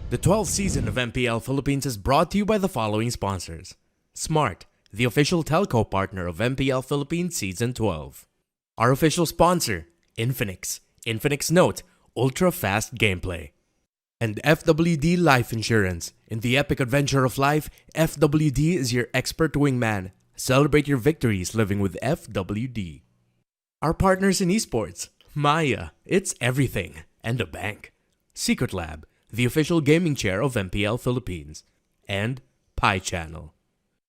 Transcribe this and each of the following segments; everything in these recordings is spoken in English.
The 12th season of MPL Philippines is brought to you by the following sponsors. Smart, the official telco partner of MPL Philippines Season 12. Our official sponsor, Infinix. Infinix Note, ultra-fast gameplay. And FWD Life Insurance. In the epic adventure of life, FWD is your expert wingman. Celebrate your victories living with FWD. Our partners in esports, Maya, it's everything, and a bank. Secret Lab, the official gaming chair of MPL Philippines, and Pi Channel.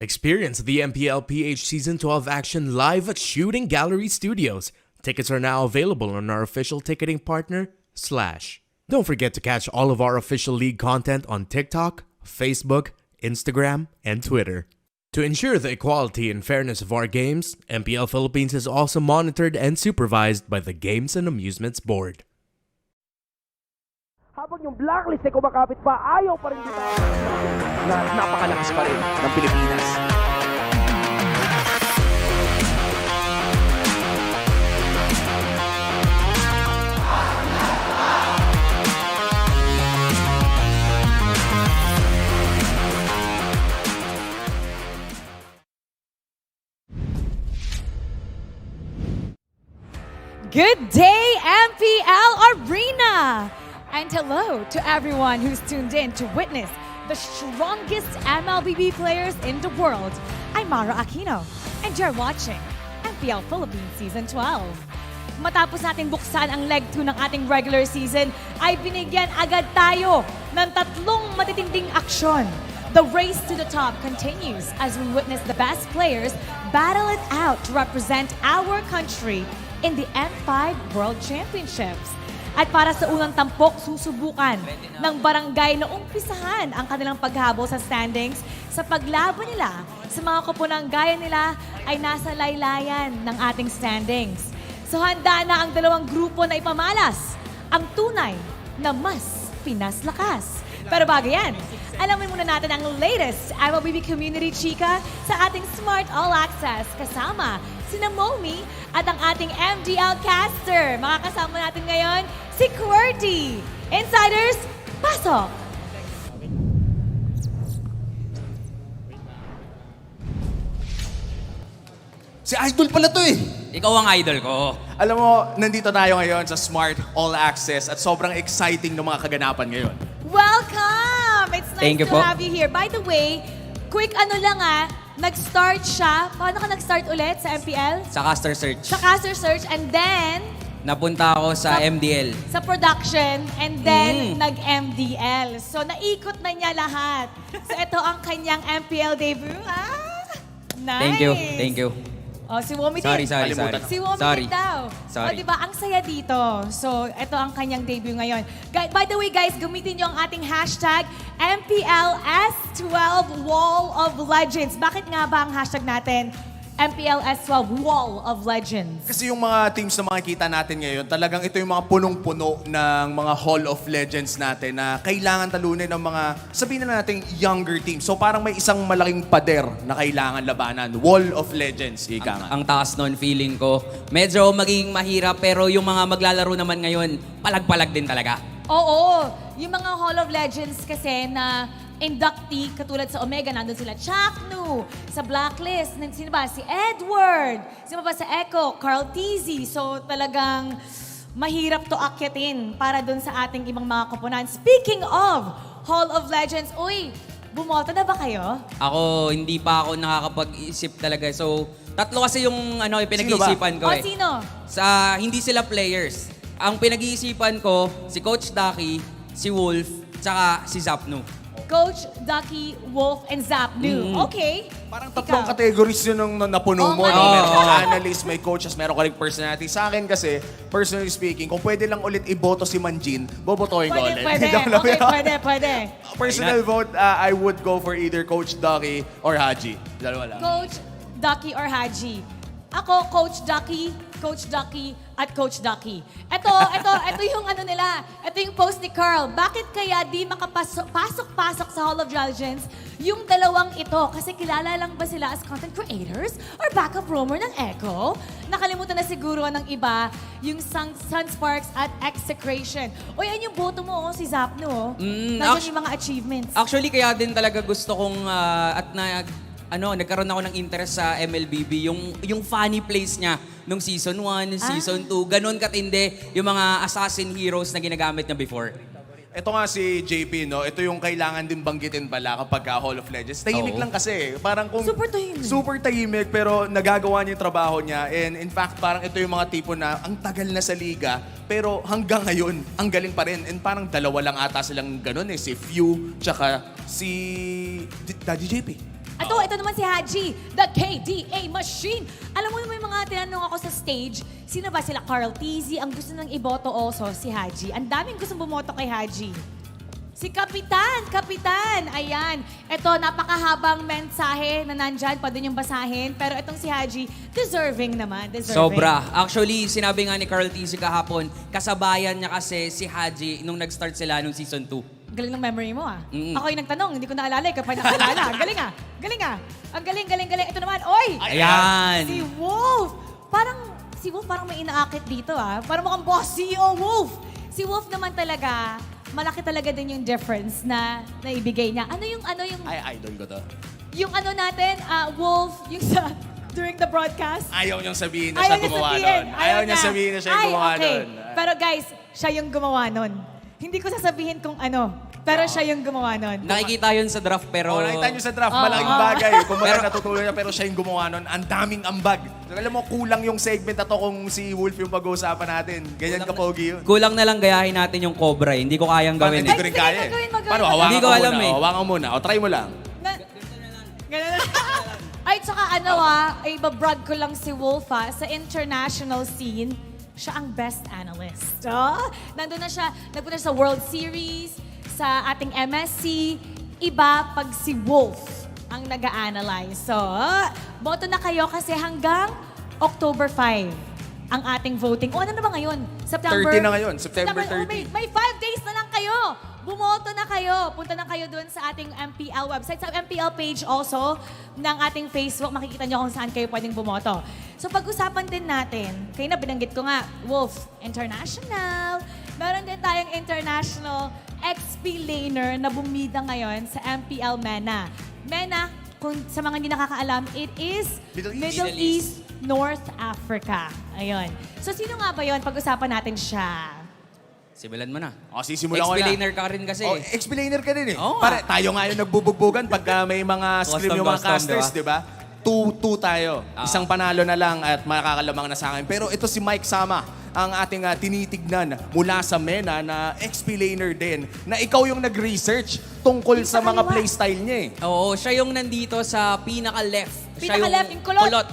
Experience the MPL-PH Season 12 action live at Shooting Gallery Studios. Tickets are now available on our official ticketing partner, Slash. Don't forget to catch all of our official league content on TikTok, Facebook, Instagram, and Twitter. To ensure the equality and fairness of our games, MPL Philippines is also monitored and supervised by the Games and Amusements Board. Habang yung blacklist ay kumakapit pa, ayaw pa rin dito na napakalakas pa rin ng Pilipinas. Good day, MPL Arena! And hello to everyone who's tuned in to witness the strongest MLBB players in the world. I'm Mara Aquino, and you're watching MPL Philippines Season 12. Matapos natin buksan ang Leg 2 ng ating regular season, ay binigyan agad tayo ng tatlong matitinding aksyon. The race to the top continues as we witness the best players battle it out to represent our country in the M5 World Championships. At para sa unang tampok, susubukan ng barangay na umpisahan ang kanilang paghabol sa standings sa paglaban nila sa mga koponang gaya nila ay nasa laylayan ng ating standings. So handa na ang dalawang grupo na ipamalas ang tunay na mas Pinas lakas. Pero bago yan, alamin muna natin ang latest MLBB Community Chika sa ating Smart All Access kasama sina Momi at ang ating MDL caster. Makakasama natin ngayon si QWERTY. Insiders, pasok! Si Idol pala to eh. Ikaw ang idol ko. Alam mo, nandito tayo ngayon sa Smart All Access at sobrang exciting ng mga kaganapan ngayon. Welcome! It's nice Thank you to po. have you here. By the way, quick ano lang nag-start siya. Paano ka nag-start ulit sa MPL? Sa caster search. Sa caster search and then Napunta ako sa MDL. sa production and then nag-MDL. So naikot na niya lahat. So ito ang kanyang MPL debut. Nice! Thank you. Thank you. Oh, si Womi Sorry, din. sorry, Kalimutan sorry. Si Womi Sorry. din daw. Sorry. O, diba? Ang saya dito. So, ito ang kanyang debut ngayon. By the way, guys, gamitin niyo ang ating hashtag MPL-S12 Wall of Legends. Bakit nga ba ang hashtag natin MPL-S12 Wall of Legends? Kasi yung mga teams na makikita natin ngayon, talagang ito yung mga punong-puno ng mga Hall of Legends natin na kailangan talunin ng mga, sabihin na natin, younger teams. So parang may isang malaking pader na kailangan labanan. Wall of Legends, ika nga. Ang taas nun, feeling ko. Medyo magiging mahirap, pero yung mga maglalaro naman ngayon, palag-palag din talaga. Oo. Yung mga Hall of Legends kasi na inductee, katulad sa Omega, nandun sila Chaknu, sa Blacklist, sino ba? Si Edward, sino ba sa Echo, Carl Tizzy. So talagang mahirap to akyatin para dun sa ating ibang mga koponan. Speaking of Hall of Legends, uy, bumoto na ba kayo? Ako, hindi pa ako nakakapag-isip talaga. So, tatlo kasi yung pinag-iisipan ko O eh. sino? Hindi sila players. Ang pinag-iisipan ko, si Coach Ducky, si Wolf, tsaka si Zapnu. Coach, Ducky, Wolf, and Zapnu. Okay. Parang tatlong Ikaw. categories yun ang napuno mo. Oo, No? nga. Meron kang analyst, may coaches, meron ka rin personality. Sa akin kasi, personally speaking, kung pwede lang ulit iboto si Manjin, bobotohin ko ulit. Pwede. Alam mo Okay, yun? pwede. Personal vote, I would go for either Coach Ducky or Haji. Dalawa lang. Coach, Ducky, or Haji? Ako, Coach Ducky, Coach Ducky at Coach Ducky. Ito yung ano nila. Ito yung post ni Carl. Bakit kaya di makapasok-pasok sa Hall of Legends yung dalawang ito? Kasi kilala lang ba sila as content creators or backup roamer ng Echo? Nakalimutan na siguro ng iba yung Sunsparks at Execration. O yan yung boto mo, si Zapno. Nandiyan yung mga achievements. Actually, kaya din talaga gusto kong nagkaroon ako ng interest sa MLBB, yung funny plays niya nung season 1, season 2, ganun katindi yung mga assassin heroes na ginagamit niya before. Ito nga si JP, no? Ito yung kailangan din banggitin pala kapag Hall of Legends. Tahimik lang kasi. Parang kung Super tahimik. Super tahimik, pero nagagawa niya yung trabaho niya. And in fact, parang ito yung mga tipo na ang tagal na sa liga, pero hanggang ngayon, ang galing pa rin. And parang dalawa lang ata silang ganun si Few, tsaka si Daddy JP. Ito naman si Haji, the KDA machine. Alam mo may mga tinanong ako sa stage, sino ba sila? Carl Tizzy, ang gusto nang iboto also si Haji. Ang daming gustong bumoto kay Haji. Si Kapitan, ayan. Ito, napakahabang mensahe na nandyan, pwede niyong basahin. Pero itong si Haji, deserving naman, deserving. Sobra. Actually, sinabi nga ni Carl Tizzy kahapon, kasabayan niya kasi si Haji nung nag-start sila nung season 2. Galing ng memory mo Ako yung nagtanong, hindi ko naalala, kapag nakaalala. Galing Ang galing. Ito naman, oy! Ayan! Si Wolf! Si Wolf parang may inaakit dito Parang mukhang boss CEO Wolf! Si Wolf naman talaga, malaki talaga din yung difference na naibigay niya. Ano yung... Ay, idol ko to. Yung natin, Wolf, yung sa... during the broadcast. Ayaw niyang sabihin na siya gumawa nun. Ayaw niya sabihin na siya yung gumawa nun. Pero guys, siya yung gumawa nun. Hindi ko sasabihin kung pero siya yung gumawa nun. Nakikita yun sa draft pero... Nakita niyo sa draft, malaking bagay. Kung natutuloy niya, pero siya yung gumawa nun. Ang daming ambag. So, alam mo, kulang yung segment na to kung si Wolf yung pag-uusapan natin. Ganyan ka pogi yun. Kulang na lang gayahin natin yung Cobra. Hindi ko kayang gawin. Hindi ko rin sige, kaya. magawin. Paano? Hawakan Hindi ko mo alam muna. Hawakan mo muna. O, try mo lang. Ganun. Ay, tsaka ibabrag ko lang si Wolf sa international scene. Siya ang best analyst. Nandun na siya, nagpunta sa World Series, sa ating MSC. Iba pag si Wolf ang nag-a-analyze. So, boto na kayo kasi hanggang October 5 ang ating voting. O ano na ba ngayon? September? 30 na ngayon. September 30. May 5 days na lang kayo. Bumoto na kayo. Punta na kayo doon sa ating MPL website. Sa MPL page also ng ating Facebook. Makikita nyo kung saan kayo pwedeng bumoto. So pag-usapan din natin, kayo na binanggit ko nga, Wolf International. Meron din tayong international XP laner na bumida ngayon sa MPL MENA. MENA, kung sa mga hindi nakakaalam, it is Middle East, North Africa. Ayun. So sino nga ba yun? Pag-usapan natin siya. Simulan mo na. O, sisimulan ko na. Explainer ka rin kasi. O, explainer ka din Oo Pare, tayo nga yung nagbubugbugan pagka may mga scrim yung mga Custom, casters, di ba? 2-2 tayo. Isang panalo na lang at makakalamang na sa akin. Pero ito si Mike Sama, ang ating tinitignan mula sa MENA na XP laner din, na ikaw yung nag-research tungkol sa mga playstyle niya Oo, siya yung nandito sa pinaka-left. Pinaka-left, yung kulot.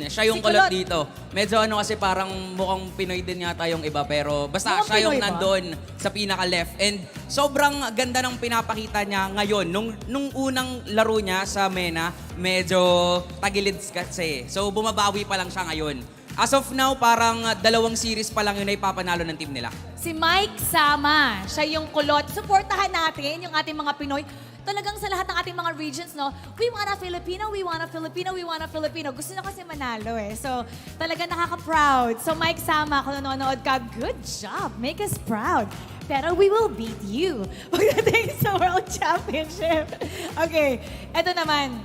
Siya yung Si kulot kulot. dito. Medyo kasi parang mukhang Pinoy din yata yung iba. Pero basta Mukhang siya yung Pinoy ba? nandun sa pinaka-left. And sobrang ganda ng pinapakita niya ngayon. Nung unang laro niya sa MENA, medyo tagilid kasi. So bumabawi pa lang siya ngayon. As of now, parang 2 series pa lang yun ay papanalo ng team nila. Si Mike Sama, siya yung kulot. Supportahan natin yung ating mga Pinoy. Talagang sa lahat ng ating mga regions, no? We want a Filipino, we want a Filipino, we want a Filipino. Gusto na kasi manalo So, talaga nakaka-proud. So, Mike Sama, kung nanonood ka, good job. Make us proud. Pero we will beat you pagdating sa World Championship. Okay, eto naman.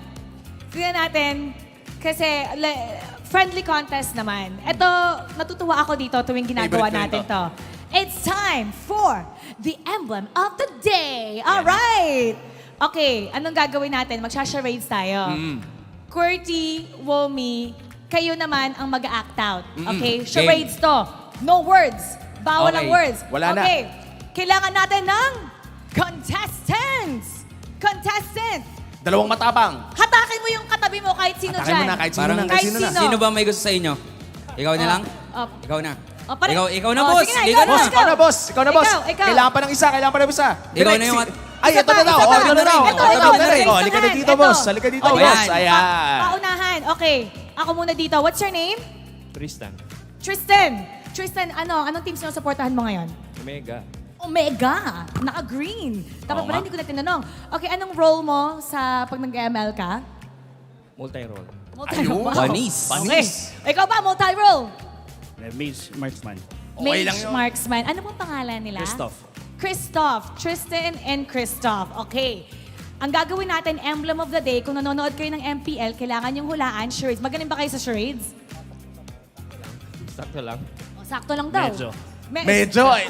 Tignan natin, kasi friendly contest naman. Ito, natutuwa ako dito tuwing ginagawa natin to. It's time for the emblem of the day. All right. Okay, anong gagawin natin? Magsha-charades tayo. Qwerty, Womi, kayo naman ang mag-act out. Okay? Charades to. No words. Bawal ang words. Wala na. Okay. Kailangan natin ng contestants. Contestants. 2 matapang. Hatakin mo yung katabi mo kahit sino Hatakin mo dyan. na, kahit sino Parang na, kahit sino na. sino. Sino ba may gusto sa inyo? Ikaw na lang? Ikaw na. Ikaw na, boss. Sige na, Ikaw na. Boss, ikaw na, boss. Ikaw na, boss. Ikaw. Kailangan pa ng isa, Ikaw na yung... Ay, ito na daw. Isa pa. Ito na daw. Ito, Halika na dito, boss. Halika dito, O, boss. yan. Ayan. Paunahan. Okay. Ako muna dito. What's your name? Tristan. Tristan, anong team sinusuportahan mo ngayon? Omega. Naka-green. Dapat pala hindi ko na tinanong. Okay, anong role mo sa pag nag-ML ka? Multi-role. Multi-role. Wow. Panis. Okay. Ikaw ba, multi-role? Mage Marksman. Okay lang Mage yun. Marksman. Ano pong pangalan nila? Christoph. Tristan and Christoph. Okay. Ang gagawin natin, emblem of the day, kung nanonood kayo ng MPL, kailangan yung hulaan, charades. Magaling ba kayo sa charades? Sakto lang. O, sakto lang daw. Medyo. Medyo eh.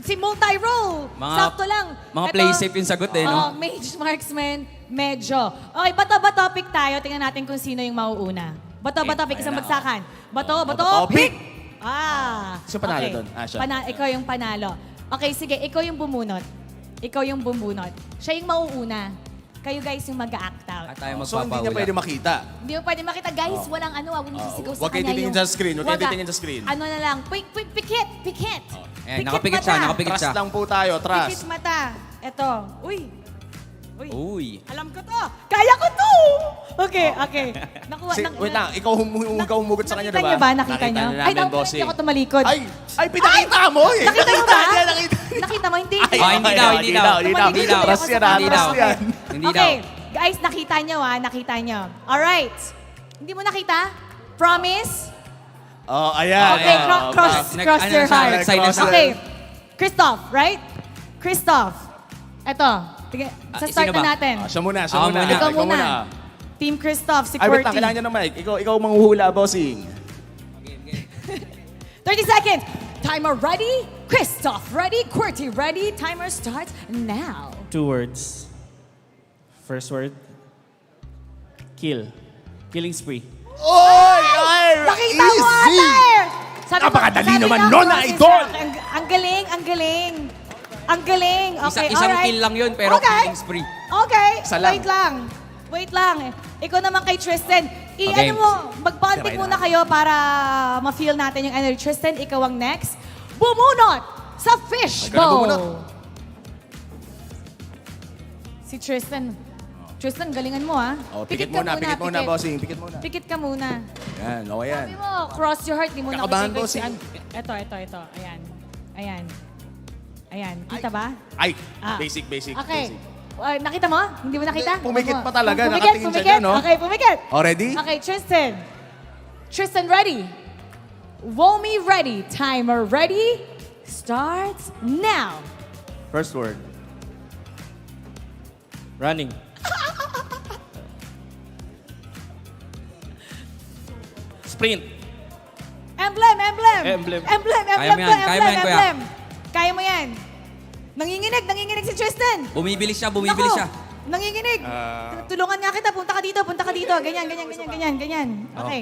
Si multi-role. Sakto lang. Mga Ito, play safe yung sagot eh, no? Mage Marksman, medyo. Okay, bato ba topic tayo? Tingnan natin kung sino yung mauuna. Bato ba topic? Isang bagsakan. Bato, topic. pick! Ah. Sino panalo dun? Siya. Ikaw yung panalo. Okay, sige. Ikaw yung bumunot. Siya yung mauuna. Kayo guys yung mag-act out. At tayo So hindi niya magpapahula. pwede makita. Hindi mo pwede makita. Guys, walang huwag niyo sisigaw sa Huwag kayo kanya titingin yung- sa screen, huwag kayo Wag, titingin sa screen. Ano na lang, pikit. Ayan, nakapikit siya, nakapikit siya. Trust lang po tayo, trust. Pikit mata. Eto. Uy. Alam ko to. Kaya ko to. Okay. Nakuha. Wait lang, ikaw humugot sa kanya, Nakita diba? niyo ba? Nakita niyo? na Ay, namin, dapat bossing. hindi ako tumalikod. Ay, pinakita mo eh. Nakita niyo ba? niya, nakita. Nakita mo? Hindi. Ay, hindi daw, hindi daw. Tumalikod daw. ako Trust sa yan, camera. trust yan. Hindi daw. Okay. Guys, nakita niyo nakita niyo. Alright. Hindi mo nakita? Promise? Oh, ayan. Okay, ayan. cross Ano your siya, heart. excited siya. Okay. Christoph, right? Christoph. Eto. Sa sino start ba? na natin. Siya muna, Ako muna. Ikaw muna. Team Christoph, si Ay, wait lang, Qwerty. kailangan niya ng mic. Ikaw manghuhula, bossing. 30 seconds. Timer ready? Christoph ready? Qwerty ready? Timer starts now. 2 words. First word. Kill. Killing spree. Oy! Ay! Nakita mo ata Easy! eh! Napakadali sabi naman ng nun, process idol! niya, Ang galing. Okay, Isang alright. kill lang yun, pero killing spree. Okay, Isa lang. Wait lang. Ikaw naman kay Tristan. Okay. Magbonding muna kayo para ma-feel natin yung energy. Tristan, ikaw ang next. Bumunot sa fishbowl. bumunot. Si Tristan. Tristan, galingan mo ha. Oh, pikit muna, bossing. Pikit muna. Pikit ka muna. Yan, okay yan. Sabi mo, cross your heart. Di mo Kakabahan, nakikita bossing. Ito. Ayan. Kita ba? Ay, Ah. basic. Okay. Nakita mo? Hindi mo nakita? Pumikit Ako. pa talaga, Pumikit. nakatingin siya dyan, no? Okay, pumikit. Oh, ready? Okay, Tristan. Tristan, ready? Womi, ready? Timer, ready? Starts now. First word. Running. Sprint. Emblem. Kaya mo yan, kuya. Kaya mo yan. Nanginginig si Tristan. Bumibili siya. Nako, nanginginig. Tulungan nga kita. Punta ka dito. Ganyan. Okay.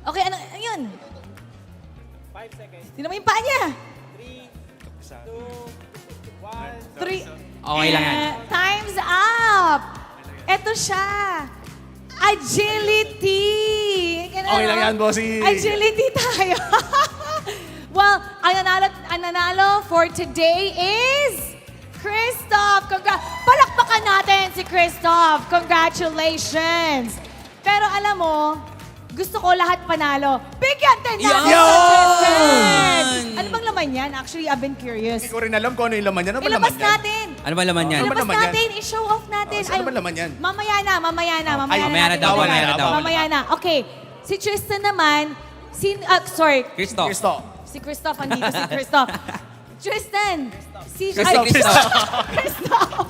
Okay, ano yun? 5 seconds. Sino mo yung paa niya? 3, 2, 1. Okay lang yan. Time's up. Ito siya. Agility. Okay lang yan, bossing. Agility tayo. Well, ang nanalo for today is Christoph. Palakpakan natin si Christoph. Congratulations. Pero alam mo, gusto ko lahat panalo. Bigyan din natin Yan! sa Tristan. Ano bang laman yan? Actually, I've been curious. Hindi ko rin alam kung ano yung laman yan. Ano ba laman Ilabas yan? natin. Ano ba laman yan? Ano ba Ilabas laman yan? natin. I-show off natin. Ano ba laman yan? Mamaya na. mamaya na natin daw, gagawin. Mamaya na. Okay. Si Tristan naman, Christoph. Si Christoph, andito si Christoph. Tristan. Christoph. Christoph.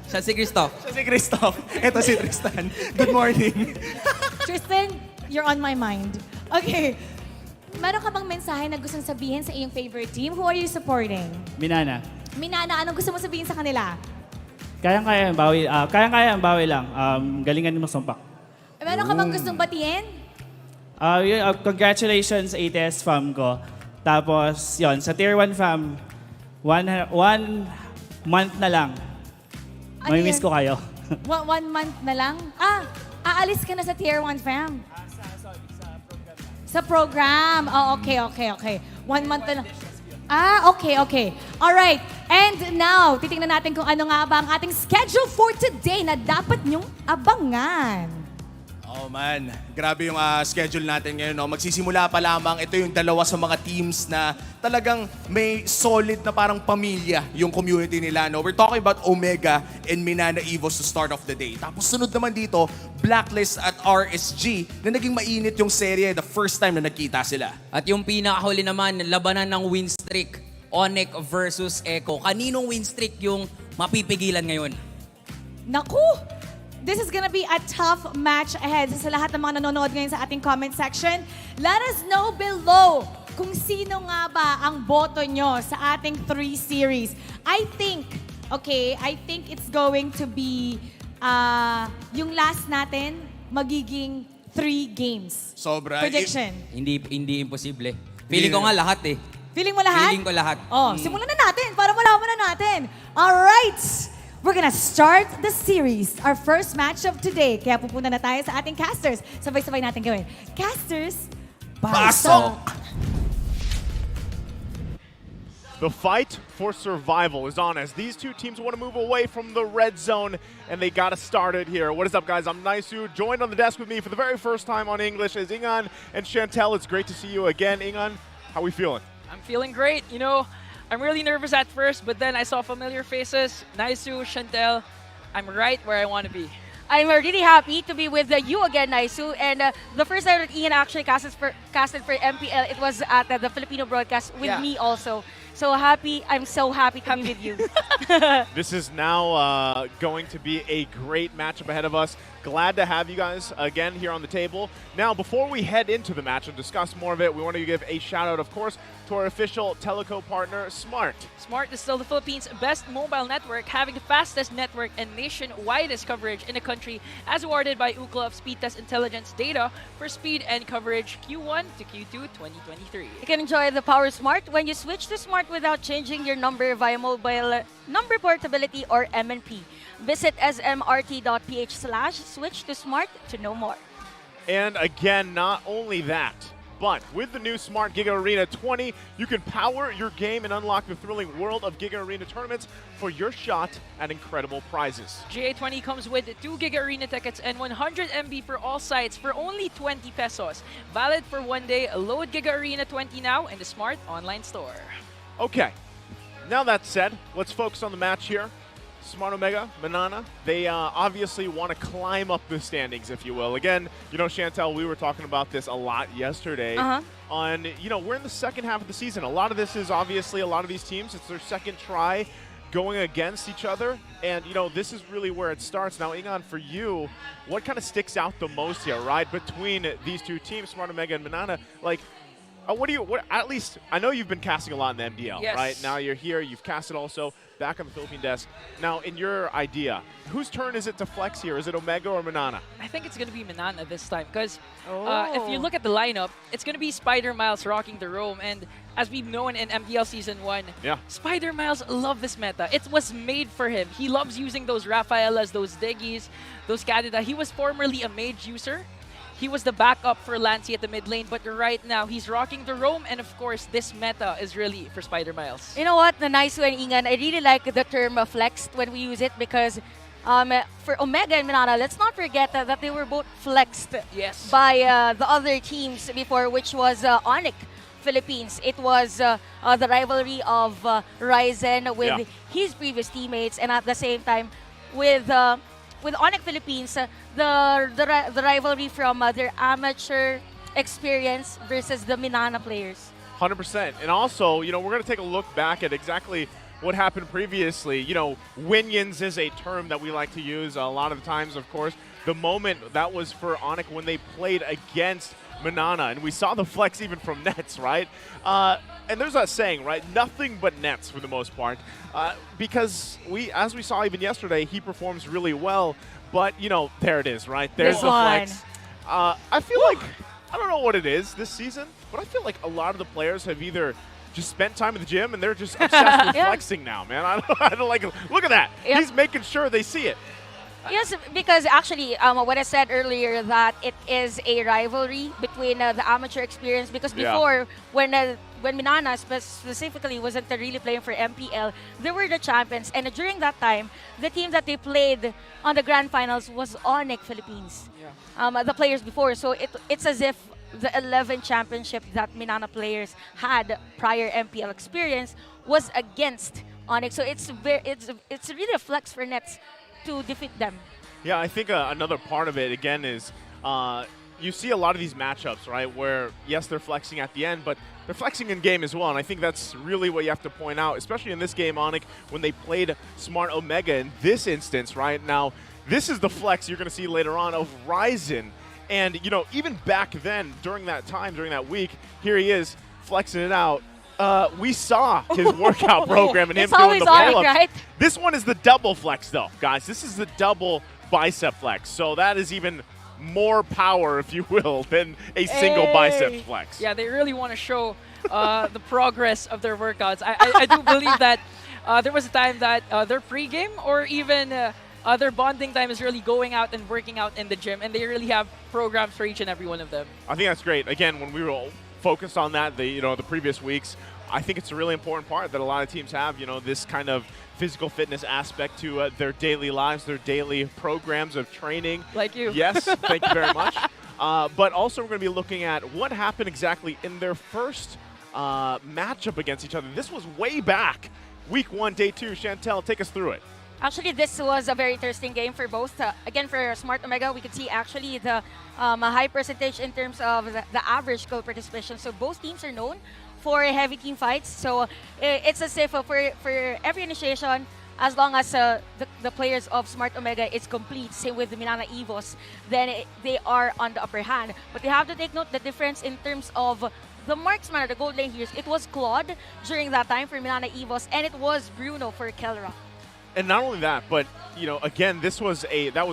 Siya si Christoph. Siya si Christoph. Ito si Tristan. Good morning. Tristan, you're on my mind. Okay. Meron ka bang mensahe na gustong sabihin sa iyong favorite team? Who are you supporting? Minana. Minana, anong gusto mo sabihin sa kanila? Kayang-kaya ang bawi lang. Galingan mo sumpak. Meron ka bang gustong batiin? Congratulations sa ATS fam ko. Tapos, yon sa Tier 1 fam, one month na lang. Ano May miss yun? ko kayo. 1 month na lang? Aalis ka na sa Tier 1 fam? Sa program. Oh, okay. 1 month na lang. Okay. Alright. And now, titingnan natin kung ano nga ba ang ating schedule for today na dapat nyong abangan. Oh man, grabe yung schedule natin ngayon. No? Magsisimula pa lamang, ito yung dalawa sa mga teams na talagang may solid na parang pamilya yung community nila. No? We're talking about Omega and MNNE Evos to start off the day. Tapos sunod naman dito, Blacklist at RSG na naging mainit yung serye the first time na nagkita sila. At yung pinakahuli naman, labanan ng win streak, ONIC versus Echo. Kaninong win streak yung mapipigilan ngayon? Naku! This is gonna be a tough match ahead. Sa lahat ng mga nanonood ngayon sa ating comment section, let us know below kung sino nga ba ang boto nyo sa ating 3 series. I think it's going to be yung last natin, magiging 3 games. Sobra. Prediction. Hindi imposible. Feeling ko nga lahat eh. Feeling mo lahat? Feeling ko lahat. Oh, simulan na natin para malaman na natin. Alright! We're gonna start the series, our first match of today. Kaya pupunta na tayo sa ating casters. Sabay-sabay natin gawin. Casters, pasok! The fight for survival is on as these two teams want to move away from the red zone, and they got to start it here. What is up, guys? I'm Naisu. Joined on the desk with me for the very first time on English is Ingan and Chantel. It's great to see you again. Ingan, how are we feeling? I'm feeling great. You know, I'm really nervous at first, but then I saw familiar faces. Naisu, Chantel, I'm right where I want to be. I'm really happy to be with you again, Naisu. And the first time that Ian actually casted for MPL, it was at the Filipino broadcast with me also. So happy, I'm so happy to be with you. This is now going to be a great matchup ahead of us. Glad to have you guys again here on the table. Now, before we head into the match and discuss more of it, we want to give a shout out, of course, to our official teleco partner, Smart. Smart is still the Philippines' best mobile network, having the fastest network and nation-widest coverage in the country, as awarded by Ookla of Speed Test Intelligence data for speed and coverage Q1 to Q2 2023. You can enjoy the power Smart when you switch to Smart without changing your number via mobile number portability or MNP. Visit smrt.ph/switch to Smart to know more. And again, not only that, but with the new Smart Giga Arena 20, you can power your game and unlock the thrilling world of Giga Arena tournaments for your shot at incredible prizes. GA20 comes with 2 Giga Arena tickets and 100 MB for all sites for only 20 pesos. Valid for 1 day. Load Giga Arena 20 now in the Smart online store. Okay, now that said, let's focus on the match here. Smart Omega, MNNE, they obviously want to climb up the standings, if you will. Again, you know, Chantel, we were talking about this a lot yesterday. On, you know, we're in the second half of the season. A lot of this is obviously a lot of these teams, it's their second try going against each other. And, you know, this is really where it starts. Now, Ingan, for you, what kind of sticks out the most here, right, between these two teams, Smart Omega and MNNE? Like, at least, I know you've been casting a lot in the MDL, yes. right? Now you're here, you've casted also back on the Philippine desk. Now, in your idea, whose turn is it to flex here? Is it Omega or MNNE? I think it's going to be MNNE this time because if you look at the lineup, it's going to be Spider Miles rocking the roam. And as we've known in MPL Season 1, Spider Miles love this meta. It was made for him. He loves using those Rafaelas, those Diggies, those Kadida. He was formerly a mage user. He was the backup for Lancy at the mid lane, but right now he's rocking the roam, and of course, this meta is really for Spider Miles. You know what, Naisu and Ingan, I really like the term flexed when we use it because for Omega and MNNE, let's not forget that they were both flexed by the other teams before, which was ONIC Philippines. It was the rivalry of Ryzen with his previous teammates, and at the same time with ONIC Philippines, the rivalry from their amateur experience versus the MNNE players. 100%. And also, you know, we're going to take a look back at exactly what happened previously. You know, winions is a term that we like to use a lot of times, of course. The moment that was for ONIC when they played against MNNE, and we saw the flex even from Nets, right? And there's that saying, right? Nothing but Nets for the most part, because as we saw even yesterday, he performs really well. But you know, there it is, right? There's the flex. I feel like I don't know what it is this season, but I feel like a lot of the players have either just spent time in the gym and they're just obsessed with flexing now, man. I don't like it. Look at that. He's making sure they see it. Yes, because actually, what I said earlier, that it is a rivalry between the amateur experience. Because before, when Minana specifically wasn't really playing for MPL, they were the champions. And during that time, the team that they played on the grand finals was ONIC Philippines. The players before. So it's as if the 11 championship that Minana players had prior MPL experience was against ONIC. So it's really a flex for Nets to defeat them. Yeah, I think another part of it, again, is you see a lot of these matchups, right, where, yes, they're flexing at the end, but they're flexing in game as well, and I think that's really what you have to point out, especially in this game, ONIC, when they played Smart Omega in this instance, right? Now, this is the flex you're going to see later on of Ryzen, and, you know, even back then, during that time, during that week, here he is flexing it out. We saw his workout program and him doing the pull-ups. Right? This one is the double flex, though, guys. This is the double bicep flex, so that is even more power, if you will, than a single bicep flex. Yeah, they really want to show the progress of their workouts. I do believe that there was a time that their pregame or even their bonding time is really going out and working out in the gym, and they really have programs for each and every one of them. I think that's great. Again, when we were focused on that, the previous weeks, I think it's a really important part that a lot of teams have, this kind of physical fitness aspect to their daily lives, their daily programs of training. Like you. Yes, thank you very much. But also we're going to be looking at what happened exactly in their first matchup against each other. This was way back, week 1, day 2. Chantel, take us through it. Actually, this was a very interesting game for both. Again, for Smart Omega, we could see actually the high percentage in terms of the average goal participation. So both teams are known for heavy team fights. So it's as if for every initiation, as long as the players of Smart Omega is complete, same with the Minana Evos, then they are on the upper hand. But you have to take note the difference in terms of the marksman or the gold lane here. It was Claude during that time for Minana Evos, and it was Bruno for Kelra. And not only that, but again, that was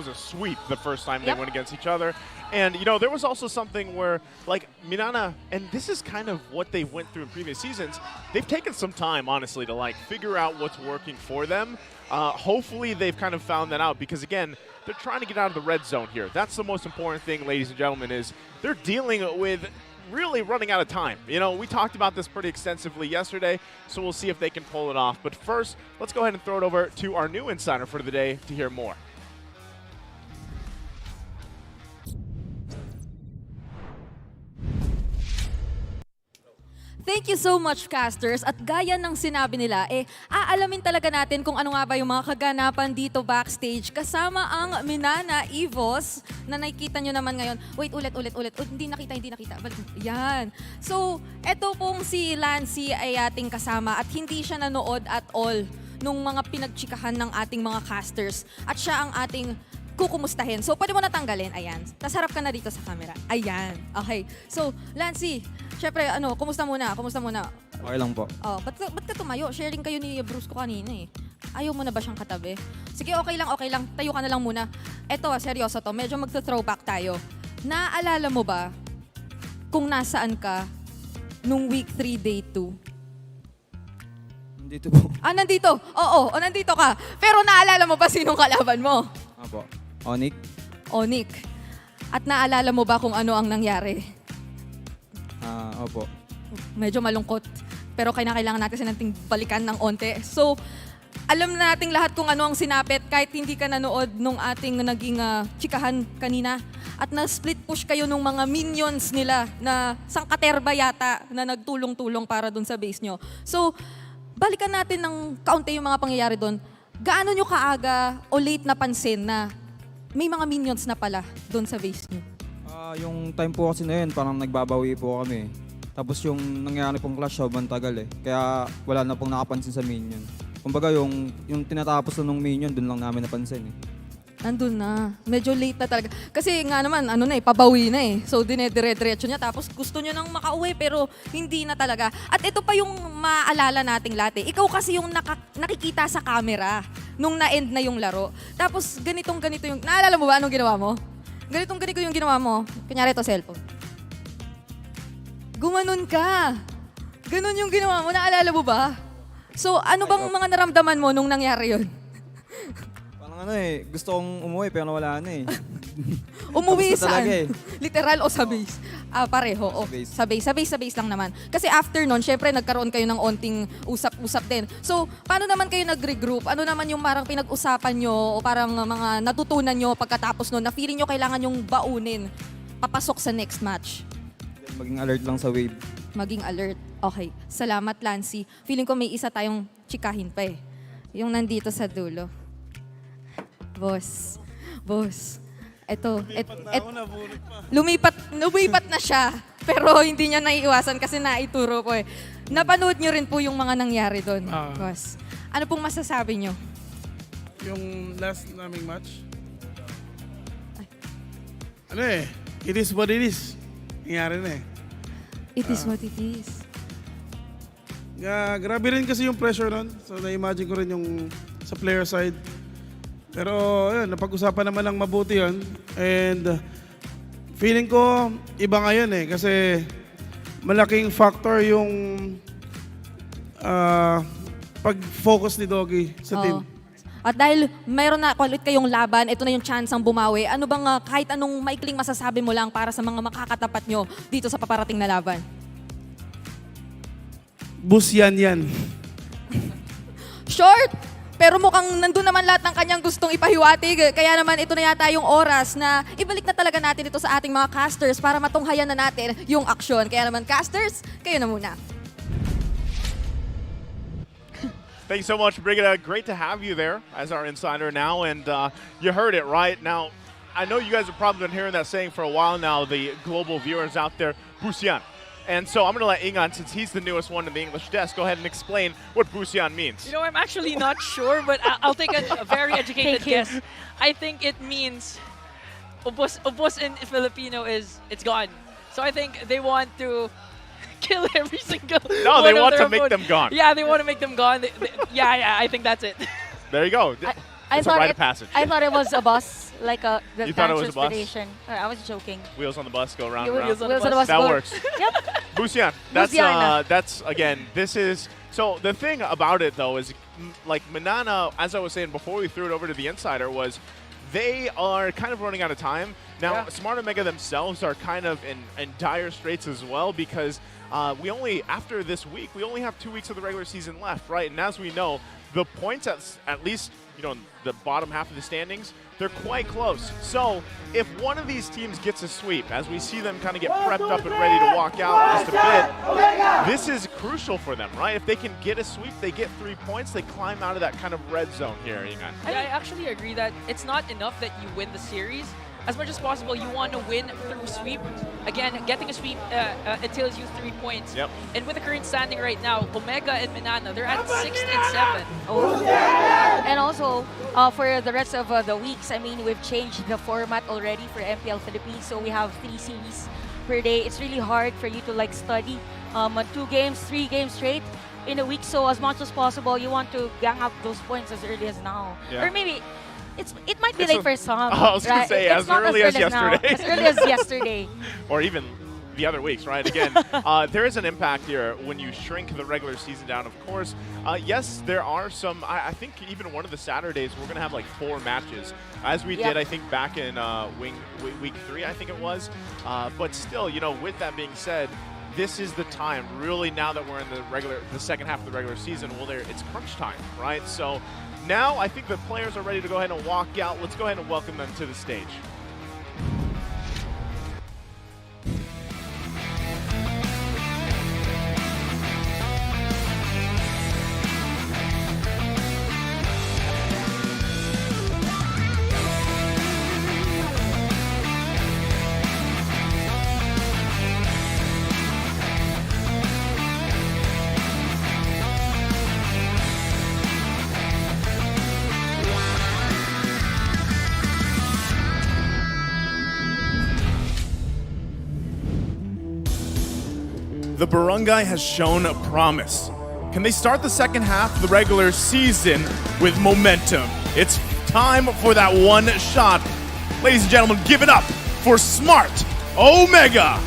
a sweep the first time they went against each other. And there was also something where, like, Minana, and this is kind of what they went through in previous seasons. They've taken some time, honestly, to figure out what's working for them. Hopefully, they've kind of found that out because, again, they're trying to get out of the red zone here. That's the most important thing, ladies and gentlemen, is they're dealing with really running out of time. We talked about this pretty extensively yesterday, so we'll see if they can pull it off. But first, let's go ahead and throw it over to our new insider for the day to hear more. Thank you so much, casters. At gaya ng sinabi nila, aalamin talaga natin kung ano nga ba yung mga kaganapan dito backstage kasama ang Minana Evos na nakikita nyo naman ngayon. Wait, ulit. Hindi nakita. Yan. So, eto pong si Lancy ay ating kasama at hindi siya nanood at all nung mga pinagchikahan ng ating mga casters. At siya ang ating kukumustahin. So, pwede mo natanggalin. Ayan. Tas harap ka na dito sa camera. Ayan. Okay. So, Lancy, syempre, kumusta muna? Okay lang po. Oh, ba't ka tumayo? Sharing kayo ni Bruce ko kanina eh. Ayaw mo na ba siyang katabi? Sige, okay lang. Tayo ka na lang muna. Eto, seryoso to. Medyo magta-throwback tayo. Naaalala mo ba kung nasaan ka nung week 3, day 2? Nandito po. Nandito. Oo, nandito ka. Pero naalala mo ba sinong kalaban mo? Apo. ONIC. ONIC. At naalala mo ba kung ano ang nangyari? Opo. Medyo malungkot. Pero kailangan natin nating balikan ng onte. So, alam na nating lahat kung ano ang sinapit kahit hindi ka nanood nung ating naging chikahan kanina. At na-split push kayo nung mga minions nila na sangkaterba yata na nagtulong-tulong para dun sa base nyo. So, balikan natin ng kaunti yung mga pangyayari dun. Gaano nyo kaaga o late napansin na may mga minions na pala dun sa base nyo? Yung time po kasi na yun, parang nagbabawi po kami. Tapos yung nangyari pong clash, sobrang tagal eh. Kaya wala na pong nakapansin sa minion. Kumbaga yung tinatapos na nung minion, dun lang namin napansin eh. Nandun na. Medyo late na talaga. Kasi nga naman, pabawi na eh. So, dinedire-diretso niya. Tapos gusto niyo nang makauwi pero hindi na talaga. At ito pa yung maalala nating lahat eh. Ikaw kasi yung nakikita sa camera nung na-end na yung laro. Tapos ganito yung... Naalala mo ba anong ginawa mo? Ganito yung ginawa mo. Kunyari ito, cellphone. Gumanon ka. Ganon yung ginawa mo. Naalala mo ba? So, ano bang mga naramdaman mo nung nangyari yun? Parang gusto kong umuwi pero wala na eh. Umuwi Tapos na saan? talaga eh. Literal o sa base? Pareho. O, sa base lang naman. Kasi after nun, syempre nagkaroon kayo ng onting usap-usap din. So, paano naman kayo nag-regroup? Ano naman yung parang pinag-usapan nyo o parang mga natutunan nyo pagkatapos nun na feeling nyo kailangan yung baunin papasok sa next match? Maging alert lang sa wave. Maging alert. Okay. Salamat, Lancy. Feeling ko may isa tayong chikahin pa eh. Yung nandito sa dulo. Boss. Lumipat na siya. Pero hindi niya naiiwasan kasi naituro ko eh. Napanood niyo rin po yung mga nangyari doon, boss. Ano pong masasabi niyo? Yung last naming match? It is what it is. Nangyari na eh. It is what it is. Grabe rin kasi yung pressure nun. So na-imagine ko rin yung sa player side. Pero yun, napag-usapan naman ng mabuti yun. And feeling ko iba ngayon eh. Kasi malaking factor yung pag-focus ni Doggy sa team. At dahil mayroon na ulit kayong laban, ito na yung chance ang bumawi. Ano bang kahit anong maikling masasabi mo lang para sa mga makakatapat nyo dito sa paparating na laban? Bus yan. Short! Pero mukhang nandun naman lahat ng kanyang gustong ipahiwatig. Kaya naman ito na yata yung oras na ibalik na talaga natin ito sa ating mga casters para matunghayan na natin yung aksyon. Kaya naman casters, kayo na muna. Thank you so much, Brigida. Great to have you there as our insider now. And you heard it, right? Now, I know you guys have probably been hearing that saying for a while now, the global viewers out there, Busian. And so I'm going to let Ingan, since he's the newest one in the English desk, go ahead and explain what Busian means. You know, I'm actually not sure, but I'll take a very educated guess. I think it means ubos in Filipino is it's gone. So I think they want to kill every single No, they want to opponent. make them gone. Yeah, they want to make them gone. Yeah, I think that's it. There you go. It's a rite of passage. I thought it was a bus, like the You thought it was a bus? transportation. I was joking. Wheels on the bus go round Yeah, and round. wheels on the bus That go- works. Yep. Busian. That's again, this is, so the thing about it though is like MNNE, as I was saying before we threw it over to the insider, was they are kind of running out of time. Now, Smart Omega themselves are kind of in dire straits as well because after this week, we only have 2 weeks of the regular season left, right? And as we know, the points at least, you know, in the bottom half of the standings, they're quite close. So if one of these teams gets a sweep, as we see them kind of get prepped up and ready to walk out in just a bit, this is crucial for them, right? If they can get a sweep, they get 3 points, they climb out of that kind of red zone here, Ingan. I actually agree that it's not enough that you win the series. As much as possible, you want to win through sweep. Again, getting a sweep entails you 3 points. Yep. And with the current standing right now, Omega and MNNE, they're at 6th and 7th. Oh. And also, for the rest of the weeks, I mean, we've changed the format already for MPL Philippines. So we have 3 series per day. It's really hard for you to like study 2 games, 3 games straight in a week. So as much as possible, you want to gang up those points as early as now. Yeah. Or maybe it might be late for some. I was going to say, It's as not early as now. yesterday. As early as yesterday. Or even the other weeks, right? Again, there is an impact here when you shrink the regular season down, of course. Yes, there are some, I think even one of the Saturdays, we're going to have like 4 matches, as we did, I think, back in week 3, I think it was. But still, you know, with that being said, this is the time, really, now that we're in the second half of the regular season, well, it's crunch time, right? So now I think the players are ready to go ahead and walk out. Let's go ahead and welcome them to the stage. The barangay has shown a promise. Can they start the second half of the regular season with momentum? It's time for that one shot. Ladies and gentlemen, give it up for Smart Omega.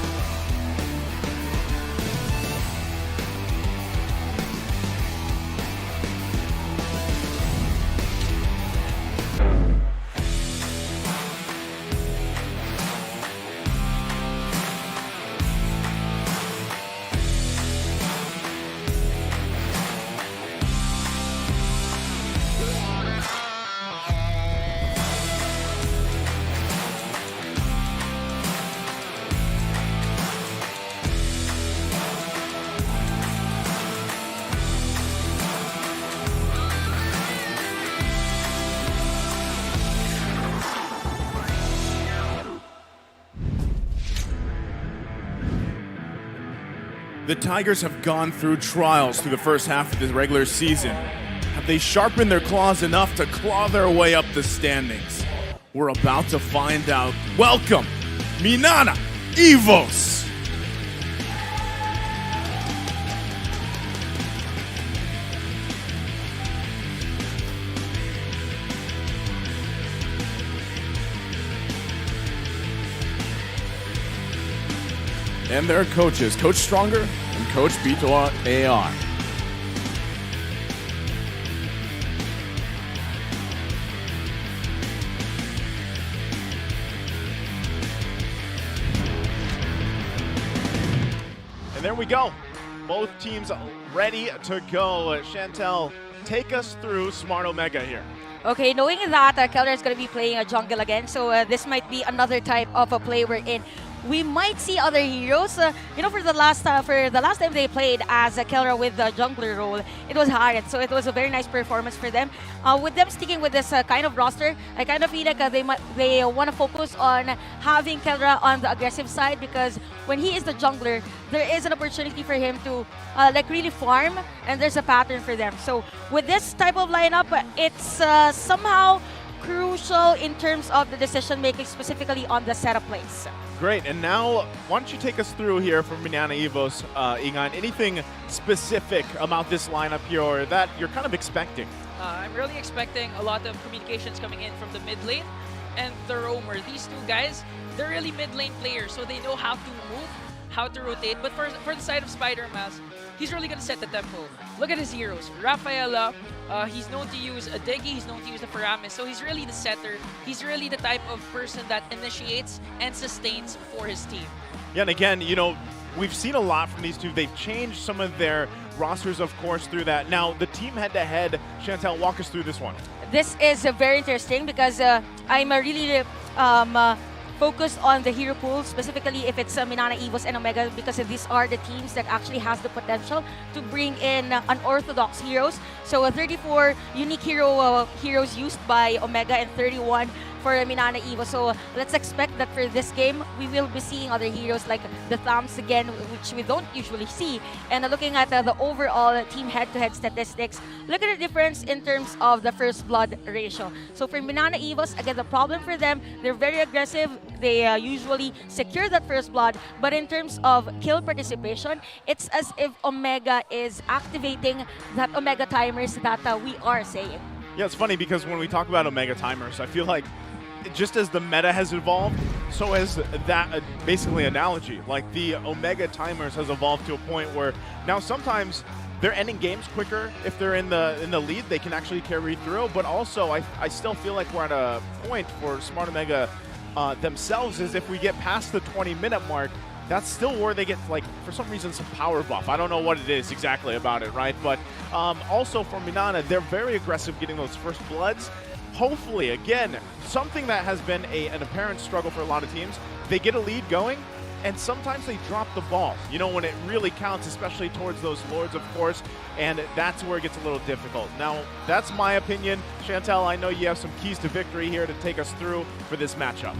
The Tigers have gone through trials through the first half of the regular season. Have they sharpened their claws enough to claw their way up the standings? We're about to find out. Welcome, MNNE EVOS! And their coaches, Coach Stronger and Coach Bito AR. And there we go. Both teams ready to go. Chantel, take us through Smart Omega here. Okay, knowing that Keller is going to be playing a jungle again, so this might be another type of a play we're in. We might see other heroes. For the last time they played as a Keller with the jungler role, it was hard. So it was a very nice performance for them. With them sticking with this kind of roster, I kind of feel like they want to focus on having Keller on the aggressive side, because when he is the jungler, there is an opportunity for him to really farm, and there's a pattern for them. So with this type of lineup, it's somehow crucial in terms of the decision making, specifically on the setup plays. Great, and now why don't you take us through here from MNNE EVOS, Ingan, anything specific about this lineup here or that you're kind of expecting? I'm really expecting a lot of communications coming in from the mid lane and the roamer. These two guys, they're really mid lane players, so they know how to move, how to rotate. But for the side of Spider-Miles, he's really going to set the tempo. Look at his heroes. Rafaela, he's known to use a Diggy, he's known to use the Paramis, so he's really the setter. He's really the type of person that initiates and sustains for his team. Yeah, and again, we've seen a lot from these two. They've changed some of their rosters, of course, through that. Now, the team head-to-head, Chantel, walk us through this one. This is very interesting because I'm really focused on the hero pool, specifically if it's MNNE EVOS and Omega, because these are the teams that actually has the potential to bring in unorthodox heroes. So 34 unique heroes used by Omega and 31 for MNNE EVOS. So let's expect that for this game, we will be seeing other heroes like the Thumbs again, which we don't usually see. And looking at the overall team head-to-head statistics, look at the difference in terms of the first blood ratio. So for MNNE EVOS, again, the problem for them, they're very aggressive. They usually secure that first blood, but in terms of kill participation, it's as if Omega is activating that Omega timers that we are saying. Yeah, it's funny because when we talk about Omega timers, I feel like just as the meta has evolved, so has that basically analogy. Like the Omega timers has evolved to a point where now sometimes they're ending games quicker. If they're in the lead, they can actually carry through. But also, I still feel like we're at a point for Smart Omega themselves is if we get past the 20-minute mark, that's still where they get, like, for some reason, some power buff. I don't know what it is exactly about it, right? But also for MNNE, they're very aggressive getting those first bloods. Hopefully, again, something that has been an apparent struggle for a lot of teams, they get a lead going, and sometimes they drop the ball, when it really counts, especially towards those Lords, of course, and that's where it gets a little difficult. Now, that's my opinion. Chantel, I know you have some keys to victory here to take us through for this matchup.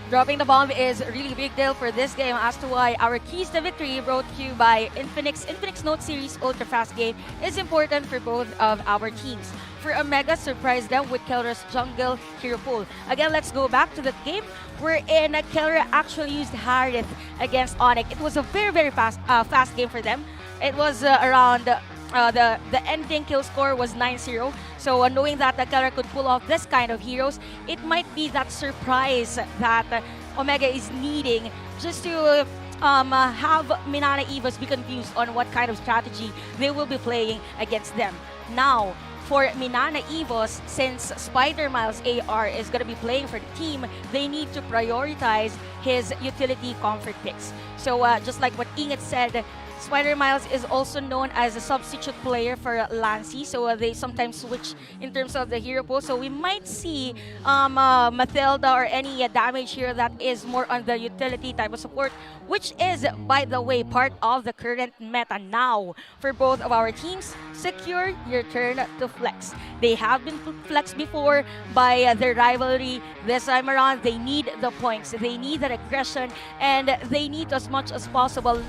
Dropping the bomb is a really big deal for this game, as to why our keys to victory brought to you by Infinix. Infinix Note Series Ultra Fast Game is important for both of our teams. For Omega, surprise them with Keller's jungle hero pool. Again, let's go back to the game wherein Keller actually used Harith against ONIC. It was a very, very fast game for them. It was around the ending kill score was 9-0. So knowing that the Keller could pull off this kind of heroes, it might be that surprise that Omega is needing just to have MNNE EVOS be confused on what kind of strategy they will be playing against them. Now, for MNNE EVOS, since Spider-Miles AR is going to be playing for the team, they need to prioritize his utility comfort picks. So just like what Inget said, Spider-Miles is also known as a substitute player for Lancy, so they sometimes switch in terms of the hero pool. So we might see Mathilda or any damage here that is more on the utility type of support, which is, by the way, part of the current meta now for both of our teams. Secure your turn to flex. They have been flexed before by their rivalry. This time around, they need the points, they need the aggression, and they need as much as possible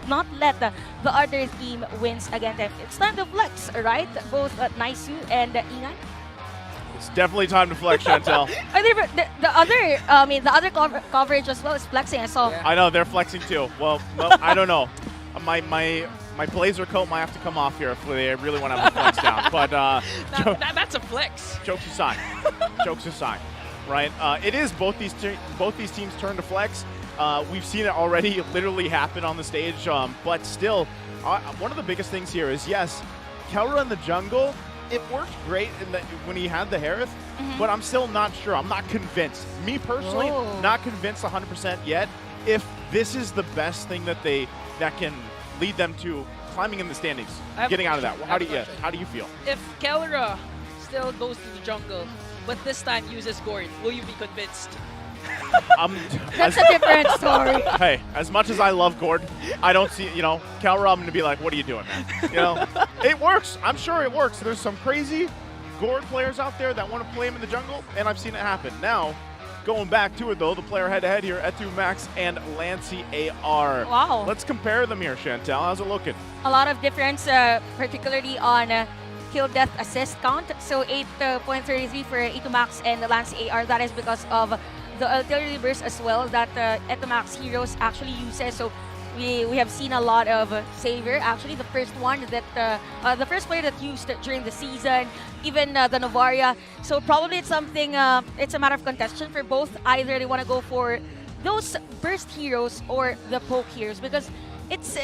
not let the other team wins against them. It's time to flex, right? Both Naisu and Ingan. It's definitely time to flex, Chantel. The other coverage as well is flexing. I saw. I know they're flexing too. Well, I don't know. My blazer coat might have to come off here if they really want to have a flex down. But that's a flex. Jokes aside, right? It is both these teams' turn to flex. We've seen it already literally happen on the stage, but still, one of the biggest things here is, yes, Kelra in the jungle, it worked great when he had the Harith, but I'm still not sure. I'm not convinced. Me personally, not convinced 100% yet if this is the best thing that can lead them to climbing in the standings, getting out of that. How do you feel? If Kelra still goes to the jungle, but this time uses Gord, will you be convinced? That's a different story. Hey, as much as I love Gord, I don't see, Kelra, I'm going to be like, what are you doing, man? It works. I'm sure it works. There's some crazy Gord players out there that want to play him in the jungle, and I've seen it happen. Now, going back to it, though, the player head-to-head here, Etu Max and Lancy AR. Wow. Let's compare them here, Chantel. How's it looking? A lot of difference, particularly on kill death assist count. So 8.33 for Etu Max and Lancy AR. That is because of the artillery burst as well that Etu Max heroes actually uses. So we have seen a lot of Savior, actually the first one that the first player that used during the season, even the Novaria. So probably it's something, it's a matter of contention for both. Either they want to go for those burst heroes or the poke heroes, because it's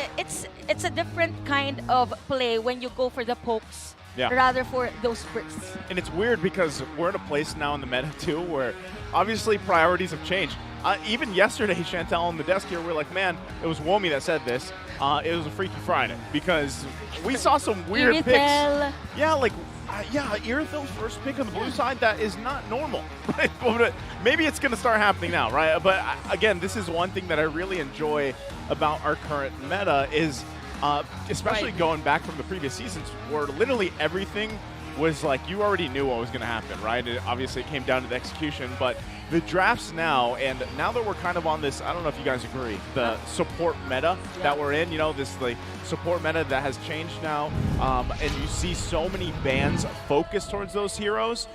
a different kind of play when you go for the pokes. Yeah. Rather for those bursts. And it's weird because we're in a place now in the meta too where obviously priorities have changed. Even yesterday, Chantel on the desk here, we were like, man, it was Womi that said this. It was a Freaky Friday because we saw some weird picks. Yeah, Irithil's first pick on the blue side, that is not normal. Right? Maybe it's going to start happening now, right? But again, this is one thing that I really enjoy about our current meta is especially going back from the previous seasons where literally everything was like you already knew what was going to happen, right? Obviously it came down to the execution, but the drafts now, and now that we're kind of on this, I don't know if you guys agree, the support meta that we're in, this like support meta that has changed now, and you see so many bans focused towards those heroes.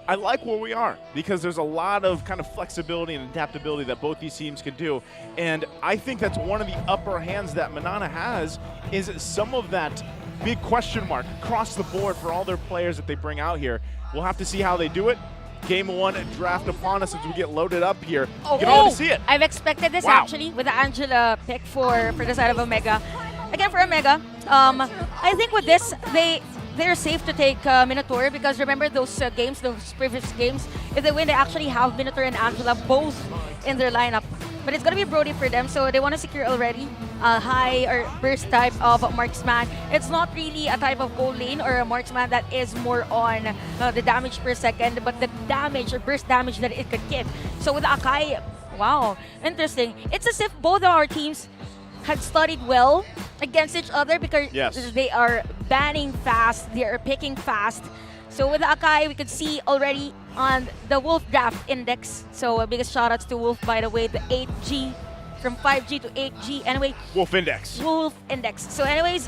I like where we are because there's a lot of kind of flexibility and adaptability that both these teams can do. And I think that's one of the upper hands that MNNE has is some of that big question mark across the board for all their players that they bring out here. We'll have to see how they do it. Game 1 draft upon us as we get loaded up here. You can already see it. I've expected this actually with the Angela pick for the side of Omega. Again, for Omega, I think with this, they're safe to take Minotaur because remember those those previous games, if they win, they actually have Minotaur and Angela both in their lineup. But it's going to be Brody for them, so they want to secure already a high or burst type of marksman. It's not really a type of gold lane or a marksman that is more on the damage per second, but the damage or burst damage that it could give. So with Akai, wow, interesting. It's as if both of our teams had studied well against each other because they are banning fast, they are picking fast. So with Akai, we could see already on the Wolf Draft Index. So biggest shoutouts to Wolf, by the way, the 8G, from 5G to 8G. Anyway, Wolf Index. Wolf Index. So anyways,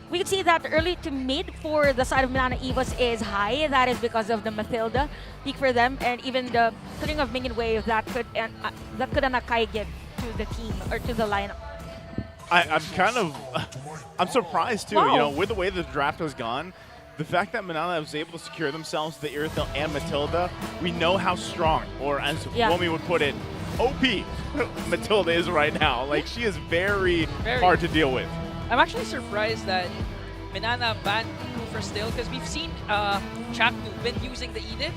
we can see that early to mid for the side of MNNE EVOS is high. That is because of the Mathilda peak for them, and even the clearing of Minion Wave that could an Akai give to the team or to the lineup. I'm surprised too. Wow. With the way the draft has gone, the fact that MNNE was able to secure themselves the Irithil and Matilda, we know how strong, or as Womi would put it, OP Matilda is right now. Like, she is very hard to deal with. I'm actually surprised that MNNE banned for still because we've seen Chapnu been using the Edith,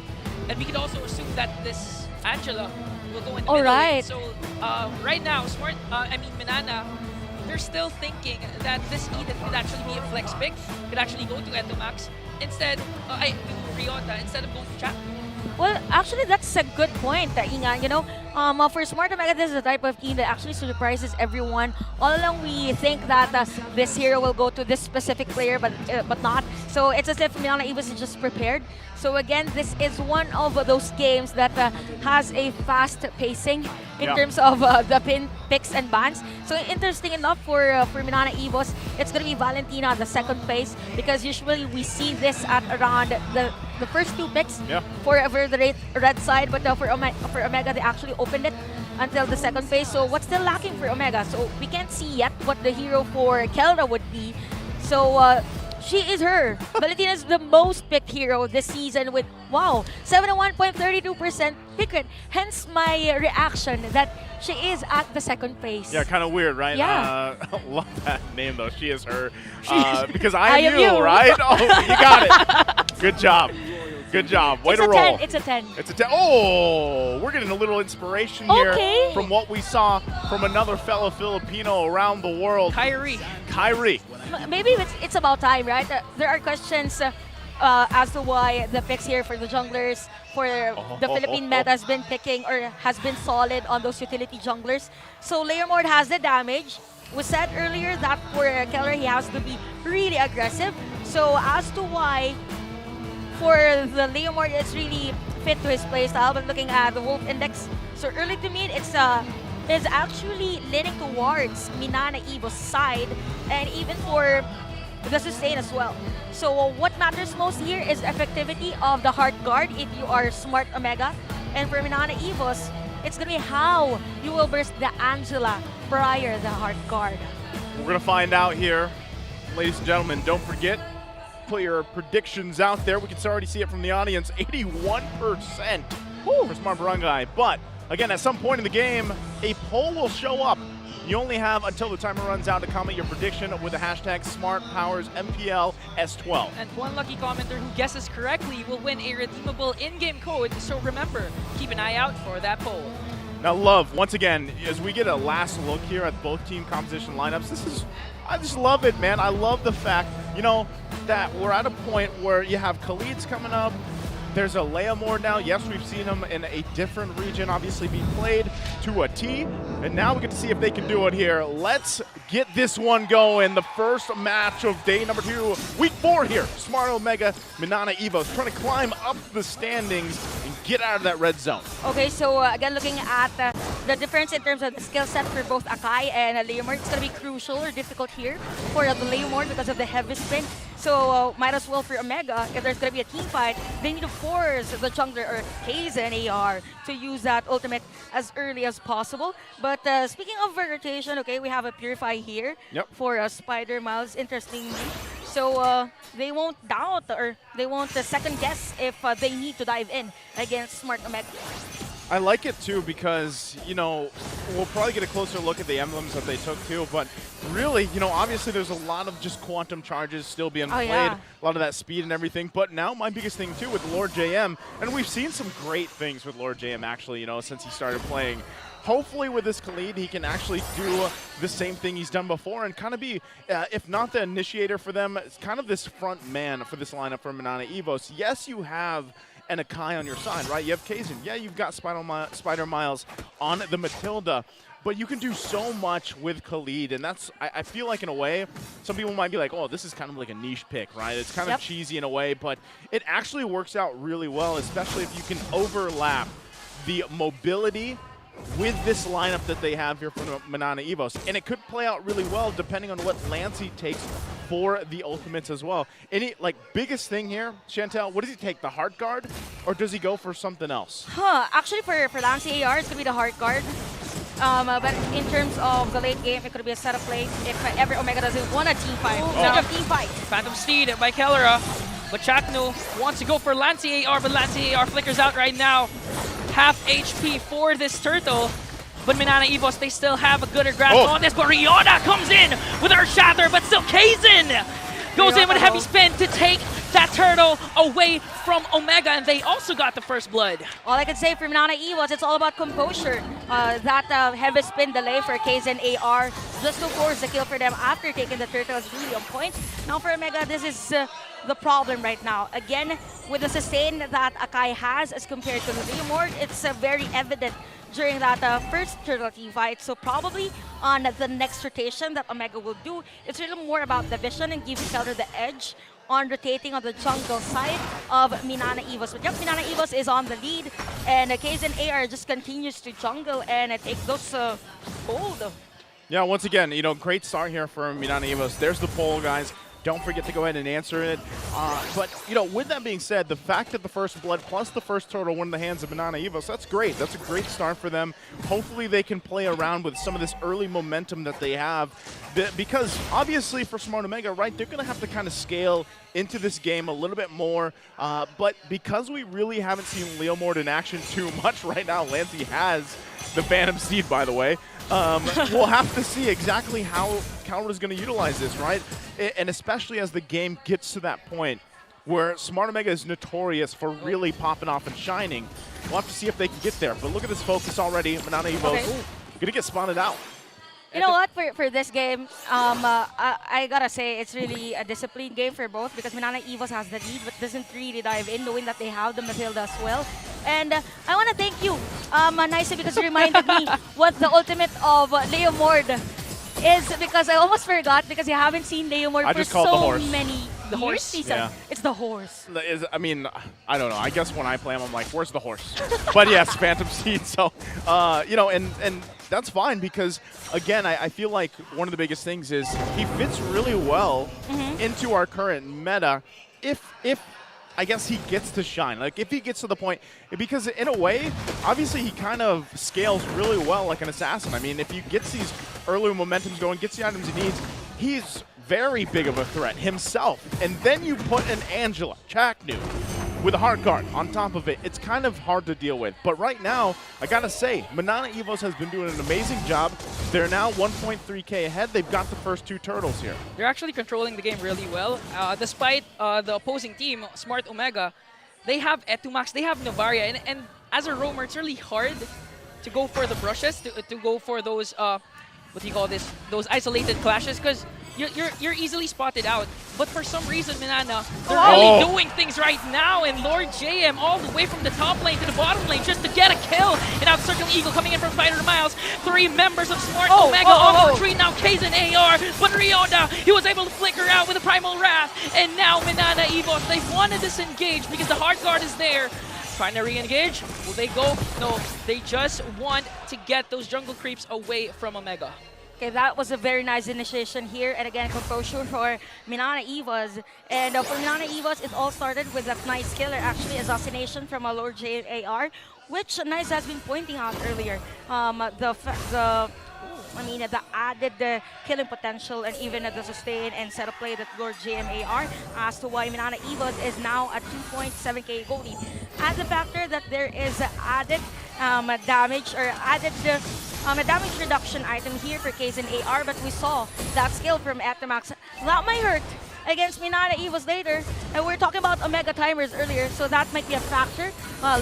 and we could also assume that this Angela will go in the middle lane. So right now, MNNE, they're still thinking that this Edith could actually be a flex pick, could actually go to Etu Max instead, Ryota, instead of going to Chapnu. Well, actually, that's a good point, Ingan. You know, for Smart Omega, this is the type of team that actually surprises everyone. All along, we think that this hero will go to this specific player, but not. So it's as if Milana Evos is just prepared. So again, this is one of those games that has a fast pacing in terms of the picks and bans. So interesting enough for Milana Evos, it's going to be Valentina on the second phase because usually we see this at around the first 2 picks for the red side, but for Omega they actually opened it until the second phase. So what's still lacking for Omega? So we can't see yet what the hero for Kelra would be. So she is her. Valentina is the most picked hero this season with, wow, 71.32% pick rate. Hence my reaction that she is at the second phase. Yeah, kind of weird, right? Yeah. Love that name, though. She is her. Because I am you, right? Oh, you got it. Good job. Good job. Way to roll. It's a 10. It's a 10. Oh, we're getting a little inspiration here from what we saw from another fellow Filipino around the world. Kyrie. Maybe it's about time, right? There are questions as to why the picks here for the junglers, for the Philippine meta has been picking or has been solid on those utility junglers. So Layer Mord has the damage. We said earlier that for Keller, he has to be really aggressive. So as to why for the Layer Mord, it's really fit to his playstyle. But looking at the Wolf Index, so early to mid, it's actually leaning towards Minana Evo's side, and even for the sustain as well. So what matters most here is effectivity of the hard guard if you are Smart Omega. And for Minana Evos, it's gonna be how you will burst the Angela prior the hard guard. We're gonna find out here, ladies and gentlemen. Don't forget, put your predictions out there. We can already see it from the audience, 81% for Smart Barangay. But again, at some point in the game, a poll will show up. You only have until the timer runs out to comment your prediction with the hashtag SmartPowersMPL-S12. And one lucky commenter who guesses correctly will win a redeemable in-game code. So remember, keep an eye out for that poll. Now, Love, once again, as we get a last look here at both team composition lineups, I just love it, man. I love the fact, you know, that we're at a point where you have Khalid's coming up. There's a Leia Mord now. Yes, we've seen him in a different region, obviously being played to a T. And now we get to see if they can do it here. Let's get this one going. The first match of day number 2, week 4 here. Smart Omega, Minana Evos trying to climb up the standings and get out of that red zone. Okay, so again, looking at the difference in terms of the skill set for both Akai and Leomord, it's going to be crucial or difficult here for the Leomord because of the heavy spin. So might as well for Omega, if there's going to be a team fight, they need to force the jungler or Haze and AR to use that ultimate as early as possible. But speaking of rotation, okay, we have a Purify here for Spider Miles, interestingly. So they won't doubt or they won't second guess if they need to dive in against Smart Omega. I like it too because, you know, we'll probably get a closer look at the emblems that they took too, but really, you know, obviously there's a lot of just quantum charges still being played, a lot of that speed and everything, but now my biggest thing too with Lord JM, and we've seen some great things with Lord JM actually, you know, since he started playing. Hopefully with this Khalid, he can actually do the same thing he's done before and kind of be, if not the initiator for them, it's kind of this front man for this lineup for Minana Evos. Yes, you have an Akai on your side, right? You have Kazin. Yeah, you've got Spider Miles on the Matilda, but you can do so much with Khalid, and that's, I feel like in a way, some people might be like, oh, this is kind of like a niche pick, right? It's kind of cheesy in a way, but it actually works out really well, especially if you can overlap the mobility with this lineup that they have here for Minana Evos. And it could play out really well depending on what lance he takes for the ultimates as well. Any, like, biggest thing here, Chantel, what does he take, the hard guard, or does he go for something else? Actually, for Lance AR, it's going to be the hard guard. But in terms of the late game, it could be a setup play if ever Omega doesn't want a team fight. Team fight. Phantom Steed by Kellera. But Chakno wants to go for Lance AR, but Lance AR flickers out right now. Half HP for this turtle. But Minana Evos, they still have a gooder grasp on this. But Riona comes in with her shatter, but still Kazin goes in with a heavy spin to take that turtle away from Omega, and they also got the first blood. All I can say for Minana Evos, it's all about composure. That heavy spin delay for Kazin AR, just to force the kill for them after taking the turtle is really on point. Now for Omega, this is the problem right now. Again, with the sustain that Akai has as compared to Leomord, it's very evident during that first Turtle Team fight. So probably on the next rotation that Omega will do, it's really more about the vision and giving Keller the edge on rotating on the jungle side of MNNE EVOS. But yep, MNNE EVOS is on the lead, and Kaizen AR just continues to jungle and take those gold. Yeah, once again, you know, great start here for MNNE EVOS. There's the poll, guys. Don't forget to go ahead and answer it. But, you know, with that being said, the fact that the first blood plus the first turtle went in the hands of MNNE EVOS, that's great. That's a great start for them. Hopefully they can play around with some of this early momentum that they have. Because, obviously, for Smart Omega, right, they're going to have to kind of scale into this game a little bit more. But because we really haven't seen Leomord in action too much right now, Lancy has the Phantom Seed, by the way. We'll have to see exactly how Counter is going to utilize this, right? And especially as the game gets to that point where Smart Omega is notorious for really popping off and shining. We'll have to see if they can get there. But look at this focus already. MNNE EVOS going to get spotted out. You know what, for this game, I gotta say it's really a disciplined game for both because MNNE EVOS has the lead but doesn't really dive in, knowing that they have the Matilda as well. And I want to thank you, Nicey, because you reminded me what the ultimate of Leomord is, because I almost forgot because you haven't seen Leomord for so many years. Yeah. It's the horse. I mean, I don't know. I guess when I play him, I'm like, where's the horse? But yes, Phantom Seed. So, you know, and that's fine because, again, I feel like one of the biggest things is he fits really well into our current meta if I guess he gets to shine. Like, if he gets to the point, because in a way, obviously he kind of scales really well like an assassin. I mean, if he gets these early momentums going, gets the items he needs, he's very big of a threat himself. And then you put an Angela, Chaknu, with a hard guard on top of it. It's kind of hard to deal with. But right now, I gotta say, MNNE EVOS has been doing an amazing job. They're now 1.3K ahead. They've got the first two turtles here. They're actually controlling the game really well. Despite the opposing team, Smart Omega, they have Etumax, they have Novaria, and as a roamer, it's really hard to go for the brushes, to go for those, what do you call this, those isolated clashes, because you're easily spotted out. But for some reason, MNNE, they're really doing things right now, and Lord JM all the way from the top lane to the bottom lane just to get a kill. And now Circle Eagle coming in from Spider Miles. 3 members of Smart Omega on the retreat. Now Kaizen AR, but Ryota, he was able to flicker out with a Primal Wrath. And now MNNE EVOS, they want to disengage because the hard guard is there. Trying to re-engage. Will they go? No, they just want to get those jungle creeps away from Omega. Okay, that was a very nice initiation here, and again, composure for MNNE EVOS. And for MNNE EVOS, it all started with that nice killer, actually, assassination from a Lord JAR, which Nice has been pointing out earlier. The added killing potential and even the sustain and setup play that Lord JMAR as to why MNNE EVOS is now at 2.7k gold lead. As a factor that there is added damage or added a damage reduction item here for Kaizen AR, but we saw that skill from Etumax. That might hurt against MNNE EVOS later, and we're talking about Omega timers earlier, so that might be a factor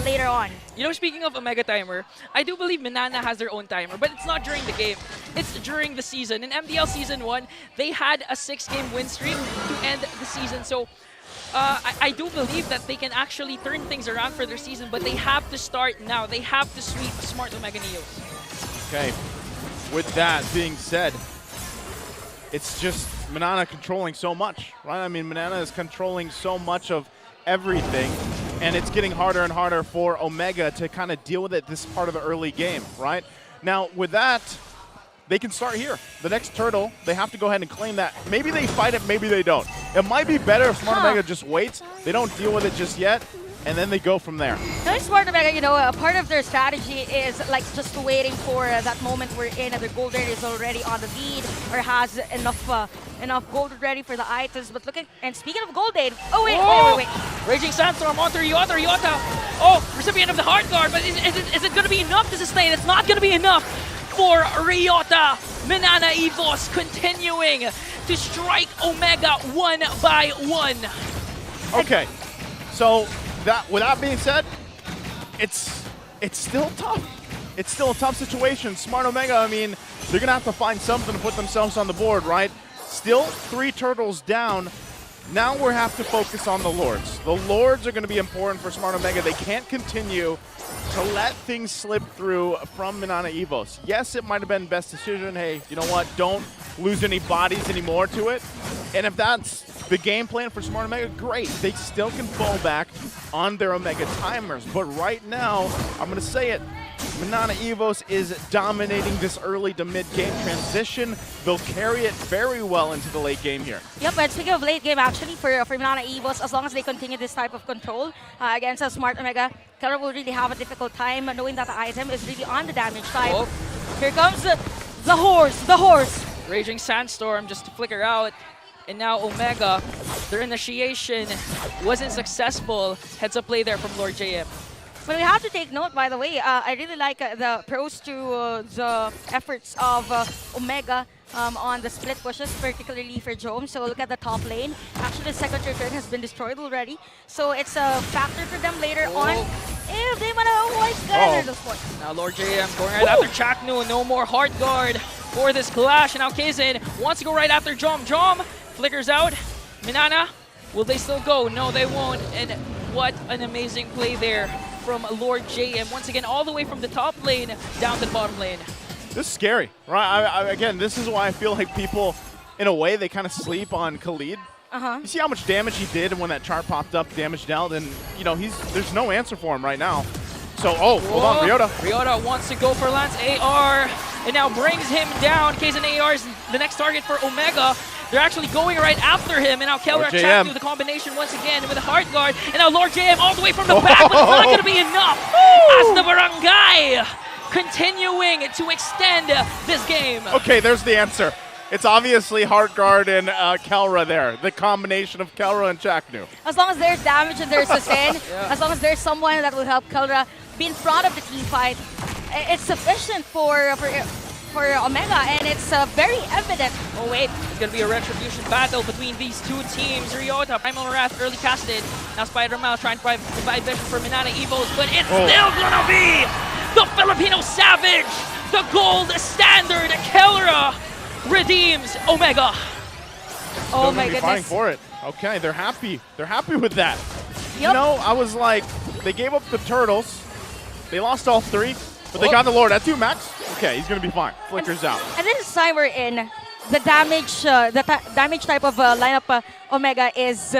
later on. You know, speaking of Omega timer, I do believe MNNE has their own timer, but it's not during the game. It's during the season. In MDL Season 1, they had a 6-game win streak to end the season, so I do believe that they can actually turn things around for their season, but they have to start now. They have to sweep Smart Omega Neos. Okay, with that being said, it's just MNNE controlling so much, right? I mean, MNNE is controlling so much of everything, and it's getting harder and harder for Omega to kind of deal with it this part of the early game, right? Now, with that, they can start here. The next turtle, they have to go ahead and claim that. Maybe they fight it, maybe they don't. It might be better if Smart Omega just waits. They don't deal with it just yet, and then they go from there. Smart Omega, you know, part of their strategy is like just waiting for that moment wherein the gold rate is already on the lead or has enough gold ready for the items. But looking, and speaking of gold aid, wait. Raging Sandstorm onto Ryota. Oh, recipient of the hard guard, but is it going to be enough to sustain? It's not going to be enough for Ryota. MNNE EVOS continuing to strike Omega 1 by 1. Okay, so with that being said, it's still tough. It's still a tough situation. Smart Omega, I mean, they're going to have to find something to put themselves on the board, right? Still 3 turtles down. Now we have to focus on the Lords. The Lords are going to be important for Smart Omega. They can't continue to let things slip through from MNNE EVOS. Yes, it might have been best decision. Hey, you know what? Don't lose any bodies anymore to it. And if that's the game plan for Smart Omega, great. They still can fall back on their Omega timers. But right now, I'm going to say it, MNNE EVOS is dominating this early to mid-game transition. They'll carry it very well into the late game here. Yep, and speaking of late game, actually, for MNNE EVOS, as long as they continue this type of control against a Smart Omega, Kelra will really have a difficult time knowing that the item is really on the damage side. Oh. Here comes the horse. Raging Sandstorm just to flicker out. And now Omega, their initiation wasn't successful. Heads up play there from Lord JM. But we have to take note, by the way, I really like the pros to the efforts of Omega on the split pushes, particularly for Jome. So look at the top lane. Actually, the second turn has been destroyed already. So it's a factor for them later on. If they want to avoid scatter those points. Now Lord JM going right after Chaknu. No more Heart Guard for this clash. And now Kazin wants to go right after Jome. Jome flickers out. MNNE, will they still go? No, they won't. And what an amazing play there from Lord JM. Once again, all the way from the top lane down to the bottom lane. This is scary, right? Again, this is why I feel like people, in a way, they kind of sleep on Khalid. You see how much damage he did when that chart popped up, damage dealt, and you know there's no answer for him right now. So, hold on, Ryota. Ryota wants to go for Lance AR, and now brings him down. Kazin AR is the next target for Omega. They're actually going right after him, and now Kelra trapped through the combination once again with a Heart Guard, and now Lord JM all the way from the back, but it's not going to be enough as the Barangay continuing to extend this game. Okay, there's the answer. It's obviously Heart Guard and Kelra there, the combination of Kelra and Chaknu. As long as there's damage and there's sustain, as long as there's someone that will help Kelra be in front of the team fight, it's sufficient for Omega, and it's very evident. Oh wait, it's going to be a retribution battle between these two teams. Ryota, Primal Wrath, early casted. Now Spider-Man trying to provide vision for MNNE EVOS, but it's still going to be the Filipino Savage, the gold standard. Kelra redeems Omega. Oh my goodness. Fighting for it. Okay, they're happy. They're happy with that. Yep. You know, I was like, they gave up the turtles. They lost all three, but they got the Lord at 2 max. Okay, he's going to be fine. Flickers out. And this is time we're in. The damage, damage type of lineup Omega is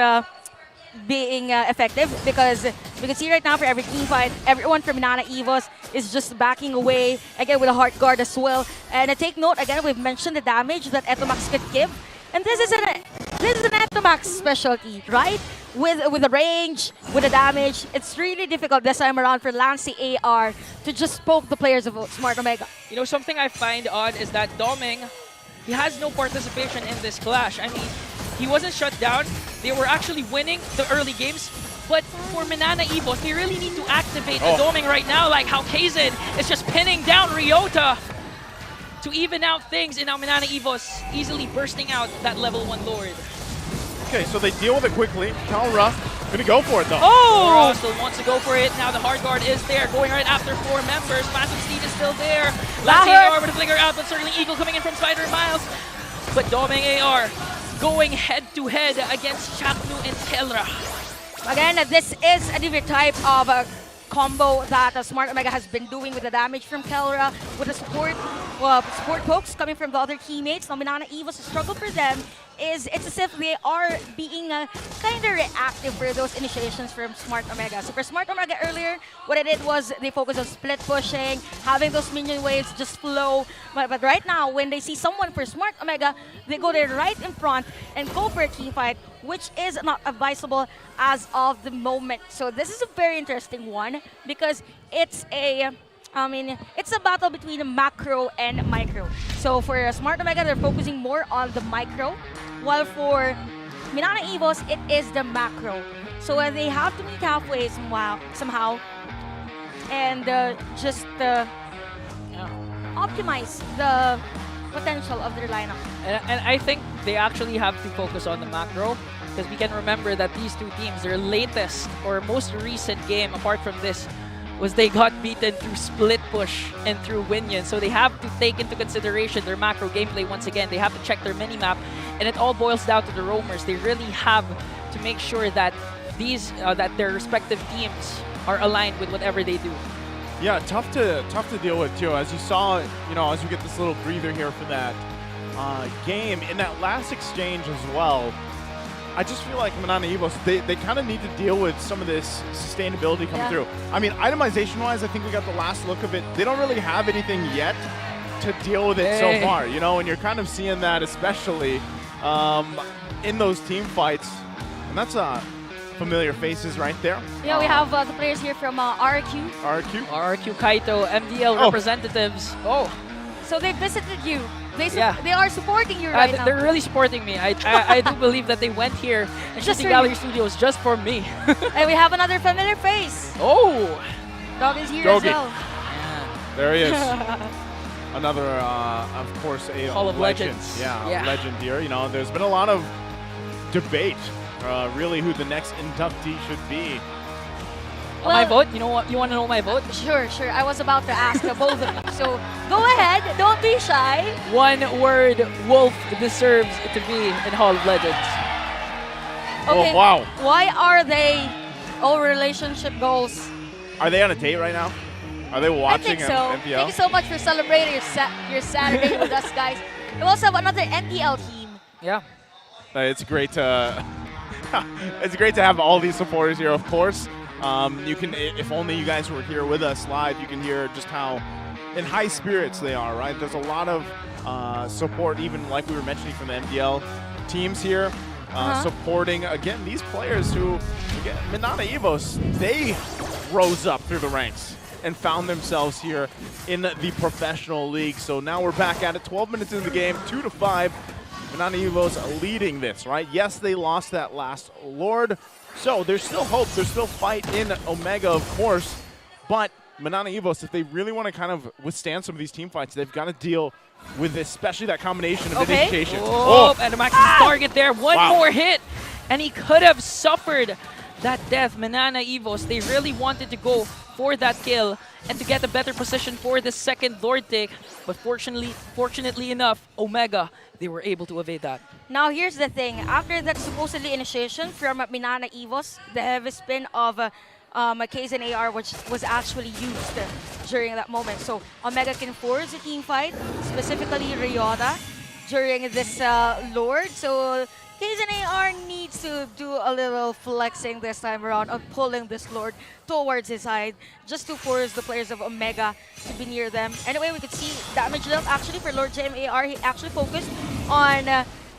being effective, because we can see right now for every team fight, everyone from MNNE EVOS is just backing away, again with a Heart Guard as well. And take note, again, we've mentioned the damage that Etomax could give. And this is an Etomax specialty, right? With the range, with the damage, it's really difficult this time around for Lance AR to just poke the players of Smart Omega. You know, something I find odd is that Doming, he has no participation in this clash. I mean, he wasn't shut down. They were actually winning the early games. But for MNNE EVOS, they really need to activate the Doming right now, like how Kazin is just pinning down Ryota to even out things. And now MNNE EVOS easily bursting out that level 1 Lord. Okay, so they deal with it quickly. Kelra gonna go for it though. Oh! Still wants to go for it. Now the Heart Guard is there, going right after 4 members. Phantom Steve is still there. Last AR with a flicker out, but certainly Eagle coming in from Spider and Miles. But Doming AR going head-to-head against Chaknu and Kelra. Again, this is a different type of combo that Smart Omega has been doing with the damage from Kelra, with the support pokes coming from the other teammates. Now MNNE EVOS, struggle for them is it's as if they are being kind of reactive for those initiations from Smart Omega. So for Smart Omega earlier, what I did was they focused on split pushing, having those minion waves just flow. But right now, when they see someone for Smart Omega, they go there right in front and go for a team fight, which is not advisable as of the moment. So this is a very interesting one, because it's a battle between macro and micro. So for Smart Omega, they're focusing more on the micro, while for MNNE EVOS, it is the macro. So they have to meet halfway somehow and just optimize the potential of their lineup. And I think they actually have to focus on the macro, because we can remember that these two teams, their latest or most recent game, apart from this, was they got beaten through split push and through Winion. So they have to take into consideration their macro gameplay once again. They have to check their mini-map, and it all boils down to the roamers. They really have to make sure that that their respective teams are aligned with whatever they do. Yeah, tough to deal with too. As you saw, as we get this little breather here for that game in that last exchange as well. I just feel like MNNE Evos, they kind of need to deal with some of this sustainability coming through. I mean, itemization-wise, I think we got the last look of it. They don't really have anything yet to deal with it so far, and you're kind of seeing that especially in those team fights. And that's familiar faces right there. Yeah, we have the players here from RQ. RQ Kaito, MDL representatives. So they visited you. They are supporting you right now. They're really supporting me. I do believe that they went here and Shooting Gallery Studios just for me. And we have another familiar face. Dog is here as well. There he is. Another, of course, a Hall of legend. Legends. Yeah, legend here. There's been a lot of debate, really, who the next inductee should be. My vote? You want to know my vote? Sure. I was about to ask both of you. So go ahead. Don't be shy. One word, Wolf deserves to be in Hall of Legends. Okay. Oh, wow. Why are they all relationship goals? Are they on a date right now? Are they watching I think so. MPL? Thank you so much for celebrating your Saturday with us, guys. We also have another MPL team. Yeah. It's great to it's great to have all these supporters here, of course. You can, if only you guys were here with us live, you can hear just how in high spirits they are, right? There's a lot of support, even like we were mentioning from the MDL teams here, supporting, again, these players who, again, MNNE Evos, they rose up through the ranks and found themselves here in the professional league. So now we're back at it, 12 minutes into the game, 2-5. MNNE Evos leading this, right? Yes, they lost that last Lord. So there's still hope. There's still fight in Omega, of course. But MNNE Evos, if they really want to kind of withstand some of these team fights, they've got to deal with especially that combination of initiation. And Max's target there. One more hit. And he could have suffered that death. MNNE Evos, they really wanted to go for that kill and to get a better position for the second Lord take. But fortunately enough, Omega, they were able to evade that. Now here's the thing. After that supposedly initiation from MNNE Evos, the heavy spin of KZN AR was actually used during that moment. So Omega can force a team fight, specifically Ryota, during this Lord. So KZN AR needs to do a little flexing this time around on pulling this Lord towards his side just to force the players of Omega to be near them. Anyway, we could see damage dealt actually for Lord JMAR. He actually focused on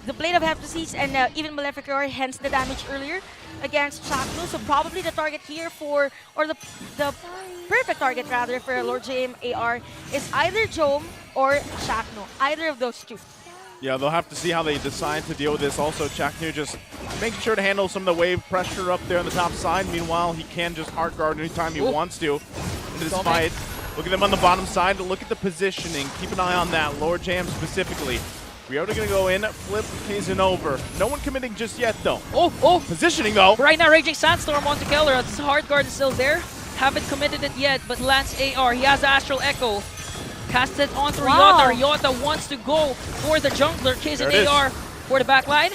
the Blade of Heptasis and even Maleficor, hence the damage earlier against Chaknu. So probably the target here for, or the perfect target rather for Lord JMAR is either Jome or Chaknu, either of those two. Yeah, they'll have to see how they decide to deal with this. Also, Chaknu just making sure to handle some of the wave pressure up there on the top side. Meanwhile, he can just hard guard anytime he wants to into this fight. Look at them on the bottom side. Look at the positioning. Keep an eye on that. Lord Jam specifically. Ryota gonna go in, flip KZN over. No one committing just yet, though. Positioning, though. Right now, Raging Sandstorm onto Keller. This hard guard is still there. Haven't committed it yet, but Lance AR, he has Astral Echo. Cast it onto Ryota. Ryota wants to go for the jungler. KZN AR for the backline.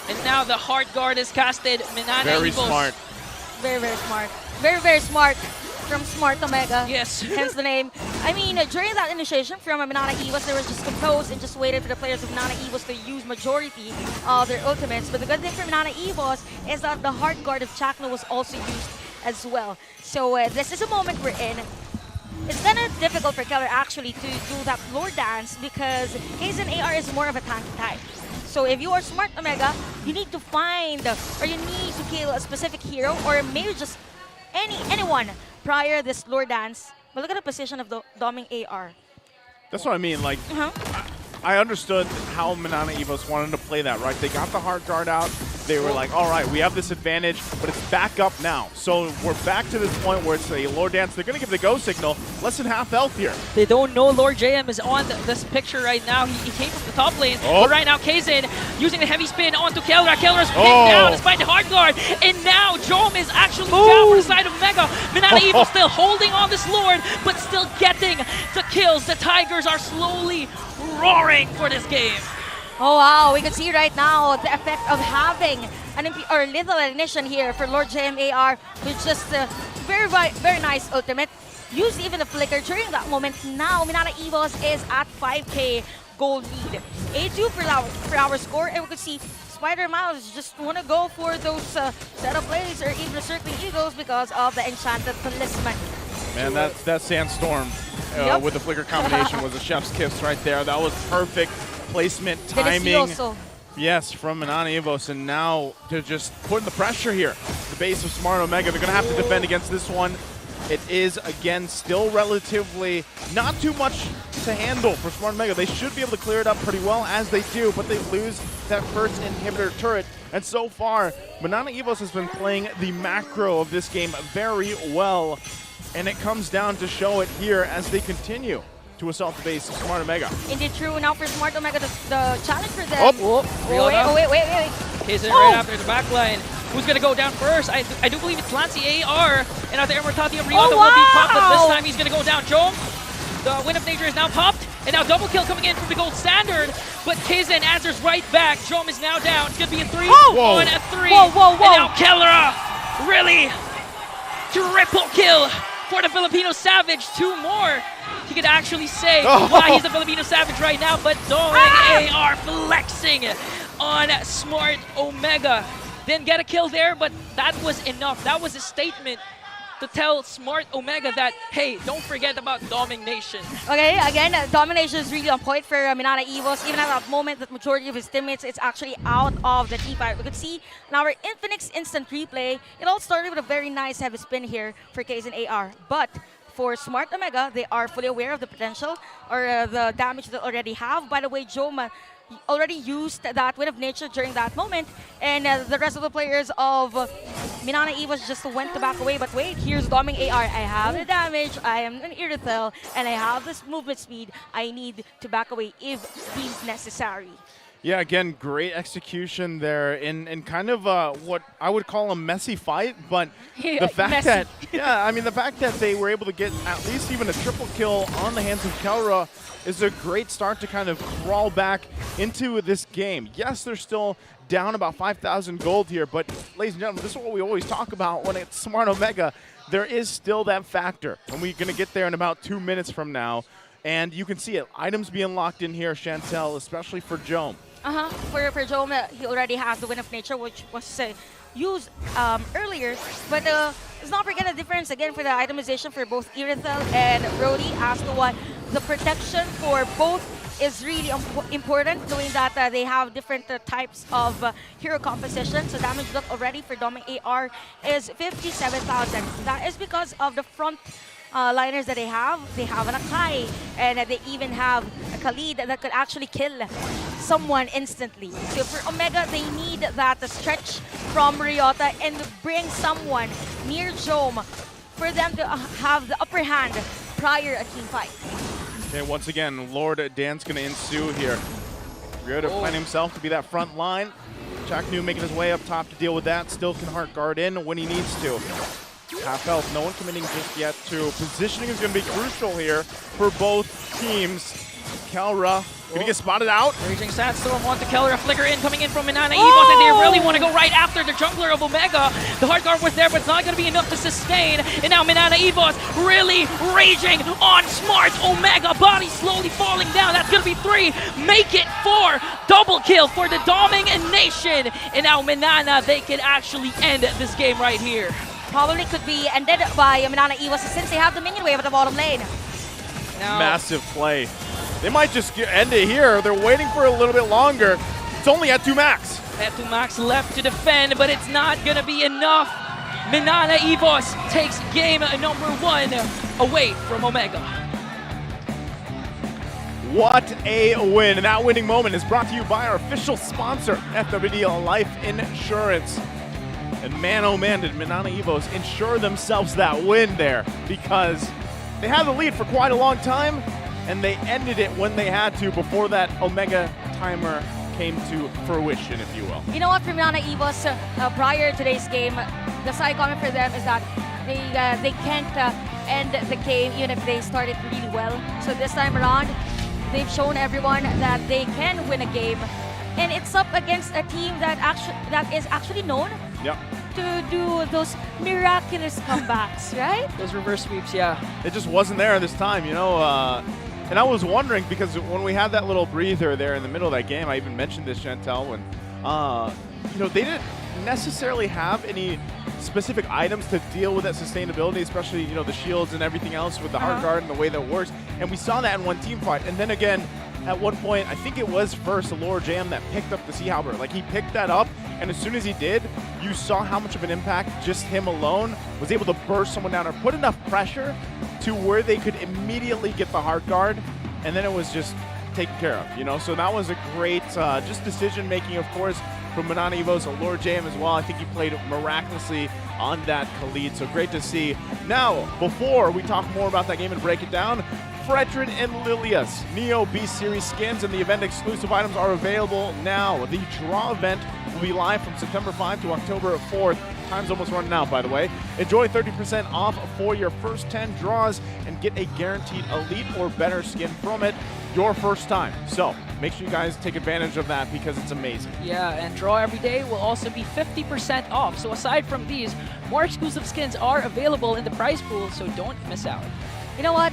And now the hard guard is casted. MNNE Very Evos. smart. Very, very smart. Very, very smart from Smart Omega. Yes. Hence the name. I mean, during that initiation from MNNE Evos, they were just composed and just waited for the players of MNNE Evos to use majority of their ultimates. But the good thing for MNNE Evos is that the hard guard of Chaknu was also used as well. So this is a moment we're in. It's kind of difficult for Keller actually to do that Lord dance because KZN AR is more of a tank type. So if you are Smart Omega, you need to find or you need to kill a specific hero or maybe just anyone prior this Lord dance. But look at the position of the Doming AR. That's what I mean. Like, I understood how MNNE Evos wanted to play that, right? They got the hard guard out. they were like, all right, we have this advantage, but it's back up now. So we're back to this point where it's a Lord Dance. They're going to give the go signal. Less than half health here. They don't know Lord JM is on this picture right now. He came from the top lane. But right now, Kaizen using the heavy spin onto Kelra. Kelra's pinned down despite the hard guard. And now Jom is actually down for the side of Mega. MNNE Evo still holding on this Lord, but still getting the kills. The Tigers are slowly roaring for this game. Oh wow, we can see right now the effect of having an lethal ignition here for Lord JMAR, with just a very nice ultimate. Used even the flicker during that moment. Now MNNE Evos is at 5k gold lead. 8-2 for our score, and we can see Spider Miles just want to go for those setup plays or even circling eagles because of the enchanted talisman. Man, that Sandstorm with the flicker combination was a chef's kiss right there. That was perfect placement, timing. Yes, from MNNE Evos, and now they're just putting the pressure here. The base of Smart Omega, they're going to have to defend against this one. It is, again, still relatively not too much to handle for Smart Omega. They should be able to clear it up pretty well, as they do, but they lose that first inhibitor turret. And so far, MNNE Evos has been playing the macro of this game very well, and it comes down to show it here as they continue to assault the base of Smart Omega. Indeed true. Now for Smart Omega, the challenge for them. Wait. Kaizen right after the backline. Who's going to go down first? I do believe it's Lancy AR. And now the Immortality of Ryota will be popped, but this time he's going to go down. Jom, the Wind of Nature is now popped. And now double kill coming in from the gold standard. But Kaizen answers right back. Jom is now down. It's going to be a 3 on a 3. And now Kelra really triple kill for the Filipino Savage. 2 more. He could actually say why he's the Filipino Savage right now, but Doming AR flexing on Smart Omega. Didn't get a kill there, but that was enough. That was a statement to tell Smart Omega that, hey, don't forget about domination. Okay, again, domination is really on point for MNNE Evos. Even at that moment, the majority of his teammates is actually out of the teamfight. We could see in our Infinix instant replay, it all started with a very nice heavy spin here for Kaizen AR. But for Smart Omega, they are fully aware of the potential or the damage they already have. By the way, Joma already used that Wind of Nature during that moment, and the rest of the players of MNNE Evos just went to back away. But wait, here's Doming AR. I have the damage, I am an Irithel, and I have this movement speed. I need to back away if deemed necessary. Yeah, again, great execution there in kind of what I would call a messy fight, but the fact that, the fact that they were able to get at least even a triple kill on the hands of Kelra is a great start to kind of crawl back into this game. Yes, they're still down about 5,000 gold here, but ladies and gentlemen, this is what we always talk about when it's Smart Omega. There is still that factor, and we're going to get there in about 2 minutes from now, and you can see it. Items being locked in here, Chantel, especially for Jom. For Jom, he already has the Wind of Nature, which was used earlier, but let's not forget the difference again for the itemization for both Irithel and Brody as to what the protection for both is really important, knowing that they have different types of hero composition. So damage look already for Doming AR is 57,000. That is because of the front liners that they have. They have an Akai, and they even have a Khalid that could actually kill someone instantly. So for Omega, they need that stretch from Ryota and bring someone near Jom for them to have the upper hand prior a team fight. Okay, once again, Lord Dan's going to ensue here. Ryota find himself to be that front line. Chaknu making his way up top to deal with that. Still can heart guard in when he needs to. Half health, no one committing just yet to. Positioning is going to be crucial here for both teams. Kelra going to get spotted out. Raging Sandstorm onto Kelra, flicker in, coming in from MNNE Evos, and they really want to go right after the jungler of Omega. The hard guard was there, but it's not going to be enough to sustain. And now MNNE Evos really raging on Smart Omega. Body slowly falling down. That's going to be 3. Make it 4. Double kill for the Doming Nation. And now MNNE, they can actually end this game right here. Probably could be ended by MNNE Evos since they have the minion wave at the bottom lane. Now, massive play. They might just end it here. They're waiting for a little bit longer. It's only at 2 max. At 2 max left to defend, but it's not going to be enough. MNNE Evos takes game number 1 away from Omega. What a win. And that winning moment is brought to you by our official sponsor, FWD Life Insurance. And man, oh man, did MNNE Evos ensure themselves that win there, because they had the lead for quite a long time, and they ended it when they had to before that Omega timer came to fruition, if you will. You know what, for MNNE Evos, prior to today's game, the side comment for them is that they can't end the game even if they started really well. So this time around, they've shown everyone that they can win a game, and it's up against a team that is actually known to do those miraculous comebacks, right? Those reverse sweeps, yeah. It just wasn't there this time, you know. And I was wondering, because when we had that little breather there in the middle of that game, I even mentioned this, Chantel, when you know, they didn't necessarily have any specific items to deal with that sustainability, especially, you know, the shields and everything else with the hard guard and the way that works. And we saw that in one team fight. And then again, at one point, I think it was first Allure Jam that picked up the Sea Halberd. Like, he picked that up, and as soon as he did, you saw how much of an impact just him alone was able to burst someone down or put enough pressure to where they could immediately get the hard guard, and then it was just taken care of, you know? So that was a great just decision-making, of course, from MNNE Evos, Allure Jam as well. I think he played miraculously on that Khalid, so great to see. Now, before we talk more about that game and break it down, Fredrin and Lilia's Neo B-Series skins and the event exclusive items are available now. The draw event will be live from September 5 to October 4th. Time's almost running out, by the way. Enjoy 30% off for your first 10 draws and get a guaranteed elite or better skin from it your first time. So make sure you guys take advantage of that, because it's amazing. Yeah, and Draw Every Day will also be 50% off. So aside from these, more exclusive skins are available in the prize pool, so don't miss out. You know what?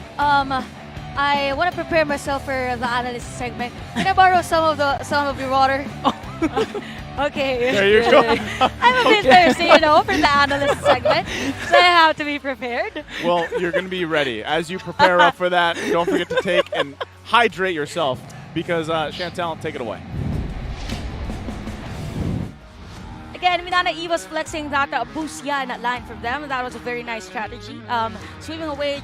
I want to prepare myself for the analyst segment. Can I borrow some of your water? Okay. There you go. I'm a bit thirsty, you know, for the analyst segment, so I have to be prepared. Well, you're going to be ready. As you prepare up for that, don't forget to take and hydrate yourself, because Chantal, take it away. Again, MNNE Evos flexing that boost yan line from them. That was a very nice strategy. Sweeping away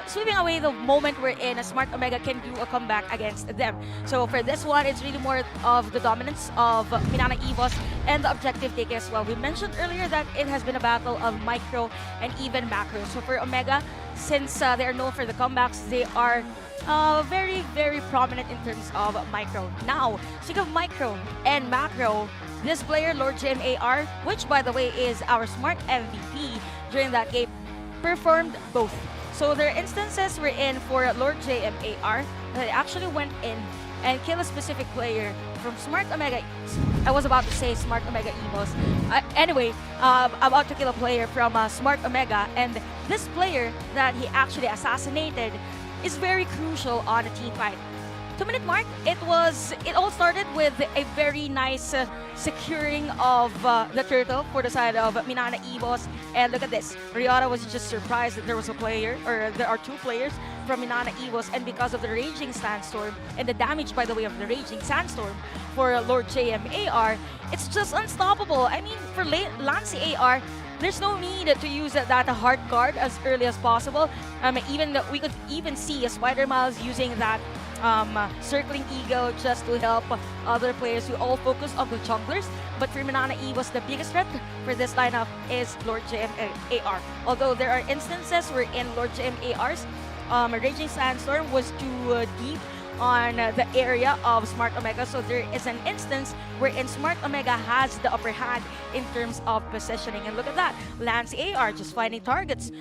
sweeping away the moment we're in, a Smart Omega can do a comeback against them. So for this one, it's really more of the dominance of MNNE Evos and the objective take as well. We mentioned earlier that it has been a battle of micro and even macro. So for Omega, since they are known for the comebacks, they are very, very prominent in terms of micro. Now, speaking of micro and macro, this player, Lord JMAR, which by the way is our Smart MVP during that game, performed both. So there are instances we're in for Lord JMAR that actually went in and killed a specific player from Smart Omega. I was about to say Smart Omega Evos. Anyway, about to kill a player from Smart Omega, and this player that he actually assassinated is very crucial on a team fight. 2-minute mark, it all started with a very nice securing of the turtle for the side of MNNE Evos. And look at this, Ryota was just surprised that there was a player, or there are two players from MNNE Evos, and because of the Raging Sandstorm and the damage, by the way, of the Raging Sandstorm for Lord JMAR, it's just unstoppable. I mean, for Lancey AR, there's no need to use that hard guard as early as possible. We could even see Spider Miles using that circling ego just to help other players who all focus on the junglers. But for MNNE Evos, the biggest threat for this lineup is Lord JMAR. Although there are instances where in Lord JMAR's Raging Sandstorm was too deep on the area of Smart Omega, so there is an instance wherein Smart Omega has the upper hand in terms of positioning. And look at that, Lance AR just finding targets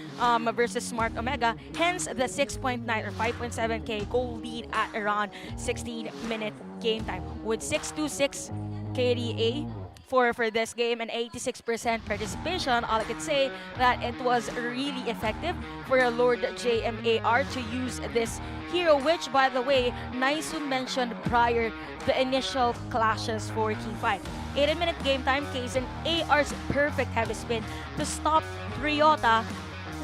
versus Smart Omega, hence the 6.9 or 5.7k goal lead at around 16-minute game time with 626 KDA for this game and 86% participation. All I could say that it was really effective for Lord JMAR to use this hero, which by the way, Naisu mentioned prior the initial clashes for Team 5. 8-minute game time, Kaizen AR's perfect heavy spin to stop Ryota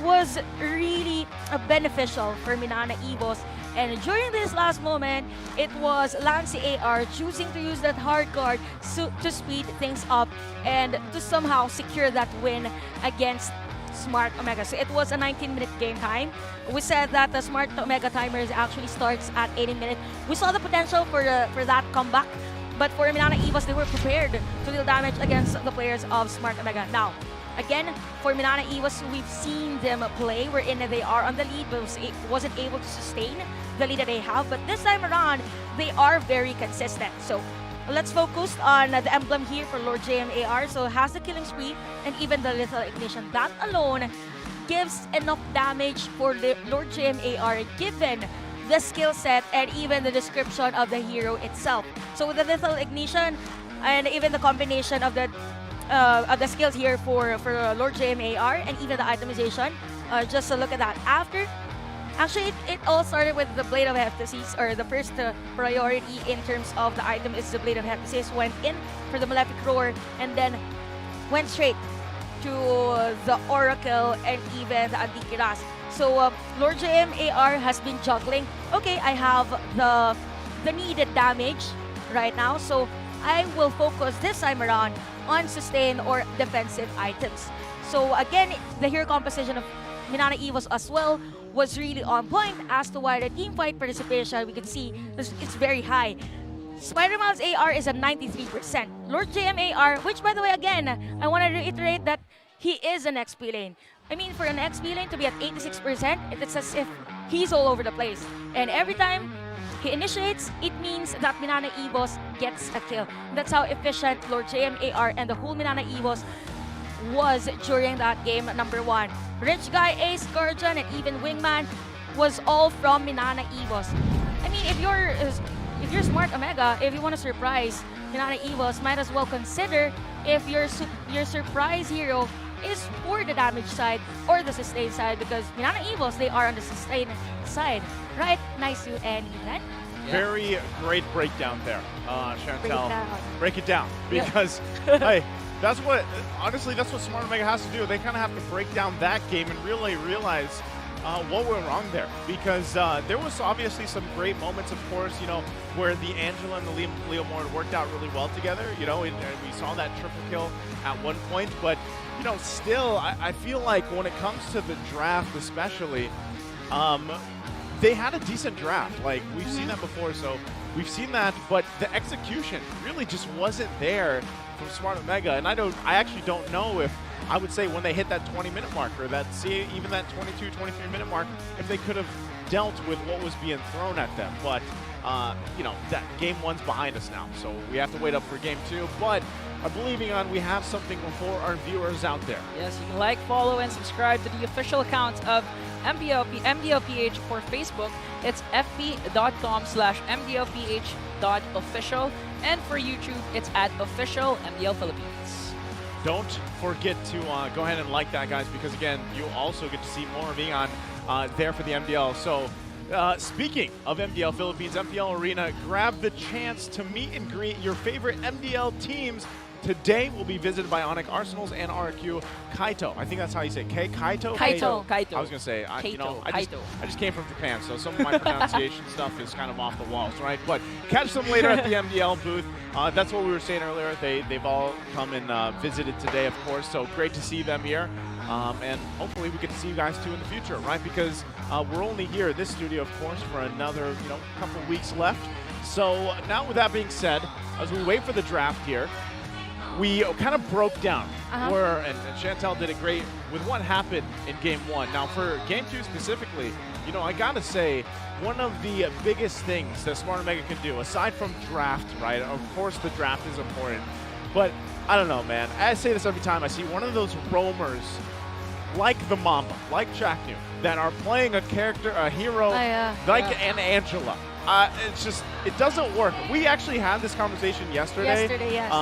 was really beneficial for MNNE Evos. And during this last moment, it was Lancey AR choosing to use that hard guard to speed things up and to somehow secure that win against Smart Omega. So it was a 19-minute game time. We said that the Smart Omega timers actually starts at 80 minutes. We saw the potential for that comeback, but for MNNE EVOS, they were prepared to deal damage against the players of Smart Omega. Now, again, for MNNE EVOS, we've seen them play wherein they are on the lead, but wasn't able to sustain the lead that they have. But this time around, they are very consistent. So let's focus on the emblem here for Lord JMAR. So has the killing spree and even the lethal ignition. That alone gives enough damage for Lord JMAR given the skill set and even the description of the hero itself. So with the lethal ignition and even the combination of the skills here for Lord JMAR and even the itemization, just a look at that. Actually, it all started with the Blade of Hephaestus, or the first priority in terms of the item is the Blade of Hephaestus. Went in for the Malefic Roar and then went straight to the Oracle and even the Antikiras. So Lord JMAR has been juggling. Okay, I have the needed damage right now, so I will focus this time around on sustain or defensive items. So again, the hero composition of MNNE EVOS as well was really on point as to why the team fight participation, we can see it's very high. Spider-Man's AR is at 93%. Lord JMAR, which by the way, again, I want to reiterate that he is an XP lane. I mean, for an XP lane to be at 86%, it's as if he's all over the place. And every time he initiates, it means that MNNE EVOS gets a kill. That's how efficient Lord JMAR and the whole MNNE EVOS was during that game number 1. Rich Guy, Ace, Guardian, and even Wingman was all from MNNE EVOS. I mean, if you're Smart Omega, if you want to surprise MNNE EVOS, might as well consider if your surprise hero is for the damage side or the sustain side, because MNNE EVOS, they are on the sustain side, right? Nice to end that. Very great breakdown there, Chantel. Break it down, because hey, honestly, that's what Smart Omega has to do. They kind of have to break down that game and really realize what went wrong there, because there was obviously some great moments, of course, you know, where the Angela and the Leomord worked out really well together, you know, and we saw that triple kill at one point, but, you know, still, I feel like when it comes to the draft especially, they had a decent draft. Like, we've seen that before, so we've seen that, but the execution really just wasn't there from Smart Omega, and I actually don't know if, I would say when they hit that 20-minute mark, or that, even that 22, 23-minute mark, if they could have dealt with what was being thrown at them. But, you know, that game 1's behind us now, so we have to wait up for game 2. But I'm believing on we have something for our viewers out there. Yes, you can like, follow, and subscribe to the official account of MPL-PH for Facebook. It's fb.com/MPL-PH.official. And for YouTube, it's at official MDL Philippines. Don't forget to go ahead and like that, guys, because again, you also get to see more of Eon there for the MDL. So speaking of MDL Philippines, MPL Arena, grab the chance to meet and greet your favorite MDL teams. Today will be visited by ONIC Arsenals and RQ Kaito. I think that's how you say it. Kaito? Kaito. I was going to say, I just came from Japan, so some of my pronunciation stuff is kind of off the walls, right? But catch them later at the MDL booth. That's what we were saying earlier. They've all come and visited today, of course, so great to see them here. And hopefully we get to see you guys too in the future, right? Because we're only here at this studio, of course, for another couple weeks left. So now with that being said, as we wait for the draft here, we kind of broke down where, and Chantel did it great with what happened in game 1. Now for game 2 specifically, I gotta say, one of the biggest things that Smart Omega can do, aside from draft, right? Of course the draft is important, but I don't know, man. I say this every time I see one of those roamers like the Mamba, like Chaknu, that are playing a hero like an Angela. It's just, it doesn't work. We actually had this conversation yesterday. Yes.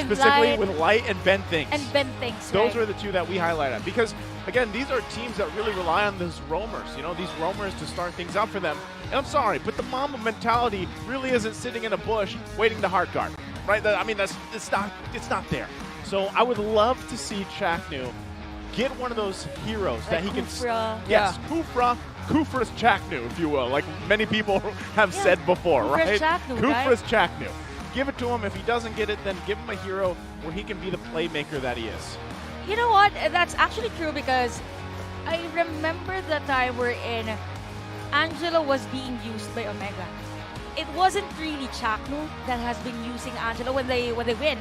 Specifically with Light and Ben Things. Those right. are the two that we highlighted. Because, again, these are teams that really rely on those roamers, these roamers to start things out for them. And I'm sorry, but the Mamba mentality really isn't sitting in a bush waiting to hard guard, right? I mean, it's not there. So I would love to see Chaknu get one of those heroes that he can... Yes, Kufra's Chaknu, if you will, like many people have said before, right? Kufra's Chaknu. Give it to him. If he doesn't get it, then give him a hero where he can be the playmaker that he is. You know what? That's actually true because I remember the time wherein Angelo was being used by Omega. It wasn't really Chakno that has been using Angelo when they win.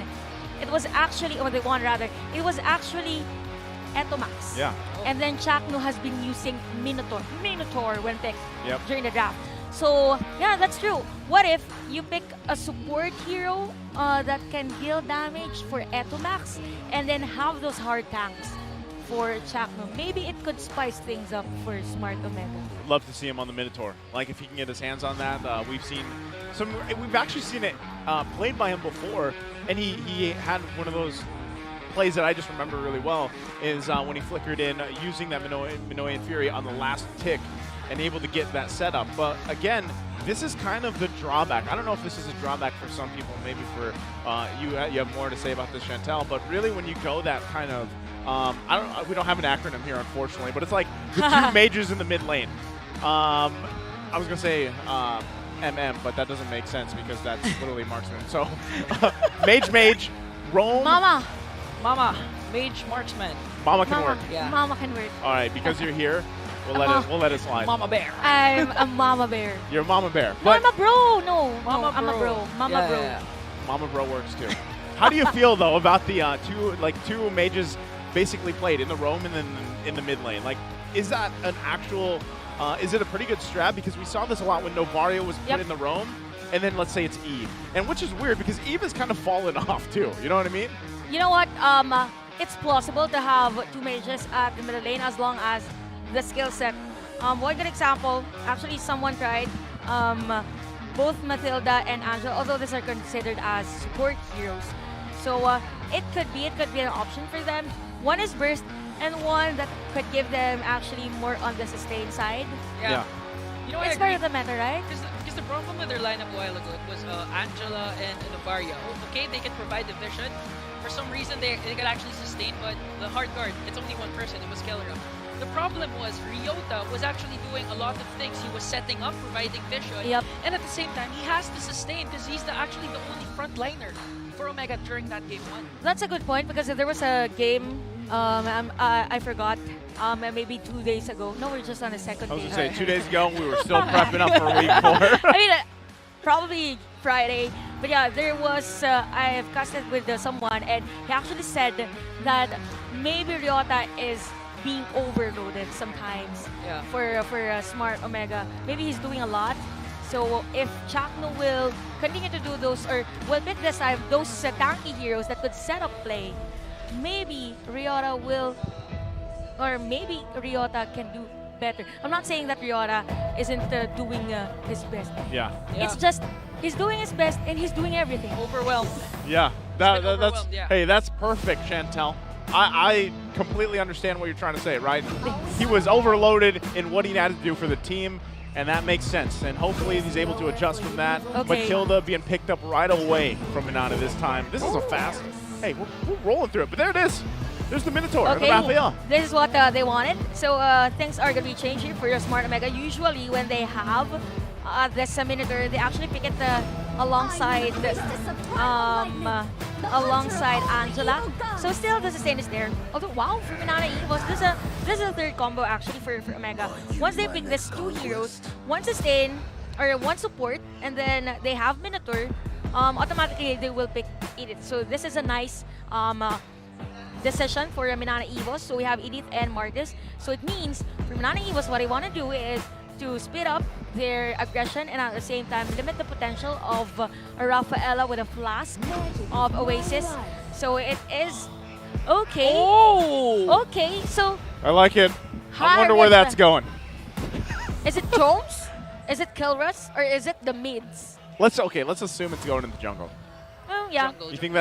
It was actually, or they won rather, it was actually Etomax. Yeah. And then Chakno has been using Minotaur when picked during the draft. So, yeah, that's true. What if you pick a support hero that can deal damage for Etomax and then have those hard tanks for Chakno? Maybe it could spice things up for Smart Omega. Love to see him on the Minotaur. Like, if he can get his hands on that, we've actually seen it played by him before, and he had one of those plays that I just remember really well is when he flickered in using that Minoan Fury on the last tick and able to get that setup. But again, this is kind of the drawback. I don't know if this is a drawback for some people, maybe for you have more to say about this, Chantel, but really when you go that kind of, we don't have an acronym here, unfortunately, but it's like the two mages in the mid lane. I was going to say MM, but that doesn't make sense because that's literally marksman. So, mage, roam. Mama, mage, marksman. Mama can work. Yeah. Mama can work. All right, because you're here, we'll let it slide. Mama bear. I'm a mama bear. You're a mama bear. No, I'm a bro. No, Mama I'm a bro. Mama bro. Yeah. Mama bro works too. How do you feel though about the two mages basically played in the roam and then in the mid lane? Like, is that an actual? Is it a pretty good strat? Because we saw this a lot when Novario was put in the roam, and then let's say it's Eve, and which is weird because Eve has kind of fallen off too. You know what I mean? You know what? It's plausible to have two mages at the middle lane as long as the skill set. One good example, actually someone tried both Matilda and Angela, although these are considered as support heroes. So it could be an option for them. One is burst, and one that could give them actually more on the sustain side. Yeah. You know, it's part of the meta, right? Because the problem with their lineup a while ago was Angela and Novaria. Okay, they can provide the vision. For some reason, they could actually sustain, but the hard guard, it's only one person. It was Kellera. The problem was Ryota was actually doing a lot of things. He was setting up, providing vision, and at the same time, he has to sustain because he's actually the only frontliner for Omega during that game 1. That's a good point because there was a game, I forgot, maybe 2 days ago. No, we're just on the second day. I was going to say, 2 days ago, we were still prepping up for week 4. I mean, probably Friday. But yeah, there was, I have casted with someone, and he actually said that maybe Ryota is being overloaded sometimes for Smart Omega. Maybe he's doing a lot. So if Chakno will continue to do those, or will pick this time those tanky heroes that could set up play, maybe Ryota will, or maybe Ryota can do better. I'm not saying that Ryota isn't doing his best. Yeah. It's just he's doing his best and he's doing everything. Overwhelmed. Yeah. That's hey, that's perfect, Chantel. I completely understand what you're trying to say, right? He was overloaded in what he had to do for the team, and that makes sense. And hopefully he's able to adjust from that. Okay. Matilda being picked up right away from MNNE this time. This is a fast. Hey, we're rolling through it, but there it is. There's the Minotaur and the Raphael. This is what they wanted. So things are going to be changing for your Smart Omega. Usually when they have this Minotaur, they actually pick it alongside Angela. So still the sustain is there. Although wow, for MNNE, this is a third combo actually for Omega. Once they pick these two heroes, one sustain or one support, and then they have Minotaur, automatically they will pick Edith. So this is a nice decision for MNNE EVOS. So we have Edith and Marcus. So it means for MNNE EVOS, what I want to do is to speed up their aggression and at the same time limit the potential of Rafaela with a flask of Oasis. So it is okay. Oh! Okay, so I like it. I wonder where that's going. Is it Jones? Is it Kilrus? Or is it the mids? Let's assume it's going in the jungle. Oh yeah. You think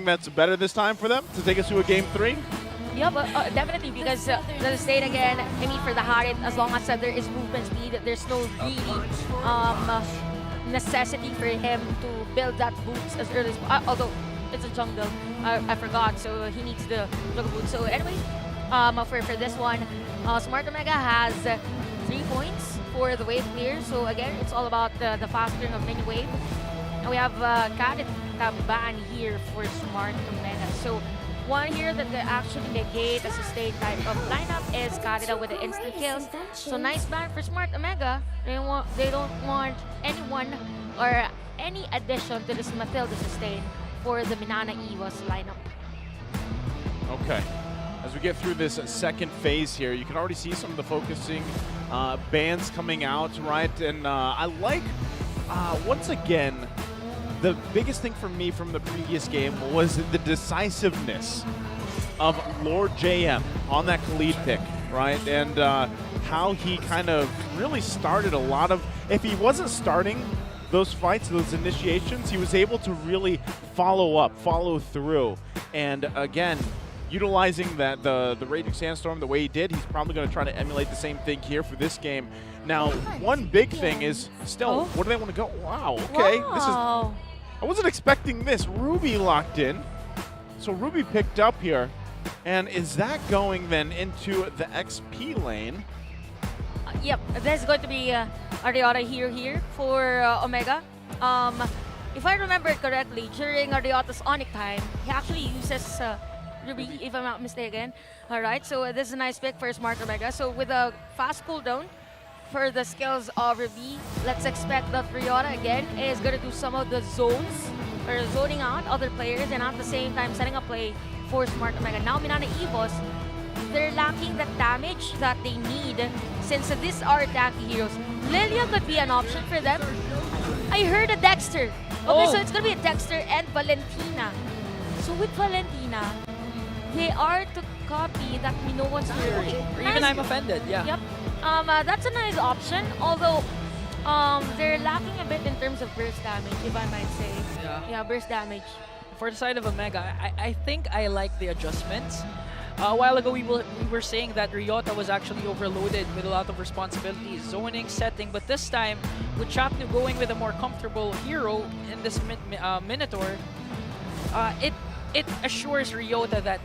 that's better this time for them to take us to a game 3? Yeah, but definitely because the state again, I mean for the Harit, as long as there is movement speed, there's no really necessity for him to build that boots as early as although it's a jungle, I forgot, so he needs the jungle boots. So anyway, for this one, Smart Omega has 3 points for the wave clear. So again, it's all about the fast turn of mini wave. And we have Karit Taban here for Smart Omega. So one here that can actually negate a sustained type of lineup is Canada with the instant kills. So nice ban for Smart Omega. They don't want anyone or any addition to this Matilda sustain for the MNNE EVOS lineup. Okay. As we get through this second phase here, you can already see some of the focusing bans coming out, right? And I like, once again, the biggest thing for me from the previous game was the decisiveness of Lord JM on that Khalid pick, right? And how he kind of really started a lot of, if he wasn't starting those fights, those initiations, he was able to really follow through. And again, utilizing that the Raging Sandstorm the way he did, he's probably going to try to emulate the same thing here for this game. Now, one big thing is still, where do they want to go? Wow, okay. Wow. This is, I wasn't expecting this. Ruby locked in. So Ruby picked up here. And is that going then into the XP lane? Yep, there's going to be Ariota here for Omega. If I remember correctly, during Ariota's ONIC time, he actually uses Ruby, if I'm not mistaken. Alright, so this is a nice pick for Smart Omega. So with a fast cooldown for the skills of Ruby, let's expect that Riota again is going to do some of the zones or zoning out other players and at the same time setting a play for Smart Omega. Now MNNE EVOS, they're lacking the damage that they need since these are tanky heroes. Lilia could be an option for them. I heard a Dexter. Okay, so it's going to be a Dexter and Valentina. So with Valentina, they are to copy that Minoan's fury. Or even I'm offended, yeah. Yep. That's a nice option, although they're lacking a bit in terms of burst damage, if I might say. Yeah, burst damage. For the side of Omega, I think I like the adjustments. A while ago, we were saying that Ryota was actually overloaded with a lot of responsibilities, zoning, setting, but this time, with Chapnu going with a more comfortable hero in this Minotaur, it assures Ryota that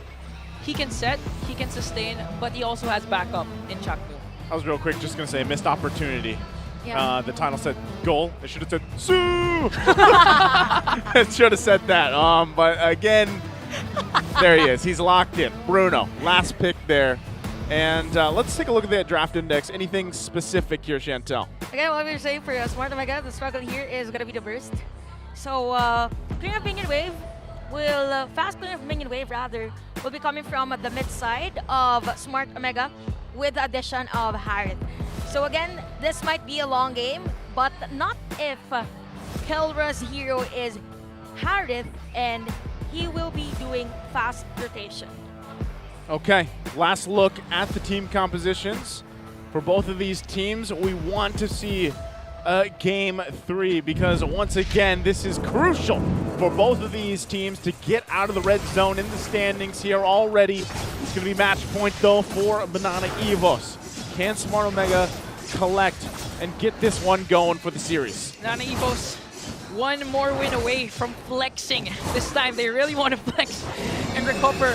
he can set, he can sustain, but he also has backup in Chapnu. I was real quick, just going to say, missed opportunity. Yeah. The title said goal. It should have said Sue! It should have said that. But again, there he is. He's locked in. Bruno, last pick there. And let's take a look at that draft index. Anything specific here, Chantel? Again, what we're saying for Smart Omega, the struggle here is going to be the burst. So, clean up minion wave will, fast clean up minion wave rather, will be coming from the mid side of Smart Omega with the addition of Harith. So again, this might be a long game, but not if Kelra's hero is Harith and he will be doing fast rotation. Okay, last look at the team compositions. For both of these teams, we want to see Game 3 because once again, this is crucial for both of these teams to get out of the red zone in the standings here already. It's going to be match point though for MNNE EVOS. Can Smart Omega collect and get this one going for the series? MNNE EVOS, one more win away from flexing. This time they really want to flex and recover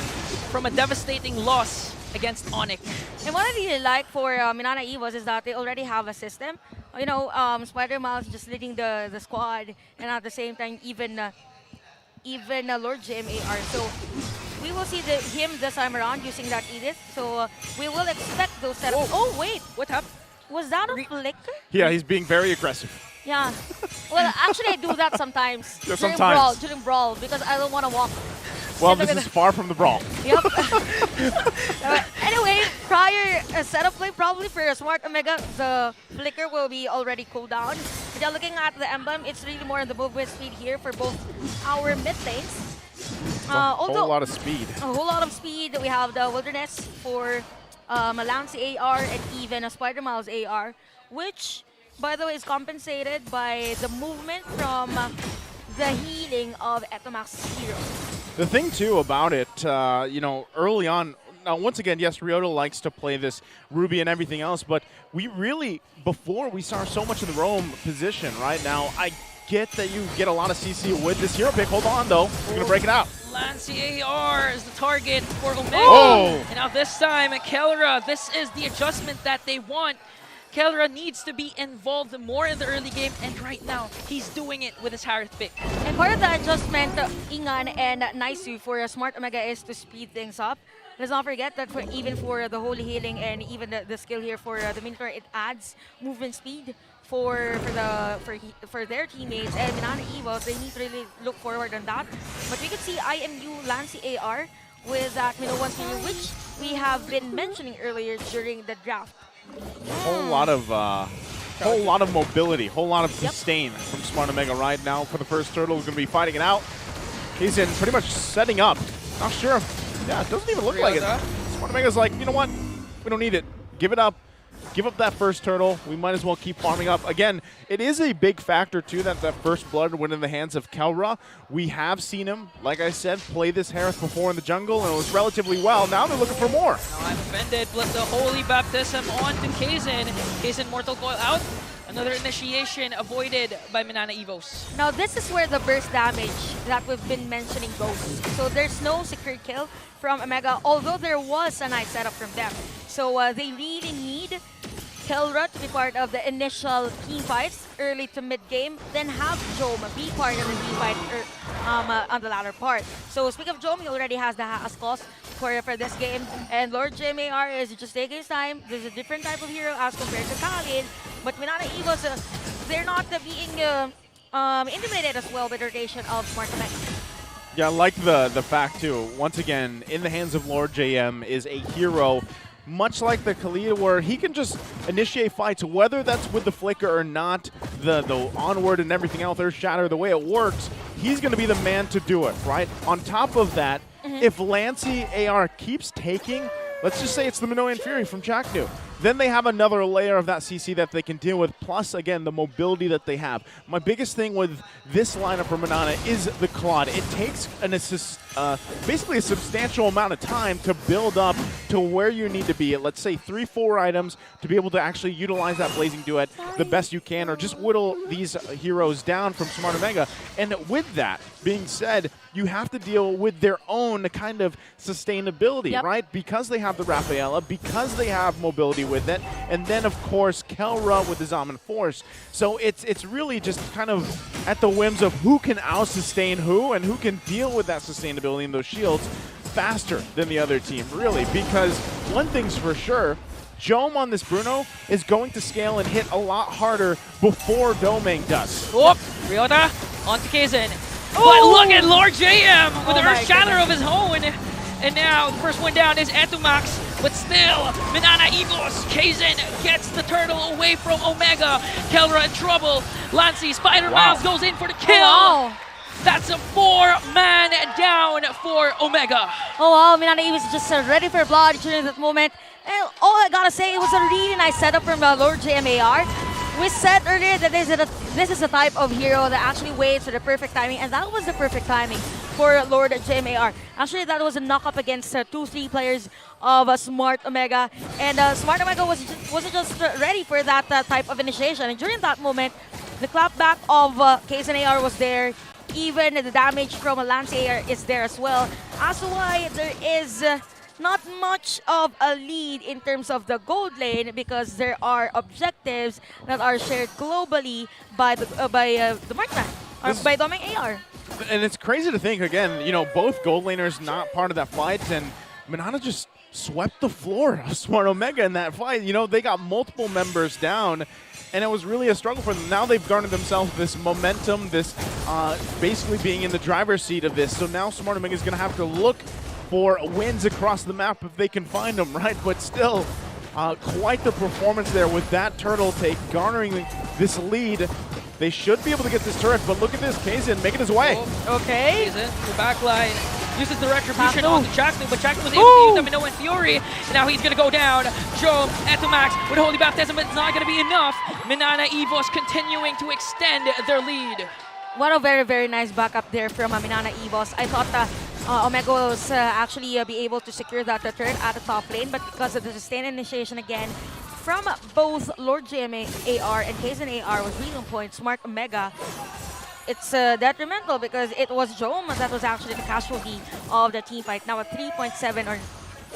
from a devastating loss against ONIC. And what I really like for MNNE EVOS is that they already have a system. You know, Spider-Miles just leading the squad, and at the same time, even Lord JMAR. So we will see him this time around using that Edith. So we will expect those setups. Oh wait, what happened? Was that a flicker? Yeah, he's being very aggressive. Yeah. Well, actually, I do that sometimes. Yeah, During brawl, because I don't want to walk. Well, this is far from the brawl. Yep. Anyway, prior setup play probably for Smart Omega, the flicker will be already cooled down. If you're looking at the emblem, it's really more on the movement speed here for both our mid lanes. A whole lot of speed. A whole lot of speed. We have the Wilderness for Malansi AR and even a Spider-Miles AR, which, by the way, is compensated by the movement from the healing of Etomax's hero. The thing, too, about it, you know, early on, now, once again, yes, Ryota likes to play this Ruby and everything else, but we really, before, we saw so much in the roam position, right? Now, I get that you get a lot of CC with this hero pick. Hold on, though. We're going to break it out. Lancy AR is the target for Omega. Oh! And now this time, Kelra, this is the adjustment that they want. Kelra needs to be involved more in the early game, and right now, he's doing it with his Harith pick. And part of the adjustment, Ingan and Naisu for Smart Omega is to speed things up. Let's not forget that even for the Holy Healing and even the skill here for the Minotaur, it adds movement speed for their teammates. And MNNE Evos, they need to really look forward on that. But we could see IMU Lancy AR with that Mino 1 series, which we have been mentioning earlier during the draft. Whole lot of mobility, whole lot of sustain from Smart Omega right now. For the first turtle, is going to be fighting it out. Kaizen pretty much setting up. Not sure if, yeah, it doesn't even look like it. Smart Omega's like, you know what? We don't need it. Give it up. Give up that first turtle. We might as well keep farming up. Again, it is a big factor, too, that first blood went in the hands of Kelra. We have seen him, like I said, play this Harith before in the jungle, and it was relatively well. Now they're looking for more. Now I'm offended. Plus the Holy Baptism on to Kaizen. Kaizen Mortal Coil out. Another initiation avoided by MNNE Evos. Now this is where the burst damage that we've been mentioning goes. So there's no secret kill from Omega, although there was a nice setup from them. So they really need Kelra to be part of the initial team fights early to mid game, then have Jome be part of the team fight on the latter part. So speaking of Jome, he already has the Haas clause for this game, and Lord JMAR is just taking his time. There's a different type of hero as compared to Khalid, but MNNE Evos, they're not being intimidated as well by the rotation of Smart Omega. Yeah, I like the fact, too. Once again, in the hands of Lord JM is a hero much like the Khalid, where he can just initiate fights, whether that's with the flicker or not, the onward and everything else, Earth Shatter, the way it works, he's going to be the man to do it, right? On top of that, if Lancy AR keeps taking, let's just say it's the Minoan Fury from Chaknu, then they have another layer of that CC that they can deal with, plus, again, the mobility that they have. My biggest thing with this lineup for MNNE is the Claude. It takes basically a substantial amount of time to build up to where you need to be at, let's say, 3-4 items to be able to actually utilize that Blazing Duet the best you can, or just whittle these heroes down from Smart Omega. And with that being said, you have to deal with their own kind of sustainability, right? Because they have the Rafaela, because they have mobility with it, and then of course Kelra with his Almond Force. So it's really just kind of at the whims of who can out-sustain who and who can deal with that sustainability in those shields faster than the other team, really. Because one thing's for sure, Jome on this Bruno is going to scale and hit a lot harder before Domeng does. Oh, Ryota onto Kaizen. But look at Lord JM with the Earth Shatter of his own. And now the first one down is Etumax, but still, MNNE Evos, Kaizen gets the turtle away from Omega. Kelra in trouble. Lancy, Spider Miles goes in for the kill. That's a 4-man down for Omega. Oh wow, MNNE was just ready for blood during that moment. And all I gotta say, it was a really nice setup from Lord JMAR. We said earlier that this is a type of hero that actually waits for the perfect timing, and that was the perfect timing for Lord JMAR. Actually, that was a knock-up against 2-3 players of Smart Omega, and Smart Omega wasn't just ready for that type of initiation. And during that moment, the clapback of Kaizen AR was there. Even the damage from Lance AR is there as well. As to why there is not much of a lead in terms of the gold lane, because there are objectives that are shared globally by the marksman, or by Domeng AR. And it's crazy to think, again, you know, both gold laners not part of that fight, and MNNE just swept the floor of Smart Omega in that fight. You know, they got multiple members down, and it was really a struggle for them. Now they've garnered themselves this momentum, this basically being in the driver's seat of this. So now Smart Omega is going to have to look for wins across the map if they can find them, right? But still, quite the performance there with that turtle take, garnering this lead. They should be able to get this turret, but look at this, Kaizen making his way. Okay. Kaizen, the back line, uses the retribution on the Chaknu, but Chaknu was able to use the Minoan Fury, and now he's going to go down. Jome, Etumax with Holy Baptism, but it's not going to be enough. MNNE Evos continuing to extend their lead. What a very, very nice backup there from MNNE Evos. I thought Omega was actually be able to secure that turret at the top lane, but because of the sustained initiation again from both Lord JMAR and Kaizen AR was really on point. Smart Omega, it's detrimental because it was Jome that was actually the casualty of the team fight. Now a 3.7 or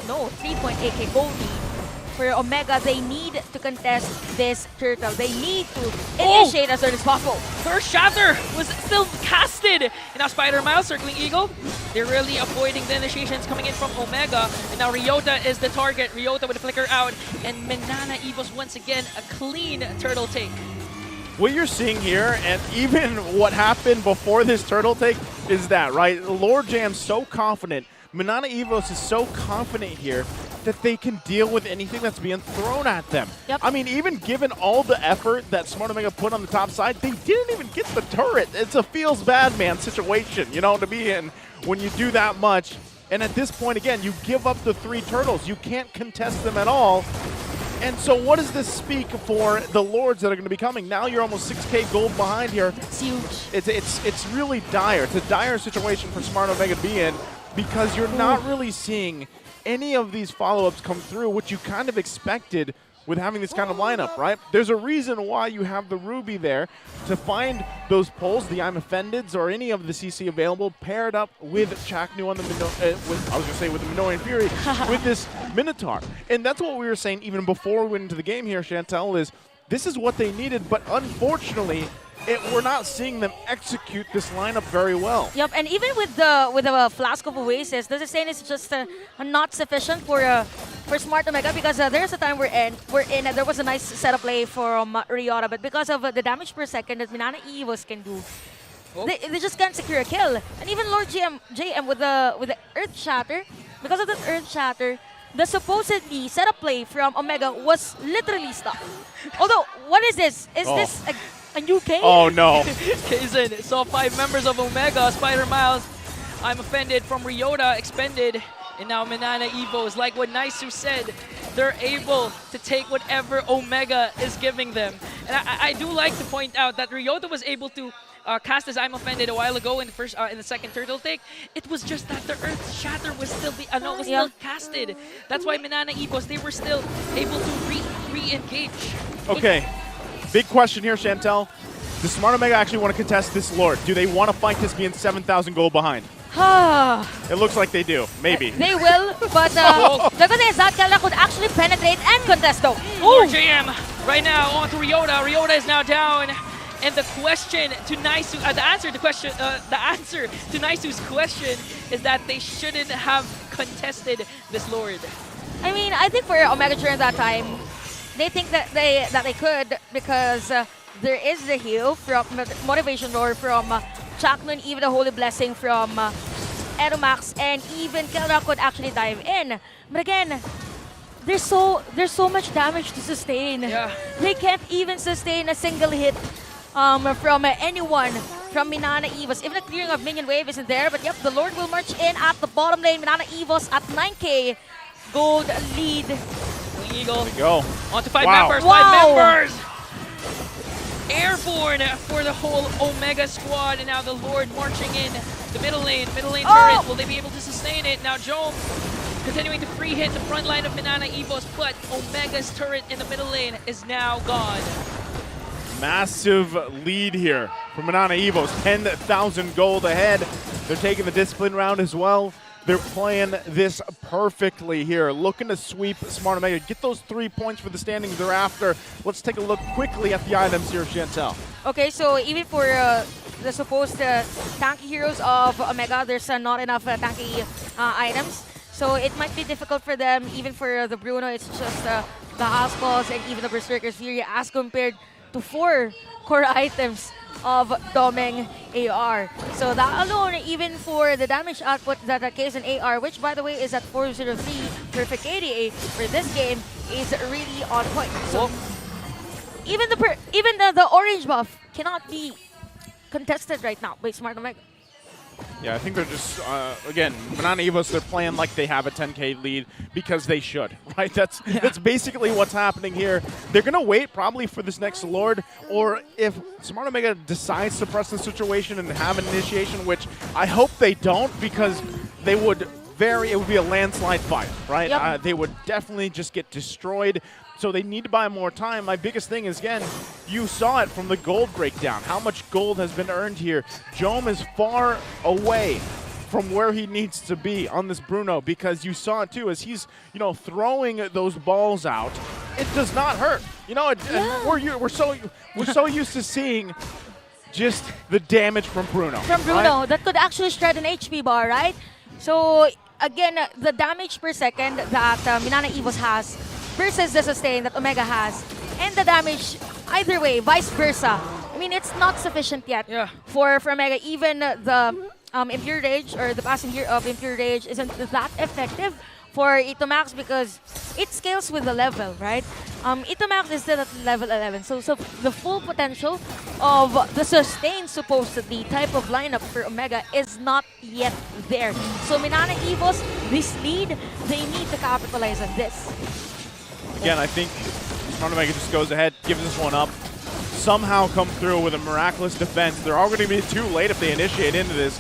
no, 3.8k gold lead for Omega, they need to contest this turtle. They need to initiate as soon as possible. First Shatter was still casted. And now Spider Miles circling Eagle. They're really avoiding the initiations coming in from Omega. And now Ryota is the target. Ryota with a flicker out. And MNNE EVOS once again a clean turtle take. What you're seeing here, and even what happened before this turtle take, is that, right? Lord Jam's so confident. MNNE EVOS is so confident here that they can deal with anything that's being thrown at them. Yep. I mean, even given all the effort that Smart Omega put on the top side, they didn't even get the turret. It's a feels bad man situation, you know, to be in when you do that much. And at this point, again, you give up the 3 turtles. You can't contest them at all. And so what does this speak for the Lords that are going to be coming? Now you're almost 6K gold behind here. It's huge. It's really dire. It's a dire situation for Smart Omega to be in because you're not really seeing any of these follow-ups come through, which you kind of expected with having this kind of lineup, right? There's a reason why you have the Ruby there to find those pulls, the I'm Offendeds or any of the CC available, paired up with Chaknu on the with the Minoan Fury, with this Minotaur. And that's what we were saying even before we went into the game here, Chantel, is this is what they needed, but unfortunately, we're not seeing them execute this lineup very well. Yep, and even with the Flask of Oasis, the sustain is just not sufficient for Smart Omega because there's a time we're in there was a nice setup play from Ryota, but because of the damage per second that MNNE EVOS can do, they just can't secure a kill. And even Lord JM with the Earth Shatter, because of the Earth Shatter, the supposedly setup play from Omega was literally stuck. Although, what is this? Is this a new K? Oh no. Kaizen saw 5 members of Omega, Spider Miles, I'm Offended from Ryota, expended. And now MNNE EVOS, like what Naisu said, they're able to take whatever Omega is giving them. And I do like to point out that Ryota was able to cast his I'm Offended a while ago in the second turtle take. It was just that the Earth Shatter was still still casted. That's why MNNE EVOS, they were still able to re-engage. Okay, big question here, Chantel. Does Smart Omega actually want to contest this Lord? Do they want to fight this being 7,000 gold behind? It looks like they do. Maybe. They will, but the good thing is that Kala could actually penetrate and contest though. Lord JM right now on to Ryota. Ryota is now down. And the question to Naisu, the answer to Naisu's question is that they shouldn't have contested this Lord. I mean, I think for Omega during that time, they think that they could because there is the heal from Motivation Lord from Chaknu, and even the Holy Blessing from Edomax, and even Kelra could actually dive in. But again, there's so much damage to sustain. Yeah. They can't even sustain a single hit from anyone from MNNE EVOS. Even the clearing of minion wave isn't there, but yep, the Lord will march in at the bottom lane. MNNE EVOS at 9K gold lead. Eagle. There we go. On to 5 Wow. members. Wow. 5 members. Airborne for the whole Omega squad, and now the Lord marching in the middle lane turret. Will they be able to sustain it? Now Jome continuing to free hit the front line of MNNE EVOS, but Omega's turret in the middle lane is now gone. Massive lead here for MNNE EVOS. 10,000 gold ahead. They're taking the discipline round as well. They're playing this perfectly here, looking to sweep Smart Omega, get those 3 points for the standings they're after. Let's take a look quickly at the items here, Chantel. Okay, so even for the supposed tanky heroes of Omega, there's not enough tanky items. So it might be difficult for them, even for the Bruno, it's just the Ascals and even the Berserker's Fury as compared to 4 core items of Domeng AR. So that alone, even for the damage output that Kaizen AR, which by the way is at 403 perfect KDA for this game, is really on point. So even the orange buff cannot be contested right now by Smart Omega. Yeah, I think they're just, again, MNNE EVOS, they're playing like they have a 10K lead because they should, right? That's basically what's happening here. They're going to wait probably for this next Lord, or if Smart Omega decides to press the situation and have an initiation, which I hope they don't, because they would it would be a landslide fight, right? Yep. They would definitely just get destroyed. So they need to buy more time. My biggest thing is, again, you saw it from the gold breakdown. How much gold has been earned here. Jome is far away from where he needs to be on this Bruno, because you saw it too as he's, throwing those balls out. It does not hurt. We're so used to seeing just the damage from Bruno. Right? That could actually shred an HP bar, right? So again, the damage per second that MNNE EVOS has versus the sustain that Omega has, and the damage either way, vice versa. I mean, it's not sufficient yet for Omega. Even the Impure Rage or the passing gear of Impure Rage isn't that effective for Itomax because it scales with the level, right? Itomax is still at level 11, so the full potential of the sustain supposedly type of lineup for Omega is not yet there. So MNNE EVOS, this lead, they need to capitalize on this. Again, I think Smart Omega just goes ahead, gives this one up, somehow come through with a miraculous defense. They're all going to be too late if they initiate into this,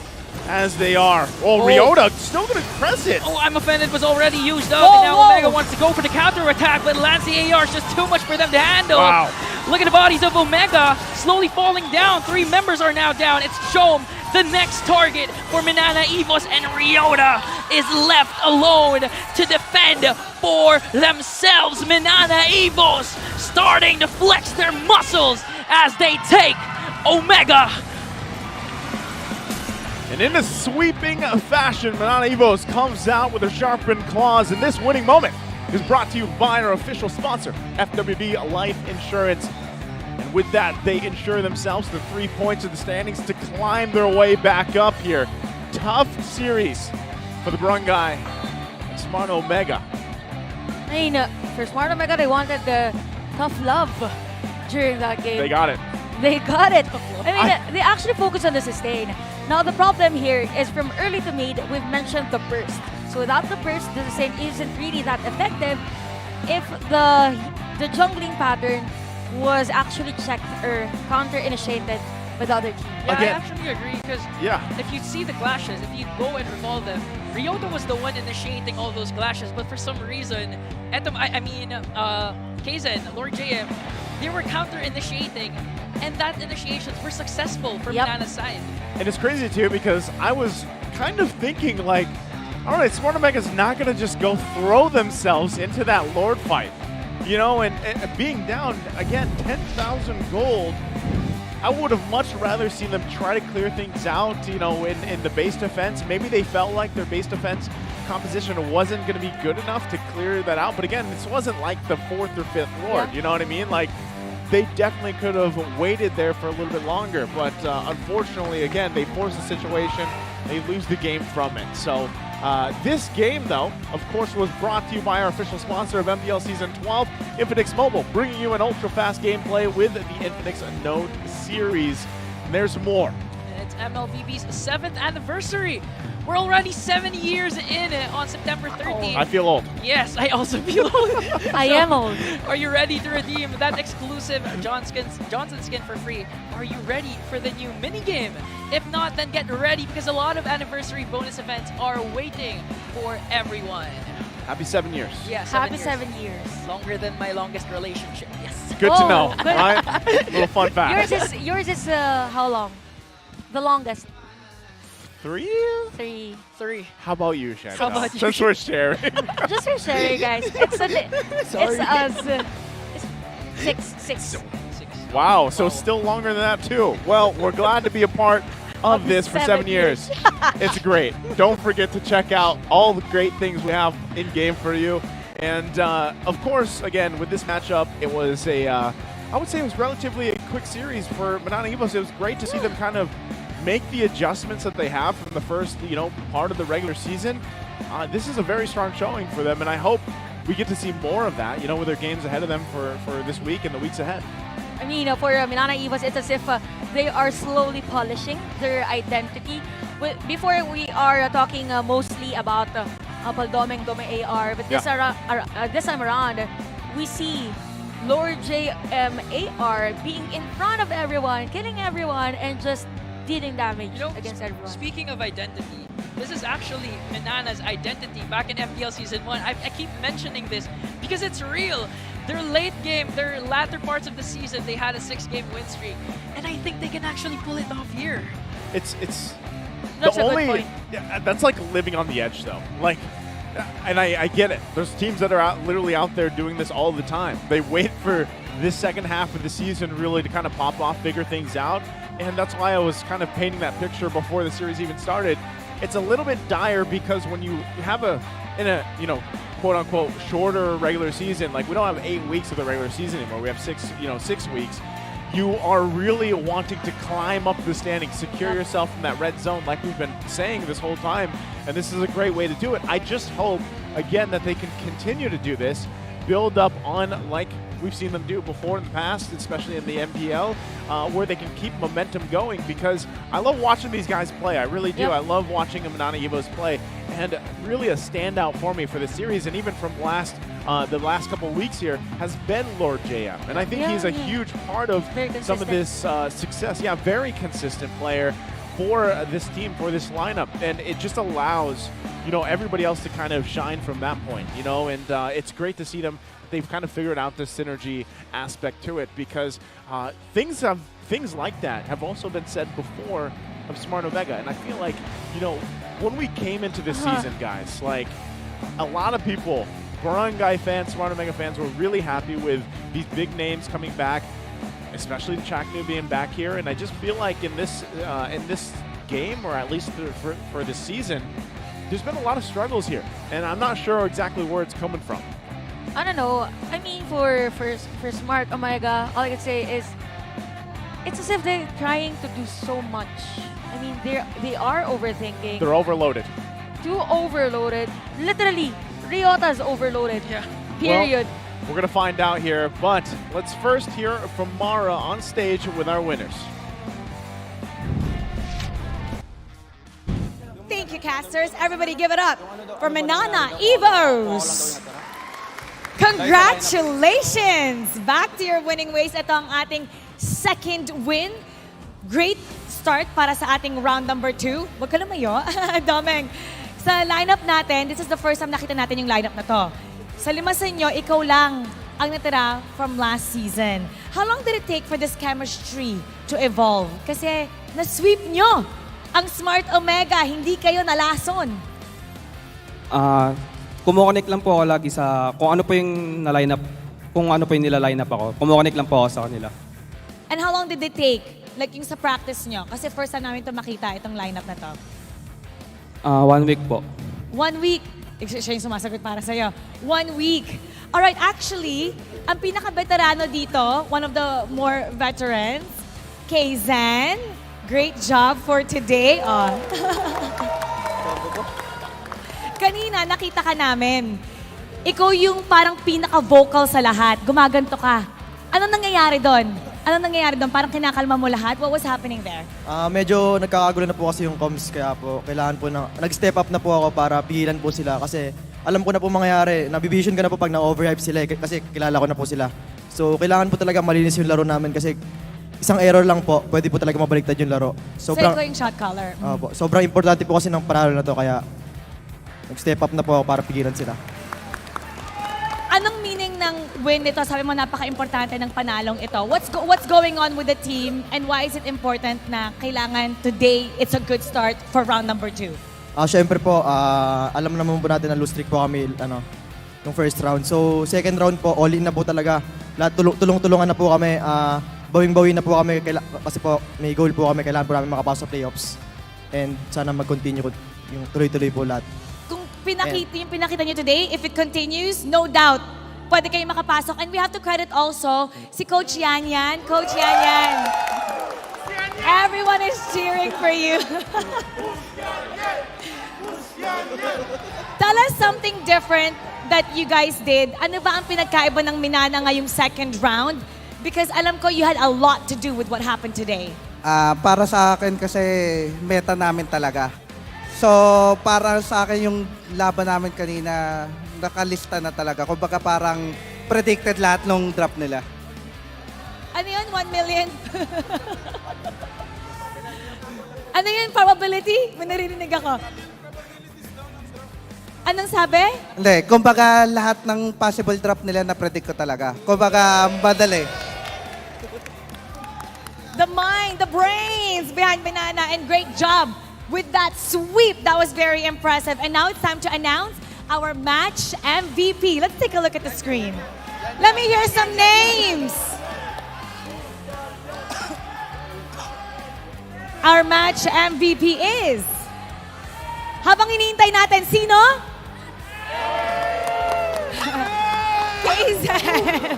as they are. Ryota still going to press it. I'm offended was already used up, and now Omega wants to go for the counter attack, but Lance the AR is just too much for them to handle. Wow. Look at the bodies of Omega slowly falling down. 3 members are now down. It's Chom, the next target for MNNE EVOS, and Ryota is left alone to defend for themselves. MNNE EVOS starting to flex their muscles as they take Omega. And in a sweeping fashion, MNNE EVOS comes out with their sharpened claws, and this winning moment is brought to you by our official sponsor, FWD Life Insurance. And with that, they ensure themselves the 3 points of the standings to climb their way back up here. Tough series for the Brungai and Smart Omega. I mean, for Smart Omega, they wanted the tough love during that game. They got it. They got it. I mean, they actually focus on the sustain. Now, the problem here is from early to mid, we've mentioned the burst. So without the burst, the sustain isn't really that effective if the jungling pattern was actually checked or counter-initiated by the other team. Yeah, I actually agree, because if you see the clashes, if you go and revolve them, Ryota was the one initiating all those clashes, but for some reason, Kaizen, Lord JM, they were counter-initiating, and that initiations were successful from MNNE's side. And it's crazy too, because I was kind of thinking like, all right, Smart Omega's not going to just go throw themselves into that Lord fight. And being down, again, 10,000 gold, I would have much rather seen them try to clear things out, in the base defense. Maybe they felt like their base defense composition wasn't going to be good enough to clear that out. But again, this wasn't like the 4th or 5th Lord, you know what I mean? Like, they definitely could have waited there for a little bit longer. But unfortunately, again, they force the situation. They lose the game from it. So this game, though, of course, was brought to you by our official sponsor of MPL Season 12, Infinix Mobile, bringing you an ultra-fast gameplay with the Infinix Note series. And there's more. It's MLBB's 7th anniversary. We're already 7 years in on September 13th. I feel old. Yes, I also feel old. I am old. Are you ready to redeem that exclusive Johnson skin for free? Are you ready for the new minigame? If not, then get ready, because a lot of anniversary bonus events are waiting for everyone. Happy 7 years. Yeah, Happy 7 years. Longer than my longest relationship. Yes. Good to know. Right? Little fun fact. Yours is how long? The longest. 3? 3. How about you, Shannon? How about you? Since we're sharing. Just for sharing, guys. It's us. 6. Wow, so still longer than that too. Well, we're glad to be a part of this for 7 years. It's great. Don't forget to check out all the great things we have in game for you. And of course, again, with this matchup, it was I would say it was relatively a quick series for MNNE EVOS. It was great to see them kind of make the adjustments that they have from the first, part of the regular season. This is a very strong showing for them, and I hope we get to see more of that, with their games ahead of them for this week and the weeks ahead. I mean, for MNNE EVOS, it's as if they are slowly polishing their identity. Before, we are talking mostly about Baldomeng, Dome AR, but this time around, we see Lord JM AR being in front of everyone, killing everyone, and just dealing damage against everyone. Speaking of identity, this is actually MNNE's identity back in MPL Season 1. I keep mentioning this because it's real. Their late game, their latter parts of the season, they had a 6-game win streak. And I think they can actually pull it off here. It's That's a good point. Yeah, that's like living on the edge, though. Like, and I get it. There's teams that are literally out there doing this all the time. They wait for this second half of the season really to kind of pop off, figure things out. And that's why I was kind of painting that picture before the series even started. It's a little bit dire because when you have in a quote unquote shorter regular season, like we don't have 8 weeks of the regular season anymore. We have 6 weeks. You are really wanting to climb up the standings, secure yourself in that red zone like we've been saying this whole time, and this is a great way to do it. I just hope, again, that they can continue to do this, build up on like we've seen them do before in the past, especially in the MPL, where they can keep momentum going, because I love watching these guys play. I really do. Yep. I love watching the MNNE Evos play, and really a standout for me for the series, and even from the last couple weeks here, has been Lord JM. And I think he's a huge part of some of this success. Yeah, very consistent player for this team, for this lineup, and it just allows everybody else to kind of shine from that point, and it's great to see them. They've kind of figured out the synergy aspect to it, because things like that have also been said before of Smart Omega, and I feel like when we came into this season, guys, like a lot of people, Barangay fans, Smart Omega fans, were really happy with these big names coming back, especially Chaknu being back here, and I just feel like in this game, or at least for this season, there's been a lot of struggles here, and I'm not sure exactly where it's coming from. I don't know. I mean, for Smart Omega, all I can say is it's as if they're trying to do so much. I mean, they are overthinking. They're overloaded. Too overloaded. Literally, Ryota's overloaded. Yeah. Period. Well, we're going to find out here, but let's first hear from Mara on stage with our winners. Thank you, casters. Everybody give it up for MNNE Evos. Congratulations! Back to your winning ways. Ito ang ating second win. Great start para sa ating round number 2. Huwag ka lumayo. Domeng. Sa lineup natin, this is the first time nakita natin yung lineup na to. Sa 5 sa inyo, ikaw lang ang natira from last season. How long did it take for this chemistry to evolve? Kasi na-sweep nyo ang Smart Omega, hindi kayo nalason. Kumokonek lang po ako lagi sa kung ano po yung na-line up, kung ano po yung nila-line up ako. Kumokonek lang po ako sa kanila. And how long did it take? Like yung sa practice nyo? Kasi first time namin ito makita, itong lineup na to. 1 week po. 1 week. Siya yung sumasagot para sa'yo. 1 week. Alright, actually, ang pinaka-veterano dito, one of the more veterans, Kayzen. Great job for today. Oh. Kanina, nakita ka namin. Ikaw yung parang pinaka-vocal sa lahat. Gumaganto ka. Anong nangyayari doon? Parang kinakalma mo lahat? What was happening there? Medyo nagkakagulo na po kasi yung comms, kaya po kailangan po nag-step up na po ako para pigilan po sila kasi alam ko na po mangyayari. Nabivision ka na po pag na-overhype sila kasi kilala ko na po sila. So kailangan po talaga malinis yung laro namin kasi isang error lang po, pwede po talaga mabaliktad yung laro. So ikaw yung shot caller. Sobrang importante po kasi ng panalo na to, kaya nag-step up na po ako para pigilan sila. Anong meaning ng win nito? Sabi mo napaka-importante ng panalong ito. What's going on with the team and why is it important na kailangan today it's a good start for round number 2? Siyempre po, alam naman po natin na lose streak po kami nung first round. So second round po, all in na po talaga. Lahat tulong-tulungan na po kami. Bawing-bawi na po kami kasi po may goal po kami. Kailangan po namin makapasok sa playoffs. And sana mag-continue yung tuloy-tuloy po lahat. Yung pinakita nyo today, if it continues, no doubt, pwede kayo makapasok. And we have to credit also si Coach Yan Yan. Coach Yan Yan. Everyone is cheering for you. Tell us something different that you guys did. Ano ba ang pinagkaiba ng MNNE ngayong second round? Because alam ko you had a lot to do with what happened today. Para sa akin kasi meta namin talaga. So, para sa akin yung laban namin kanina, nakalista na talaga. Kumbaga parang predicted lahat ng drop nila. Ano yun? 1 million? Ano yun? Probability? May naririnig ako. Anong sabi? Hindi. Kumbaga lahat ng possible drop nila na-predict ko talaga. Kumbaga madali. The mind, the brains behind MNNE, and great job with that sweep. That was very impressive. And now it's time to announce our match MVP. Let's take a look at the screen. Let me hear some names. Our match MVP is... Habang iniintay natin, sino? Kaisen.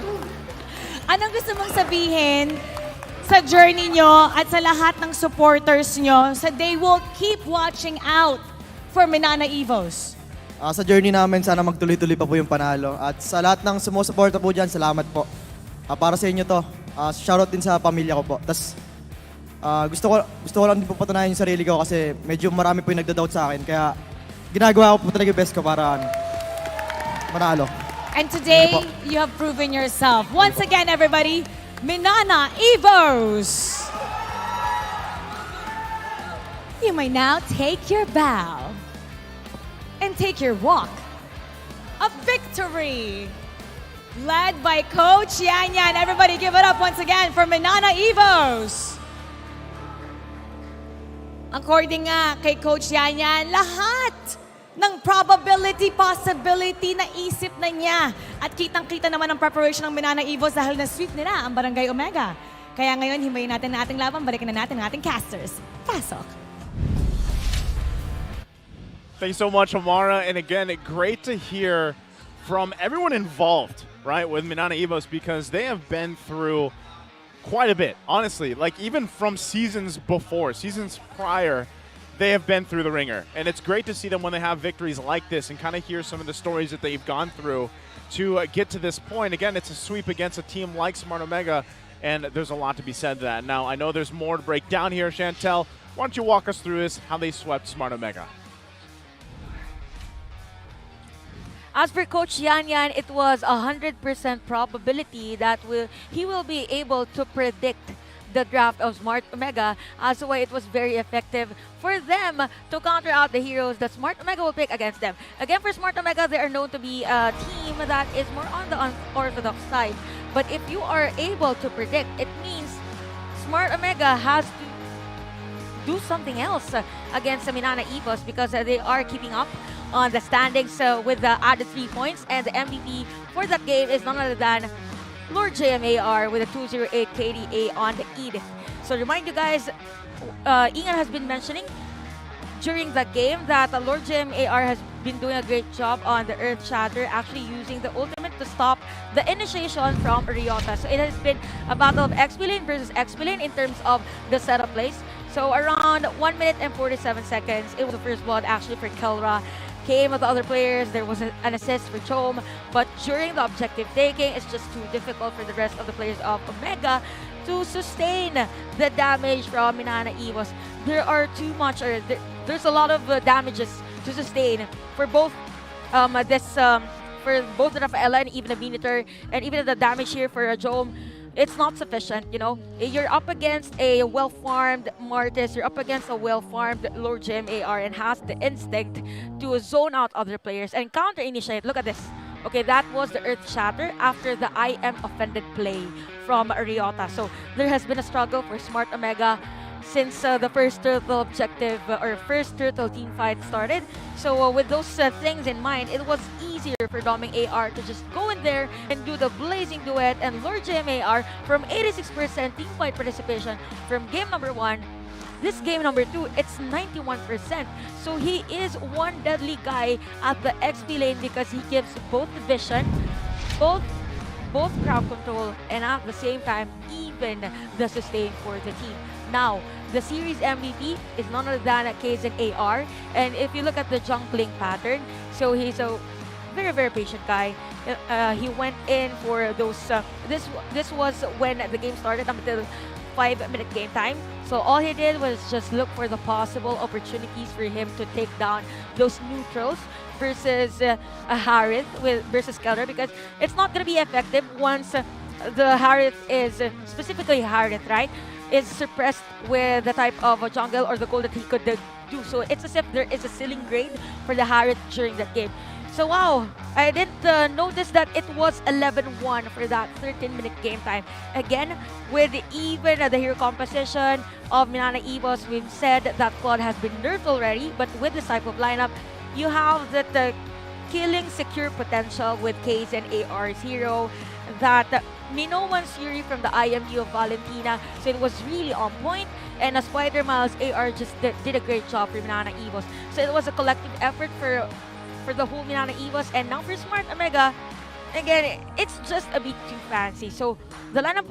Anong gusto mong sabihin sa journey nyo at sa lahat ng supporters nyo sa they will keep watching out for MNNE Evos? Sa journey namin, sana magtuloy-tuloy pa po yung panalo. At sa lahat ng sumusuporta po dyan, salamat po. Para sa inyo to, shoutout din sa pamilya ko po. Tas, gusto ko lang din po patunayan yung sarili ko kasi medyo marami po yung nagda-doubt sa akin. Kaya ginagawa ko po talaga yung best ko para manalo. And today, you have proven yourself. Once again, everybody, MNNE Evos! You may now take your bow and take your walk of victory. Led by Coach Yan Yan. Everybody give it up once again for MNNE Evos! According nga kay Coach Yan Yan, lahat ng probability, possibility na isip na niya. At kitang-kita naman ang preparation ng MNNE Evos dahil na-sweep nila ang Barangay Omega. Kaya ngayon, himayin natin ang ating laban, balikan na natin ang ating casters. Pasok! Thanks so much, Amara. And again, great to hear from everyone involved, right, with MNNE Evos because they have been through quite a bit, honestly. Like, even from seasons before, seasons prior, they have been through the ringer. And it's great to see them when they have victories like this and kind of hear some of the stories that they've gone through to get to this point. Again, it's a sweep against a team like Smart Omega, and there's a lot to be said to that. Now, I know there's more to break down here, Chantel. Why don't you walk us through this, how they swept Smart Omega? As for Coach Yan Yan, it was 100% probability that he will be able to predict the draft of Smart Omega, as why it was very effective for them to counter out the heroes that Smart Omega will pick against them. Again, for Smart Omega, they are known to be a team that is more on the unorthodox side. But if you are able to predict, it means Smart Omega has to do something else against the MNNE Evos because they are keeping up on the standings with the added 3 points, and the MVP for that game is none other than Lord JMAR with a 208 KDA on the ED. So remind you guys, Ingan has been mentioning during the game that Lord JMAR has been doing a great job on the Earth Shatter, actually using the ultimate to stop the initiation from Ryota. So it has been a battle of XP lane versus XP lane in terms of the setup plays. So around 1 minute and 47 seconds, it was the first blood actually for Kelra. Came with the other players, there was an assist for Chom, but during the objective taking, it's just too difficult for the rest of the players of Omega to sustain the damage from MNNE Evos. There are too much, or there's a lot of damages to sustain for both for both Rafaela and even the Venator, and even the damage here for Chom. It's not sufficient, you know. You're up against a well-farmed Martis, you're up against a well-farmed Lord JMAR, and has the instinct to zone out other players and counter-initiate. Look at this. Okay, that was the Earth Shatter after the I am offended play from Ryota. So there has been a struggle for Smart Omega since the first turtle objective or first turtle team fight started. So with those things in mind, it was easier for Doming AR to just go in there and do the blazing duet, and Lord JMAR from 86% team fight participation from game number 1. This game number 2, it's 91%. So he is one deadly guy at the XP lane because he gives both vision, both crowd control, and at the same time, even the sustain for the team. Now, the series MVP is none other than Kaizen AR, and if you look at the jungling pattern, so he's a very, very patient guy. He went in for those, this was when the game started until 5-minute game time. So all he did was just look for the possible opportunities for him to take down those neutrals versus Harith versus Keller, because it's not going to be effective once the Harith is, specifically Harith, right, is suppressed with the type of jungle or the goal that he could do. So it's as if there is a ceiling grade for the Harith during that game. So wow, I didn't notice that it was 11-1 for that 13-minute game time. Again, with even the hero composition of MNNE EVOS, we've said that Claude has been nerfed already, but with this type of lineup, you have that killing secure potential with K's and AR's hero, that Minowan's Fury from the IMU of Valentina, so it was really on point. And Spider Miles AR just did a great job for MNNE EVOS. So it was a collective effort for the whole MNNE EVOS. And now for Smart Omega, again, it's just a bit too fancy. So the lineup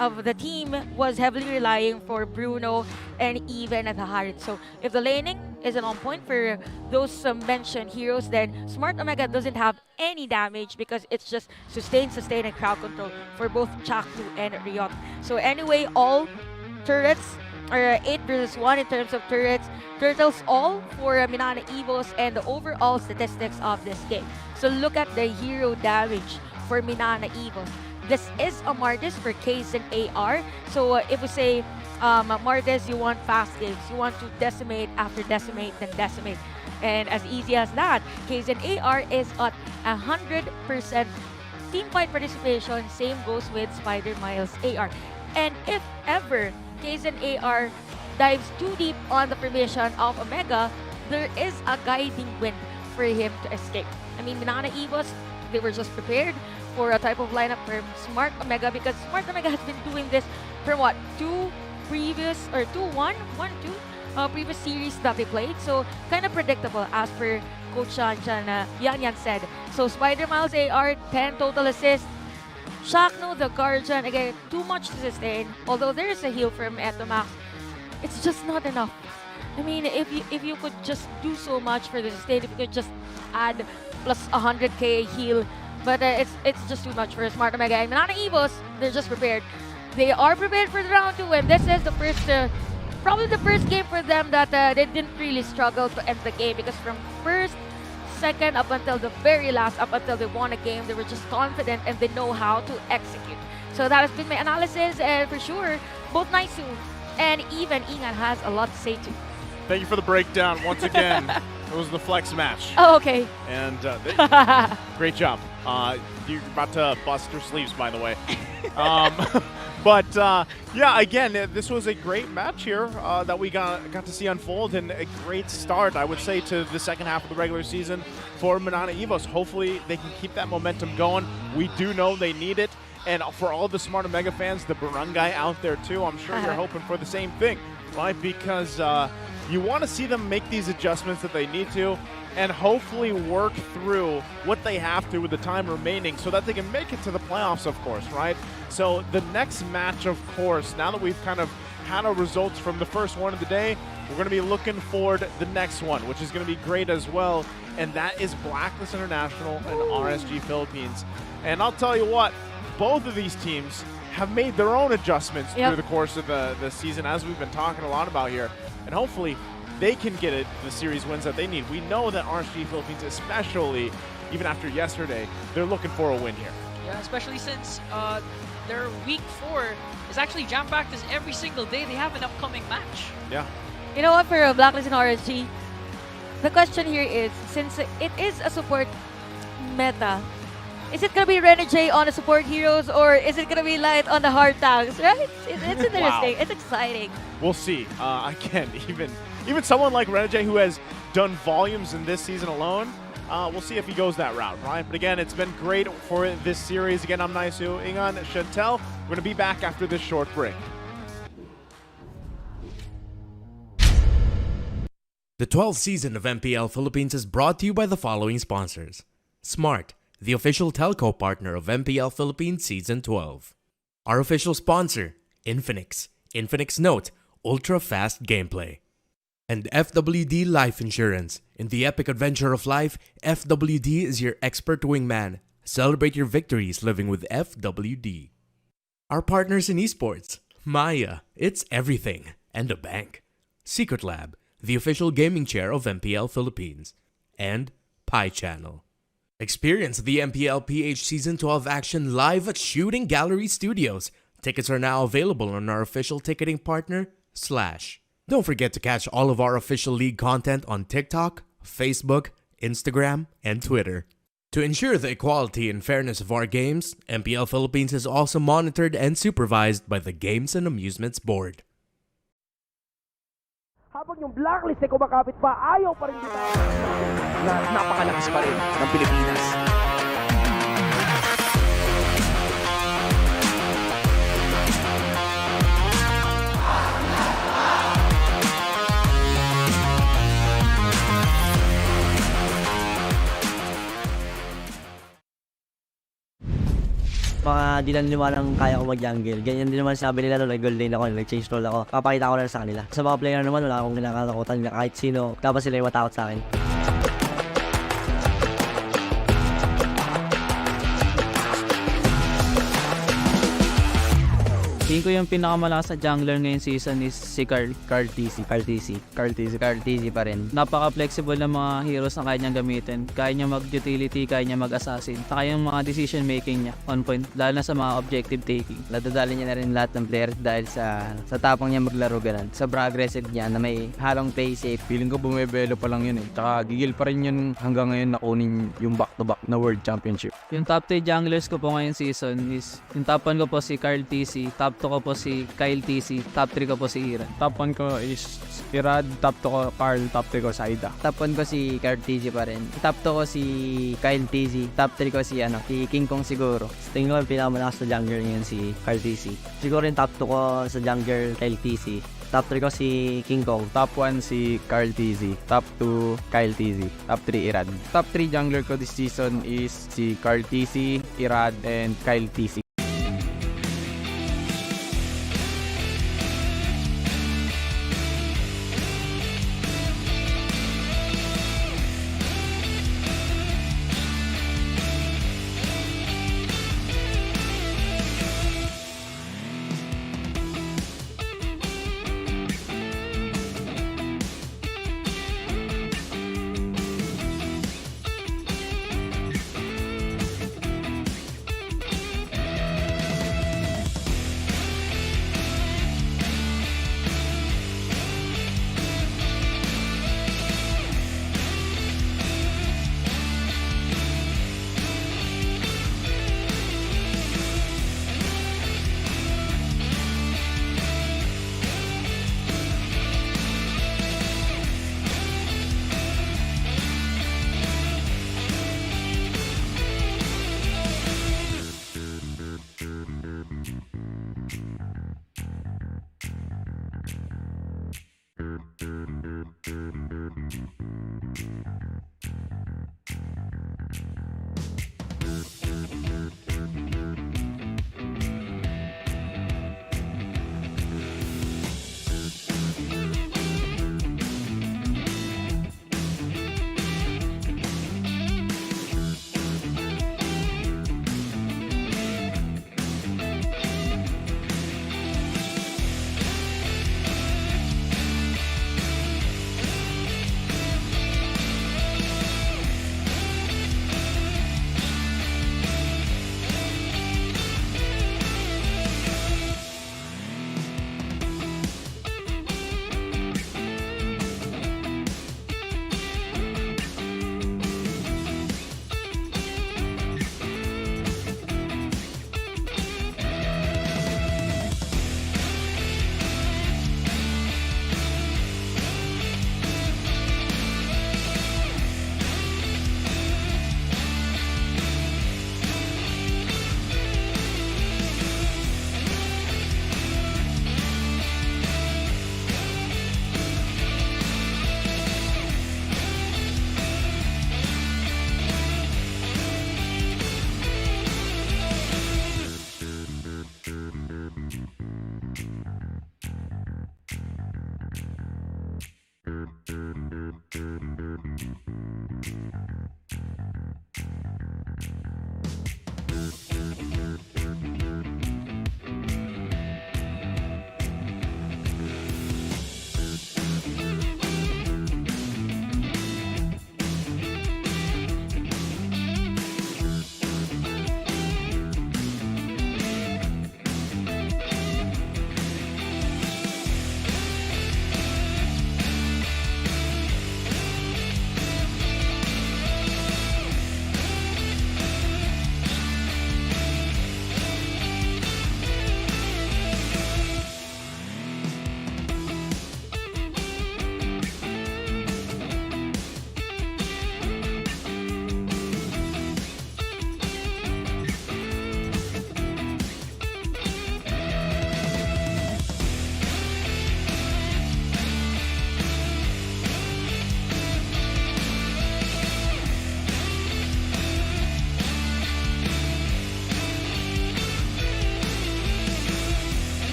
of the team was heavily relying for Bruno and even at the Harit. So if the laning isn't on point for those mentioned heroes, then Smart Omega doesn't have any damage because it's just sustain, and crowd control for both Chaklu and Riot. So anyway, all turrets are 8 versus 1 in terms of turtles all for MNNE EVOS and the overall statistics of this game. So look at the hero damage for MNNE EVOS. This is a Martis for Case and AR. So if we say Martis, you want fast games. You want to decimate after decimate, then decimate. And as easy as that, Case and AR is at 100% team fight participation. Same goes with Spider Miles AR. And if ever Case and AR dives too deep on the formation of Omega, there is a guiding wind for him to escape. I mean, MNNE EVOS, they were just prepared for a type of lineup from Smart Omega because Smart Omega has been doing this for what, two previous series that they played. So kind of predictable as per Coach Yan said. So Spider Miles AR, 10 total assists. Shakno, the Guardian, again, too much to sustain. Although there is a heal from Etomax, it's just not enough. I mean, if you could just do so much for the sustain, if you could just add plus 100k heal, but it's just too much for Smart Omega. And MNNE EVOS, they're just prepared. They are prepared for the round 2, and this is the first, probably the first game for them that they didn't really struggle to end the game because from first, second, up until the very last, up until they won a game, they were just confident and they know how to execute. So that has been my analysis, and for sure, both Naisu and even Ingan has a lot to say too. Thank you for the breakdown once again. It was the flex match. Oh, okay. And great job. You're about to bust your sleeves, by the way. But yeah, again, this was a great match here that we got to see unfold, and a great start, I would say, to the second half of the regular season for MNNE EVOS. Hopefully, they can keep that momentum going. We do know they need it. And for all the Smart Omega fans, the Barangay out there too, I'm sure you're hoping for the same thing, right? Because you want to see them make these adjustments that they need to, and hopefully work through what they have to with the time remaining so that they can make it to the playoffs, of course, right? So the next match, of course, now that we've kind of had our results from the first one of the day, we're going to be looking forward to the next one, which is going to be great as well, and that is Blacklist International and RSG Philippines. And I'll tell you what, both of these teams have made their own adjustments through the course of the season, as we've been talking a lot about here, and hopefully they can get it, the series wins that they need. We know that RSG Philippines, especially even after yesterday, they're looking for a win here. Yeah, especially since their week 4 is actually jam-packed as every single day they have an upcoming match. Yeah. You know what, for Blacklist and RSG, the question here is, since it is a support meta, is it going to be Renegade on the support heroes, or is it going to be Light on the hard tanks, right? It's interesting. Wow. It's exciting. We'll see. Again, even someone like Renegade, who has done volumes in this season alone, we'll see if he goes that route, right? But again, it's been great for this series. Again, I'm Naisu, Ingan, Chantel. We're going to be back after this short break. The 12th season of MPL Philippines is brought to you by the following sponsors. Smart, the official telco partner of MPL Philippines Season 12. Our official sponsor, Infinix. Infinix Note, ultra-fast gameplay. And FWD Life Insurance. In the epic adventure of life, FWD is your expert wingman. Celebrate your victories living with FWD. Our partners in esports, Maya, it's everything, and a bank. Secret Lab, the official gaming chair of MPL Philippines. And Pi Channel. Experience the MPL-PH Season 12 action live at Shooting Gallery Studios. Tickets are now available on our official ticketing partner, Slash. Don't forget to catch all of our official league content on TikTok, Facebook, Instagram, and Twitter. To ensure the equality and fairness of our games, MPL Philippines is also monitored and supervised by the Games and Amusements Board. Habang yung blacklist ay kumakapit pa, ayaw pa rin bitawan na napakalakas pa rin ng Pilipinas. Baka di lang niwalang kaya ko mag-jungle. Ganyan din naman sabi nila nung nag-gold lane ako, nag-change role ako. Papakita ko na sa kanila. Sa mga player naman, wala akong kinakatakutan na kahit sino. Dapat sila yung matakot sa akin. Tingin ko yung pinakamalakas sa jungler ngayong season is si Carl TC pa rin. Napaka-flexible ng mga heroes na kaya niyang gamitin. Kaya niya mag-utility, kaya niya mag-assassin. Saka yung mga decision making niya on point, lalo na sa mga objective taking. Nadadali niya na rin lahat ng players dahil sa tapang niya maglaro ganun. Sobrang aggressive niya na may halong play safe. Feeling ko bumibelo pa lang yun eh. Tsaka gigil pa rin yun hanggang ngayon nakunin yung back-to-back na World Championship. Yung top 3 junglers ko po ngayong season is, yung top 1 ko po si Carl TC, top 2 ko po si Kyle TC, top 3 ko po si Iran. Top 1 ko is Irad, top 2 ko Carl, top 3 ko Saida. Top 1 ko si Carl TC pa rin. Top 2 ko si Kyle TC, top 3 ko si King Kong siguro. Tingin ko yung pinakamalakas sa jungler ngayon si Carl TC. Siguro yung top 2 ko sa jungler Kyle TC. Top 3 ko si King Kong. Top 1 si Carl TZ. Top 2, Kyle TZ. Top 3, Irad. Top 3 jungler ko this season is si Carl TZ, Irad, and Kyle TZ.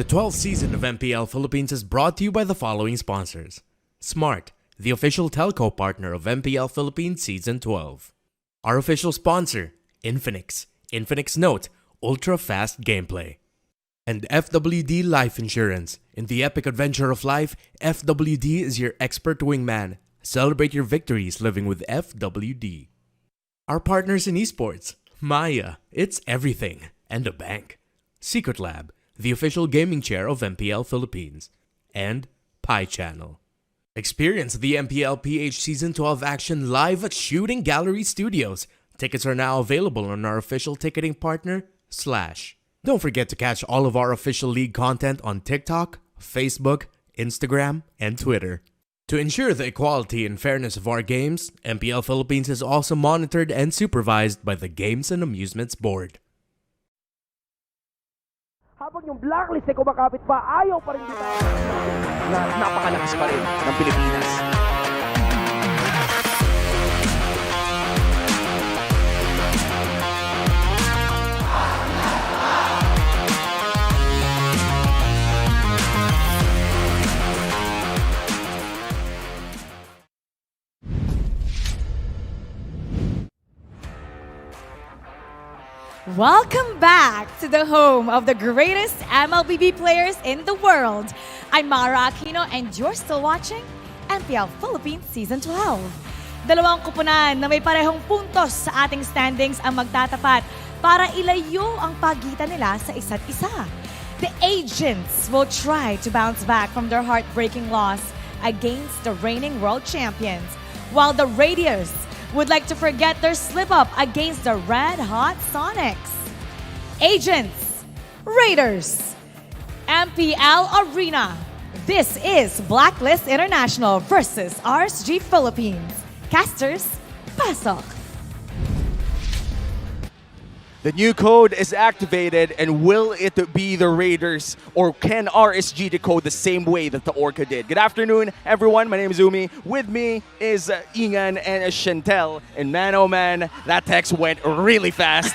12th season of MPL Philippines is brought to you by the following sponsors. Smart, the official telco partner of MPL Philippines Season 12. Our official sponsor, Infinix. Infinix Note, ultra-fast gameplay. And FWD Life Insurance. In the epic adventure of life, FWD is your expert wingman. Celebrate your victories living with FWD. Our partners in esports, Maya, it's everything, and a bank. Secret Lab, the official gaming chair of MPL Philippines. And Pi Channel. Experience the MPL-PH Season 12 action live at Shooting Gallery Studios. Tickets are now available on our official ticketing partner, Slash. Don't forget to catch all of our official league content on TikTok, Facebook, Instagram, and Twitter. To ensure the equality and fairness of our games, MPL Philippines is also monitored and supervised by the Games and Amusements Board. Habang yung blacklist ay kumakapit pa, ayaw pa rin bitawan na napakalakas pa rin ng Pilipinas. Welcome back to the home of the greatest MLBB players in the world. I'm Mara Aquino and you're still watching MPL Philippines Season 12. Dalawang kupunan na may parehong puntos sa ating standings ang magtatapat para ilayo ang pagitan nila sa isa't isa. The Agents will try to bounce back from their heartbreaking loss against the reigning world champions, while the Radios would like to forget their slip-up against the red-hot Sonics. Agents, Raiders, MPL Arena. This is Blacklist International versus RSG Philippines. Casters, pasok. The new code is activated, and will it be the Raiders, or can RSG decode the same way that the Orca did? Good afternoon, everyone. My name is Umi. With me is Ingan and Chantel. And man, oh man, that text went really fast.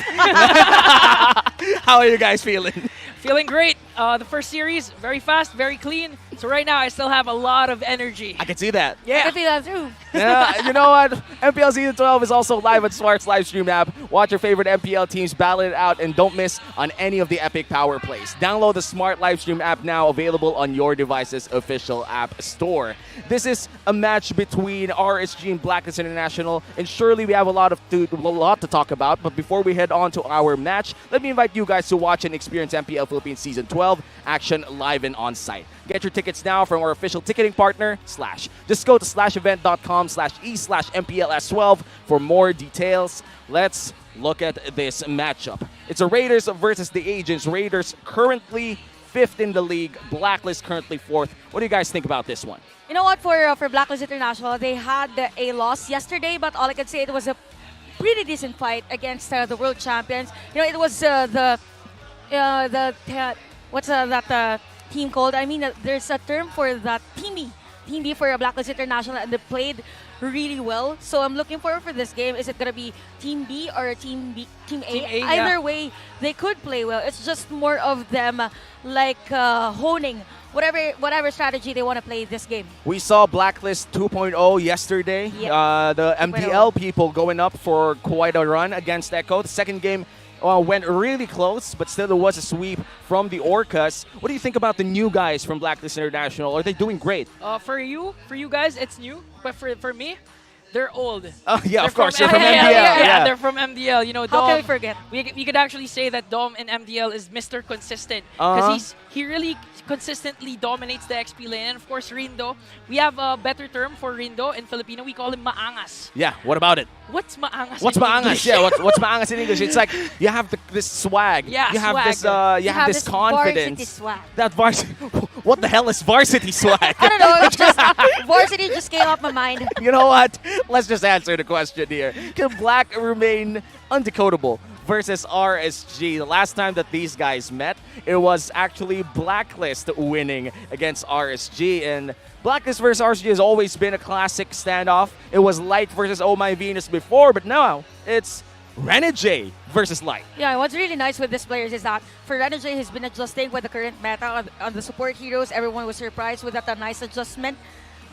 How are you guys feeling? Feeling great. The first series, very fast, very clean. So right now, I still have a lot of energy. I can see that. Yeah. I can feel that too. Yeah, you know what? MPL Season 12 is also live on Smart's live stream app. Watch your favorite MPL teams battle it out, and don't miss on any of the epic power plays. Download the Smart live stream app now, available on your device's official app store. This is a match between RSG and Blacklist International, and surely we have a lot to talk about. But before we head on to our match, let me invite you guys to watch and experience MPL Philippines Season 12 action live and on site. Get your tickets now from our official ticketing partner, Slash. Just go to slashevent.com/e/MPLS12 for more details. Let's look at this matchup. It's a Raiders versus the Agents. Raiders currently 5th in the league. Blacklist currently 4th. What do you guys think about this one? You know what, for Blacklist International, they had a loss yesterday, but all I can say, it was a pretty decent fight against the world champions. You know, it was what's that team called? I mean, there's a term for that, Team B for Blacklist International, and they played really well. So I'm looking forward for this game. Is it gonna be Team B or Team A? Team A, Either way, they could play well. It's just more of them honing whatever strategy they want to play this game. We saw Blacklist 2.0 yesterday. Yep. The MPL people going up for quite a run against Echo. The second game went really close, but still there was a sweep from the Orcas. What do you think about the new guys from Blacklist International? Are they doing great? For you guys, it's new. But for me, they're old. Yeah, of course. They're from MDL. Yeah, they're from MDL. You know, How Dom, can we forget? We could actually say that Dom in MDL is Mr. Consistent, because he really consistently dominates the XP lane. And of course, Rindo, we have a better term for Rindo in Filipino. We call him maangas. Yeah, what about it? What's maangas? What's in maangas? English? Yeah, what's maangas in English? It's like you have this swag. Yeah, you have swag. this. You have this confidence. Varsity swag. That varsity. What the hell is varsity swag? I don't know. It's just varsity just came off my mind. You know what? Let's just answer the question here. Can Black remain undecodable versus RSG? The last time that these guys met, it was actually Blacklist winning against RSG, and Blacklist versus RSG has always been a classic standoff. It was Light versus Oh My Venus before, but now it's Renegade versus Light. Yeah, what's really nice with these players is that for Renegade, he's been adjusting with the current meta on the support heroes. Everyone was surprised with that nice adjustment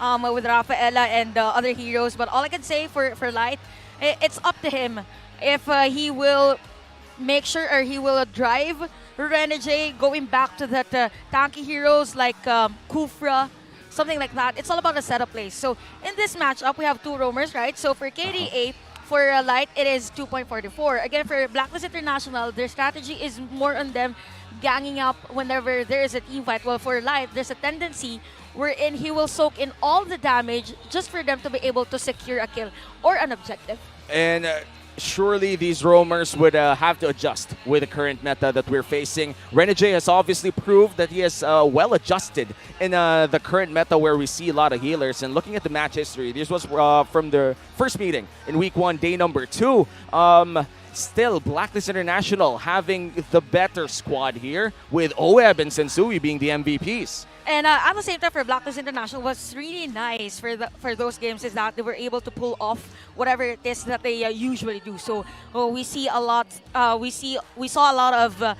with Rafaela and other heroes. But all I can say for Light, it's up to him if he will make sure or he will drive Renegade going back to that tanky heroes like Kufra, something like that. It's all about the setup plays. So in this matchup, we have two roamers, right? So for KDA, for Light, it is 2.44. Again, for Blacklist International, their strategy is more on them ganging up whenever there is a team fight. Well, for Light, there's a tendency wherein he will soak in all the damage just for them to be able to secure a kill or an objective. And surely these roamers would have to adjust with the current meta that we're facing. Renegade has obviously proved that he is well adjusted in the current meta where we see a lot of healers. And looking at the match history, this was from the first meeting in week 1, day number 2. Still, Blacklist International having the better squad here with Oeb and Sensui being the MVPs. And at the same time, for Blacklist International, what's really nice for those games is that they were able to pull off whatever it is that they usually do. So we see a lot. We saw a lot of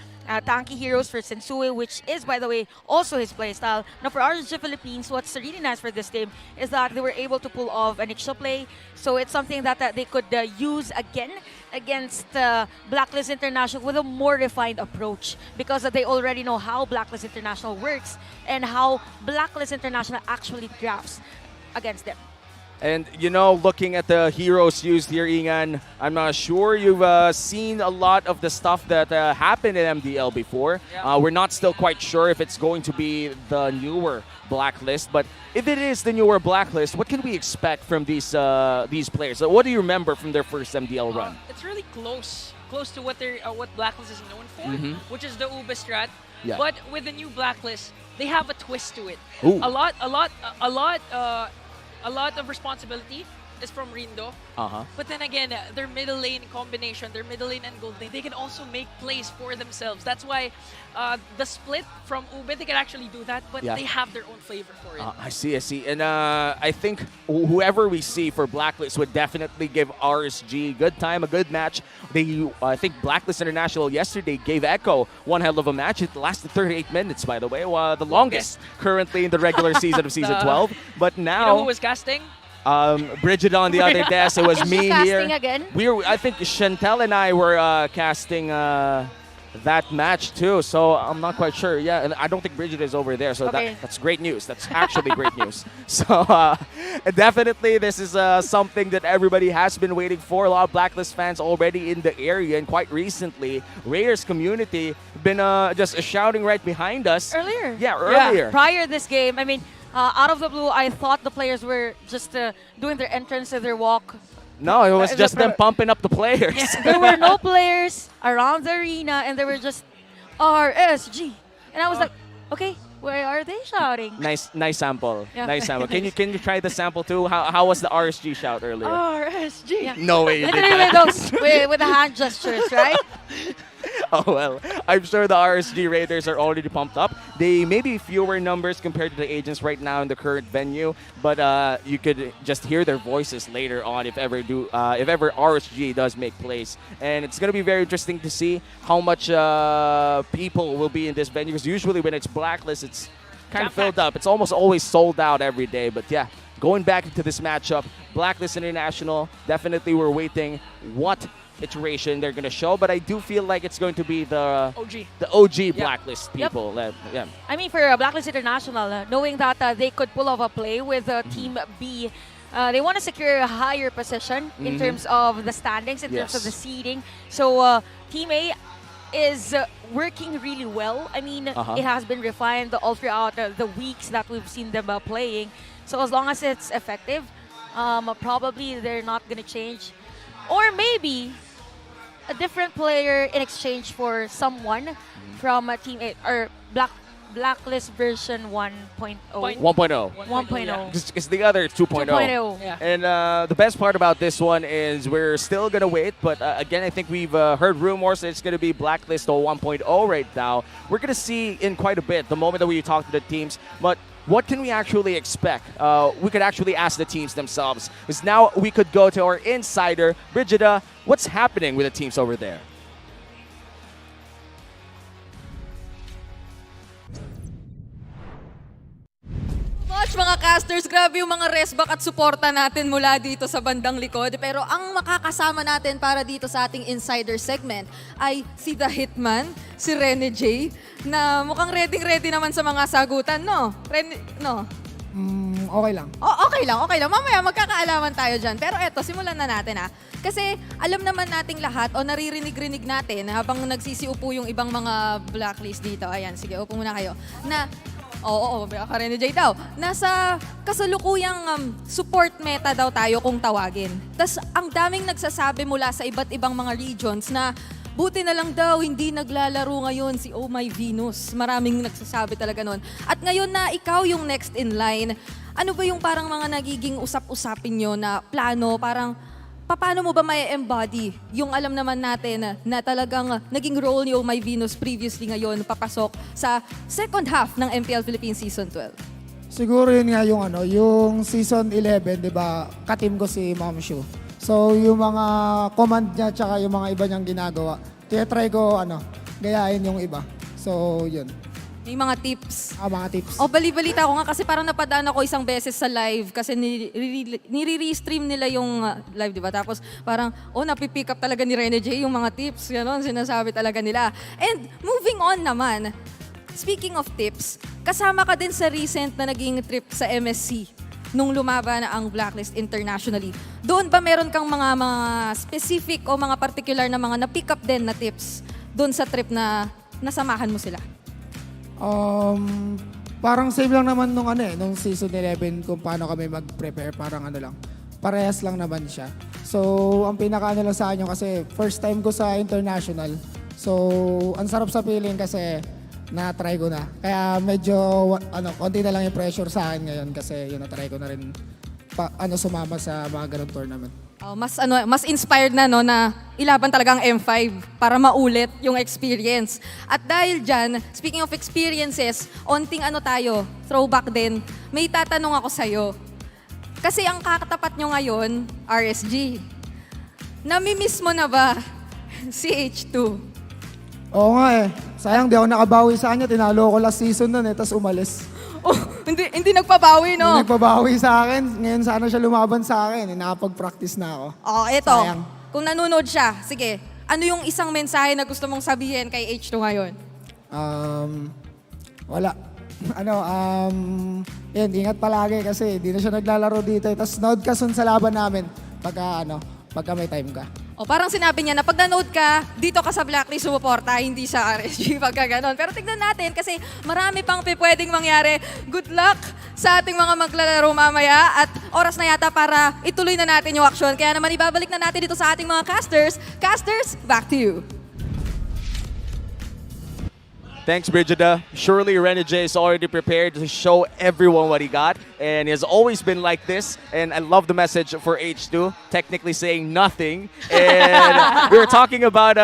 tanky heroes for Sensui, which is, by the way, also his playstyle. Now, for RSG Philippines, what's really nice for this team is that they were able to pull off an Ixia play. So it's something that they could use again against Blacklist International with a more refined approach, because they already know how Blacklist International works and how Blacklist International actually drafts against them. And, you know, looking at the heroes used here, Ingan, I'm not sure you've seen a lot of the stuff that happened in MDL before. Yeah. We're not still quite sure if it's going to be the newer Blacklist, but if it is the newer Blacklist, what can we expect from these players? What do you remember from their first MDL run? It's really close to what Blacklist is known for, which is the Ube strat. Yeah. But with the new Blacklist, they have a twist to it. Ooh. A lot of responsibility is from Rindo. But then again, their middle lane combination, their middle lane and gold lane, they can also make plays for themselves. That's why the split from Ube, they can actually do that, but they have their own flavor for it. I see. And I think whoever we see for Blacklist would definitely give RSG a good time, a good match. I think Blacklist International yesterday gave Echo one hell of a match. It lasted 38 minutes, by the way, the longest currently in the regular season of Season 12. But now... You know who was casting? Bridget on the other desk. It was Is me she casting here. again? I think Chantel and I were casting that match too. So I'm not quite sure. Yeah, and I don't think Bridget is over there. So Okay. that's great news. That's actually great news. So definitely this is something that everybody has been waiting for. A lot of Blacklist fans already in the area, and quite recently, Raiders community been just shouting right behind us. Earlier. Yeah, earlier. Prior this game, I mean, out of the blue, I thought the players were just doing their entrance and their walk. No, it was just them pumping up the players. There were no players around the arena, and they were just RSG. And I was like, okay, why are they shouting? Nice sample. Yeah. Nice sample. Can you try the sample too? How was the RSG shout earlier? RSG. Yeah. No way you did Literally that. with the hand gestures, right? Oh well, I'm sure the RSG Raiders are already pumped up. They may be fewer numbers compared to the agents right now in the current venue, but you could just hear their voices later on if ever RSG does make plays. And it's gonna be very interesting to see how much people will be in this venue, because usually when it's Blacklist, it's kind of filled up. It's almost always sold out every day. But yeah, going back into this matchup, Blacklist International, definitely we're waiting what iteration they're going to show, but I do feel like it's going to be the OG Blacklist people. Yeah. I mean, for Blacklist International, knowing that they could pull off a play with Team B, they want to secure a higher position in terms of the standings, in terms of the seeding. So Team A is working really well. I mean, it has been refined all throughout the weeks that we've seen them playing. So as long as it's effective, probably they're not going to change. Or maybe a different player in exchange for someone from Team A or Blacklist version 1.0. 1.0. 1.0. Because the other 2.0. 2.0. Yeah. And the best part about this one is we're still going to wait. But again, I think we've heard rumors that it's going to be Blacklist 1.0 right now. We're going to see in quite a bit the moment that we talk to the teams. But what can we actually expect? We could actually ask the teams themselves. Because now we could go to our insider, Brigida. What's happening with the teams over there? much mga casters. Grabe yung mga resback at suporta natin mula dito sa bandang likod. Pero ang makakasama natin para dito sa ating insider segment ay si The Hitman, si Rene J, na mukhang ready naman sa mga sagutan, no? No? Okay lang. Okay lang. Mamaya magkakaalaman tayo dyan. Pero eto, simulan na natin Kasi alam naman nating lahat o naririnig-rinig natin habang nagsisiupo yung ibang mga blacklist dito. Ayan, sige, upo muna kayo. Oo, Rene J daw. Nasa kasalukuyang support meta daw tayo kung tawagin. Tas ang daming nagsasabi mula sa iba't ibang mga regions na buti na lang daw hindi naglalaro ngayon si Oh My Venus. Maraming nagsasabi talaga nun. At ngayon na ikaw yung next in line, ano ba yung parang mga nagiging usap-usapin nyo na plano, parang paano mo ba may embody yung alam naman natin na talagang naging role ni Oh My Venus previously ngayon papasok sa second half ng MPL Philippines Season 12? Siguro yun nga yung Season 11, di ba, katim ko si Ma'am Shu. So yung mga command niya tsaka yung mga iba niyang ginagawa, try ko gayahin yung iba. So yun. May mga tips. Mga tips. Bali-balita ko nga kasi parang napadaan ako isang beses sa live kasi nire-stream nila yung live, di ba? Tapos parang, napipick up talaga ni Rene J yung mga tips. Ganon, sinasabi talaga nila. And moving on naman, speaking of tips, kasama ka din sa recent na naging trip sa MSC nung lumaban ang Blacklist internationally. Doon ba meron kang mga specific o mga particular na mga na-pick up din na tips doon sa trip na nasamahan mo sila? Parang same lang naman nung Season 11 kung paano kami mag-prepare. Parang lang. Parehas lang naman siya. So, ang pinaka lang sa akin kasi first time ko sa international. So, ang sarap sa feeling kasi na-try ko na. Kaya medyo, konti na lang yung pressure sa akin ngayon kasi na-try ko na rin sumama sa mga ganong tournament. Mas inspired na na ilaban talaga ang M5 para maulit yung experience. At dahil dyan, speaking of experiences, onting throwback din, may tatanong ako sa'yo. Kasi ang kakatapat nyo ngayon, RSG. Namimiss mo na ba si H2? Oo nga Sayang di ako nakabawi sa kanya. Tinalo ko last season nun tapos umalis. Hindi nagpabawi, no? Hindi nagpabawi sa akin. Ngayon sana siya lumaban sa akin. Nakapag-practice na ako. Eto. Sayang. Kung nanonood siya, sige. Ano yung isang mensahe na gusto mong sabihin kay H2 ngayon? Wala. Ingat palagi kasi di na siya naglalaro dito. Tapos nod ka sa laban namin pagka may time ka. Parang sinabi niya na pag nanood ka, dito ka sa Blacklist sumuporta, hindi sa RSG pagka ganon. Pero tignan natin kasi marami pang pwedeng mangyari. Good luck sa ating mga maglalaro mamaya at oras na yata para ituloy na natin yung aksyon. Kaya naman ibabalik na natin dito sa ating mga casters. Casters, back to you. Thanks, Brigida. Surely Rene J is already prepared to show everyone what he got, and he has always been like this. And I love the message for H2, technically saying nothing. And we were talking about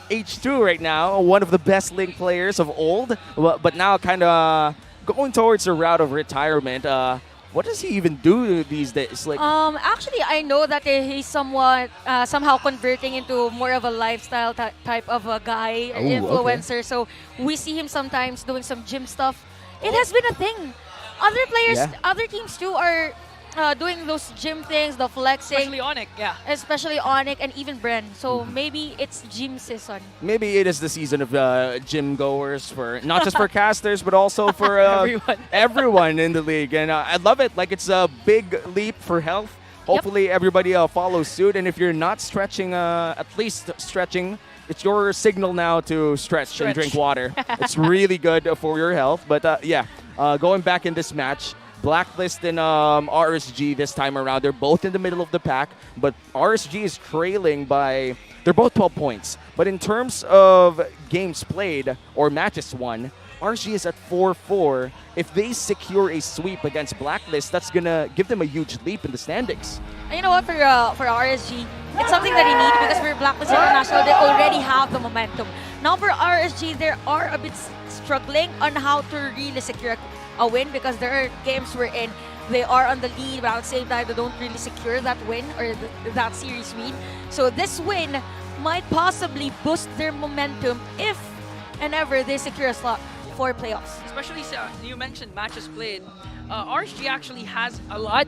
H2 right now, one of the best Link players of old, but now kind of going towards the route of retirement. What does he even do these days? Actually, I know that he's somehow converting into more of a lifestyle type of a guy, influencer. Okay. So we see him sometimes doing some gym stuff. It has been a thing. Other players, other teams too are doing those gym things, the flexing. Especially ONIC, Especially ONIC and even Bren. So maybe it's gym season. Maybe it is the season of gym goers for not just for casters, but also for everyone in the league. And I love it. It's a big leap for health. Hopefully everybody follows suit. And if you're not stretching, at least stretching, it's your signal now to stretch and drink water. It's really good for your health. But going back in this match, Blacklist and RSG this time around. They're both in the middle of the pack, but RSG is trailing by... They're both 12 points. But in terms of games played or matches won, RSG is at 4-4. If they secure a sweep against Blacklist, that's going to give them a huge leap in the standings. And you know what, for RSG, it's something that they need because for Blacklist International, they already have the momentum. Now for RSG, they are a bit struggling on how to really secure a win because there are games wherein they are on the lead, but at the same time, they don't really secure that win or that series win. So this win might possibly boost their momentum if and ever they secure a slot for playoffs. Especially you mentioned matches played. RSG actually has a lot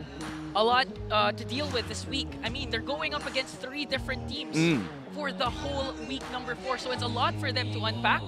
to deal with this week. I mean, they're going up against 3 different teams for the whole week number 4, so it's a lot for them to unpack.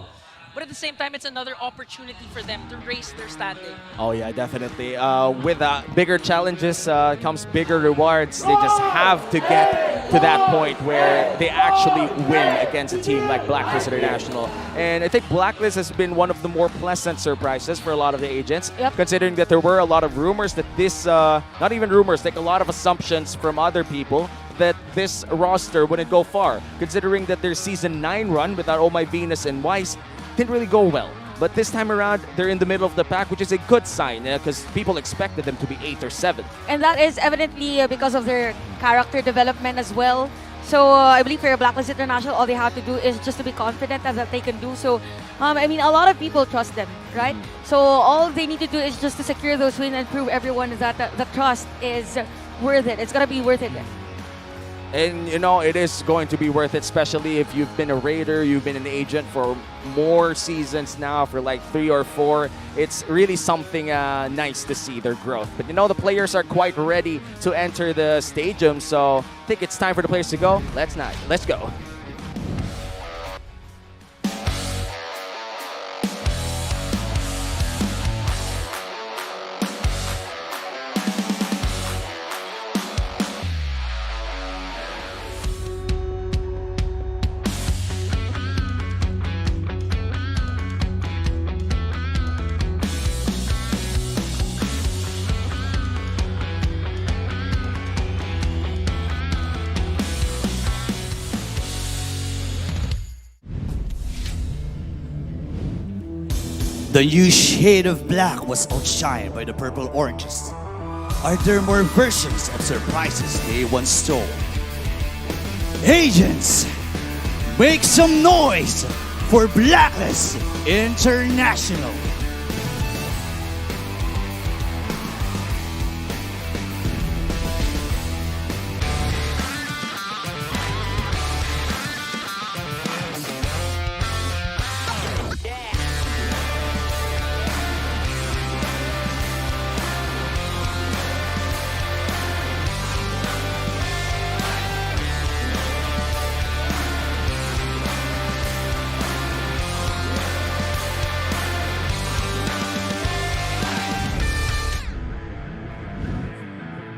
But at the same time, it's another opportunity for them to raise their standing. Oh yeah, definitely. With bigger challenges comes bigger rewards. They just have to get to that point where they actually win against a team like Blacklist International. And I think Blacklist has been one of the more pleasant surprises for a lot of the agents, considering that there were a lot of rumors that this, not even rumors, like a lot of assumptions from other people that this roster wouldn't go far, considering that their Season 9 run without Oh My Venus and Weiss didn't really go well. But this time around, they're in the middle of the pack, which is a good sign because people expected them to be 8 or 7. And that is evidently because of their character development as well. So I believe for Blacklist International, all they have to do is just to be confident that they can do so. I mean, a lot of people trust them, right? So all they need to do is just to secure those wins and prove everyone that the trust is worth it. It's going to be worth it. And you know, it is going to be worth it, especially if you've been a raider, you've been an agent for more seasons now, for like 3 or 4. It's really something nice to see their growth. But you know, the players are quite ready to enter the stadium, so I think it's time for the players to go. Let's go. The new shade of black was outshined by the purple oranges. Are there more versions of surprises they once stole? Agents, make some noise for Blacklist International.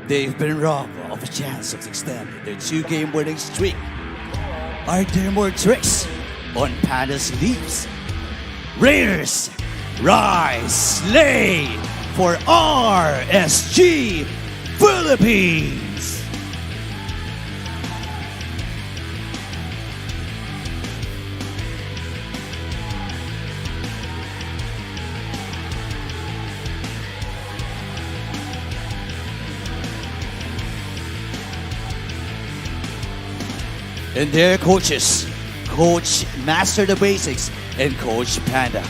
They've been robbed of a chance of extending their 2-game winning streak. Are there more tricks on Panda's leaves? Raiders, rise, slay for RSG Philippines! And their coaches, Coach Master the Basics and Coach Panda.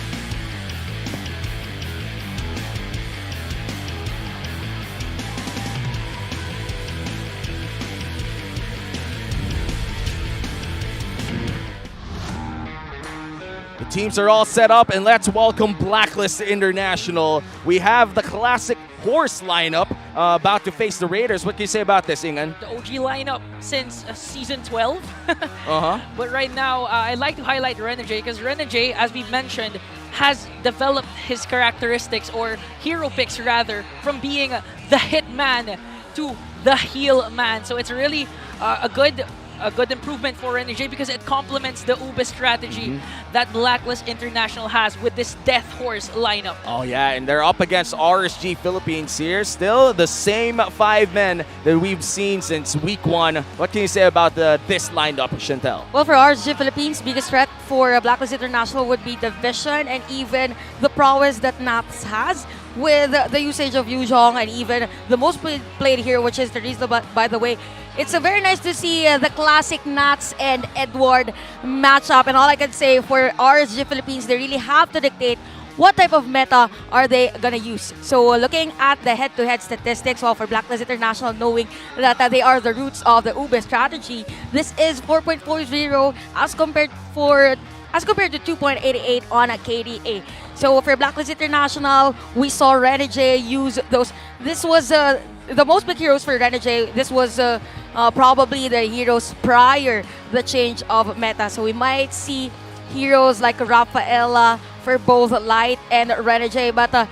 The teams are all set up, and let's welcome Blacklist International. We have the classic horse lineup about to face the Raiders. What can you say about this, Ingan? The OG lineup since Season 12. Uh-huh. But right now, I'd like to highlight Renegade because Renegade, as we mentioned, has developed his characteristics, or hero picks rather, from being the hit man to the heal man. So it's really a good improvement for Renegade because it complements the Ube strategy that Blacklist International has with this Death Horse lineup. Oh yeah, and they're up against RSG Philippines here. Still the same 5 men that we've seen since week 1. What can you say about this lineup, Chantel? Well, for RSG Philippines, biggest threat for Blacklist International would be the vision and even the prowess that Naps has with the usage of Yuzhong and even the most played here, which is Teresa, by the way. It's very nice to see the classic Nats and Edward matchup. And all I can say for RSG Philippines, they really have to dictate what type of meta are they going to use. So looking at the head-to-head statistics, well, for Blacklist International, knowing that they are the roots of the Ube strategy, this is 4.40 as compared to 2.88 on a KDA. So for Blacklist International, we saw Renegade use those. This was the most big heroes for Renegade. This was probably the heroes prior the change of meta. So we might see heroes like Rafaela for both Light and Renegade. But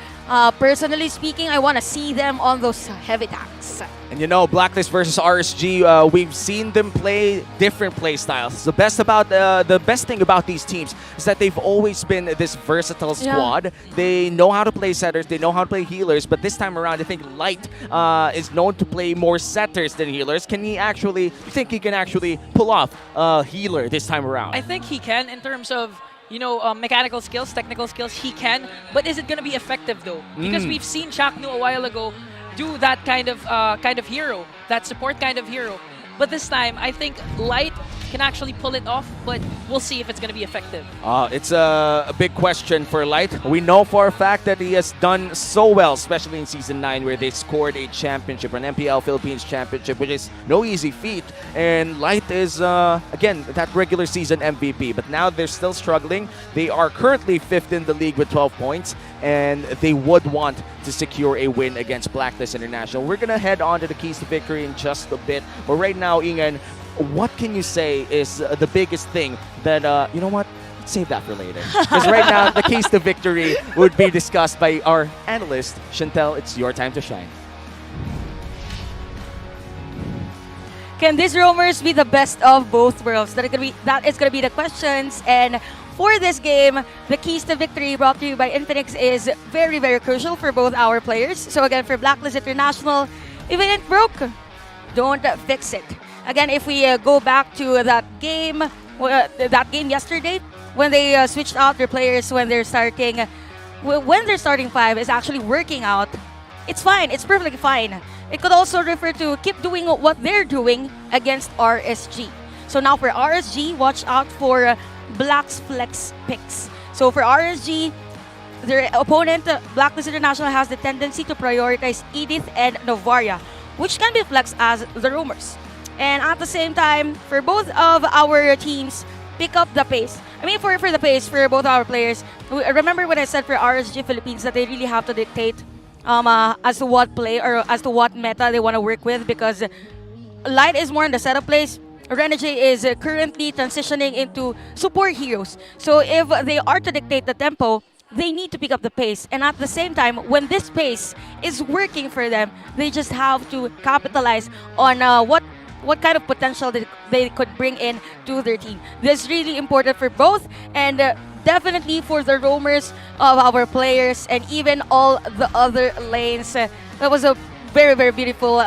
personally speaking, I want to see them on those heavy tanks. And you know, Blacklist versus RSG, we've seen them play different play styles. The best thing about these teams is that they've always been this versatile squad. Yeah. They know how to play setters, they know how to play healers, but this time around, I think Light is known to play more setters than healers. You think he can actually pull off a healer this time around? I think he can in terms of mechanical skills, technical skills, he can. But is it going to be effective though? Because we've seen Shaknu a while ago do that kind of hero, that support kind of hero. But this time, I think Light can actually pull it off, but we'll see if it's going to be effective. It's a big question for Light. We know for a fact that he has done so well, especially in Season 9, where they scored a championship, an MPL Philippines championship, which is no easy feat. And Light is, again, that regular season MVP. But now they're still struggling. They are currently 5th in the league with 12 points, and they would want to secure a win against Blacklist International. We're going to head on to the keys to victory in just a bit. But right now, Ingan, what can you say is the biggest thing that, you know what? Let's save that for later. Because right now, the keys to victory would be discussed by our analyst, Chantel. It's your time to shine. Can these rumors be the best of both worlds? That is going to be the questions. And for this game, the keys to victory brought to you by Infinix is very, very crucial for both our players. So again, for Blacklist International, if it broke, don't fix it. Again, if we go back to that game yesterday, when they switched out their players when their starting five is actually working out, it's fine. It's perfectly fine. It could also refer to keep doing what they're doing against RSG. So now for RSG, watch out for Black's flex picks. So for RSG, their opponent, Blacklist International, has the tendency to prioritize Edith and Novaria, which can be flexed as the rumors. And at the same time, for both of our teams, pick up the pace. I mean, for the pace, for both our players, remember when I said for RSG Philippines that they really have to dictate as to what play or as to what meta they want to work with, because Light is more in the setup plays. Renegade is currently transitioning into support heroes. So if they are to dictate the tempo, they need to pick up the pace. And at the same time, when this pace is working for them, they just have to capitalize on what kind of potential they could bring in to their team. This is really important for both, and definitely for the roamers of our players and even all the other lanes. That was a very, very beautiful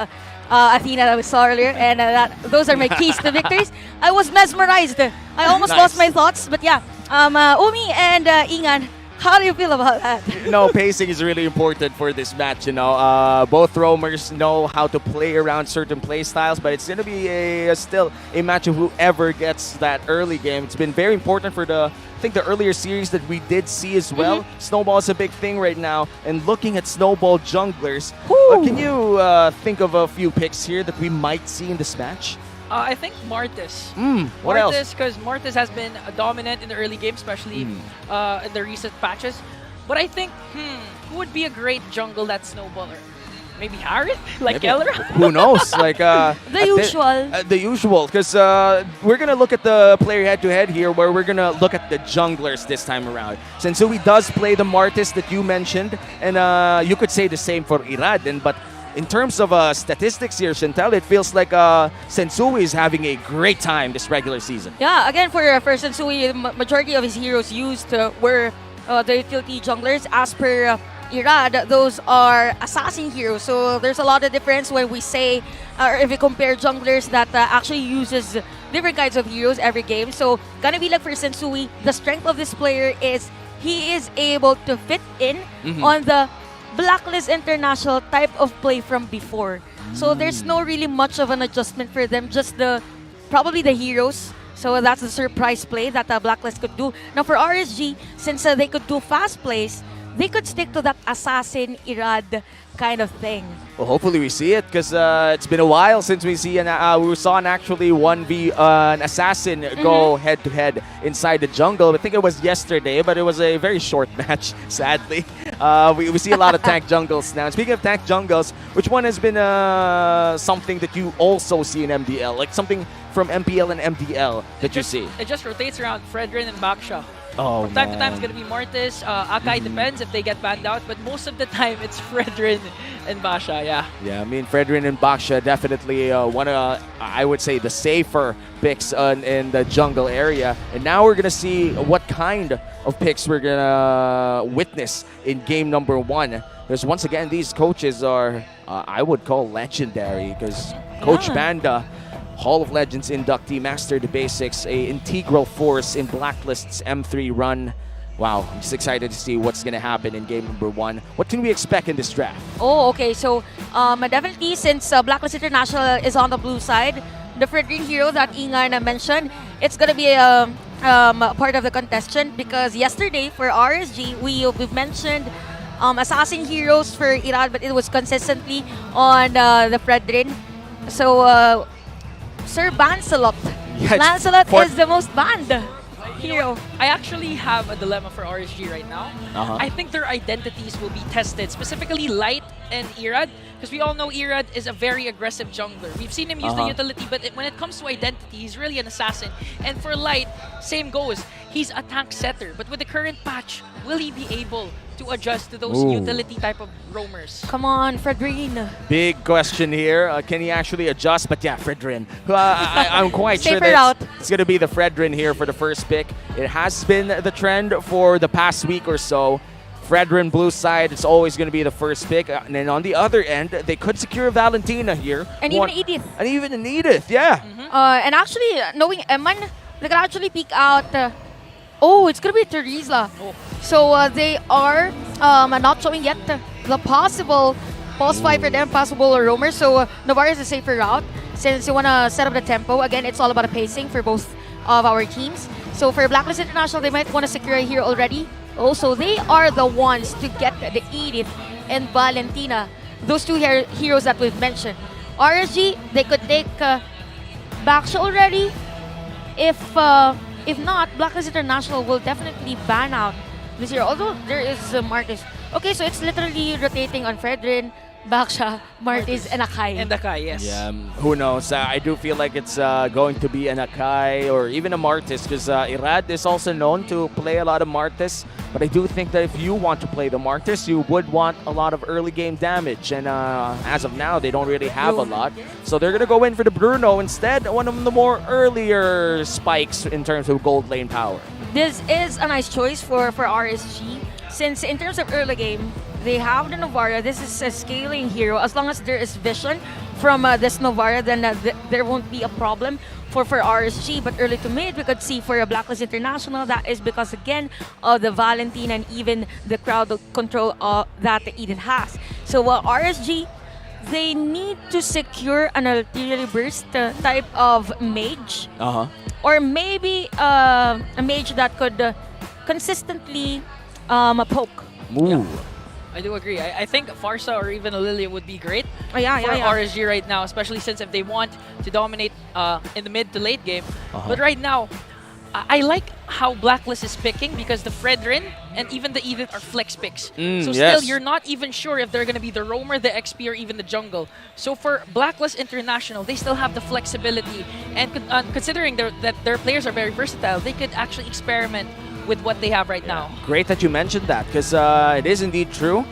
Athena that we saw earlier, and those are my keys to victories. I was mesmerized. I almost lost my thoughts, but yeah. Umi and Ingan, how do you feel about that? No, pacing is really important for this match. Both roamers know how to play around certain play styles, but it's going to be still a match of whoever gets that early game. It's been very important for the earlier series that we did see as well. Snowball is a big thing right now, and looking at Snowball junglers, can you think of a few picks here that we might see in this match? I think Martis. What else? Martis, because Martis has been dominant in the early game, especially in the recent patches. But I think, who would be a great jungle that Snowballer? Maybe Harith? Like Keller? Who knows? The usual. The usual, because we're going to look at the player head-to-head here, where we're going to look at the junglers this time around. Sensui does play the Martis that you mentioned, and you could say the same for Iraden, but in terms of statistics here, Chantel, it feels like Sensui is having a great time this regular season. Yeah, again, for Sensui, majority of his heroes used were the utility junglers. As per Irad, those are assassin heroes. So there's a lot of difference when we say, or if we compare junglers that actually uses different kinds of heroes every game. So gonna be like for Sensui, the strength of this player is he is able to fit in on the Blacklist International type of play from before. So there's no really much of an adjustment for them, just probably the heroes. So that's the surprise play that Blacklist could do. Now for RSG, since they could do fast plays, they could stick to that assassin Irad kind of thing. Well, hopefully we see it, because it's been a while since we saw an actually an assassin go head-to-head inside the jungle. I think it was yesterday, but it was a very short match, sadly. We see a lot of tank jungles now. And speaking of tank jungles, which one has been something that you also see in MDL? Like something from MPL and MDL that you see? It just rotates around Fredrin and Baksha. Oh, From time to time, it's going to be Mortis. Akai depends if they get banned out, but most of the time, it's Fredrin and Basha, yeah. Yeah, I mean, Fredrin and Baksha definitely one of, I would say, the safer picks in the jungle area. And now we're going to see what kind of picks we're going to witness in game number 1. Because once again, these coaches are, I would call legendary, because Coach Banda, Hall of Legends inductee, mastered the basics, a integral force in Blacklist's M3 run. Wow, I'm just excited to see what's going to happen in game number 1. What can we expect in this draft? Oh, okay. So, definitely, since Blacklist International is on the blue side, the Fredrin hero that Ingan mentioned, it's going to be a part of the contestant, because yesterday for RSG, we've mentioned assassin heroes for Irad, but it was consistently on the Fredrin. So, Sir Lancelot. Yes, Lancelot is the most banned hero. I actually have a dilemma for RSG right now. I think their identities will be tested, specifically Light and Irad, because we all know Irad is a very aggressive jungler. We've seen him use the utility, but when it comes to identity, he's really an assassin. And for Light, same goes. He's a tank setter, but with the current patch, will he be able to adjust to those utility type of roamers? Come on, Fredrin. Big question here. Can he actually adjust? But yeah, Fredrin. I'm quite sure Safer that route. it's going to be the Fredrin here for the first pick. It has been the trend for the past week or so. Fredrin blue side, it's always going to be the first pick. And then on the other end, they could secure Valentina here. And even Edith. And even an Edith, yeah. And actually, knowing Eman, they can actually pick out... it's going to be Teresa. So they are not showing yet the possible post 5 for them, possible roamer. So Navarre is a safer route since you want to set up the tempo. Again, it's all about the pacing for both of our teams. So for Blacklist International, they might want to secure a hero already. Also, they are the ones to get the Edith and Valentina, those two heroes that we've mentioned. RSG, they could take Baksha already. If not, Blacklist International will definitely ban out this hero. Although there is Martis. Okay, so it's literally rotating on Fredrin, Baksha, Martis, and Akai. And Akai, yes. Yeah, who knows? I do feel like it's going to be an Akai or even a Martis, because Irad is also known to play a lot of Martis. But I do think that if you want to play the Martis, you would want a lot of early game damage. And as of now, they don't really have a lot. So they're going to go in for the Bruno instead, one of the more earlier spikes in terms of gold lane power. This is a nice choice for RSG, since in terms of early game, they have the Novara. This is a scaling hero. As long as there is vision from this Novara, then there won't be a problem for RSG. But early to mid, we could see for a Blacklist International, that is because, again, of the Valentina and even the crowd control that Eden has. So RSG, they need to secure an artillery burst type of mage. Or maybe a mage that could consistently poke. Ooh. I do agree. I think Farsa or even a Lilia would be great for yeah. RSG right now, especially since if they want to dominate in the mid to late game. But right now, I like how Blacklist is picking, because the Fredrin and even the Edith are flex picks. So still, you're not even sure if they're going to be the roamer, the XP, or even the jungle. So for Blacklist International, they still have the flexibility. And considering that their players are very versatile, they could actually experiment with what they have right now. Great that you mentioned that, because it is indeed true.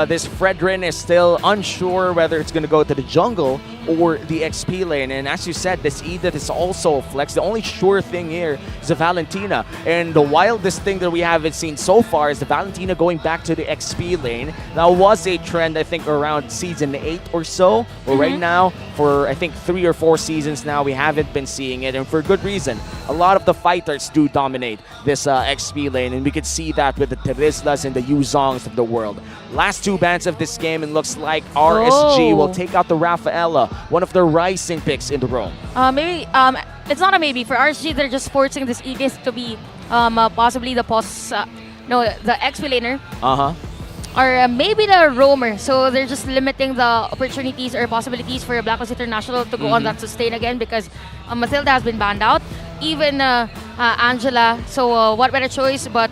This Fredrin is still unsure whether it's going to go to the jungle or the XP lane. And as you said, this Edith is also a flex. The only sure thing here is the Valentina. And the wildest thing that we haven't seen so far is the Valentina going back to the XP lane. That was a trend, I think, around Season 8 or so. But right now, for I think 3 or 4 seasons now, we haven't been seeing it. And for good reason. A lot of the fighters do dominate this XP lane. And we could see that with the Terislas and the Yuzongs of the world. Last 2 bans of this game, and looks like RSG will take out the Rafaela, one of the rising picks in the room. Maybe it's not a maybe for RSG. They're just forcing this Edith to be possibly the the XP laner. or maybe the roamer. So they're just limiting the opportunities or possibilities for Blacklist International to go on that sustain again because Matilda has been banned out. Even Angela. So what better choice but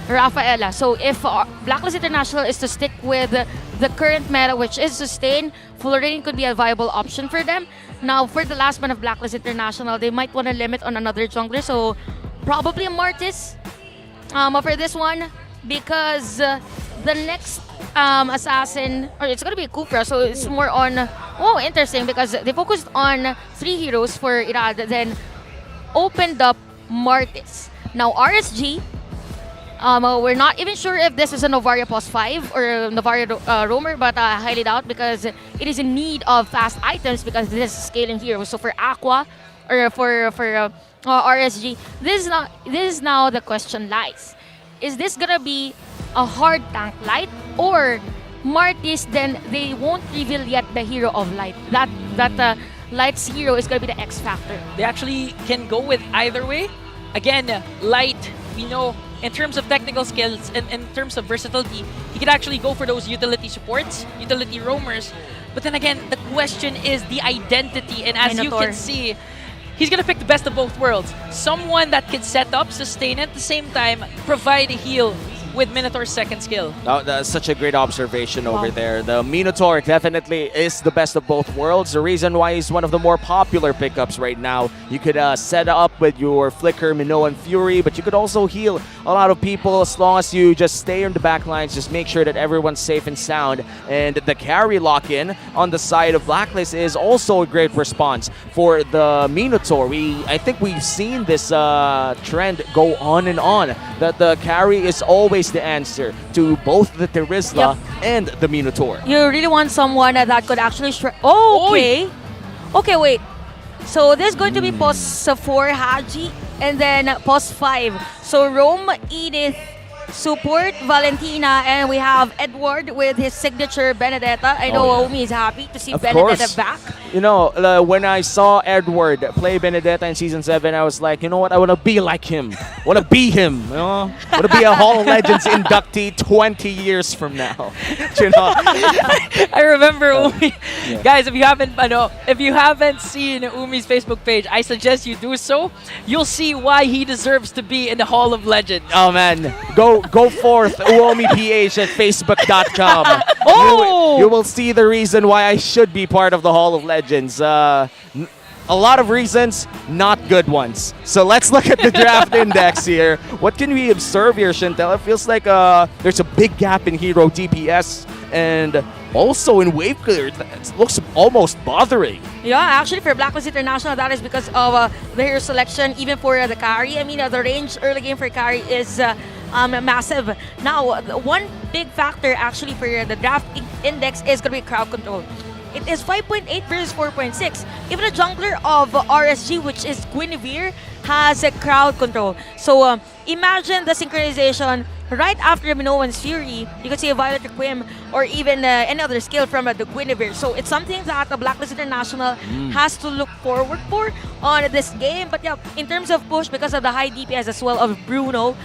Rafaela. So if Blacklist International is to stick with the current meta, which is sustain, Florine could be a viable option for them. Now, for the last one of Blacklist International, they might want to limit on another jungler. So probably a Martis for this one because the next assassin, or it's going to be a Kupra, so it's more on, interesting because they focused on 3 heroes for Irad, then opened up Martis. Now, RSG, we're not even sure if this is a Novaria Post 5 or a Novaria Roamer, but I highly doubt because it is in need of fast items because this is scaling heroes. So for Aqua or for RSG, this is now the question lies. Is this gonna be a hard tank light or Martis? Then they won't reveal yet the hero of light. That light's hero is gonna be the X factor. They actually can go with either way. Again, light, we know in terms of technical skills and in terms of versatility, he could actually go for those utility supports, utility roamers. But then again, the question is the identity, and as Minotaur. you can see, he's gonna pick the best of both worlds. Someone that can set up, sustain at the same time, provide a heal with Minotaur's second skill. Oh, that's such a great observation over there. The Minotaur definitely is the best of both worlds. The reason why he's one of the more popular pickups right now. You could set up with your Flicker, Minnow, and Fury, but you could also heal a lot of people as long as you just stay in the back lines, just make sure that everyone's safe and sound. And the carry lock-in on the side of Blacklist is also a great response for the Minotaur. I think we've seen this trend go on and on, that the carry is always the answer to both the Terizla and the Minotaur. You really want someone that could actually okay. Okay, wait. So there's going to be post 4 Haji and then post 5. So Rome, Edith, support Valentina, and we have Edward with his signature Benedetta. I know Omi is happy to see Benedetta back. You know, when I saw Edward play Benedetta in Season 7, I was like, you know what? I want to be like him. I want to be him. You know? I want to be a Hall of Legends inductee 20 years from now. You know? I remember Umi. Guys, if you haven't seen Umi's Facebook page, I suggest you do so. You'll see why he deserves to be in the Hall of Legends. Oh man, go forth, MPL-PH at facebook.com. You will see the reason why I should be part of the Hall of Legends. A lot of reasons, not good ones. So let's look at the draft index here. What can we observe here, Chantel? It feels like there's a big gap in hero DPS and also in wave clear. It looks almost bothering. Yeah, actually for Blacklist International, that is because of the hero selection, even for the carry. I mean, the range early game for carry is massive. Now, one big factor actually for the draft index is going to be crowd control. It is 5.8 versus 4.6. Even the jungler of RSG, which is Guinevere, has a crowd control. So imagine the synchronization right after Minoan's Fury. You can see a Violet Requiem or even any other skill from the Guinevere. So it's something that the Blacklist International has to look forward for on this game. But yeah, in terms of push, because of the high DPS as well of Bruno,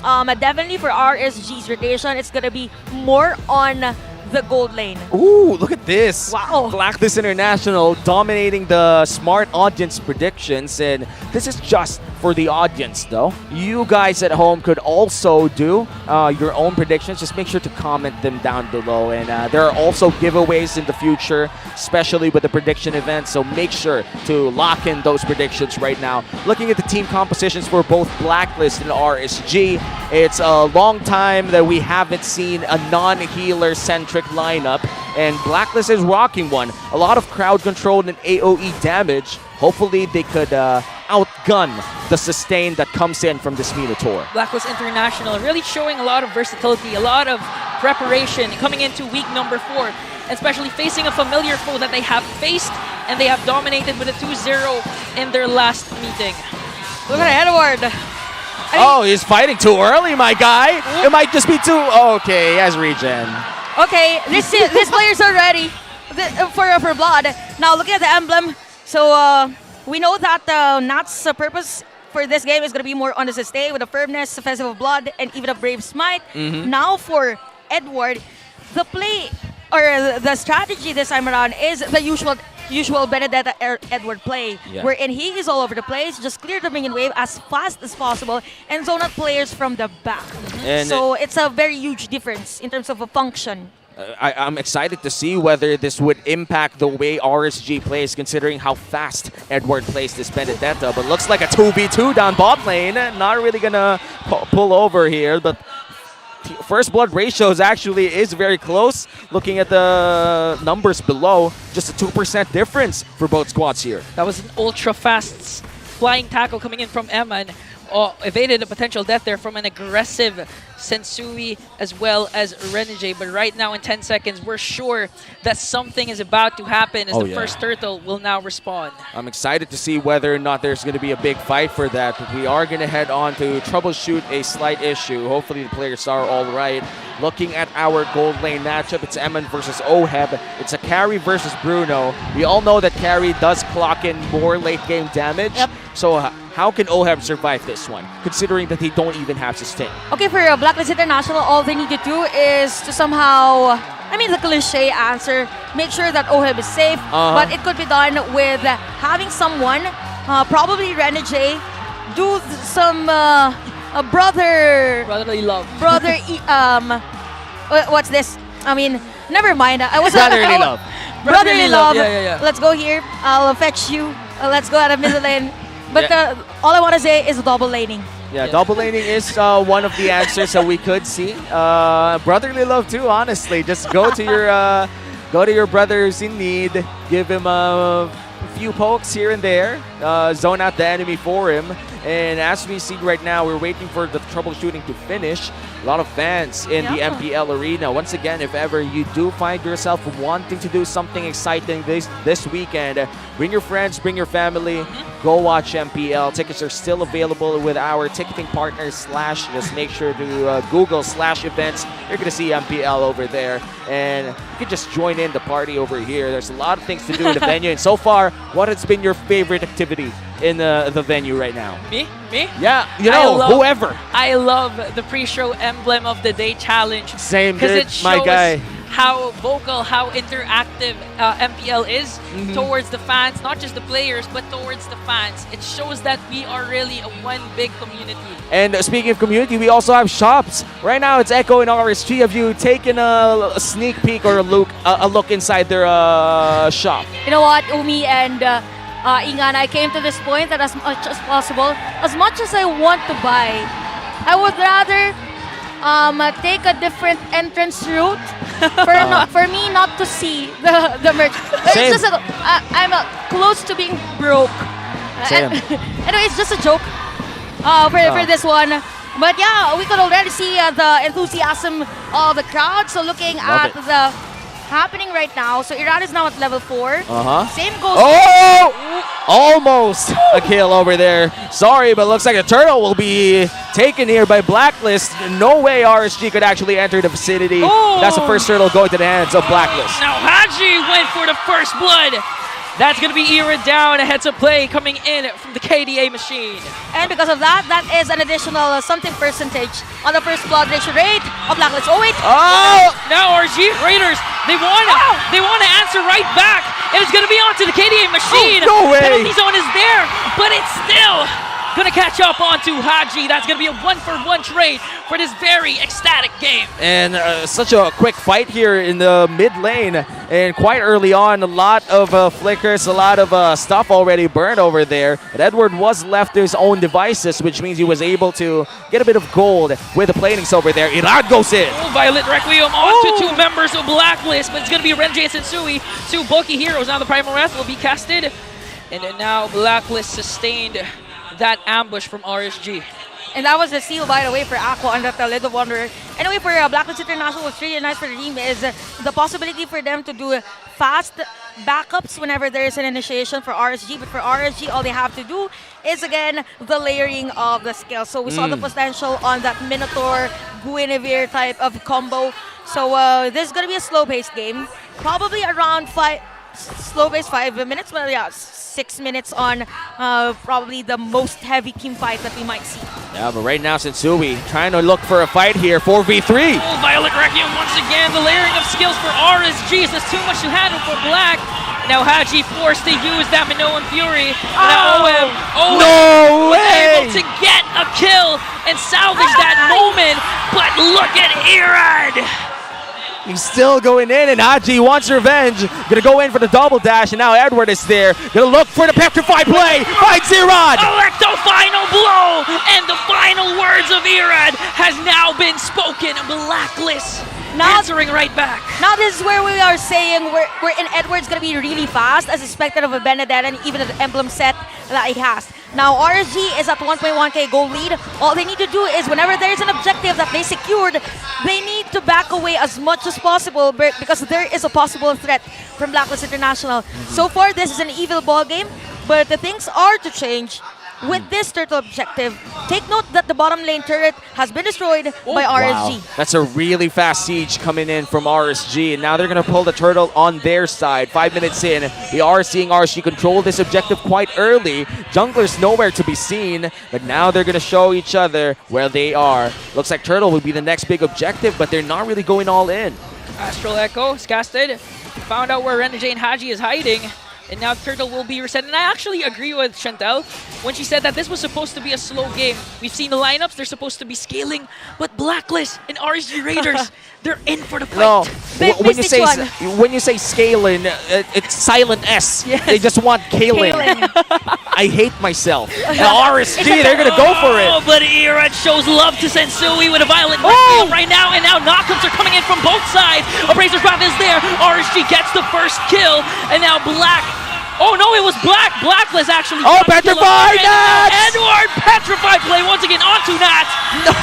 definitely for RSG's rotation, it's going to be more on the gold lane. Ooh, look at this. Wow. Blacklist International dominating the smart audience predictions, and this is just for the audience though. You guys at home could also do your own predictions. Just make sure to comment them down below, and there are also giveaways in the future, especially with the prediction event, so make sure to lock in those predictions right now. Looking at the team compositions for both Blacklist and RSG, it's a long time that we haven't seen a non-healer centric lineup, and Blacklist is rocking one. A lot of crowd control and AoE damage. Hopefully they could outgun the sustain that comes in from this Minotaur. Blacklist International really showing a lot of versatility, a lot of preparation coming into week number 4, especially facing a familiar foe that they have faced and they have dominated with a 2-0 in their last meeting. Look at Edward. Oh, he's fighting too early, my guy. It might just be too... Okay, he has regen. Okay, this players are ready for blood. Now looking at the emblem, so we know that Nat's purpose for this game is going to be more on the sustain with the firmness, offensive of blood, and even a brave smite. Now for Edward, the play or the strategy this time around is the usual Benedetta Edward play, wherein he is all over the place, just clear the minion wave as fast as possible and zone out players from the back. And so it's a very huge difference in terms of a function. I'm excited to see whether this would impact the way RSG plays, considering how fast Edward plays this Benedetta. But looks like a 2v2 down bot lane. Not really gonna pull over here, but first blood ratios actually is very close. Looking at the numbers below, just a 2% difference for both squads here. That was an ultra fast flying tackle coming in from Eman. Evaded a potential death there from an aggressive Sensui as well as Renegade. But right now in 10 seconds, we're sure that something is about to happen as the first turtle will now respawn. I'm excited to see whether or not there's going to be a big fight for that. But we are going to head on to troubleshoot a slight issue. Hopefully the players are all right. Looking at our gold lane matchup, it's Eman versus Oheb. It's a carry versus Bruno. We all know that carry does clock in more late game damage. So how can Oheb survive this one, considering that they don't even have sustain? Okay, for Blacklist International, all they need to do is to somehow, I mean the cliche answer, make sure that Oheb is safe, but it could be done with having someone, probably Renegade, do some brotherly love. What's this? I mean, never mind. I was brotherly love. Brotherly love. Yeah. Let's go here. I'll fetch you. Let's go out of middle lane. But all I want to say is double laning. Yeah, double laning is one of the answers that we could see. Brotherly love too, honestly. Just go to your brother who's in need. Give him a few pokes here and there. Zone out the enemy for him. And as we see right now, we're waiting for the troubleshooting to finish. A lot of fans in the MPL arena. Once again, if ever you do find yourself wanting to do something exciting this weekend, bring your friends, bring your family, go watch MPL. Tickets are still available with our ticketing partner Slash. Just make sure to Google Slash events. You're going to see MPL over there. And you can just join in the party over here. There's a lot of things to do in the venue. And so far, what has been your favorite activity in the venue right now? Me? Yeah, whoever. I love the pre-show emblem of the day challenge. Same, because it shows my guy. how vocal, how interactive MPL is towards the fans, not just the players, but towards the fans. It shows that we are really a one big community. And speaking of community, we also have shops. Right now, it's Echo and RSG. Have you taken a sneak peek or a look inside their shop? You know what, Umi and Ingan, I came to this point that as much as possible, as much as I want to buy, I would rather take a different entrance route for me not to see the merch. It's just I'm close to being broke. Anyway, it's just a joke for this one. But yeah, we could already see the enthusiasm of the crowd. So looking at the happening right now. So Iran is now at level 4. Same goes. Oh! Almost a kill over there. Sorry, but looks like a turtle will be taken here by Blacklist. No way RSG could actually enter the vicinity. That's the first turtle going to the hands of Blacklist. Now Haji went for the first blood. That's going to be Ira down. A heads-up play coming in from the KDA machine. And because of that, that is an additional something percentage on the first blood ratio rate of Blacklist. Oh, wait. Oh! Now RG Raiders, they want to answer right back. And it's going to be onto the KDA machine. Oh, no way. Penalty zone is there, but it's still going to catch up onto Haji. That's going to be a 1-for-1 trade for this very ecstatic game. And such a quick fight here in the mid lane. And quite early on, a lot of flickers, a lot of stuff already burned over there. But Edward was left to his own devices, which means he was able to get a bit of gold with the planings over there. Irad goes in. Violet Requiem onto two members of Blacklist, but it's going to be Renjay and Sensui. Two bulky heroes. Now the Primal Wrath will be casted. And then now Blacklist sustained that ambush from RSG. And that was the seal, by the way, for Aqua and the Lid of Wanderer. Anyway, for Blacklist International, what's really nice for the team is the possibility for them to do fast backups whenever there is an initiation for RSG. But for RSG, all they have to do is, again, the layering of the skills. So we saw the potential on that Minotaur, Guinevere type of combo. So this is going to be a slow-paced game. Probably around slow-paced 5 minutes, but yeah, 6 minutes on probably the most heavy team fight that we might see. Yeah, but right now, Sensui trying to look for a fight here, 4v3. Oh, Violet Requiem once again, the layering of skills for RSG. There's too much to handle for Black. Now Haji forced to use that Minoan Fury. Now OM No was way! able to get a kill and salvage that moment. But look at Irad. He's still going in, and Haji wants revenge. Gonna go in for the double dash, and now Edward is there. Gonna look for the petrify play. Finds Irad. Electo final blow, and the final words of Irad has now been spoken. Blacklist answering right back. Now this is where we are saying we're in Edward's gonna be really fast as expected of a Benedetta and even the emblem set that he has. Now RSG is at 1.1k gold lead. All they need to do is whenever there's an objective that they secured, they need to back away as much as possible because there is a possible threat from Blacklist International. So far this is an evil ball game, but the things are to change with this turtle objective. Take note that the bottom lane turret has been destroyed by RSG. Wow. That's a really fast siege coming in from RSG, and now they're going to pull the turtle on their side. 5 minutes in, we are seeing RSG control this objective quite early. Jungler's nowhere to be seen, but now they're going to show each other where they are. Looks like turtle will be the next big objective, but they're not really going all in. Astral Echo is casted. Found out where Renegade and Haji is hiding. And now Turtle will be reset. And I actually agree with Chantel when she said that this was supposed to be a slow game. We've seen the lineups, they're supposed to be scaling, but Blacklist and RSG Raiders, they're in for the fight. No, when you say scaling, it's silent S. Yes. They just want Kalen. I hate myself. Now RSG, they're going to go for it. Oh, but Irad shows love to Sensui with a violent right now, and now knockouts are coming in from both sides. Abraser's Wrath is there. RSG gets the first kill, and now Black. Oh no, it was Black. Blacklist actually. Oh, Petrify Nats! Edward Petrify play once again onto Nats. No!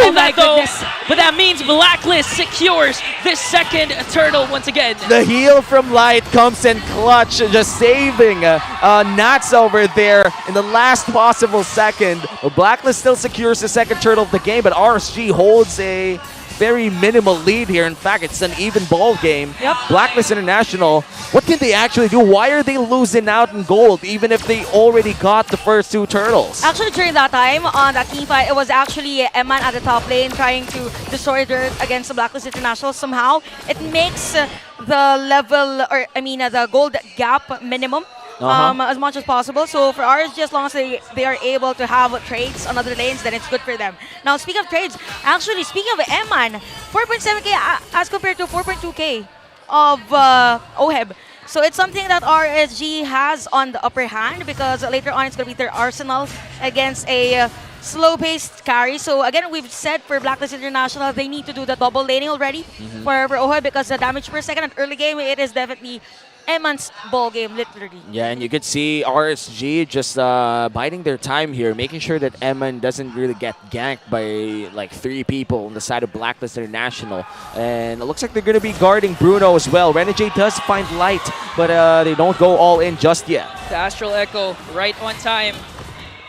Oh my goodness. But that means Blacklist secures this second turtle once again. The heal from Light comes in clutch, just saving Nats over there in the last possible second. Blacklist still secures the second turtle of the game, but RSG holds a very minimal lead here. In fact, it's an even ball game. Yep. Blacklist International, what can they actually do? Why are they losing out in gold even if they already got the first two turtles? Actually, during that time, on that team fight, it was actually Eman at the top lane trying to destroy dirt against the Blacklist International. Somehow, it makes the level, or I mean, the gold gap minimum. As much as possible. So for RSG, as long as they are able to have trades on other lanes, then it's good for them. Now, speaking of trades, actually, speaking of Eman, 4.7k as compared to 4.2k of OHEB. So it's something that RSG has on the upper hand because later on it's going to be their arsenal against a slow-paced carry. So again, we've said for Blacklist International, they need to do the double laning already for OHEB because the damage per second at early game, it is definitely Eman's ball game, literally. Yeah, and you could see RSG just biding their time here, making sure that Eman doesn't really get ganked by like 3 people on the side of Blacklist International. And it looks like they're going to be guarding Bruno as well. Renegade does find Light, but they don't go all in just yet. The Astral Echo right on time.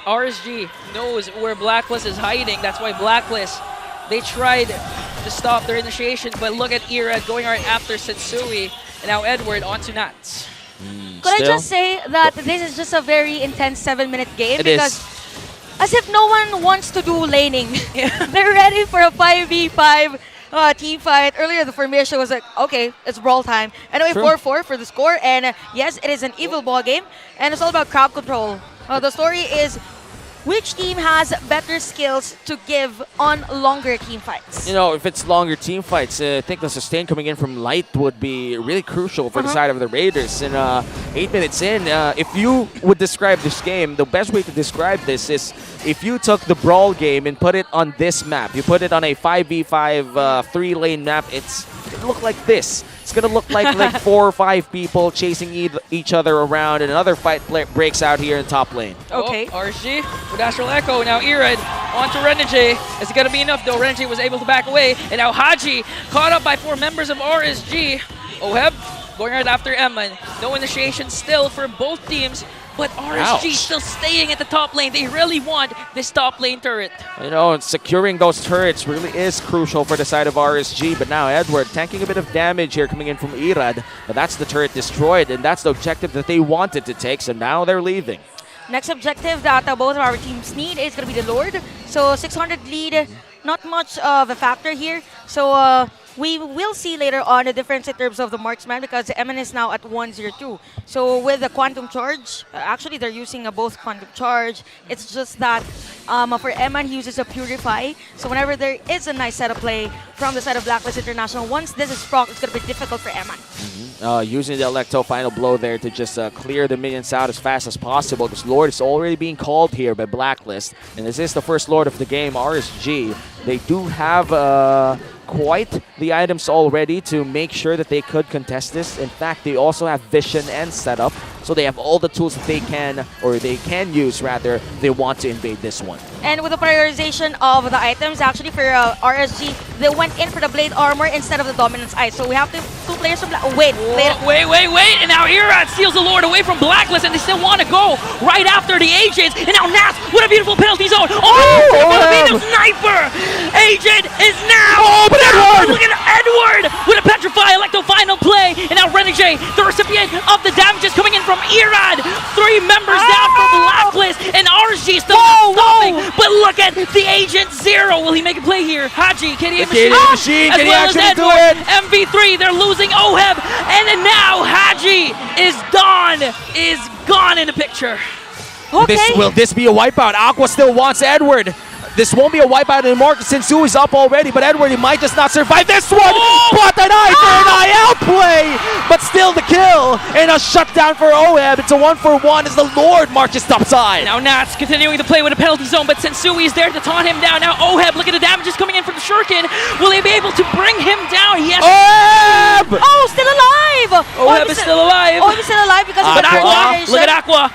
RSG knows where Blacklist is hiding. That's why Blacklist, they tried to stop their initiation, but look at Irad going right after Sensui. And now Edward onto Nats. Could I just say that this is just a very intense 7-minute game It because is. as if no one wants to do laning. They're ready for a 5v5 team fight. Earlier the formation was like, okay, it's brawl time. Anyway, 4-4 for the score. And yes, it is an evil ball game. And it's all about crowd control. The story is which team has better skills to give on longer team fights? You know, if it's longer team fights, I think the sustain coming in from Light would be really crucial for the side of the Raiders. And 8 minutes in, if you would describe this game, the best way to describe this is if you took the Brawl game and put it on this map, you put it on a 5v5 3-lane map, it look like this. It's going to look like 4 or 5 people chasing each other around, and another fight breaks out here in top lane. Okay. RSG with Astral Echo. Now Irad onto Renegade. Is it going to be enough though? Renegade was able to back away. And now Haji caught up by 4 members of RSG. OHEB going right after Eman. No initiation still for both teams. But RSG still staying at the top lane. They really want this top lane turret. You know, securing those turrets really is crucial for the side of RSG. But now Edward tanking a bit of damage here coming in from Irad. But that's the turret destroyed, and that's the objective that they wanted to take. So now they're leaving. Next objective that both of our teams need is going to be the Lord. So 600 lead, not much of a factor here. So we will see later on the difference in terms of the marksman because MN is now at 102. So with the Quantum Charge, actually they're using both Quantum Charge. It's just that for MN he uses a Purify. So whenever there is a nice setup play from the side of Blacklist International, once this is proc, it's going to be difficult for MN. Using the Electo final blow there to just clear the minions out as fast as possible because Lord is already being called here by Blacklist. And this is the first Lord of the game, RSG. They do have quite the items already to make sure that they could contest this. In fact, they also have vision and setup, so they have all the tools that they can use rather they want to invade this one. And with the prioritization of the items, actually for RSG, they went in for the Blade Armor instead of the Dominance Ice. So we have two players from wait, and now Irad steals the Lord away from Blacklist, and they still want to go right after the agents. And now Nats, what a beautiful penalty zone! Filipino sniper! Agent is now! Look at Edward with a Petrify Electo final play, and now Renegade, the recipient of the damages coming in from Irad. 3 members down for Blacklist, and RSG still not stopping. But look at the Agent Zero. Will he make a play here? Haji, KDA Machine, can he actually do it? MV3, they're losing Oheb, and then now Haji is gone in the picture. Okay. Will this be a wipeout? Aqua still wants Edward. This won't be a wipeout anymore because Sensu is up already, but Edward, he might just not survive this one! But an eye for an eye outplay! But still the kill, and a shutdown for Oheb. It's a 1-for-1 as the Lord marches topside. Now Nats continuing to play with a penalty zone, but Sensui is there to taunt him down. Now Oheb, look at the damages coming in from the Shuriken. Will they be able to bring him down? Yes. Oheb! Oh, still alive! Oheb is still alive. Oheb is still alive because of the Aqua. Look at Aqua.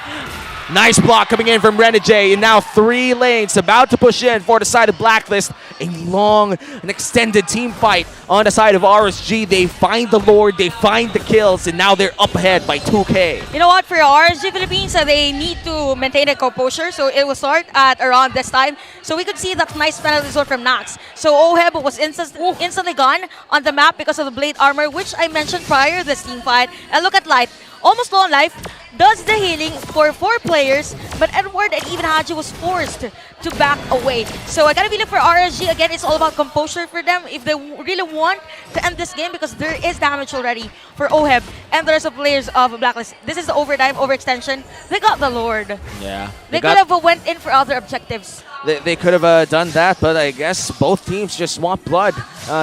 Nice block coming in from Renegade, and now 3 lanes about to push in for the side of Blacklist. An extended team fight on the side of RSG. They find the Lord, they find the kills, and now they're up ahead by 2K. You know what, for RSG Philippines, they need to maintain a composure, so it will start at around this time. So we could see that nice penalty zone from Nax. So Oheb was instantly gone on the map because of the Blade Armor, which I mentioned prior to this team fight. And look at Light, almost low on life, does the healing for 4 players, but Edward and even Haji was forced to back away. So I gotta be looking for RSG. Again, it's all about composure for them if they really want to end this game because there is damage already for Oheb and the rest of players of Blacklist. This is the overtime, overextension. They got the Lord. Yeah. They could have went in for other objectives. They could have done that, but I guess both teams just want blood.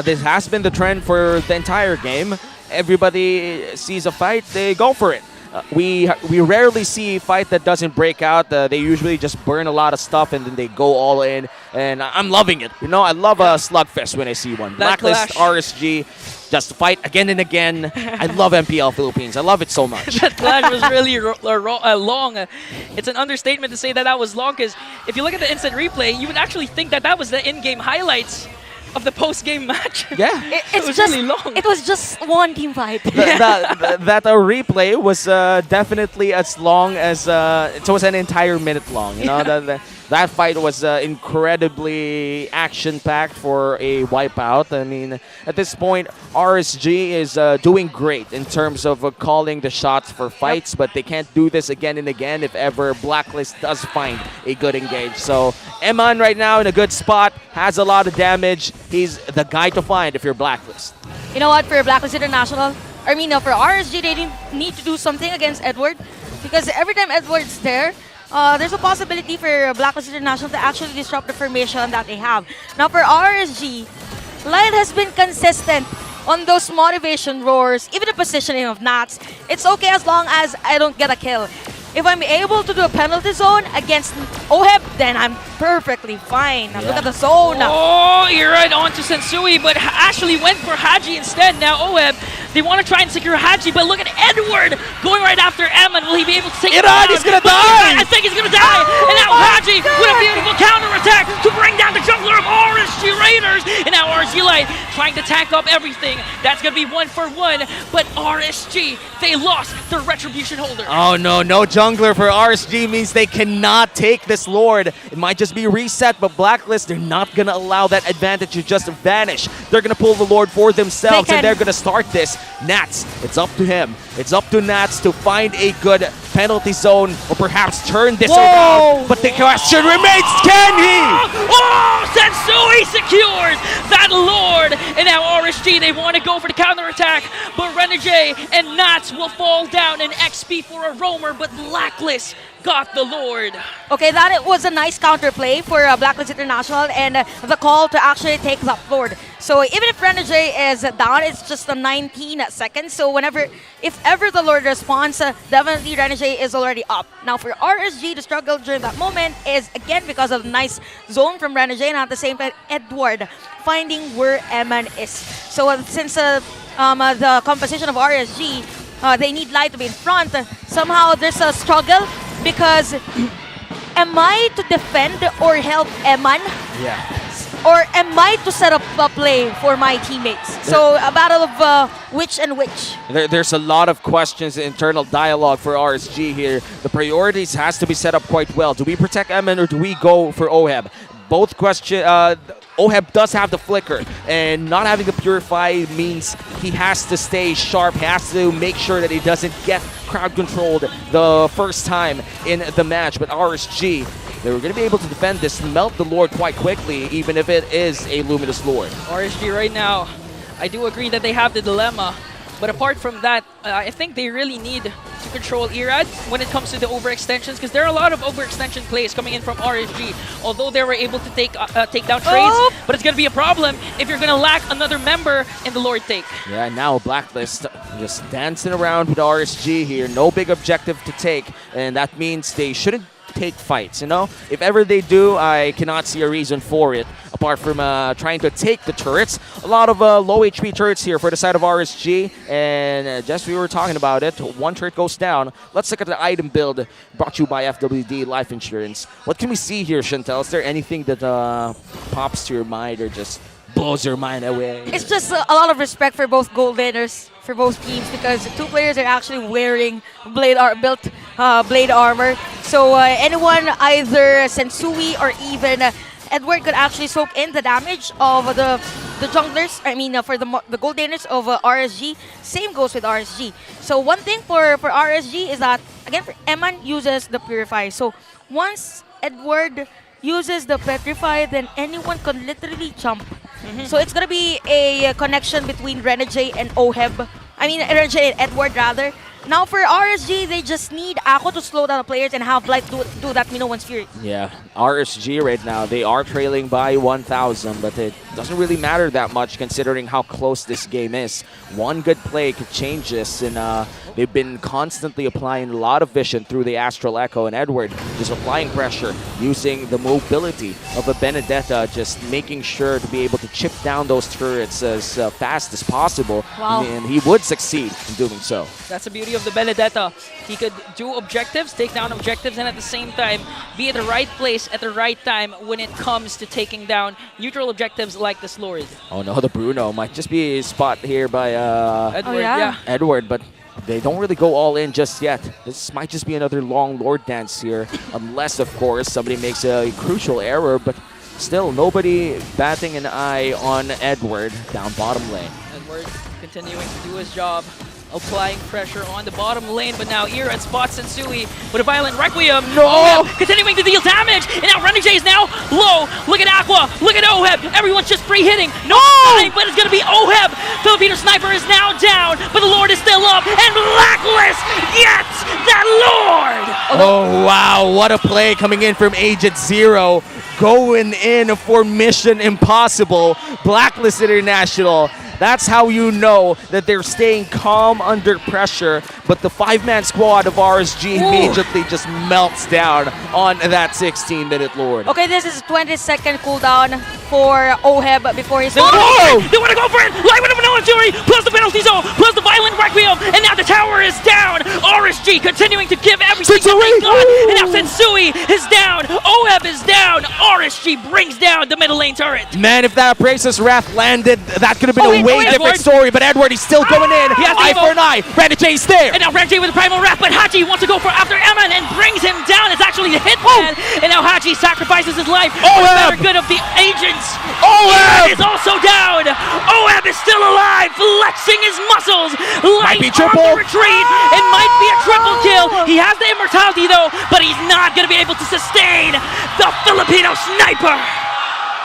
This has been the trend for the entire game. Everybody sees a fight, they go for it. We rarely see a fight that doesn't break out. They usually just burn a lot of stuff and then they go all in. And I'm loving it. You know, I love a slugfest when I see one. Blacklist, RSG, just fight again and again. I love MPL Philippines. I love it so much. That clash was really long. It's an understatement to say that was long because if you look at the instant replay, you would actually think that was the in-game highlights of the post-game match. Yeah. It was just really long. It was just one team fight. That replay was definitely as long as it was an entire minute long. You know, that fight was incredibly action-packed for a wipeout. I mean, at this point, RSG is doing great in terms of calling the shots for fights, but they can't do this again and again if ever Blacklist does find a good engage. So Eman right now in a good spot, has a lot of damage. He's the guy to find if you're Blacklist. You know what, for Blacklist International, I mean, for RSG, they need to do something against Edward because every time Edward's there's a possibility for Blacklist International to actually disrupt the formation that they have. Now for RSG, Light has been consistent on those motivation roars, even the positioning of Nats. It's okay as long as I don't get a kill. If I'm able to do a penalty zone against Oheb, then I'm perfectly fine. Now look at the zone. Oh, you're right on to Sensui, but Ashley went for Haji instead. Now Oheb, they want to try and secure Haji, but look at Edward going right after Eman. Will he be able to take it down? He's going to die! I think he's going to die! And now Haji with a beautiful counter-attack to bring down the jungler of RSG Raiders! And now RSG Light trying to tank up everything. That's going to be 1-for-1, but RSG, they lost their Retribution holder. Oh no, no jungler for RSG means they cannot take this Lord. It might just be reset, but Blacklist, they're not going to allow that advantage to just vanish. They're going to pull the Lord for themselves, and they're going to start this. Nats, it's up to him. It's up to Nats to find a good penalty zone or perhaps turn this Whoa! around. But the question remains, can he? Oh, Sensui secures that Lord. And now RSG, they want to go for the counterattack. But Renegade and Nats will fall down. An XP for a roamer, but Blacklist got the Lord. Okay, that was a nice counterplay for Blacklist International and the call to actually take that Lord. So even if Renegade is down, it's just a 19 seconds. So if ever the Lord responds, definitely Renegade is already up. Now for RSG, the struggle during that moment is again because of the nice zone from Renegade, and at the same time Edward finding where Eman is. So since the composition of RSG, they need Light to be in front, somehow there's a struggle because am I to defend or help Eman? Yeah. Or am I to set up a play for my teammates? So a battle of which and which. There's a lot of questions, internal dialogue for RSG here. The priorities has to be set up quite well. Do we protect Eman or do we go for OHEB? Both question. OHEB does have the flicker, and not having the Purify means he has to stay sharp, he has to make sure that he doesn't get crowd controlled the first time in the match. But RSG, they were going to be able to defend this, melt the Lord quite quickly, even if it is a Luminous Lord. RSG right now, I do agree that they have the dilemma. But apart from that, I think they really need to control Irad when it comes to the overextensions, because there are a lot of overextension plays coming in from RSG. Although they were able to take down trades, but it's going to be a problem if you're going to lack another member in the Lord take. Yeah, now Blacklist just dancing around with RSG here. No big objective to take, and that means they shouldn't take fights, you know? If ever they do, I cannot see a reason for it, apart from trying to take the turrets. A lot of low HP turrets here for the side of RSG, and just we were talking about it, one turret goes down. Let's look at the item build brought to you by FWD Life Insurance. What can we see here, Chantel? Is there anything that pops to your mind or just blows your mind away? It's just a lot of respect for both gold winners, for both teams, because two players are actually wearing blade armor. So anyone, either Sensui or even Edward, could actually soak in the damage of the junglers. I mean, for the gold winners of RSG. Same goes with RSG. So one thing for RSG is that, again, Eman uses the Purify. So once Edward uses the Petrify, then anyone can literally jump. So it's gonna be a connection between Renegade and OHEB. I mean, Renegade and Edward rather. Now for RSG, they just need Ako to slow down the players and have Blight do that Minowan's Fury. Yeah, RSG right now, they are trailing by 1,000, but it doesn't really matter that much considering how close this game is. One good play could change this, and they've been constantly applying a lot of vision through the Astral Echo, and Edward just applying pressure, using the mobility of a Benedetta, just making sure to be able to chip down those turrets as fast as possible. Wow. And he would succeed in doing so. That's the beauty of the Benedetta. He could do objectives, take down objectives, and at the same time be at the right place at the right time when it comes to taking down neutral objectives like this Lord. Oh no, the Bruno might just be a spot here by Edward, yeah. Edward, but they don't really go all in just yet. This might just be another long Lord dance here, unless, of course, somebody makes a crucial error, but still, nobody batting an eye on Edward down bottom lane. Edward continuing to do his job, applying pressure on the bottom lane, but now Irad spots Sensui with a violent Requiem. No! OHEB continuing to deal damage, and now Renegade is now low. Look at Aqua, look at OHEB. Everyone's just free hitting. No time, but it's going to be OHEB. Filipino Sniper is now down, but the Lord is still up, and Blacklist gets that Lord! Oh, wow, what a play coming in from Agent Zero. Going in for Mission Impossible. Blacklist International. That's how you know that they're staying calm under pressure, but the five-man squad of RSG immediately just melts down on that 16-minute Lord. Okay, this is 20-second cooldown for OHEB before his... They want to go for it! Light with a Manoa Fury, plus the penalty zone, plus the violent Requiem, and now the tower is down! RSG continuing to give everything that they got, and now Sensui is down, OHEB is down, RSG brings down the middle lane turret. Man, if that Abraxas Wrath landed, that could have been a way different story, but Edward, he's still going in. Eye for an eye. Renegade's there. And now Renegade with the Primal Wrath, but Hachi wants to go for after Eman and brings him down. It's actually the Hitman. And now Hachi sacrifices his life for the better good of the agents. OHEB is also down. OHEB is still alive, flexing his muscles. Might be triple. the retreat. It might be a triple kill. He has the immortality though, but he's not going to be able to sustain the Filipino sniper.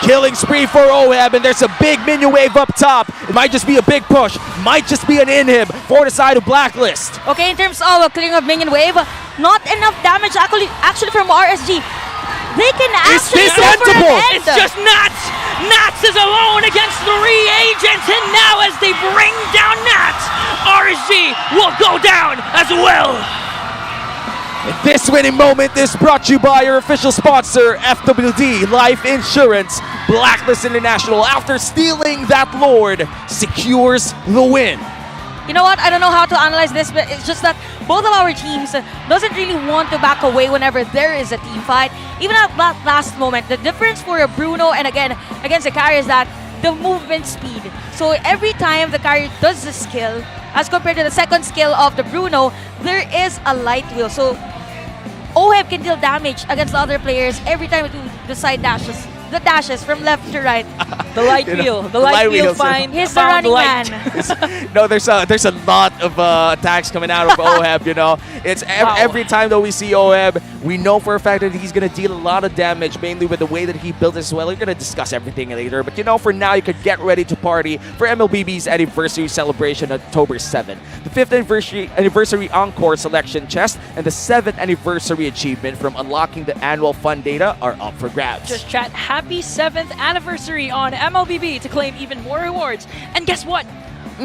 Killing spree for OHEB, and there's a big minion wave up top. It might just be a big push, might just be an inhib for the side of Blacklist. Okay, in terms of clearing of minion wave, not enough damage actually from RSG. They can actually It's go for an defensible. end. It's just Nats. Nats is alone against 3 agents, and now as they bring down Nats, RSG will go down as well. This winning moment is brought to you by your official sponsor, FWD Life Insurance. Blacklist International, after stealing that Lord, secures the win. You know what? I don't know how to analyze this, but it's just that both of our teams doesn't really want to back away whenever there is a team fight. Even at that last moment, the difference for Bruno and again against the carry is that the movement speed. So every time the carry does the skill, as compared to the second skill of the Bruno, there is a light wheel. So OHEB can deal damage against the other players every time it do the side dashes. The dashes from left to right. The light wheel. The light wheel find. He's the running man. No, there's a lot of attacks coming out of OHEB, you know. It's every time that we see OHEB, we know for a fact that he's going to deal a lot of damage, mainly with the way that he built as well. We're going to discuss everything later. But, you know, for now, you could get ready to party for MLBB's anniversary celebration on October 7th. The 5th anniversary Encore selection chest and the 7th anniversary achievement from unlocking the annual fund data are up for grabs. Just chat happy 7th anniversary on MLBB to claim even more rewards. And guess what?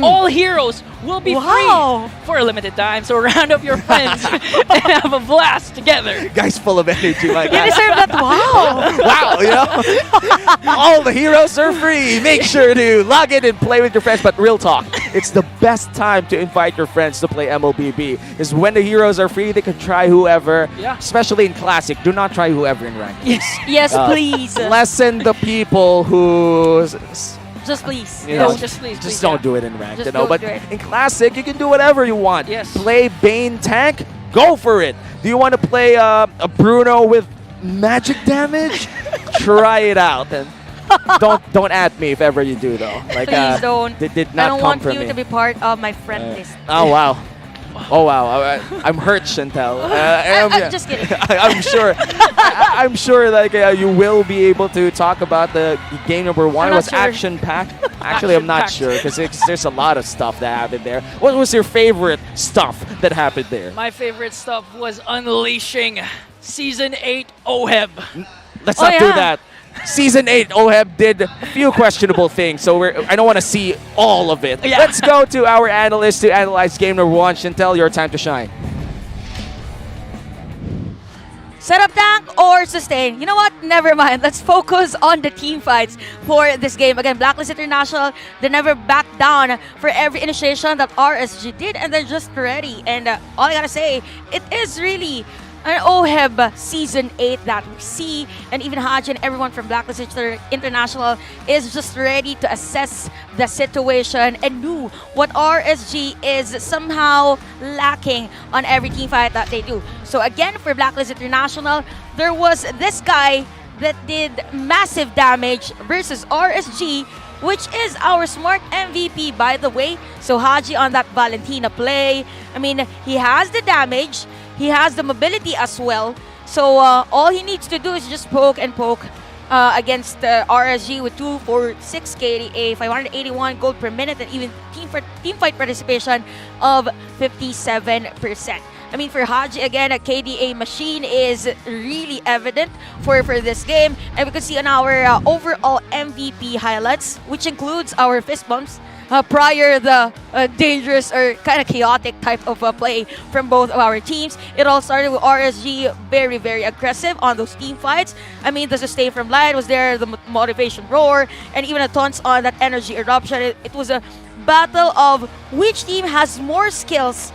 All heroes will be free for a limited time. So round up your friends and have a blast together. Guys full of energy like You that. deserve that. Wow. Wow, you know? All the heroes are free. Make sure to log in and play with your friends. But real talk, it's the best time to invite your friends to play MLBB. Because when the heroes are free, they can try whoever, especially in Classic. Do not try whoever in Ranked. Yes, please. Lessen the people who... Just please. You know, Just don't do it in Ranked, Just you know. don't But do it. in Classic, you can do whatever you want. Yes. Play Bane tank, go for it. Do you want to play a Bruno with magic damage? Try it out. And don't at me if ever you do, though. Like, Please don't. It did I not don't come want from you me. to be part of my friend list. Oh, wow. Oh, wow. I'm hurt, Chantel. I'm just kidding. I'm sure. I'm sure like you will be able to talk about the game number 1. I'm It not was sure. action-packed. Actually, I'm not sure because there's a lot of stuff that happened there. What was your favorite stuff that happened there? My favorite stuff was unleashing Season 8 OHEB. Let's not do that. Season 8, OHEB did a few questionable things, so I don't want to see all of it. Yeah. Let's go to our analyst to analyze game number 1. Chantel, your time to shine. Setup tank or sustain? You know what? Never mind. Let's focus on the team fights for this game. Again, Blacklist International, they never backed down for every initiation that RSG did, and they're just ready. And all I gotta say, it is really an OHEB Season 8 that we see, and even Haji and everyone from Blacklist International is just ready to assess the situation and do what RSG is somehow lacking on every team fight that they do. So again, for Blacklist International, there was this guy that did massive damage versus RSG, which is our smart MVP, by the way. So Haji on that Valentina play, I mean, he has the damage, he has the mobility as well. So all he needs to do is just poke and poke against RSG with 246 KDA, 581 gold per minute, and even team fight participation of 57%. I mean, for Haji, again, a KDA machine is really evident for this game. And we can see on our overall MVP highlights, which includes our fist bumps, prior the dangerous or kind of chaotic type of play from both of our teams. It all started with RSG very, very aggressive on those team fights. I mean, the sustain from Lion was there, the motivation roar, and even a tons on that energy eruption. It was a battle of which team has more skills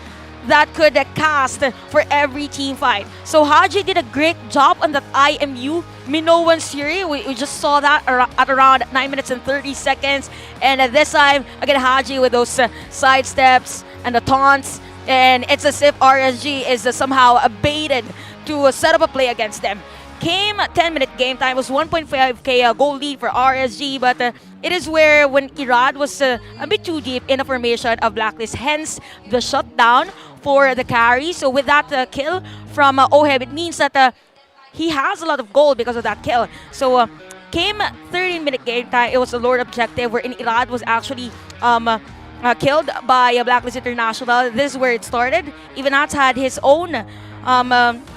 that could cast for every team fight. So Haji did a great job on that IMU Minoan Fury. We just saw that at around 9 minutes and 30 seconds. And at this time, again, Haji with those side steps and the taunts. And it's as if RSG is somehow baited to set up a play against them. came 10-minute game time. It was 1.5k goal lead for RSG, but it is where when Irad was a bit too deep in the formation of Blacklist, hence the shutdown for the carry. So with that kill from Oheb, it means that he has a lot of gold because of that kill. So came 13-minute game time. It was the Lord objective wherein Irad was actually killed by Blacklist International. This is where it started. Even Nats had his own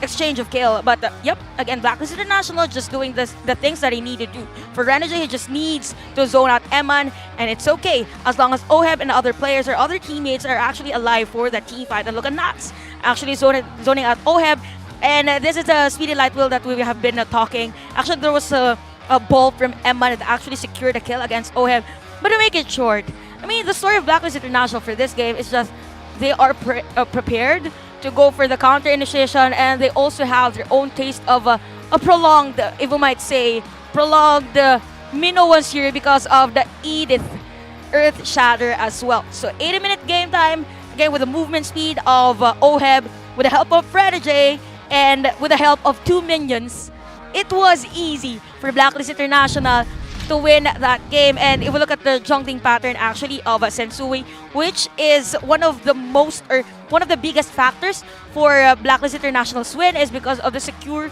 exchange of kill. But yep, again, Blacklist International just doing the things that he needed to do. For Renegade, he just needs to zone out Eman, and it's okay as long as Oheb and other players or other teammates are actually alive for that team fight. And look at Nats actually zoning out Oheb. And this is the Speedy Light Wheel that we have been talking. Actually, there was a ball from Eman that actually secured a kill against Oheb. But to make it short, I mean, the story of Blacklist International for this game is just they are prepared to go for the counter initiation, and they also have their own taste of a prolonged, if we might say, prolonged Minnow 1 series because of the Edith Earth Shatter as well. So 80-minute game time, again with the movement speed of Oheb, with the help of Freddy, and with the help of 2 minions, it was easy for Blacklist International to win that game. And if we look at the jungling pattern actually of Sensui, which is one of the most or one of the biggest factors for Blacklist International's win, is because of the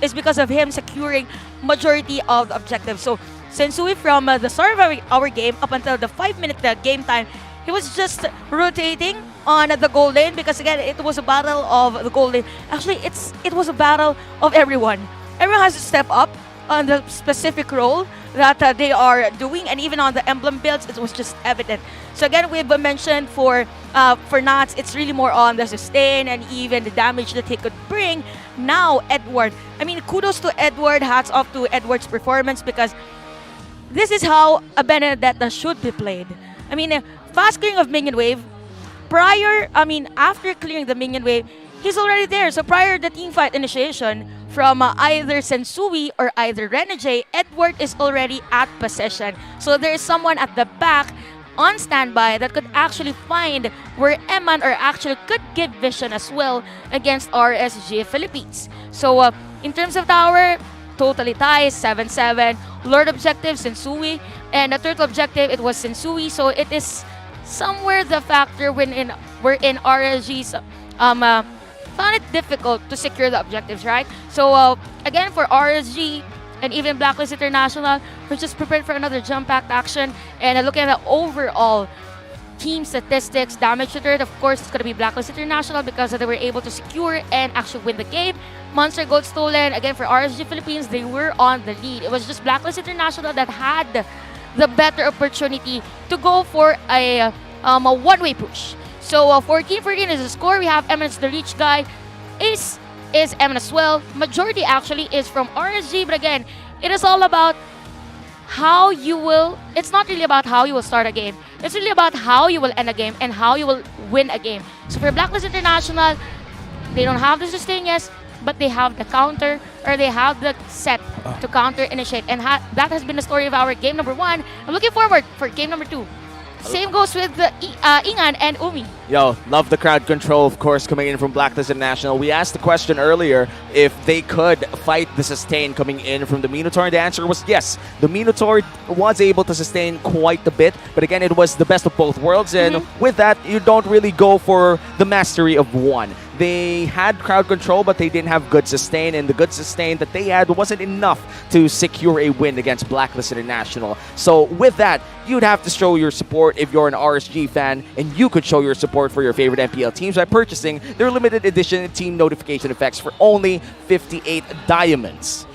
is because of him securing majority of the objectives. So Sensui from the start of our game up until the 5-minute game time, he was just rotating on the goal lane because again it was a battle of the goal lane. Actually, it was a battle of everyone. Everyone has to step up on the specific role that they are doing, and even on the emblem builds, it was just evident. So again, we've mentioned for Nats, it's really more on the sustain and even the damage that he could bring. Now, Edward. I mean, kudos to Edward. Hats off to Edward's performance because this is how a Benedetta should be played. I mean, fast clearing of minion wave. After clearing the minion wave, he's already there. So prior to the teamfight initiation from either Sensui or either Renegade, Edward is already at possession. So there is someone at the back on standby that could actually find where Eman or actually could give vision as well against RSG Philippines. So in terms of tower, totally ties, 7-7. Lord objective, Sensui. And the turtle objective, it was Sensui. So it is somewhere the factor wherein RSG's found it difficult to secure the objectives, right? So again, for RSG and even Blacklist International, we're just prepared for another jump-packed action. And looking at the overall team statistics, damage to turret, of course, it's going to be Blacklist International because they were able to secure and actually win the game. Monster Gold stolen, again, for RSG Philippines, they were on the lead. It was just Blacklist International that had the better opportunity to go for a one-way push. So 14-14 is the score. We have Eminence the Reach guy. Is Emin as well. Majority actually is from RSG, but again, it is all about how you will. It's not really about how you will start a game. It's really about how you will end a game and how you will win a game. So for Blacklist International, they don't have the sustain, yes, but they have the counter, or they have the set to counter initiate, and that has been the story of our game number 1. I'm looking forward for game number 2. Same goes with Ingan and Umi. Yo, love the crowd control, of course, coming in from Blacklist International. We asked the question earlier if they could fight the sustain coming in from the Minotaur, and the answer was yes. The Minotaur was able to sustain quite a bit, but again, it was the best of both worlds, and with that, you don't really go for the mastery of one. They had crowd control, but they didn't have good sustain, and the good sustain that they had wasn't enough to secure a win against Blacklist International. So with that, you'd have to show your support if you're an RSG fan, and you could show your support for your favorite MPL teams by purchasing their limited edition team notification effects for only 58 diamonds.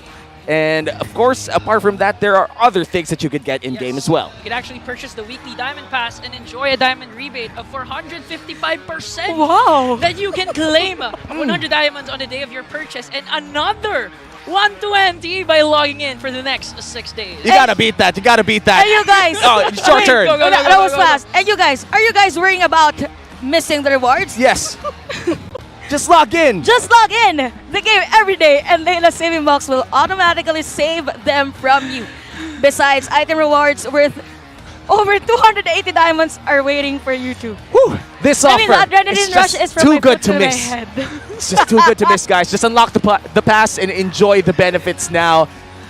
And of course, apart from that, there are other things that you could get in-game as well. You could actually purchase the weekly diamond pass and enjoy a diamond rebate of 455%. Wow! Then you can claim 100 diamonds on the day of your purchase and another 120 by logging in for the next 6 days. You gotta beat that. You gotta beat that. And you guys, oh, it's your turn. Go, that was fast. And you guys, are you guys worrying about missing the rewards? Yes. Just log in. Just log in. The game every day, and Layla's saving box will automatically save them from you. Besides, item rewards worth over 280 diamonds are waiting for you too. Whew. This I offer mean, the adrenaline is rush just is from too my good foot to my miss. head. It's just too good to miss, guys. Just unlock the pass and enjoy the benefits now.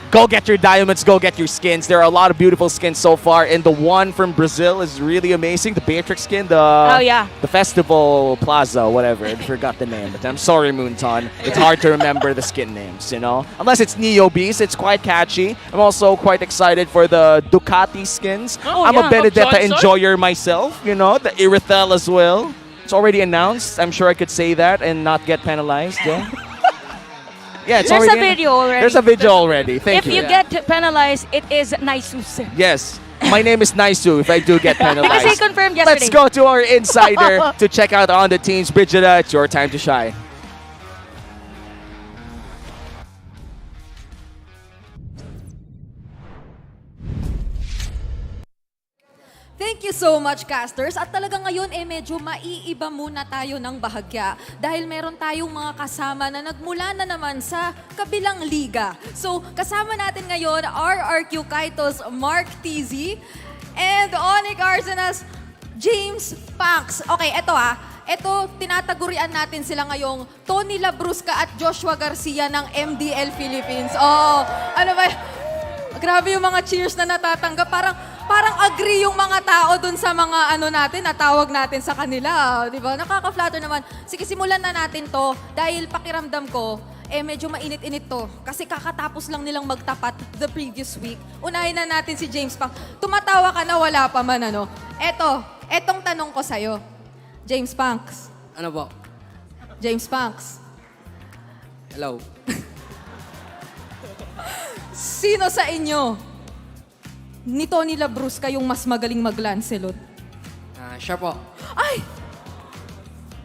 Go get your diamonds, go get your skins. There are a lot of beautiful skins so far, and the one from Brazil is really amazing. The Beatrix skin, the Festival Plaza, whatever. I forgot the name, but I'm sorry, Moonton. It's hard to remember the skin names, you know? Unless it's Neo Beast, it's quite catchy. I'm also quite excited for the Ducati skins. I'm a Benedetta enjoyer myself, you know? The Irithel as well. It's already announced. I'm sure I could say that and not get penalized, yeah? Yeah, it's There's already a video already. There's a video already. Thank you. If you get penalized, it is Naisus. Yes, my name is Naisu if I do get penalized. Because he confirmed yesterday. Let's go to our insider to check out on the teams. Brigida, it's your time to shine. Thank you so much, casters. At talaga ngayon, medyo maiiba muna tayo ng bahagya dahil meron tayong mga kasama na nagmula na naman sa kabilang liga. So, kasama natin ngayon, RRQ Kaitos, Mark TZ, and ONIC Arsenal's James Pax. Okay, Ito, tinatagurian natin sila ngayong Tony Labrusca at Joshua Garcia ng MDL Philippines. Oh, ano ba? Grabe yung mga cheers na natatanggap. Parang agree yung mga tao dun sa mga natin, natawag natin sa kanila. Di ba? Nakaka-flatter naman. Sige, simulan na natin to dahil pakiramdam ko, medyo mainit-init to. Kasi kakatapos lang nilang magtapat the previous week. Unahin na natin si James Pang. Tumatawa ka na, wala pa man Etong tanong ko sa'yo. James Panks. Ano po? James Panks. Hello. Sino sa inyo ni Tony Labrusca yung mas magaling mag-Lancelot? Siya po. Ay!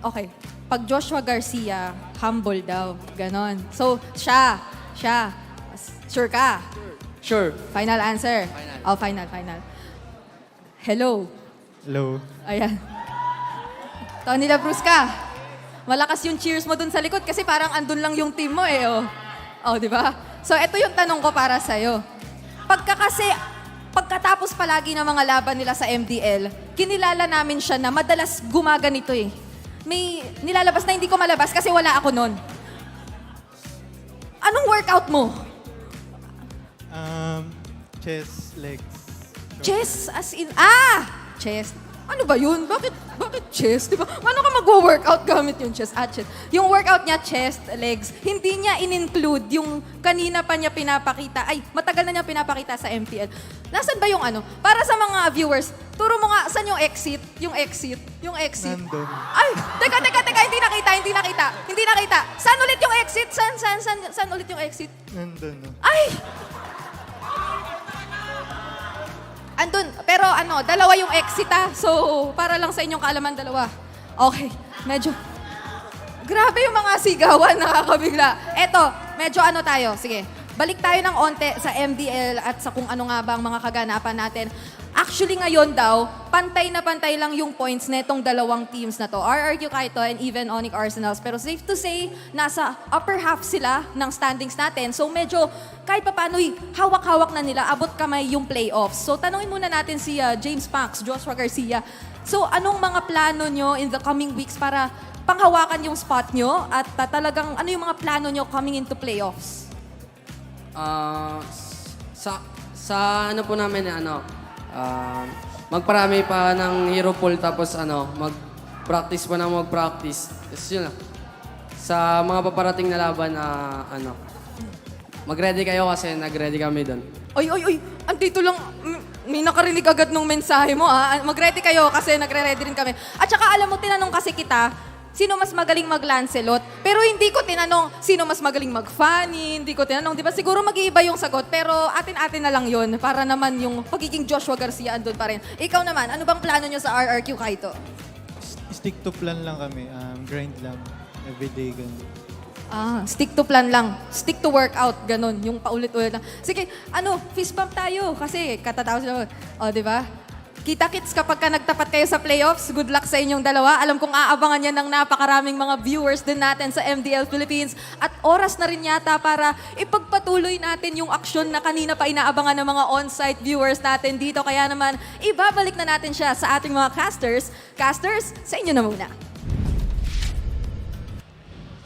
Okay. Pag Joshua Garcia, humble daw. Ganon. So, siya. Sure ka? Sure. Final answer? Final. Oh, final. Hello. Hello. Ayan. Tony Labrusca, malakas yung cheers mo dun sa likod kasi parang andun lang yung team mo Oh, di ba? So, ito yung tanong ko para sa'yo. Pagkatapos palagi ng mga laban nila sa MDL, kinilala namin siya na madalas gumaganito May nilalabas na hindi ko malabas kasi wala ako nun. Anong workout mo? Chest, legs. Chest as in... Chest. Ano ba yun? Bakit chest? Diba? Paano ka mag-workout gamit yung chest? Chest. Yung workout niya, chest, legs, hindi niya in-include yung kanina pa niya pinapakita. Matagal na niya pinapakita sa MPL. Nasaan ba yung Para sa mga viewers, turo mo nga, saan yung exit? Yung exit. Nandun. Teka, hindi nakita. Saan ulit yung exit? Saan ulit yung exit? Nandun. Andun, pero dalawa yung exit So, para lang sa inyong kaalaman, dalawa. Okay, medyo... Grabe yung mga sigawan, nakakabigla. Eto, medyo tayo. Sige, balik tayo ng onte sa MDL at sa kung ano nga ba ang mga kaganapan natin. Actually, ngayon daw, pantay na pantay lang yung points netong dalawang teams na to. RRQ Kaito and even ONIC Arsenals. Pero safe to say, nasa upper half sila ng standings natin. So medyo, kahit pa paano, hawak-hawak na nila, abot kamay yung playoffs. So tanungin muna natin si James Pax, Joshua Garcia. So anong mga plano nyo in the coming weeks para panghawakan yung spot nyo? At talagang, ano yung mga plano nyo coming into playoffs? Sa ano po namin, magparami pa ng hero pool tapos mag-practice pa ng mag-practice. Tapos yun na. Sa mga paparating na laban, mag-ready kayo kasi nag-ready kami doon. Oy, andito lang, may nakarinig agad nung mensahe mo Mag-ready kayo kasi nagre-ready rin kami. At saka alam mo, tinanong kasi kita, sino mas magaling mag-Lancelot? Pero hindi ko tinanong sino mas magaling mag-Fanny, hindi ko tinanong, di ba? Siguro mag-iiba yung sagot, pero atin-atin na lang yun para naman yung pagiging Joshua Garcia andun pa rin. Ikaw naman, ano bang plano nyo sa RRQ Kaito? Stick to plan lang kami. Grind lang. Everyday, ganun. Stick to plan lang. Stick to workout, ganun. Yung paulit-ulit lang. Sige, fist bump tayo kasi katatapos na. O, di ba? Kita-kits kapag ka nagtapat kayo sa playoffs. Good luck sa inyong dalawa. Alam kong aabangan yan ng napakaraming mga viewers din natin sa MDL Philippines. At oras na rin yata para ipagpatuloy natin yung aksyon na kanina pa inaabangan ng mga on-site viewers natin dito. Kaya naman, ibabalik na natin siya sa ating mga casters. Casters, sa inyo na muna.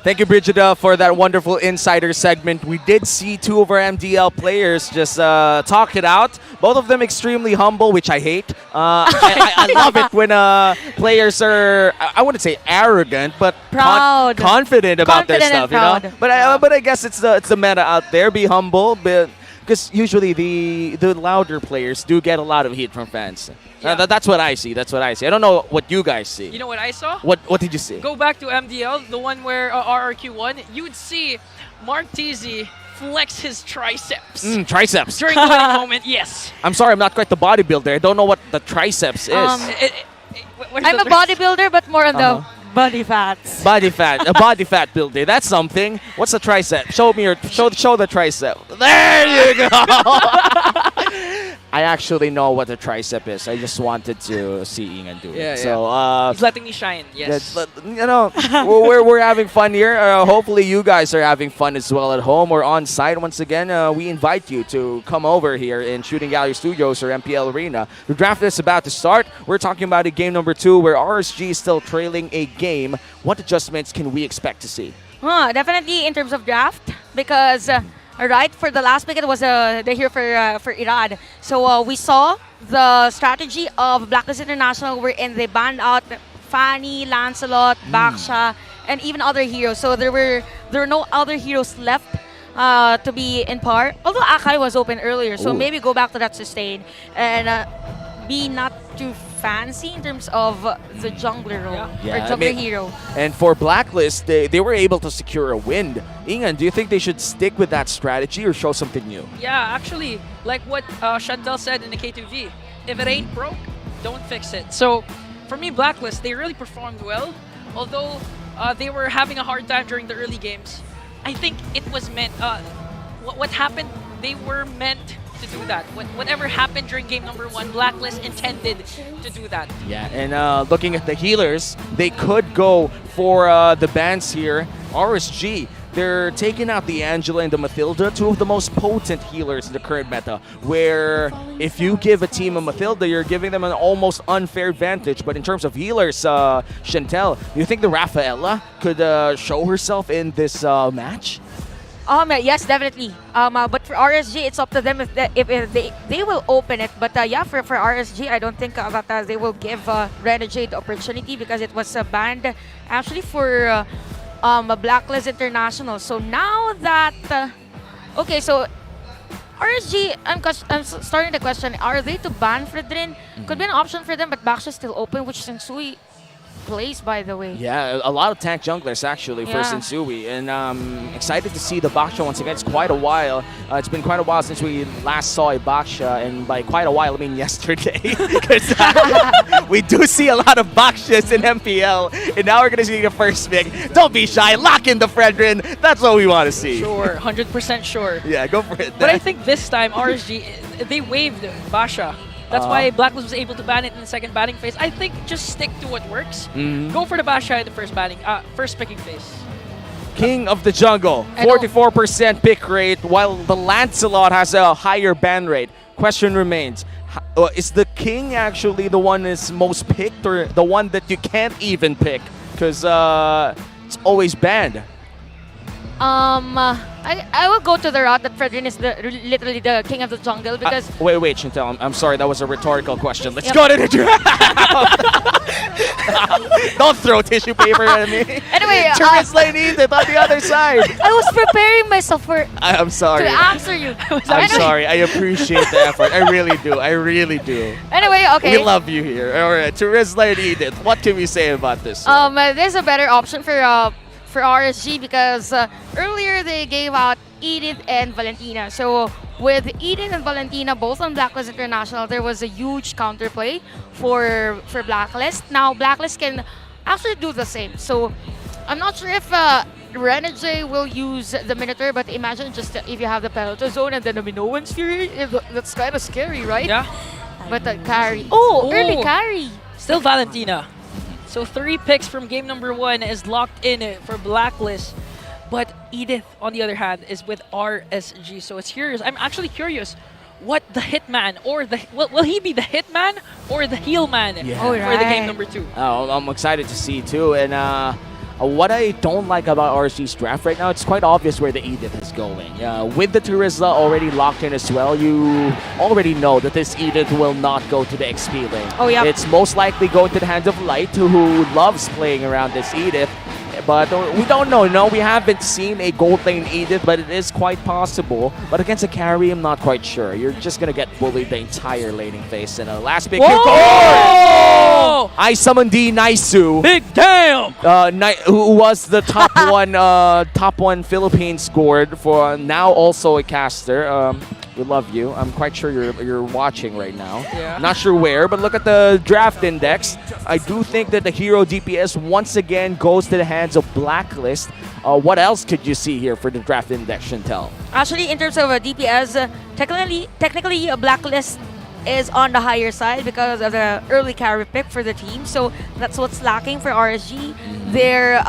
Thank you, Brigida, for that wonderful insider segment. We did see two of our MDL players just talk it out. Both of them extremely humble, which I hate. I love it when players are, I wouldn't say arrogant, but Proud. confident about their Confident and stuff. You know? proud. But I guess it's the meta out there. Be humble, because usually the louder players do get a lot of heat from fans. That's what I see. That's what I see. I don't know what you guys see. You know what I saw? What did you see? Go back to MDL, the one where RRQ won. You'd see Mark TZ flex his triceps. Triceps. During the winning moment, yes. I'm sorry, I'm not quite the bodybuilder. I don't know what the triceps is. I'm a bodybuilder, but more on the body fats. Body fat, a body fat builder. That's something. What's the tricep? Show me your show the tricep. There you go. I actually know what the tricep is. I just wanted to see Ian do it. Yeah, so he's letting me shine. Yes. You know, we're having fun here. Hopefully you guys are having fun as well at home or on site. Once again, we invite you to come over here in Shooting Gallery Studios or MPL Arena. The draft is about to start. We're talking about game number 2 where RSG is still trailing a game. What adjustments can we expect to see? Definitely in terms of draft, because right, for the last pick, it was the hero for Irad. So we saw the strategy of Blacklist International wherein they banned out Fanny, Lancelot, Baksha, and even other heroes. So there were no other heroes left to be in par. Although Akai was open earlier, so maybe go back to that sustain and be not too fancy in terms of the jungler role or jungler hero. And for Blacklist, they were able to secure a win. Ingan, do you think they should stick with that strategy or show something new? Yeah, actually, like what Chantel said in the K2V, if it ain't broke, don't fix it. So for me, Blacklist, they really performed well. Although they were having a hard time during the early games. I think it was meant, what happened, they were meant to do that. Whatever happened during game number 1, Blacklist intended to do that. Yeah, and looking at the healers, they could go for the bans here. RSG, they're taking out the Angela and the Mathilda, two of the most potent healers in the current meta, where if you give a team a Mathilda, you're giving them an almost unfair advantage. But in terms of healers, Chantel, do you think the Rafaela could show herself in this match? Yes, definitely. But for RSG, it's up to them if they will open it. But yeah, for RSG, I don't think that they will give Renegade the opportunity because it was banned actually for Blacklist International. So now that okay, so RSG, I'm starting to question: are they to ban Fredrin? Could be an option for them, but Baksha is still open, which Sensui plays, by the way. Yeah, a lot of tank junglers actually for Sensui, and excited to see the Baksha once again. It's quite a while. It's been quite a while since we last saw a Baksha, and by quite a while I mean yesterday. Because we do see a lot of Bakshas in MPL, and now we're gonna see the first pick. Don't be shy, lock in the Fredrin. That's what we want to see. Sure, 100% sure. Yeah, go for it. But I think this time RSG, they waived Basha. That's why Blacklist was able to ban it in the second banning phase. I think just stick to what works. Go for the Basha in the first picking phase. King of the Jungle, 44% pick rate, while the Lancelot has a higher ban rate. Question remains, is the King actually the one that's most picked, or the one that you can't even pick? Because it's always banned. I will go to the route that Fredrin is literally the king of the jungle because... Wait, Chantel, I'm sorry, that was a rhetorical question. Let's go to the draft! Don't throw tissue paper at me. Anyway, Translate it on the other side. I was preparing myself for... I'm sorry. To answer you. I'm sorry, I appreciate the effort. I really do, I really do. Anyway, okay. We love you here. Alright, to translate Edith, what can we say about this? There's a better option for RSG because earlier they gave out Edith and Valentina. So with Edith and Valentina both on Blacklist International, there was a huge counterplay for Blacklist. Now Blacklist can actually do the same. So I'm not sure if Renegade will use the Minotaur, but imagine just if you have the Pelota Zone and then the Minoan's Fury, that's kind of scary, right? Yeah. But carry. Oh, early carry. Still Valentina. So 3 picks from game number 1 is locked in for Blacklist. But Edith, on the other hand, is with RSG. So it's curious. I'm actually curious what the hitman or will he be the hitman or the heel man for the game number 2? Oh, I'm excited to see too. And what I don't like about RSG's draft right now, it's quite obvious where the Edith is going. With the Terizla already locked in as well, you already know that this Edith will not go to the XP lane. Oh, yeah. It's most likely going to the hands of Light, who loves playing around this Edith. But we don't know, we haven't seen a gold lane Edith, but it is quite possible. But against a carry, I'm not quite sure. You're just going to get bullied the entire laning phase. And last pick, I summoned D Naisu. Big damn! Who was the top one Philippines scored for now also a caster. We love you. I'm quite sure you're watching right now. Yeah. Not sure where, but look at the draft index. I do think that the hero DPS once again goes to the hands of Blacklist. What else could you see here for the draft index, Chantel? Actually, in terms of DPS, technically a Blacklist is on the higher side because of the early carry pick for the team. So that's what's lacking for RSG. Their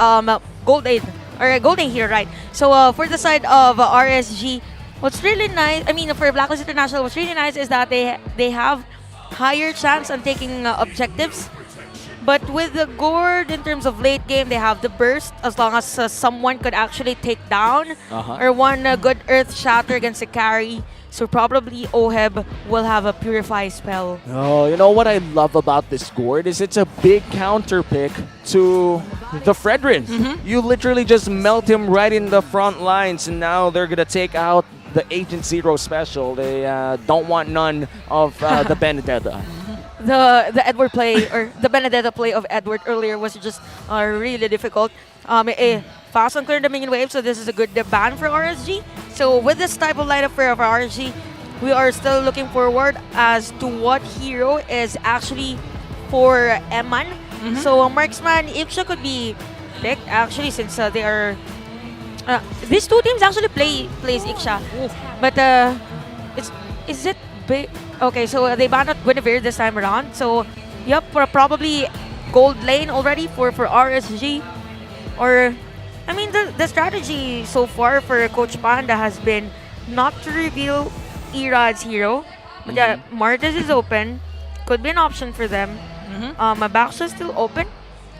golden here, right? So for the side of RSG, what's really nice, for Blacklist International, what's really nice is that they have higher chance on taking objectives. But with the Gord, in terms of late game, they have the burst as long as someone could actually take down or one good Earth Shatter against a carry. So probably Oheb will have a Purify spell. Oh, you know what I love about this Gord is it's a big counter pick to the Fredrin. You literally just melt him right in the front lines, and now they're going to take out the Agent Zero special. They don't want none of the Benedetta. The Edward play or the Benedetta play of Edward earlier was just really difficult. Fast and clear the minion wave, so this is a good ban for RSG. So with this type of lineup for RSG, we are still looking forward as to what hero is actually for Eman. So Marksman, Iksha could be picked actually since they are these two teams actually plays Iksha. But is it big? Okay, so they banned out Guinevere this time around. So, yep, probably gold lane already for RSG. Or, the strategy so far for Coach Panda has been not to reveal Irad's hero. But yeah, Martis is open. Could be an option for them. Baxter is still open,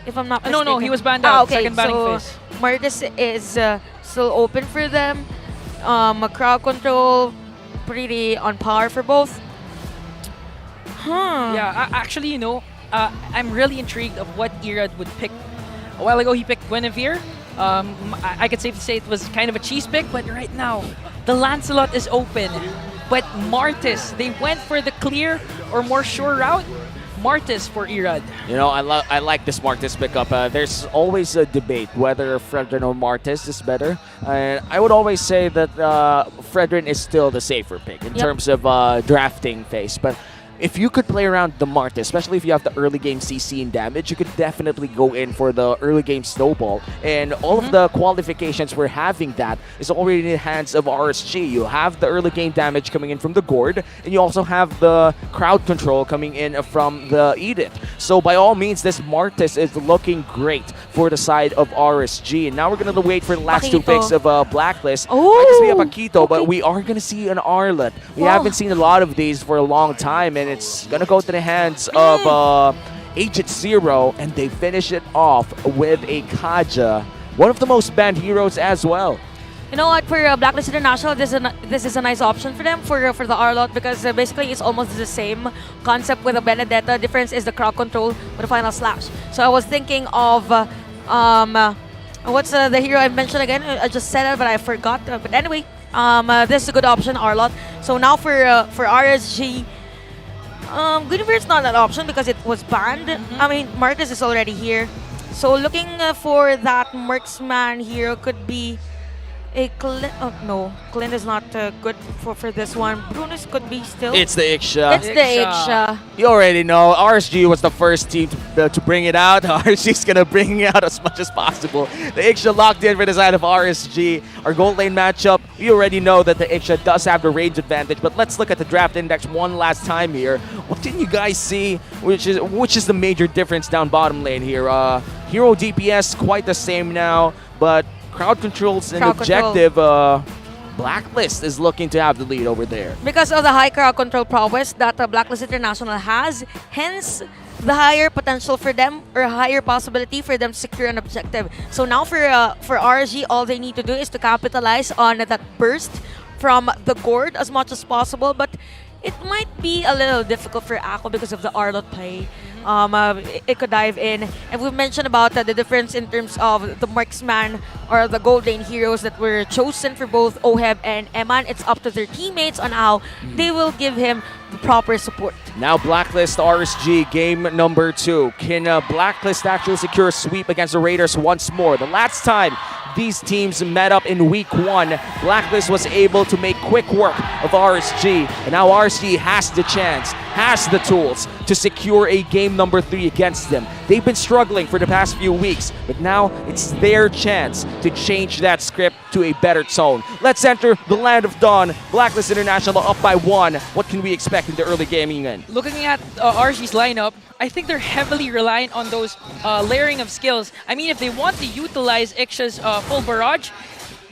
if I'm not mistaken. No, he was banned out. Okay, Second banning so phase. Martis is still open for them. Crowd control, pretty on par for both. Yeah, actually, I'm really intrigued of what Irad would pick. A while ago, he picked Guinevere. I could safely say it was kind of a cheese pick, but right now, the Lancelot is open. But Martis, they went for the clear or more sure route. Martis for Irad. I like this Martis pickup. There's always a debate whether Fredrin or Martis is better. And I would always say that Fredrin is still the safer pick in terms of drafting phase. But if you could play around the Martis, especially if you have the early game CC and damage, you could definitely go in for the early game snowball. And all of the qualifications we're having that is already in the hands of RSG. You have the early game damage coming in from the Gord, and you also have the crowd control coming in from the Edith. So by all means, this Martis is looking great for the side of RSG. And now we're going to wait for the last two picks of Blacklist. I guess we have Paquito, but we are going to see an Arlet. We haven't seen a lot of these for a long time, and it's going to go to the hands of Agent Zero, and they finish it off with a Kaja, one of the most banned heroes as well. You know what, for Blacklist International, this is a nice option for them, for the Arlot, because basically it's almost the same concept with the Benedetta. Difference is the crowd control with the final slash. So I was thinking of, what's the hero I mentioned again? I just said it, but I forgot. But anyway, this is a good option, Arlot. So now for RSG, Guinevere is not an option because it was banned. Marcus is already here. So looking for that marksman hero could be Oh, no. Clint is not good for this one. Brunus could be still. It's the Iksha. It's the Iksha. You already know, RSG was the first team to bring it out. RSG's gonna bring it out as much as possible. The Iksha locked in for the side of RSG. Our gold lane matchup, we already know that the Iksha does have the range advantage, but let's look at the draft index one last time here. What did you guys see, which is the major difference down bottom lane here? Hero DPS quite the same now, but crowd control's an objective. Blacklist is looking to have the lead over there. Because of the high crowd control prowess that Blacklist International has, hence the higher potential for them, or higher possibility for them to secure an objective. So now for RSG, all they need to do is to capitalize on that burst from the Gord as much as possible, but it might be a little difficult for Ako because of the Arlot play. It could dive in. And we've mentioned about the difference in terms of the marksman or the gold lane heroes that were chosen for both Oheb and Eman. It's up to their teammates on how they will give him the proper support. Now Blacklist RSG game number 2. Can Blacklist actually secure a sweep against the Raiders once more? The last time these teams met up in week 1, Blacklist was able to make quick work of RSG, and now RSG has the chance, has the tools to secure a game number 3 against them. They've been struggling for the past few weeks, but now it's their chance to change that script to a better tone. Let's enter the Land of Dawn. Blacklist International up by 1. What can we expect in the early gaming end? Looking at RSG's lineup, I think they're heavily reliant on those layering of skills. I mean, if they want to utilize Iksha's full barrage,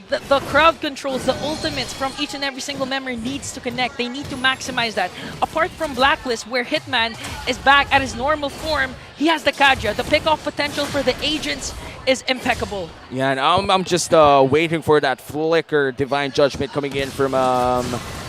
the crowd controls, the ultimates from each and every single member needs to connect. They need to maximize that. Apart from Blacklist, where Hitman is back at his normal form, he has the Kaja. The pick-off potential for the agents is impeccable. Yeah, and I'm just waiting for that flicker Divine Judgment coming in from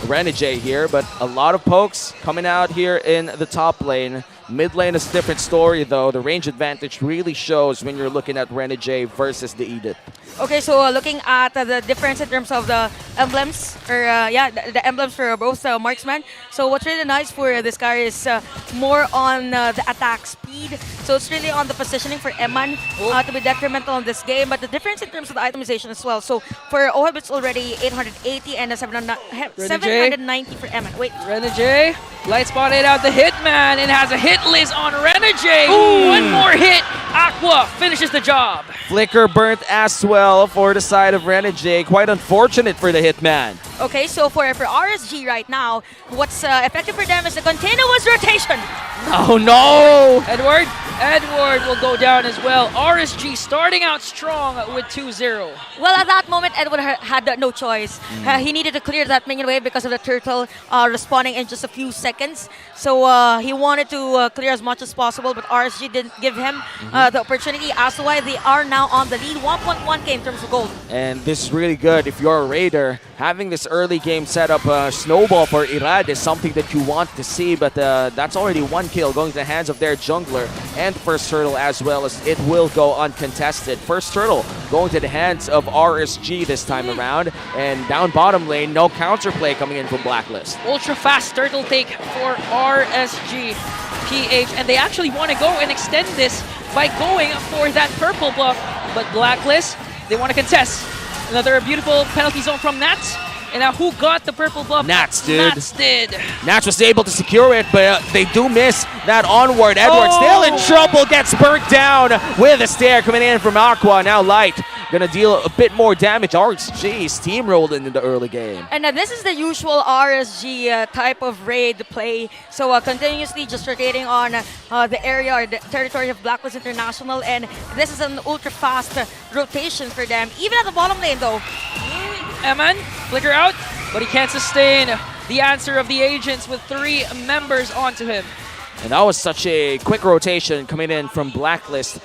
Renegade here, but a lot of pokes coming out here in the top lane. Mid lane is a different story though. The range advantage really shows when you're looking at Renegade versus the Edith. Okay, so looking at the difference in terms of the emblems, or the emblems for both marksmen. So what's really nice for this guy is more on the attack speed. So it's really on the positioning for Eman to be detrimental in this game. But the difference in terms of the itemization as well. So for Oheb, it's already 880 and 790 for Eman. Wait. Renegade, light spotted out the Hitman and has a hit list on Renegade. One more hit. Aqua finishes the job. Flicker burnt as well for the side of Renegade. Quite unfortunate for the Hitman. Okay, so for RSG right now, what's effective for them is the continuous rotation. Oh no! Edward will go down as well. RSG starting out strong with 2-0. Well, at that moment, Edward had no choice. He needed to clear that minion wave because of the turtle respawning in just a few seconds. So he wanted to clear as much as possible, but RSG didn't give him the opportunity. As to why they are now on the lead, 1.1k in terms of gold. And this is really good if you're a Raider. Having this early game setup snowball for Irad is something that you want to see, but that's already 1 kill going to the hands of their jungler and first turtle, as well as it will go uncontested. First turtle going to the hands of RSG this time around, and down bottom lane, no counterplay coming in from Blacklist. Ultra fast turtle take for RSG PH, and they actually want to go and extend this by going for that purple buff, but Blacklist, they want to contest. Another beautiful penalty zone from Nats. And now who got the purple buff? Nats, dude. Nats did. Nats was able to secure it, but they do miss that onward. Edward still in trouble, gets burnt down with a stare coming in from Aqua. Now Light gonna deal a bit more damage. RSG steamrolled in the early game. And this is the usual RSG type of raid play. So continuously just rotating on the area or the territory of Blacklist International, and this is an ultra fast rotation for them. Even at the bottom lane though. Eman, flicker out, but he can't sustain the answer of the agents with 3 members onto him. And that was such a quick rotation coming in from Blacklist.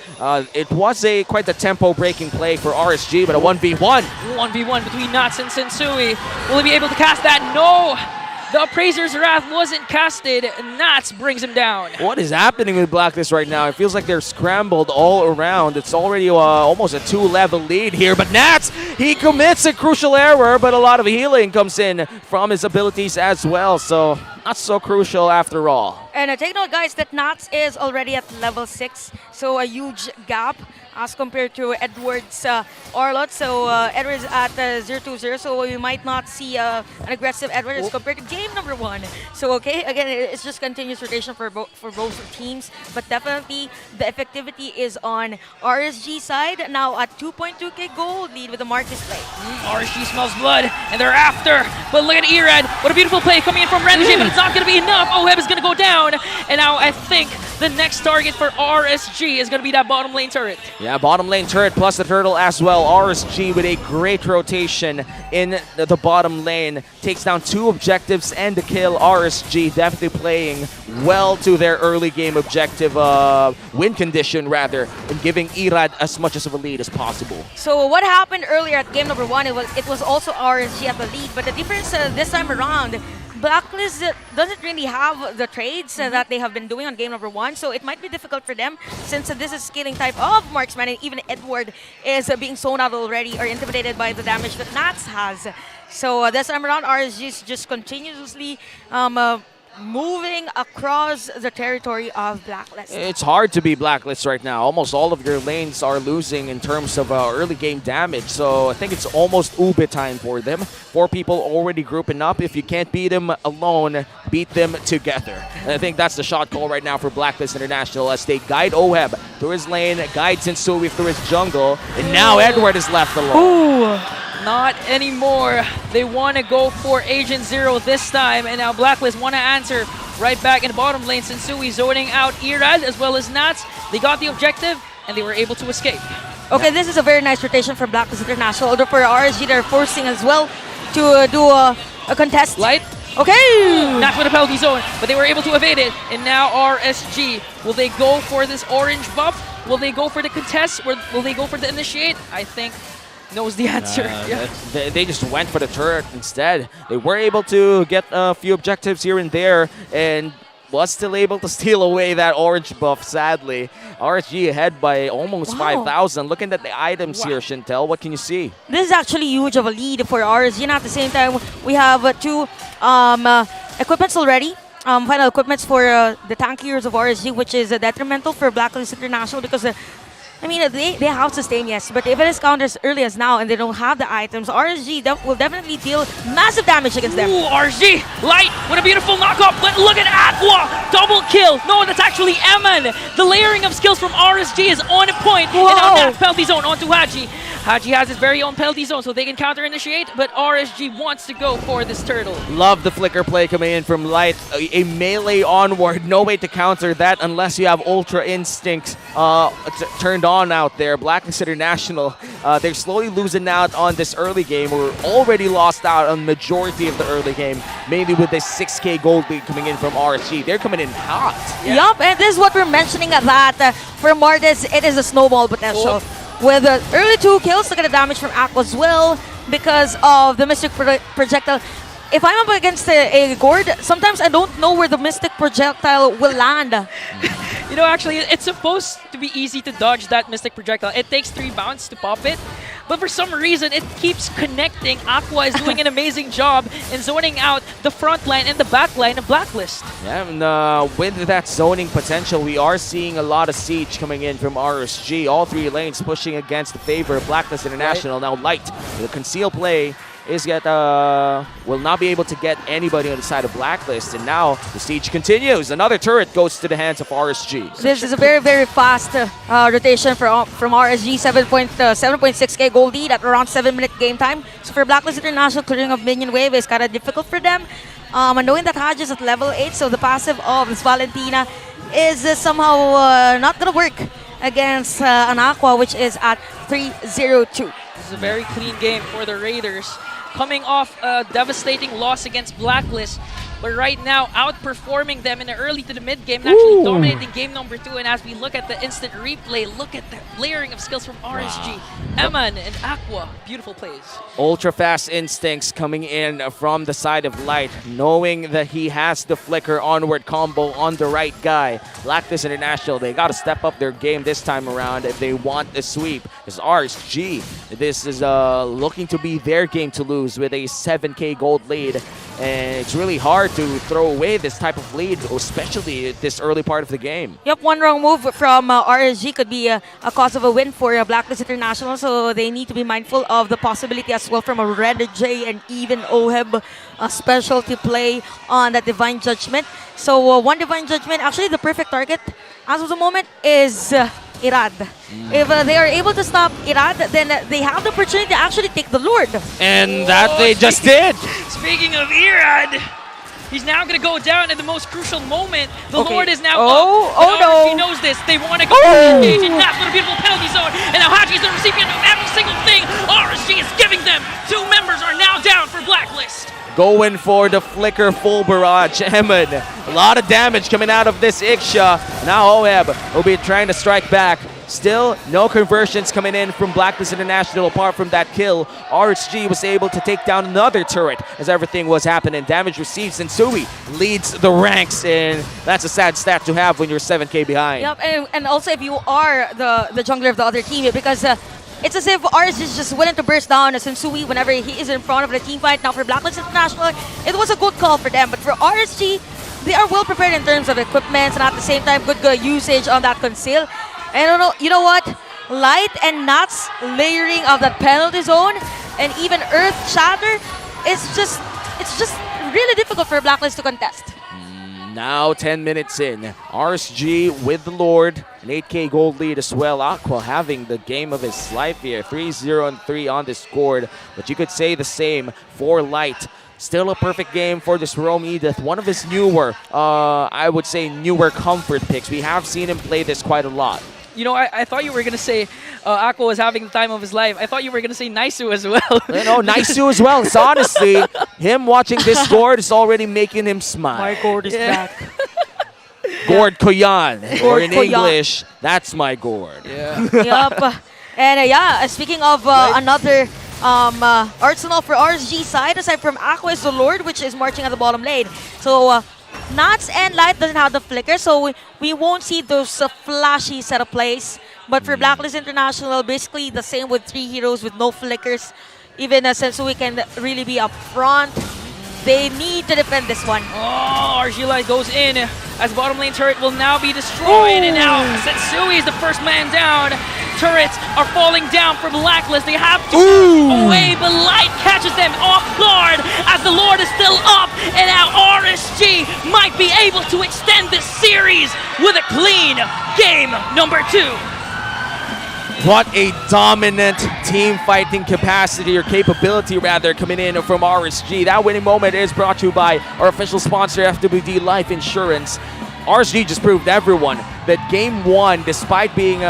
It was quite the tempo-breaking play for RSG, but a 1v1. 1v1 between Nats and Sensui. Will he be able to cast that? No! The Appraiser's Wrath wasn't casted. Nats brings him down. What is happening with Blacklist right now? It feels like they're scrambled all around. It's already almost a 2-level lead here. But Nats, he commits a crucial error, but a lot of healing comes in from his abilities as well. So not so crucial after all. And take note, guys, that Nats is already at level 6. So a huge gap as compared to Edwards Arlott. So Edwards at 0-2-0. So we might not see an aggressive Edwards compared to game number 1. So okay, again, it's just continuous rotation for both teams. But definitely the effectivity is on RSG side. Now at 2.2k gold lead with the Marcus play. RSG smells blood, and they're after. But look at Erad. What a beautiful play coming in from Renji, but it's not going to be enough. OHEB is going to go down. And now I think the next target for RSG is going to be that bottom lane turret. Yeah, bottom lane turret plus the turtle as well. RSG with a great rotation in the bottom lane. Takes down 2 objectives and a kill. RSG definitely playing well to their early game objective, win condition rather, and giving Erad as much of a lead as possible. So what happened earlier at game number 1, it was also RSG at the lead, but the difference this time around, Blacklist doesn't really have the trades that they have been doing on game number 1, so it might be difficult for them since this is scaling type of marksman, and even Edward is being zoned out already or intimidated by the damage that Nats has. So this time around, RSG is just continuously moving across the territory of Blacklist. It's hard to be Blacklist right now. Almost all of your lanes are losing in terms of early game damage, so I think it's almost Ube time for them. 4 people already grouping up. If you can't beat them alone, beat them together. And I think that's the shot call right now for Blacklist International as they guide OHEB through his lane, guide Sensui through his jungle, and now Edward is left alone. Ooh. Not anymore. They want to go for Agent Zero this time, and now Blacklist want to answer right back in the bottom lane. Sensui zoning out Erad as well as Nats. They got the objective, and they were able to escape. Okay, this is a very nice rotation from Blacklist International. Although for RSG, they're forcing as well to do a contest. Light. Okay! Not with a penalty zone, but they were able to evade it. And now RSG, will they go for this orange buff? Will they go for the contest? Or will they go for the initiate? I think knows the answer. They just went for the turret instead. They were able to get a few objectives here and there, and was still able to steal away that orange buff, sadly. RSG ahead by almost 5,000. Looking at the items here, Chantel, what can you see? This is actually huge of a lead for RSG, and at the same time, we have 2 equipments already. Final equipments for the tankiers of RSG, which is detrimental for Blacklist International because I mean, they have sustain, yes, but if it is countered as early as now and they don't have the items, RSG will definitely deal massive damage against them. Ooh, RSG, Light, what a beautiful knockoff, but look at Aqua, double kill. No, that's actually Eman. The layering of skills from RSG is on point. Whoa. And now that penalty zone onto Haji. Haji has his very own penalty zone, so they can counter-initiate, but RSG wants to go for this turtle. Love the flicker play coming in from Light. A melee onward, no way to counter that unless you have Ultra Instinct turned on out there. Blacklist International, they're slowly losing out on this early game. We're already lost out on majority of the early game, mainly with this 6k gold lead coming in from RSG. They're coming in hot. Yup, and this is what we're mentioning that for Mortis, it is a snowball potential. With early 2 kills, look at the damage from Aqua as well because of the Mystic Projectile. If I'm up against a Gord, sometimes I don't know where the Mystic Projectile will land. You know, actually, it's supposed to be easy to dodge that Mystic Projectile. It takes 3 bounds to pop it, but for some reason, it keeps connecting. Aqua is doing an amazing job in zoning out the front line and the back line of Blacklist. Yeah, and with that zoning potential, we are seeing a lot of siege coming in from RSG. All 3 lanes pushing against the favor of Blacklist International. Now Light, the conceal play is will not be able to get anybody on the side of Blacklist, and now the siege continues. Another turret goes to the hands of RSG. This is a very, very fast rotation from RSG, 7.6k gold lead at around 7-minute game time. So for Blacklist International, clearing of minion wave is kind of difficult for them. And knowing that Haj is at level 8, so the passive of this Valentina is somehow not going to work against an Aqua, which is at 3-0-2. This is a very clean game for the Raiders, coming off a devastating loss against Blacklist, but right now outperforming them in the early to the mid game and actually dominating game number 2. And as we look at the instant replay, look at the layering of skills from RSG. Eman and Aqua, beautiful plays. Ultra fast instincts coming in from the side of Light, knowing that he has the flicker onward combo on the right guy. Blacklist International, they got to step up their game this time around if they want the sweep. It's RSG. This is looking to be their game to lose with a 7k gold lead. and it's really hard to throw away this type of lead, especially at this early part of the game. Yep, one wrong move from RSG could be a cause of a win for Blacklist International, so they need to be mindful of the possibility as well from a Red J and even Oheb specialty play on that Divine Judgment. So one Divine Judgment, actually the perfect target as of the moment is Irad. If they are able to stop Irad, then they have the opportunity to actually take the Lord. And that they just did. Speaking of Irad, he's now going to go down at the most crucial moment. The Lord is now up. And RSG knows this. They want to go for the engage, and that's for the beautiful penalty zone. And now Hachi is the recipient of every single thing RSG is giving them. 2 members are now down for Blacklist. Going for the flicker full barrage. Emin, a lot of damage coming out of this Iksha. Now Oheb will be trying to strike back. Still, no conversions coming in from Blacklist International apart from that kill. RSG was able to take down another turret as everything was happening. Damage received, Sensui leads the ranks, and that's a sad stat to have when you're 7k behind. Yep, and also if you are the jungler of the other team, because it's as if RSG is just willing to burst down Sensui whenever he is in front of the team fight. Now for Blacklist International, it was a good call for them, but for RSG, they are well prepared in terms of equipment and at the same time good usage on that conceal. And you know what? Light and Nuts layering of that penalty zone and even Earth Shatter it's just really difficult for Blacklist to contest. Now 10 minutes in, RSG with the Lord, an 8k gold lead as well. Aqua having the game of his life here, 3-0 and 3 on this scored, but you could say the same for Light. Still a perfect game for this Rome Edith, one of his newer, I would say newer comfort picks. We have seen him play this quite a lot. You know, I thought you were going to say Aqua was having the time of his life. I thought you were going to say Naisu as well. No, Naisu as well. So honestly, him watching this Gord is already making him smile. My Gord is back. Gord Koyan, or in Koyan. English, that's my Gord. Yep. And speaking of another arsenal for RSG side, aside from Aqua is the Lord, which is marching at the bottom lane. So Nuts and Light doesn't have the flicker, so we won't see those flashy setup plays. But for Blacklist International, basically the same with 3 heroes with no flickers. Even Sensui can really be up front. They need to defend this one. Oh, RSG Light goes in as bottom lane turret will now be destroyed. And now Sensui is the first man down. Turrets are falling down for Blacklist. They have to move away, but Light catches them off guard as the Lord is still up. And now RSG might be able to extend this series with a clean game number 2. What a dominant team fighting capacity, or capability rather, coming in from RSG. That winning moment is brought to you by our official sponsor, FWD Life Insurance. RSG just proved everyone that game 1, despite being,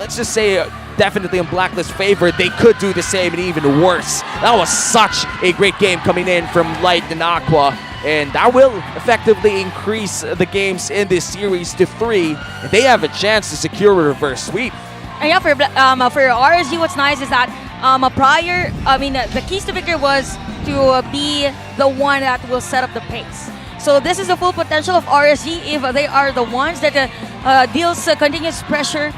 let's just say, definitely in Blacklist favor, they could do the same and even worse. That was such a great game coming in from Light and Aqua. And that will effectively increase the games in this series to 3. And they have a chance to secure a reverse sweep. And yeah, for RSG, what's nice is that the keys to victory was to be the one that will set up the pace. So this is the full potential of RSG if they are the ones that deals continuous pressure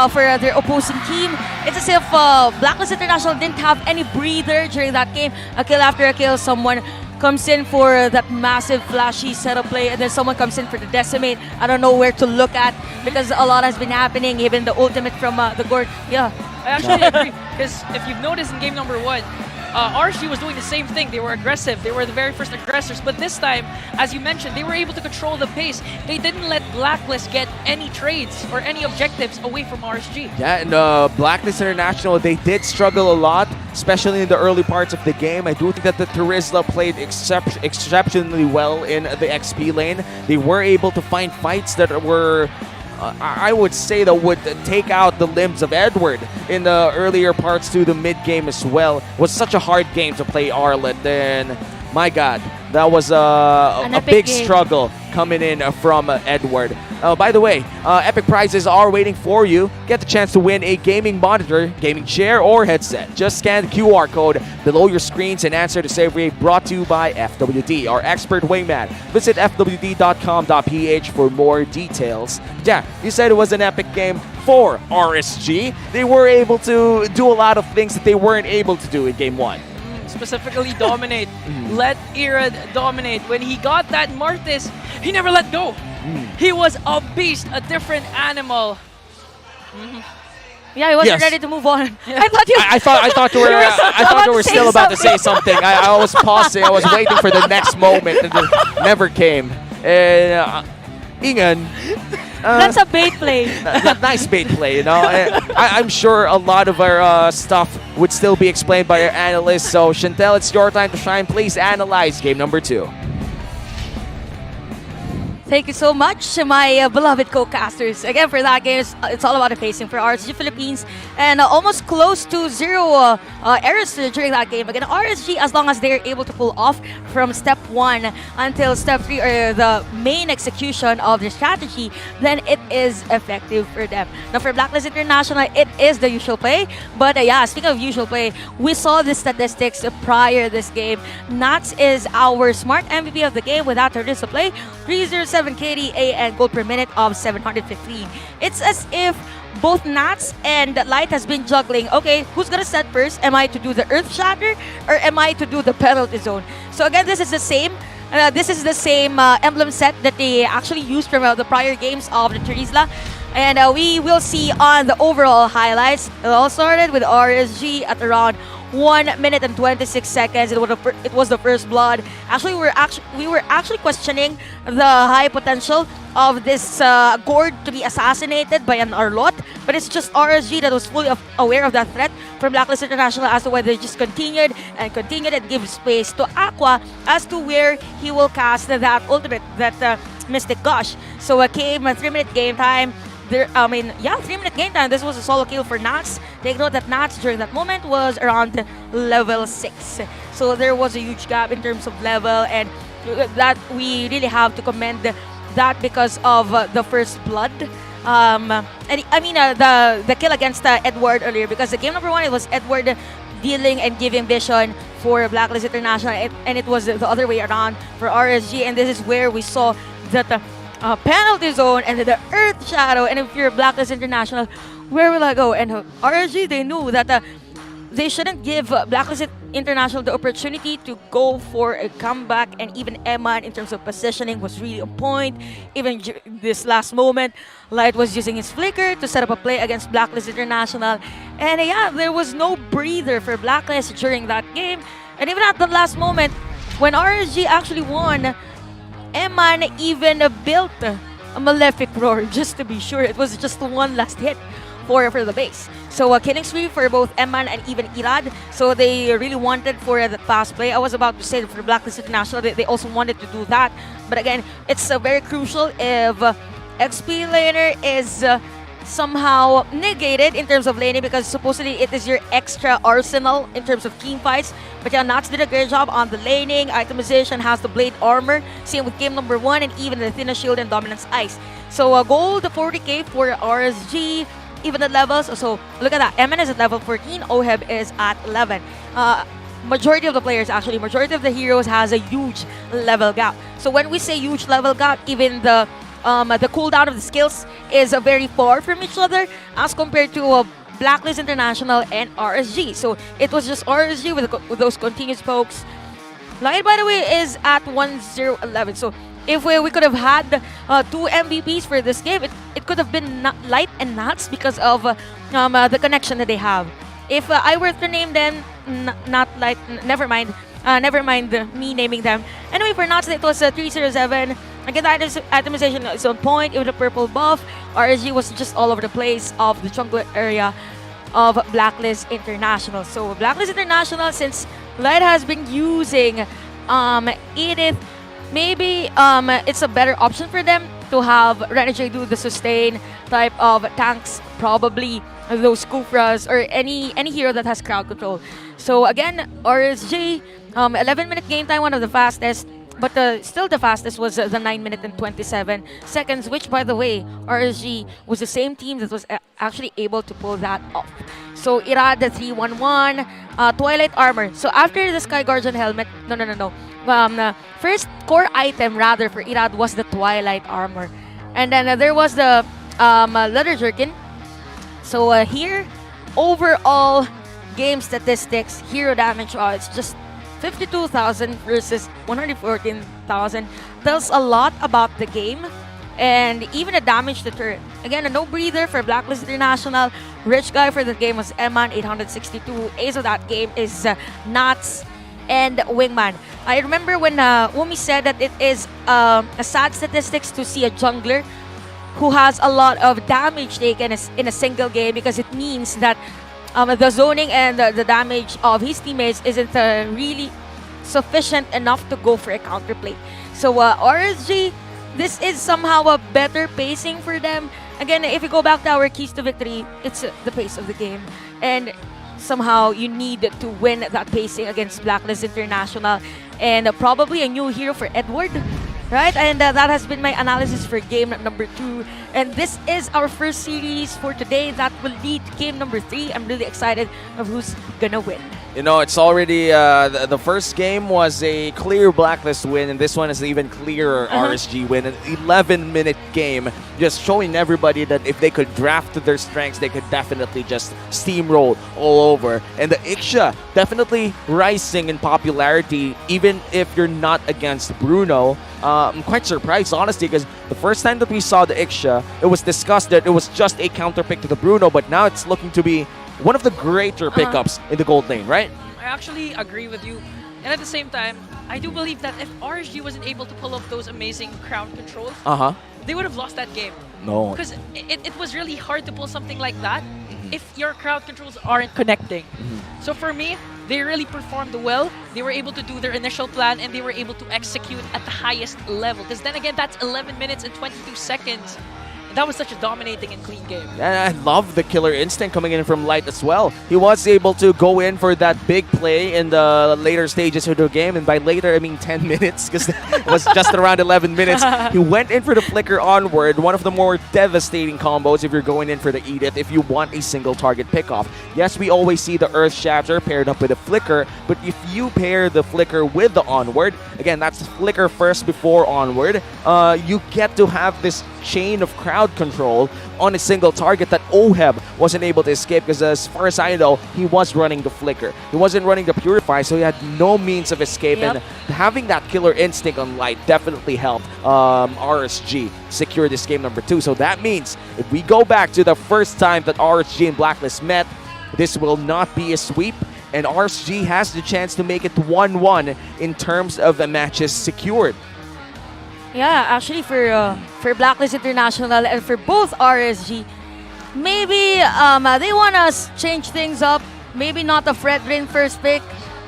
for their opposing team. It's as if Blacklist International didn't have any breather during that game. A kill after a kill, someone comes in for that massive flashy setup play, and then someone comes in for the decimate. I don't know where to look at because a lot has been happening, even the ultimate from the Gord. Yeah. I actually agree, because if you've noticed in game number 1, RSG was doing the same thing. They were aggressive. They were the very first aggressors. But this time, as you mentioned, they were able to control the pace. They didn't let Blacklist get any trades or any objectives away from RSG. Yeah, and Blacklist International, they did struggle a lot, especially in the early parts of the game. I do think that the Terizla played exceptionally well in the XP lane. They were able to find fights that were I would say that would take out the limbs of Edward in the earlier parts to the mid-game as well. It was such a hard game to play Arlet, and my God, that was a big struggle coming in from Edward. By the way, epic prizes are waiting for you. Get the chance to win a gaming monitor, gaming chair, or headset. Just scan the QR code below your screens and answer the survey brought to you by FWD, our expert wingman. Visit fwd.com.ph for more details. Yeah, you said it was an epic game for RSG. They were able to do a lot of things that they weren't able to do in game 1. specifically dominate. Let Irad dominate. When he got that Mortis, he never let go. He was a beast, a different animal. Yeah, he wasn't ready to move on. I thought you. I thought you were. I thought you were still about to say something. I was pausing. I was waiting for the next moment, and it never came. And Ingan. That's a bait play. Nice bait play, you know. I'm sure a lot of our stuff would still be explained by our analysts. So Chantel, it's your time to shine. Please analyze game number 2. Thank you so much, my beloved co-casters. Again, for that game, it's all about the pacing for RSG Philippines. And almost close to 0 errors during that game. Again, RSG, as long as they're able to pull off from step 1 until step 3, or the main execution of the strategy, then it is effective for them. Now, for Blacklist International, it is the usual play. But yeah, speaking of usual play, we saw the statistics prior this game. Nats is our smart MVP of the game without her display. 307 KDA and gold per minute of 715. It's as if both Nats and Light has been juggling. Okay, who's gonna set first? Am I to do the Earth Shatter or am I to do the penalty zone? So again, this is the same. Emblem set that they actually used from the prior games of the Terizla. And we will see on the overall highlights. It all started with RSG at around 1 minute and 26 seconds. It was the first blood. Actually, we were actually questioning the high potential of this Gord to be assassinated by an Arlot, but it's just RSG that was fully aware of that threat from Blacklist International as to whether they just continued and give space to Aqua as to where he will cast that ultimate, that Mystic Gush. So it came a 3-minute game time. 3-minute game time. This was a solo kill for Nats. Take note that Nats during that moment was around level 6. So there was a huge gap in terms of level, and that we really have to commend that because of the first blood. The kill against Edward earlier, because the game number 1, it was Edward dealing and giving vision for Blacklist International, and it was the other way around for RSG, and this is where we saw that penalty zone and the Earth Shadow. And if you're Blacklist International, where will I go? And RSG, they knew that they shouldn't give Blacklist International the opportunity to go for a comeback, and even Eman in terms of positioning was really on point. Even this last moment, Light was using his flicker to set up a play against Blacklist International. And yeah, there was no breather for Blacklist during that game. And even at the last moment, when RSG actually won, Eman even built a Malefic Roar just to be sure. It was just one last hit for the base. So a killing spree for both Eman and even Irad. So they really wanted for the fast play. I was about to say for Blacklist International, they also wanted to do that. But again, it's very crucial if XP laner is somehow negated in terms of laning, because supposedly it is your extra arsenal in terms of team fights. But yeah, Nats did a great job on the laning. Itemization has the blade armor. Same with game number 1, and even the Athena shield and dominance ice. So gold 40k for RSG. Even the levels. So look at that. MN is at level 14. Oheb is at 11. Majority of the players, actually, majority of the heroes has a huge level gap. So when we say huge level gap, even the cooldown of the skills is very far from each other as compared to Blacklist International and RSG. So it was just RSG with those continuous pokes. Light, by the way, is at 1011. So if we could have had 2 MVPs for this game, it could have been Light and Nats because of the connection that they have. If I were to name them, not Light, never mind me naming them. Anyway, for Nats, it was 307. Again, the itemization is on point. Even the purple buff, RSG was just all over the place of the jungler area of Blacklist International. So Blacklist International, since Light has been using Edith, maybe it's a better option for them to have Renegade do the sustain type of tanks, probably those Kufras or any hero that has crowd control. So again, RSG, 11-minute game time, one of the fastest. But still the fastest was the 9 minute and 27 seconds, which, by the way, RSG was the same team that was actually able to pull that off. So Irad, the 311, Twilight Armor. So after the Sky Guardian helmet, no. First core item, rather, for Irad was the Twilight Armor. And then there was the Leather Jerkin. So here, overall game statistics, hero damage, it's just 52,000 versus 114,000. Tells a lot about the game and even the damage to turret. Again, a no-breather for Blacklist International. Rich guy for the game was Eman, 862. Ace of that game is Nats and Wingman. I remember when Umi said that it is a sad statistics to see a jungler who has a lot of damage taken in a single game, because it means that the zoning and the damage of his teammates isn't really sufficient enough to go for a counterplay. So RSG, this is somehow a better pacing for them. Again, if you go back to our keys to victory, it's the pace of the game. And somehow you need to win that pacing against Blacklist International. And probably a new hero for Edward, right? And that has been my analysis for game number 2. And this is our first series for today that will lead to game number 3. I'm really excited of who's gonna win. You know, it's already, the first game was a clear Blacklist win, and this one is an even clearer RSG win. An 11-minute game, just showing everybody that if they could draft to their strengths, they could definitely just steamroll all over. And the Ixia definitely rising in popularity, even if you're not against Bruno. I'm quite surprised, honestly, because the first time that we saw the Ixia, it was discussed that it was just a counter pick to the Bruno, but now it's looking to be one of the greater pickups in the gold lane, right? I actually agree with you. And at the same time, I do believe that if RSG wasn't able to pull off those amazing crowd controls, they would have lost that game. No. Because it was really hard to pull something like that if your crowd controls aren't connecting. So for me, they really performed well. They were able to do their initial plan and they were able to execute at the highest level. Because then again, that's 11 minutes and 22 seconds. That was such a dominating and clean game. And I love the killer instinct coming in from Light as well. He was able to go in for that big play in the later stages of the game. And by later, I mean 10 minutes, because it was just around 11 minutes. He went in for the flicker onward, one of the more devastating combos if you're going in for the Edith, if you want a single target pickoff. Yes, we always see the Earth Shatter paired up with a flicker, but if you pair the flicker with the onward, again, that's flicker first before onward, you get to have this chain of crowd control on a single target that Oheb wasn't able to escape, because as far as I know, he was running the flicker. He wasn't running the Purify, so he had no means of escape. And having that killer instinct on Light definitely helped RSG secure this game number 2. So that means if we go back to the first time that RSG and Blacklist met, this will not be a sweep, and RSG has the chance to make it 1-1 in terms of the matches secured. Yeah, actually for Blacklist International and for both RSG, maybe they want to change things up. Maybe not a Fredrin first pick,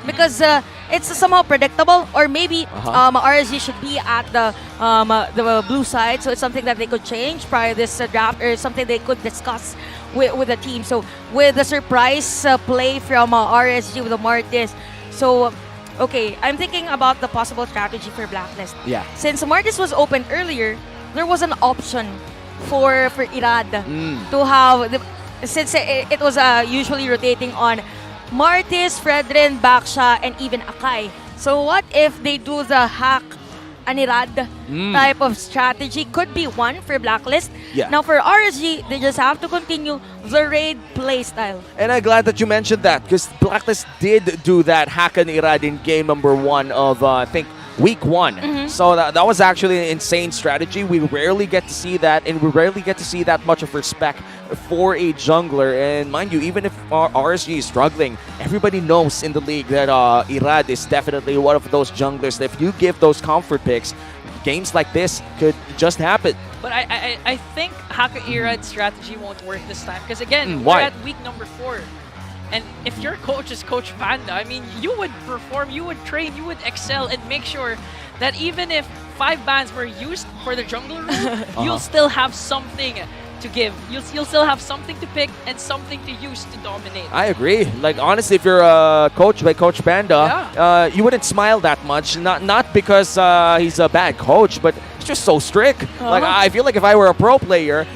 because it's somehow predictable. Or maybe RSG should be at the blue side, so it's something that they could change prior to this draft, or something they could discuss with the team. So with the surprise play from RSG with the Martis, so okay, I'm thinking about the possible strategy for Blacklist. Yeah. Since Martis was open earlier, there was an option for Irad to have, since it was usually rotating on Martis, Fredrin, Baksha, and even Akai. So what if they do the hack Anirad type of strategy? Could be one for Blacklist. Yeah. Now for RSG, they just have to continue the raid playstyle. And I'm glad that you mentioned that, because Blacklist did do that hack and Irad in game number 1 of, I think, week 1. So that was actually an insane strategy. We rarely get to see that, and we rarely get to see that much of respect for a jungler. And mind you, even if RSG is struggling, everybody knows in the league that Irad is definitely one of those junglers that if you give those comfort picks, games like this could just happen. But I think Haka Irad's strategy won't work this time, because again, why? we're at week number 4. And if your coach is Coach Panda, I mean, you would perform, you would train, you would excel, and make sure that even if 5 bans were used for the jungler rule, you'll still have something to give. You'll still have something to pick and something to use to dominate. I agree. Like, honestly, if you're coached by Coach Panda, you wouldn't smile that much. Not because he's a bad coach, but he's just so strict. Like, I feel like if I were a pro player,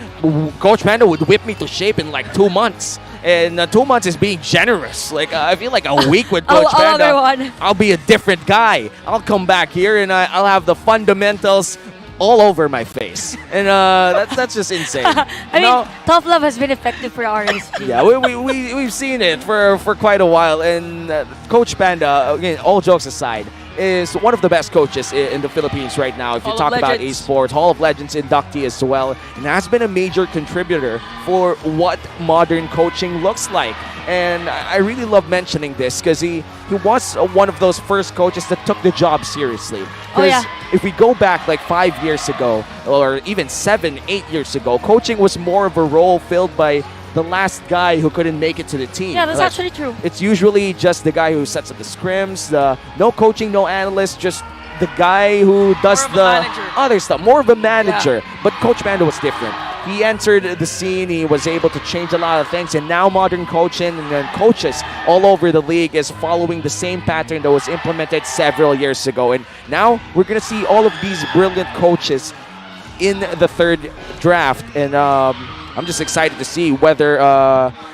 Coach Panda would whip me to shape in like 2 months. And 2 months is being generous. Like, I feel like a week with Coach Panda, I'll be a different guy. I'll come back here and I'll have the fundamentals all over my face. And that's just insane. I mean, tough love has been effective for RSG. Yeah, we've seen it for quite a while. And Coach Panda, again, all jokes aside, is one of the best coaches in the Philippines right now. If you talk about esports, Hall of Legends inductee as well, and has been a major contributor for what modern coaching looks like. And I really love mentioning this because he was one of those first coaches that took the job seriously. Because if we go back like 5 years ago, or even 7, 8 years ago, coaching was more of a role filled by the last guy who couldn't make it to the team. Yeah, that's actually true. It's usually just the guy who sets up the scrims, no coaching, no analyst, just the guy who does the other stuff. More of a manager. Yeah. But Coach Panda was different. He entered the scene, he was able to change a lot of things, and now modern coaching and coaches all over the league is following the same pattern that was implemented several years ago. And now we're going to see all of these brilliant coaches in the third draft. And I'm just excited to see whether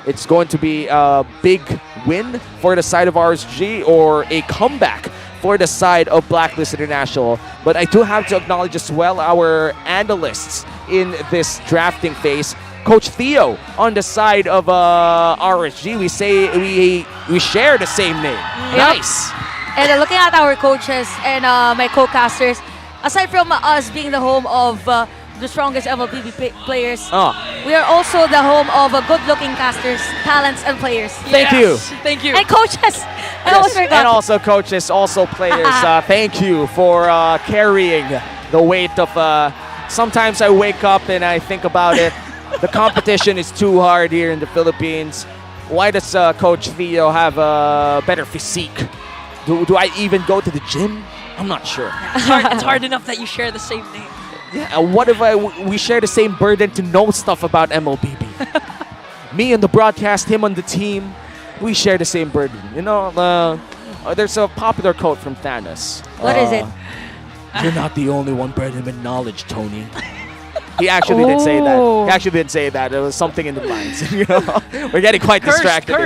it's going to be a big win for the side of RSG or a comeback for the side of Blacklist International. But I do have to acknowledge as well our analysts in this drafting phase. Coach Theo on the side of RSG, we say we share the same name. Yep. Nice. And looking at our coaches and my co-casters, aside from us being the home of the strongest MLBB players, we are also the home of good-looking casters, talents, and players. Thank you. Thank you. And coaches. And also coaches, also players. Thank you for carrying the weight of... sometimes I wake up and I think about it. The competition is too hard here in the Philippines. Why does Coach Theo have a better physique? Do I even go to the gym? I'm not sure. It's hard enough that you share the same name. Yeah, what if we share the same burden to know stuff about MLBB? Me on the broadcast, him on the team, we share the same burden. You know, there's a popular quote from Thanos. What is it? You're not the only one burdened with knowledge, Tony. He actually did say that. He actually did say that. It was something in the lines. You know? We're getting quite distracted.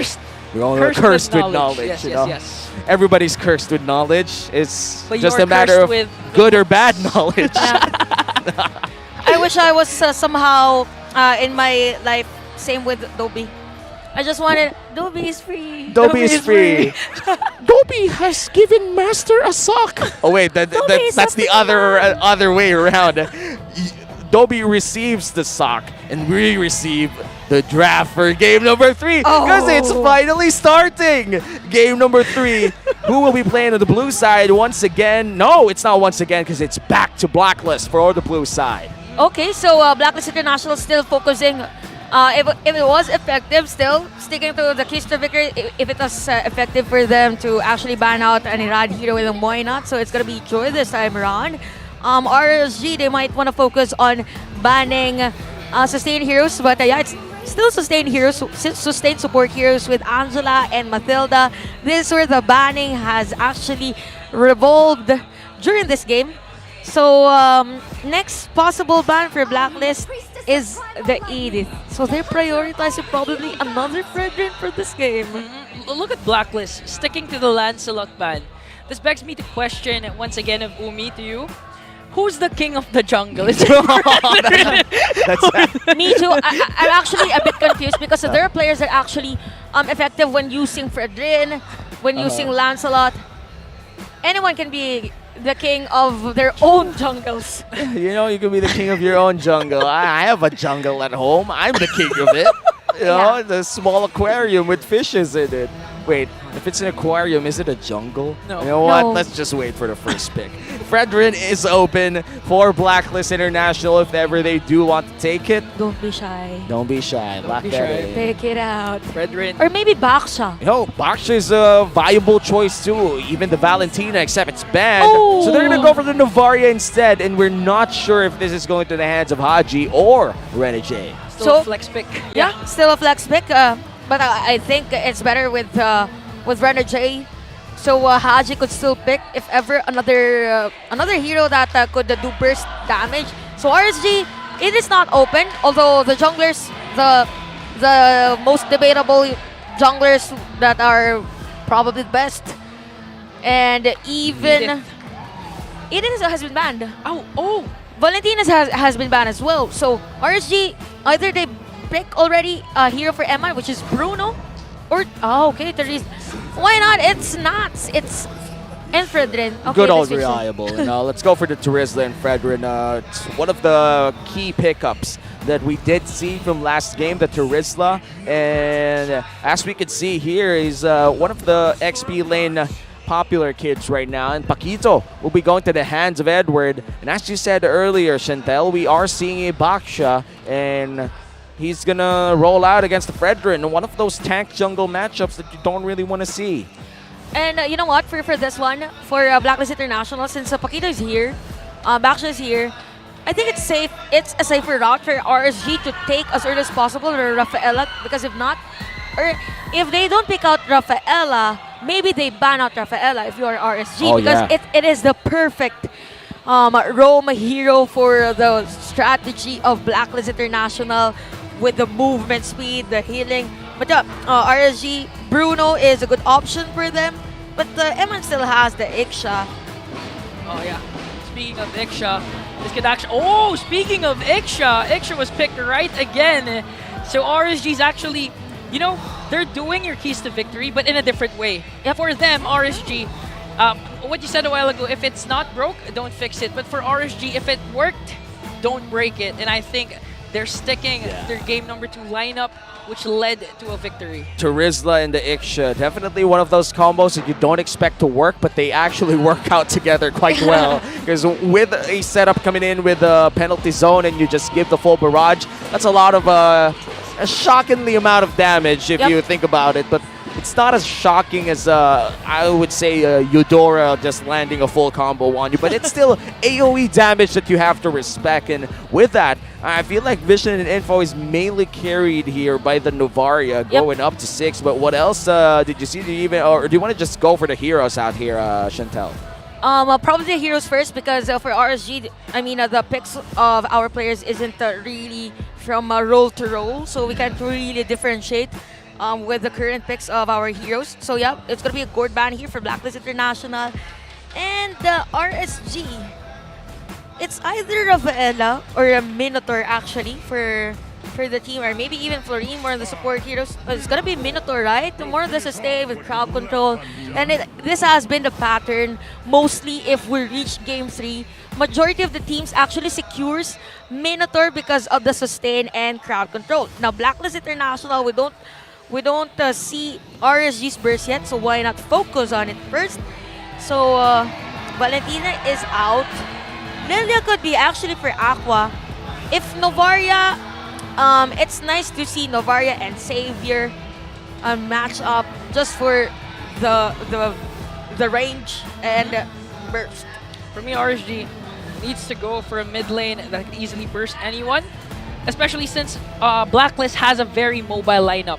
We're all cursed with knowledge. Yes, you know? yes. Everybody's cursed with knowledge. It's but just a matter of good or bad knowledge. I wish I was somehow in my life same with Dobby. I just wanted Dobby is free. Dobby is free. Dobby has given Master a sock. Oh wait, that's the other way around. Dobby receives the sock, and we receive the draft for game number 3 because it's finally starting. Game number 3. Who will be playing on the blue side once again? No, it's not once again because it's back to Blacklist for the blue side. Okay, so Blacklist International still focusing. If it was effective, still sticking to the keys to victory. If it was effective for them to actually ban out an Irad hero with a why not? So it's gonna be Joy this time around. RSG, they might want to focus on banning sustained heroes, but yeah, it's still sustained heroes, sustained support heroes with Angela and Matilda. This is where the banning has actually revolved during this game. So next possible ban for Blacklist is the Edith. So they're prioritizing probably another Fredrin for this game. Look at Blacklist sticking to the Lancelot ban. This begs me to question once again of Umi to you. Who's the king of the jungle? Is it Me too. I'm actually a bit confused because there are players that are actually effective when using Fredrin, when using Lancelot. Anyone can be the king of their own jungles. You know, you can be the king of your own jungle. I have a jungle at home. I'm the king of it. You know, the small aquarium with fishes in it. Wait, if it's an aquarium, is it a jungle? No. You know what? Let's just wait for the first pick. Fredrin is open for Blacklist International if ever they do want to take it. Don't be shy. Don't be shy. Lock that in. Take it out. Fredrin. Or maybe Baksha. Yo, Baksha is a viable choice too. Even the Valentina, except it's banned. So they're going to go for the Novaria instead, and we're not sure if this is going to the hands of Haji or Renegade. Still a flex pick. Yeah, still a flex pick. But I think it's better with Renegade. So Haji could still pick if ever another hero that could do burst damage. So RSG, it is not open. Although the junglers, the most debatable junglers that are probably the best, and even Edith has been banned. Valentina's has been banned as well. So RSG, either they pick already a hero for Emma, which is Bruno, or okay, Therese. Why not? It's Nats. It's and Fredrin. Okay, Good old this is- reliable. And, let's go for the Turizla and Fredrin. It's one of the key pickups that we did see from last game, the Turizla. And as we can see here, he's one of the XP lane popular kids right now. And Paquito will be going to the hands of Edward. And as you said earlier, Chantel, we are seeing a Baksha. And he's going to roll out against the Fredrin. One of those tank jungle matchups that you don't really want to see. And you know what? For this one, for Blacklist International, since Paquito is here, Baksha is here, I think it's safe. It's a safer route for RSG to take as early as possible or Rafaela, because if not, or if they don't pick out Rafaela, maybe they ban out Rafaela if you are RSG, because it is the perfect Roma hero for the strategy of Blacklist International with the movement speed, the healing. But RSG, Bruno is a good option for them, but MN still has the Iksha. Oh yeah. Speaking of Iksha, this could actually. Oh, speaking of Iksha, Iksha was picked right again. So RSG's actually, you know, they're doing your keys to victory, but in a different way. For them, RSG, what you said a while ago, if it's not broke, don't fix it. But for RSG, if it worked, don't break it. And I think they're sticking their game number 2 lineup, which led to a victory. Turizla and the Iksha, definitely one of those combos that you don't expect to work, but they actually work out together quite well. Because with a setup coming in with a penalty zone and you just give the full barrage, that's a lot of a shockingly amount of damage if you think about it. But it's not as shocking as I would say Eudora just landing a full combo on you, but it's still AoE damage that you have to respect. And with that, I feel like Vision and Info is mainly carried here by the Novaria going up to 6. But what else did you see? Or do you want to just go for the heroes out here, Chantel? Probably the heroes first, because for RSG, I mean, the picks of our players isn't really from role to role, so we can't really differentiate with the current picks of our heroes. So yeah, it's gonna be a gourd ban here for Blacklist International. And RSG, it's either Rafaela or a Minotaur actually for the team, or maybe even Florine, more on the support heroes. It's gonna be Minotaur, right? More on the sustain with crowd control. And this has been the pattern, mostly if we reach game 3. Majority of the teams actually secures Minotaur because of the sustain and crowd control. Now, Blacklist International, we don't see RSG's burst yet, so why not focus on it first? So, Valentina is out. Lilia could be actually for Aqua. If Novaria, it's nice to see Novaria and Savior match up just for the range and burst. For me, RSG needs to go for a mid lane that can easily burst anyone, especially since Blacklist has a very mobile lineup.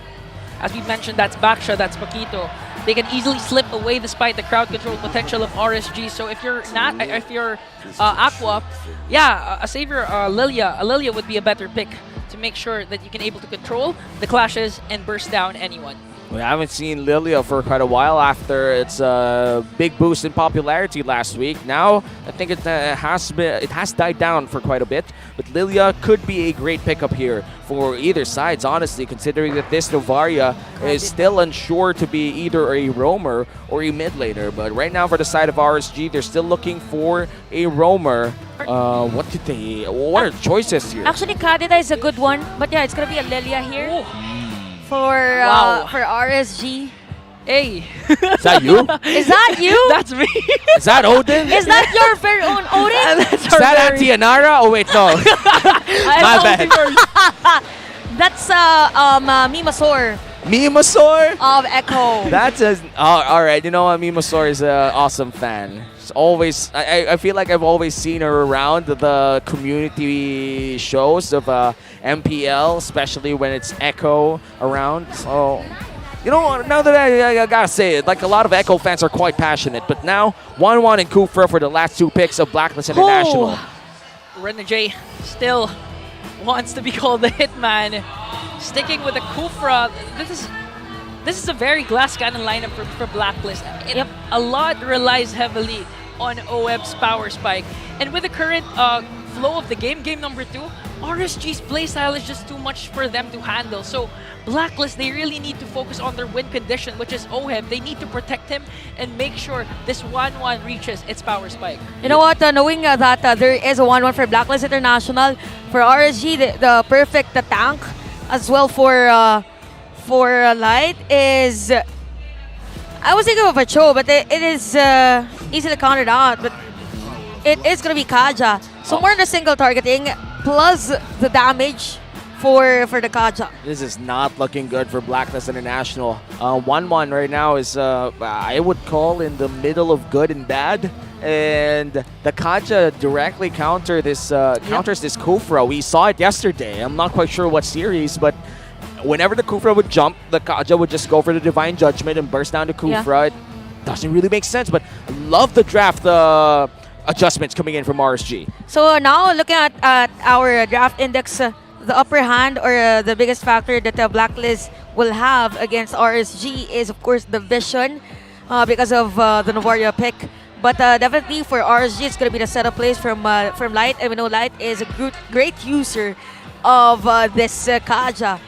As we mentioned, that's Baksha, that's Paquito. They can easily slip away despite the crowd control potential of RSG. So if you're Aqua, yeah, a Savior, Lilia would be a better pick to make sure that you can able to control the clashes and burst down anyone. We haven't seen Lilia for quite a while after its big boost in popularity last week. Now, I think it has died down for quite a bit. But Lilia could be a great pickup here for either sides, honestly, considering that this Novaria is still unsure to be either a roamer or a mid laner. But right now, for the side of RSG, they're still looking for a roamer. What are the choices here? Actually, Kadida is a good one, but yeah, it's gonna be a Lilia here. For RSG. Hey. Is that you? Is that you? That's me. Is that Odin? Is that your very own Odin? Is that Auntie Anara? Oh wait, no. My bad. That's Mimasor. Mimasor? Of Echo. That's all right. You know what? Mimasor is an awesome fan. It's always, I feel like I've always seen her around the community shows of MPL, especially when it's Echo around. So, you know, now that I gotta say it, like a lot of Echo fans are quite passionate. But now, 1-1 and Kufra for the last 2 picks of Blacklist International. Rena J still wants to be called the Hitman. Sticking with the Kufra, this is a very glass cannon lineup for Blacklist. A lot relies heavily on OEB's power spike. And with the current flow of the game, game number 2, RSG's playstyle is just too much for them to handle. So Blacklist, they really need to focus on their win condition, which is OHEB. They need to protect him and make sure this 1-1 reaches its power spike. You know what? Knowing that there is a 1-1 for Blacklist International, for RSG, the perfect tank as well for Light is... I was thinking of a Cho, but it is easily countered out. But it is going to be Kaja. So more than a single targeting, plus the damage for the Kaja. This is not looking good for Blacklist International. 1-1 right now is, I would call, in the middle of good and bad. And the Kaja directly counters this Kufra. We saw it yesterday. I'm not quite sure what series, but whenever the Kufra would jump, the Kaja would just go for the Divine Judgment and burst down to Kufra. It doesn't really make sense, but I love the draft adjustments coming in from RSG. So now looking at our draft index, the upper hand or the biggest factor that Blacklist will have against RSG is, of course, the vision because of the Novaria pick. But definitely for RSG, it's going to be the setup plays from Light. And we know Light is a great user of this Kaja.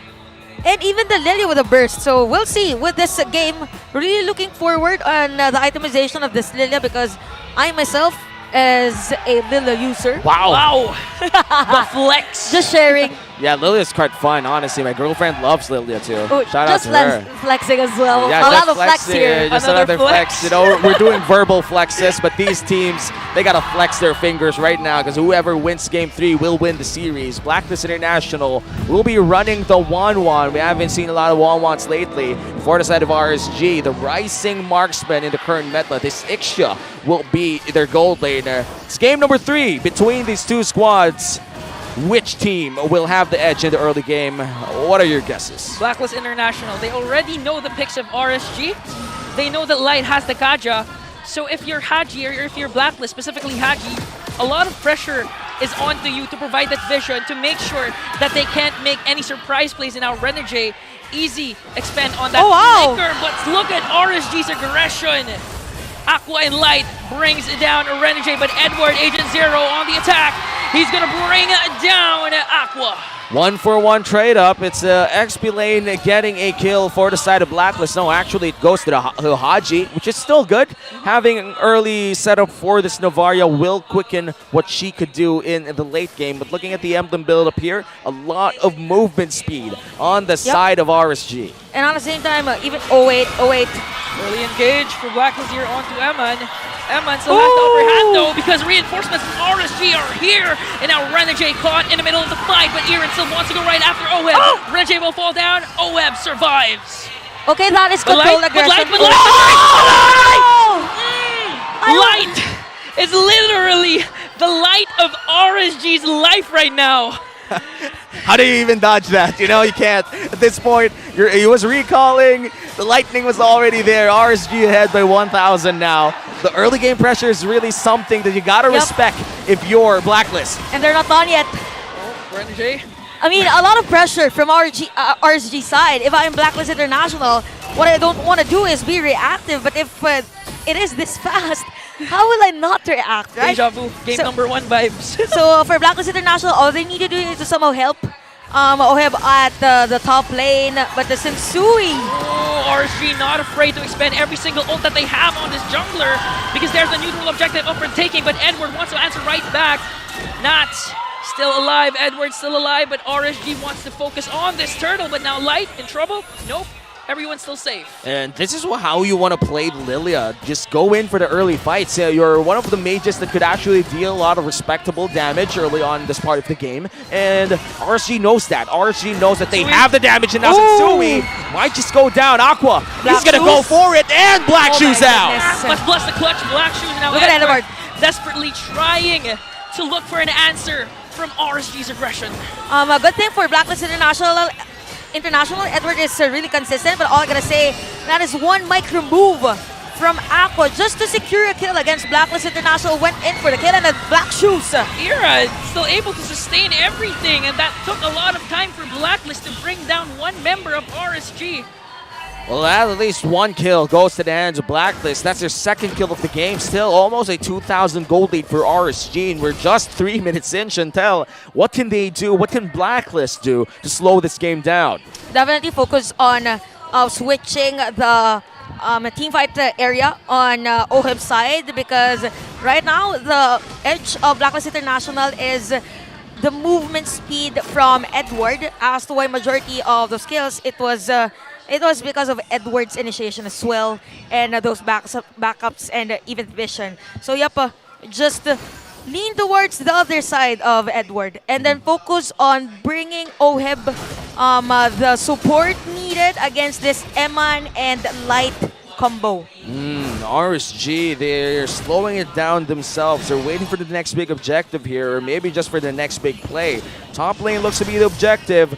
And even the Lilia with a burst. So we'll see with this game. Really looking forward on the itemization of this Lilia because I myself, as a Lilia user. Wow. The flex. Just sharing. Yeah, Lilia's quite fun, honestly. My girlfriend loves Lilia too. Oh, Shout out to her. Flexing as well. Yeah, a lot of flex here. Just another flex. You know, we're doing verbal flexes, but these teams, they gotta flex their fingers right now because whoever wins Game 3 will win the series. Blacklist International will be running the 1-1. We haven't seen a lot of 1-1s lately. For the side of RSG, the rising marksman in the current meta, this Ixia will be their gold laner. It's game number 3 between these two squads. Which team will have the edge in the early game? What are your guesses? Blacklist International, they already know the picks of RSG. They know that Light has the Kaja. So if you're Haji or if you're Blacklist, specifically Haji, a lot of pressure is onto you to provide that vision to make sure that they can't make any surprise plays in our Renegade. Easy expand on that flicker, but look at RSG's aggression. Aqua and Light brings down Renegade, but Edward, Agent Zero on the attack. He's gonna bring down Aqua. 1-for-1 trade up. It's XP Lane getting a kill for the side of Blacklist. No, actually it goes to the Haji, which is still good. Having an early setup for this Novaria will quicken what she could do in the late game. But looking at the emblem build up here, a lot of movement speed on the side of RSG. And at the same time, even 08. Early engage for Blacklist here onto Eman. Eman still has the upper hand though because reinforcements from RSG are here. And now Renegade caught in the middle of the fight, but Eren still wants to go right after OHEB. Renegade will fall down. OHEB survives. Okay, that is controlled aggression. Light is literally the light of RSG's life right now. How do you even dodge that? You know, you can't. At this point, he was recalling. The lightning was already there. RSG ahead by 1,000 now. The early game pressure is really something that you gotta respect if you're Blacklist. And they're not done yet. Renegade. I mean, a lot of pressure from RSG side. If I'm Blacklist International, what I don't want to do is be reactive. But if it is this fast, how will I not react, right? Deja vu, game number 1 vibes. So for Blacklist International, all they need to do is to somehow help OHEB at the top lane, but the Sensui. RSG not afraid to expend every single ult that they have on this jungler because there's the neutral objective up for taking, but Edward wants to answer right back. Not still alive, Edward's still alive, but RSG wants to focus on this turtle, but now Light in trouble? Nope. Everyone's still safe. And this is how you want to play Lilia. Just go in for the early fights. You're one of the mages that could actually deal a lot of respectable damage early on this part of the game. And RSG knows that. RSG knows that they have the damage, and now Sensui might just go down. Aqua, he's going to go for it, and Black Shoes out. But plus the clutch, Black Shoes now. Look at Edward. Desperately trying to look for an answer from RSG's aggression. A good thing for Blacklist International, Edward is really consistent, but all I gotta say, that is one micro move from Aqua just to secure a kill against Blacklist International. Went in for the kill and the Black Shoes. Era still able to sustain everything, and that took a lot of time for Blacklist to bring down one member of RSG. Well, at least one kill goes to the hands of Blacklist. That's their second kill of the game. Still almost a 2,000 gold lead for RSG. And we're just 3 minutes in. Chantel, what can they do? What can Blacklist do to slow this game down? Definitely focus on switching the team fight area on OHIB's side, because right now the edge of Blacklist International is the movement speed from Edward. As to why majority of the skills, it was because of Edward's initiation as well, and those backups and even vision. So yep, just lean towards the other side of Edward, and then focus on bringing OHIB the support needed against this Eman and Light combo. RSG, they're slowing it down themselves. They're waiting for the next big objective here, or maybe just for the next big play. Top lane looks to be the objective.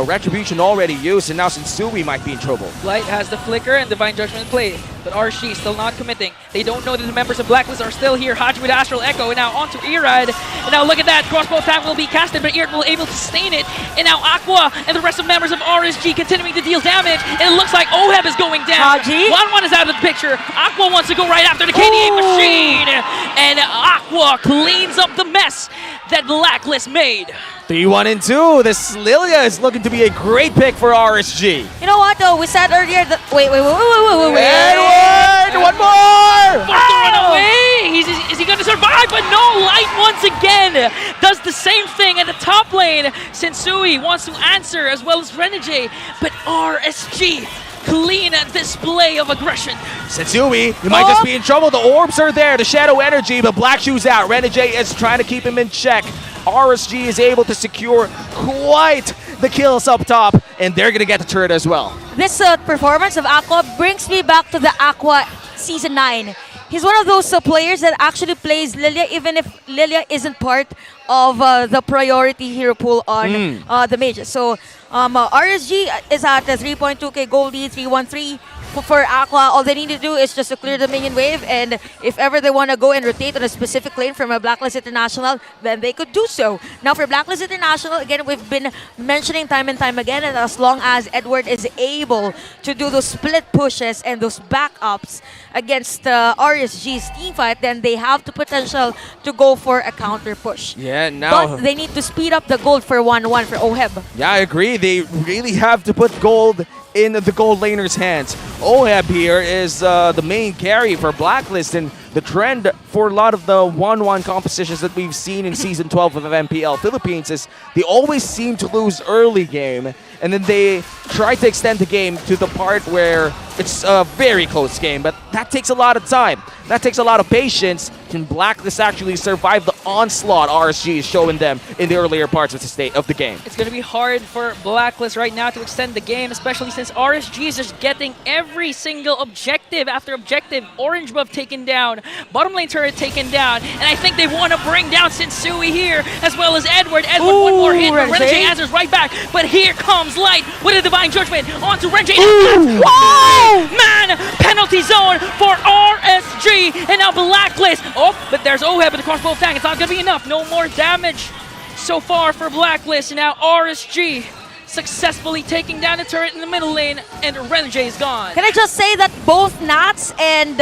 Retribution already used, and now Sensui might be in trouble. Light has the Flicker and Divine Judgment play, but RSG still not committing. They don't know that the members of Blacklist are still here. Haji with Astral Echo, and now onto Irad. And now look at that, crossbow attack will be casted, but Irad will able to sustain it. And now Aqua and the rest of members of RSG continuing to deal damage. And it looks like OHIB is going down. Haji? 1-1 is out of the picture. Aqua wants to go right after the KDA machine. And Aqua cleans up the mess that Blacklist made. 3-1-2. This Lilia is looking to be a great pick for RSG. You know what though? We said earlier that wait. Edward, one more! Forced to run away. Is he going to survive? But no, Light once again does the same thing at the top lane. Sensui wants to answer as well as Renegade, but RSG. Clean display of aggression. Sensui, he might just be in trouble. The orbs are there, the shadow energy, but Black Shoe's out. Renegade is trying to keep him in check. RSG is able to secure quite the kills up top, and they're going to get the turret as well. This performance of Aqua brings me back to the Aqua Season 9. He's one of those players that actually plays Lilia even if Lilia isn't part of the priority hero pool on the mages. So RSG is at the 3.2k gold lead, 313. For Aqua, all they need to do is just to clear the minion wave, and if ever they want to go and rotate on a specific lane from a Blacklist International, then they could do so. Now for Blacklist International, again, we've been mentioning time and time again, and as long as Edward is able to do those split pushes and those backups against RSG's team fight, then they have the potential to go for a counter push. Yeah, now... But they need to speed up the gold for 1-1 for OHIB. Yeah, I agree. They really have to put gold in the gold laner's hands. OHIB here is the main carry for Blacklist, and the trend for a lot of the 1-1 compositions that we've seen in Season 12 of MPL Philippines is they always seem to lose early game, and then they try to extend the game to the part where it's a very close game, but that takes a lot of time. That takes a lot of patience. Can Blacklist actually survive the onslaught RSG is showing them in the earlier parts of the game? It's going to be hard for Blacklist right now to extend the game, especially since RSG is just getting every single objective after objective. Orange buff taken down, bottom lane turret taken down, and I think they want to bring down Sensui here, as well as Edward. Edward, one more hit, but Renegade answers right back. But here comes Light with a Divine Judgment onto Renegade. Oh, man! Penalty zone for RSG, and now Blacklist. Oh, but there's OHIB with the crossbow attack. It's not going to be enough. No more damage so far for Blacklist. And now RSG successfully taking down the turret in the middle lane, and Renegade is gone. Can I just say that both Nats and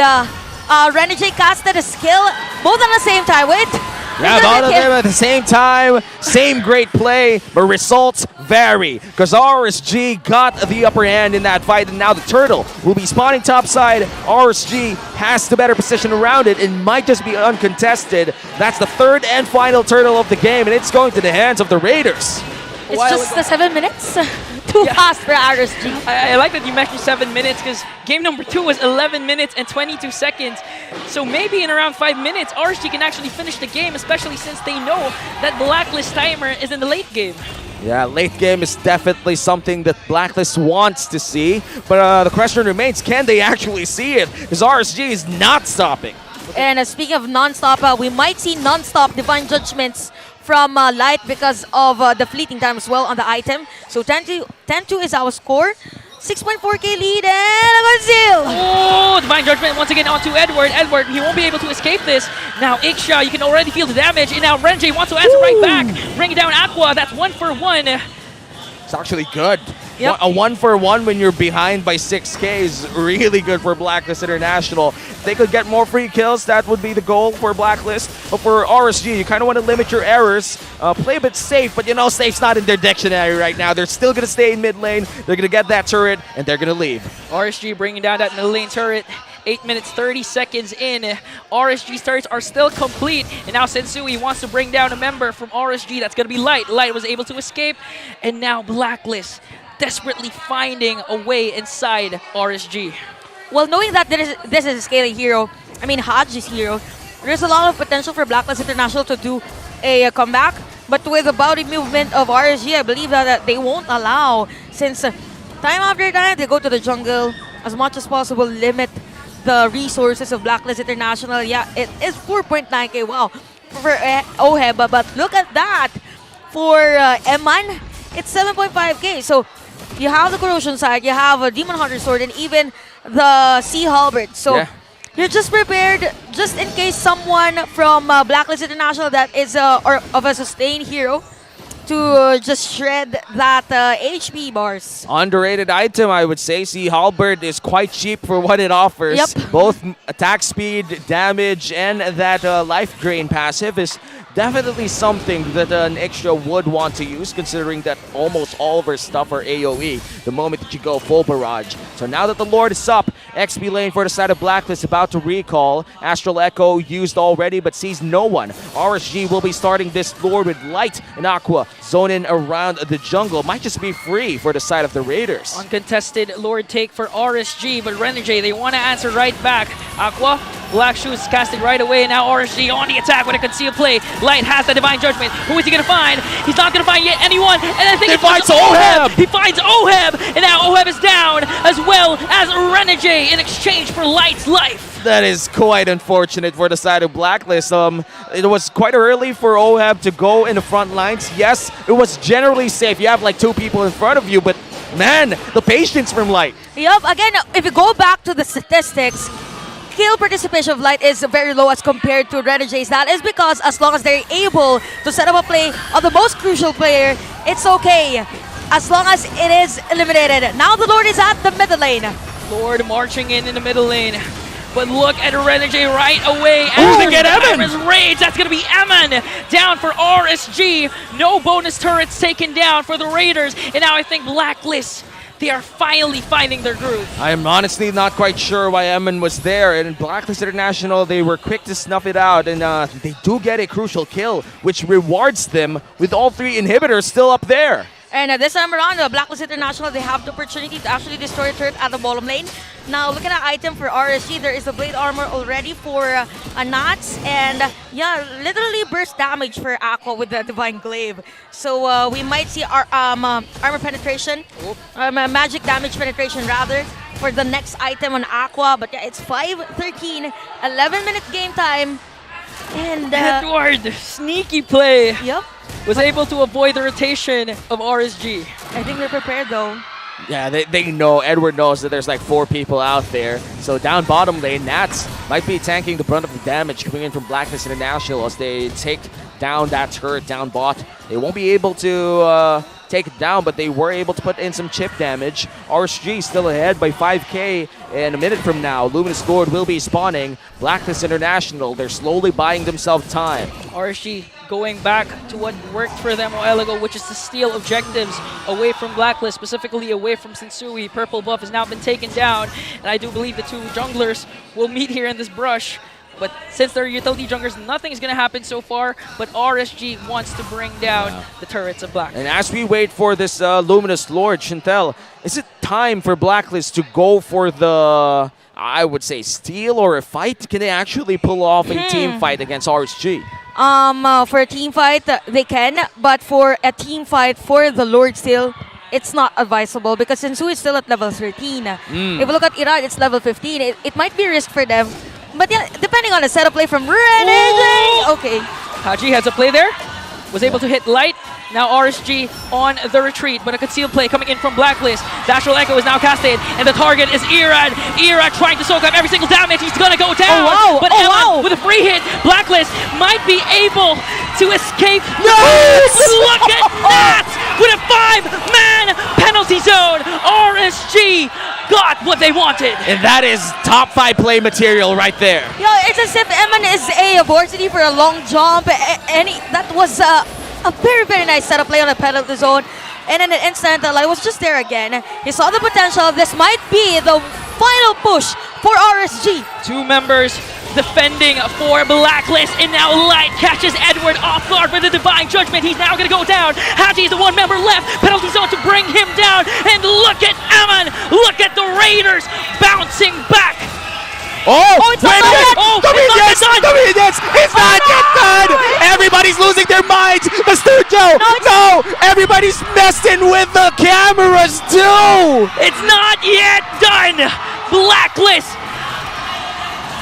Renegade casted a skill both at the same time? Wait. Yeah, both of them at the same time. Same great play, but results vary. Because RSG got the upper hand in that fight, and now the turtle will be spawning topside. RSG has the better position around it and might just be uncontested. That's the third and final turtle of the game, and it's going to the hands of the Raiders. It's just the 7 minutes. Too fast for RSG. I like that you mentioned 7 minutes, because game number 2 was 11 minutes and 22 seconds. So maybe in around 5 minutes, RSG can actually finish the game, especially since they know that Blacklist timer is in the late game. Yeah, late game is definitely something that Blacklist wants to see. But the question remains, can they actually see it? Because RSG is not stopping. And speaking of non-stop, we might see non-stop Divine Judgments from Light because of the fleeting time as well on the item. So 10-2 is our score. 6.4k lead and a good seal. Oh, Divine Judgment once again onto Edward. Edward, he won't be able to escape this. Now Iksha, you can already feel the damage. And now Renji wants to answer right back. Bring down Aqua. That's 1 for 1. It's actually good. Yep. A 1-for-1 when you're behind by 6K is really good for Blacklist International. If they could get more free kills, that would be the goal for Blacklist. But for RSG, you kind of want to limit your errors. Play a bit safe, but you know, safe's not in their dictionary right now. They're still going to stay in mid lane. They're going to get that turret, and they're going to leave. RSG bringing down that middle lane turret. 8 minutes, 30 seconds in. RSG's turrets are still complete. And now Sensui wants to bring down a member from RSG. That's going to be Light. Light was able to escape. And now Blacklist desperately finding a way inside RSG. Well, knowing that this is a scaling hero, I mean Hodge's hero, there's a lot of potential for Blacklist International to do a comeback. But with the body movement of RSG, I believe that they won't allow, since time after time they go to the jungle as much as possible, limit the resources of Blacklist International. Yeah, it is 4.9k. Wow, for OHEB, but look at that. For Eman, it's 7.5k. So you have the Corrosion side, you have a Demon Hunter Sword, and even the Sea Halberd. So you're just prepared, just in case someone from Blacklist International that is or of a sustained hero to just shred that HP bars. Underrated item, I would say. Sea Halberd is quite cheap for what it offers. Yep. Both attack speed, damage, and that life drain passive is definitely something that an extra would want to use, considering that almost all of her stuff are AoE the moment that you go full barrage. So now that the Lord is up, XP lane for the side of Blacklist about to recall. Astral Echo used already but sees no one. RSG will be starting this Lord with Light and Aqua zoning around the jungle. Might just be free for the side of the Raiders. Uncontested Lord take for RSG, but Renegade, they want to answer right back. Aqua, Black Shoes casted right away, and now RSG on the attack with a concealed play. Light has the Divine Judgment. Who is he going to find? He's not going to find yet anyone, and I think he finds OHEB! He finds OHEB, and now OHEB is down, as well as Renegade in exchange for Light's life. That is quite unfortunate for the side of Blacklist. It was quite early for OHEB to go in the front lines. Yes, it was generally safe. You have like 2 people in front of you, but man, the patience from Light. Yup, again, if you go back to the statistics, kill participation of Light is very low as compared to Renegade's. That is because as long as they're able to set up a play on the most crucial player, it's okay. As long as it is eliminated. Now the Lord is at the middle lane. Lord marching in the middle lane. But look at Renegade right away. Who's to get Eman? Raids. That's going to be Eman down for RSG. No bonus turrets taken down for the Raiders. And now I think Blacklist, they are finally finding their groove. I am honestly not quite sure why Eman was there. And Blacklist International, they were quick to snuff it out. And they do get a crucial kill, which rewards them with all 3 inhibitors still up there. And this time around, Blacklist International, they have the opportunity to actually destroy a turret at the bottom lane. Now, looking at item for RSG, there is a blade armor already for Nats. And yeah, literally burst damage for Aqua with the Divine Glaive. So we might see our armor penetration, magic damage penetration rather, for the next item on Aqua. But yeah, it's 5-13, 11-minute game time. And Edward, sneaky play. Yep. Was able to avoid the rotation of RSG. I think they're prepared though. Yeah, they know. Edward knows that there's like 4 people out there. So down bottom lane, Nats might be tanking the brunt of the damage coming in from Blacklist International as they take down that turret down bot. They won't be able to take it down, but they were able to put in some chip damage. RSG still ahead by 5k, and a minute from now, Luminous Lord will be spawning. Blacklist International, they're slowly buying themselves time. RSG going back to what worked for them a while ago, which is to steal objectives away from Blacklist, specifically away from Sensui. Purple buff has now been taken down, and I do believe the 2 junglers will meet here in this brush. But since they're utility junglers, nothing's going to happen so far. But RSG wants to bring down the turrets of Black. And as we wait for this Luminous Lord, Chantel, is it time for Blacklist to go for the, I would say, steal or a fight? Can they actually pull off a team fight against RSG? For a team fight, they can. But for a team fight for the Lord still, it's not advisable because Sensui is still at level 13. If you look at Irad, it's level 15. It might be a risk for them. But yeah, depending on the setup play from Renegade. Okay. Haji has a play there. Was able to hit Light. Now RSG on the retreat, but a concealed play coming in from Blacklist. The Astral Echo is now casted, and the target is Irad. Irad trying to soak up every single damage. He's gonna go down. Oh, wow. But Eman with a free hit. Blacklist might be able to escape. Nice! Look at that! with a 5-man penalty zone. RSG got what they wanted. And that is top 5 play material right there. Yeah, it's as if MN is a varsity for a long jump. That was a very, very nice setup play on the penalty zone. And in an instant, I was just there again. He saw the potential. This might be the final push for RSG. 2 members defending for Blacklist, and now Light catches Edward off guard with a divine judgment. He's now gonna go down. Haji is the 1 member left. Penalty zone to bring him down. And look at Ammon. Look at the Raiders bouncing back. It's not yet done! Everybody's losing their minds! The studio! No! Everybody's messing with the cameras too! It's not yet done! Blacklist!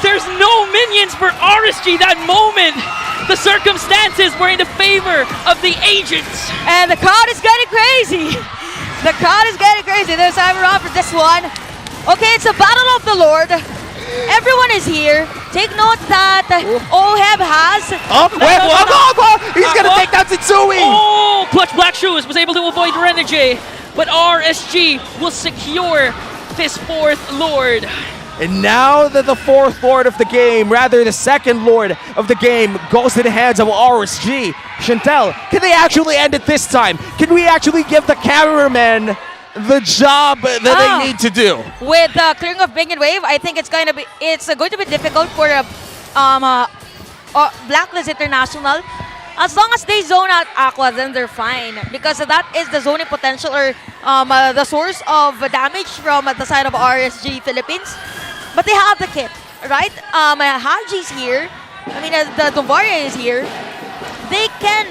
There's no minions for RSG that moment! The circumstances were in the favor of the agents! And the crowd is getting crazy! The crowd is getting crazy. There's time around for this one. Okay, it's a battle of the Lord. Everyone is here. Take note that Oheb has... He's gonna take down Zitsui! Oh! Clutch Black Shoes was able to avoid Renegade, but RSG will secure this 4th Lord. And now that the 4th Lord of the game, rather the 2nd Lord of the game, goes to the hands of RSG. Chantel, can they actually end it this time? Can we actually give the cameraman the job that they need to do? With the clearing of Minion Wave, I think it's going to be difficult for Blacklist International. As long as they zone out Aqua, then they're fine, because that is the zoning potential or the source of damage from the side of RSG Philippines. But they have the kit, right? Haji's here. I mean, the Dovaria is here. They can,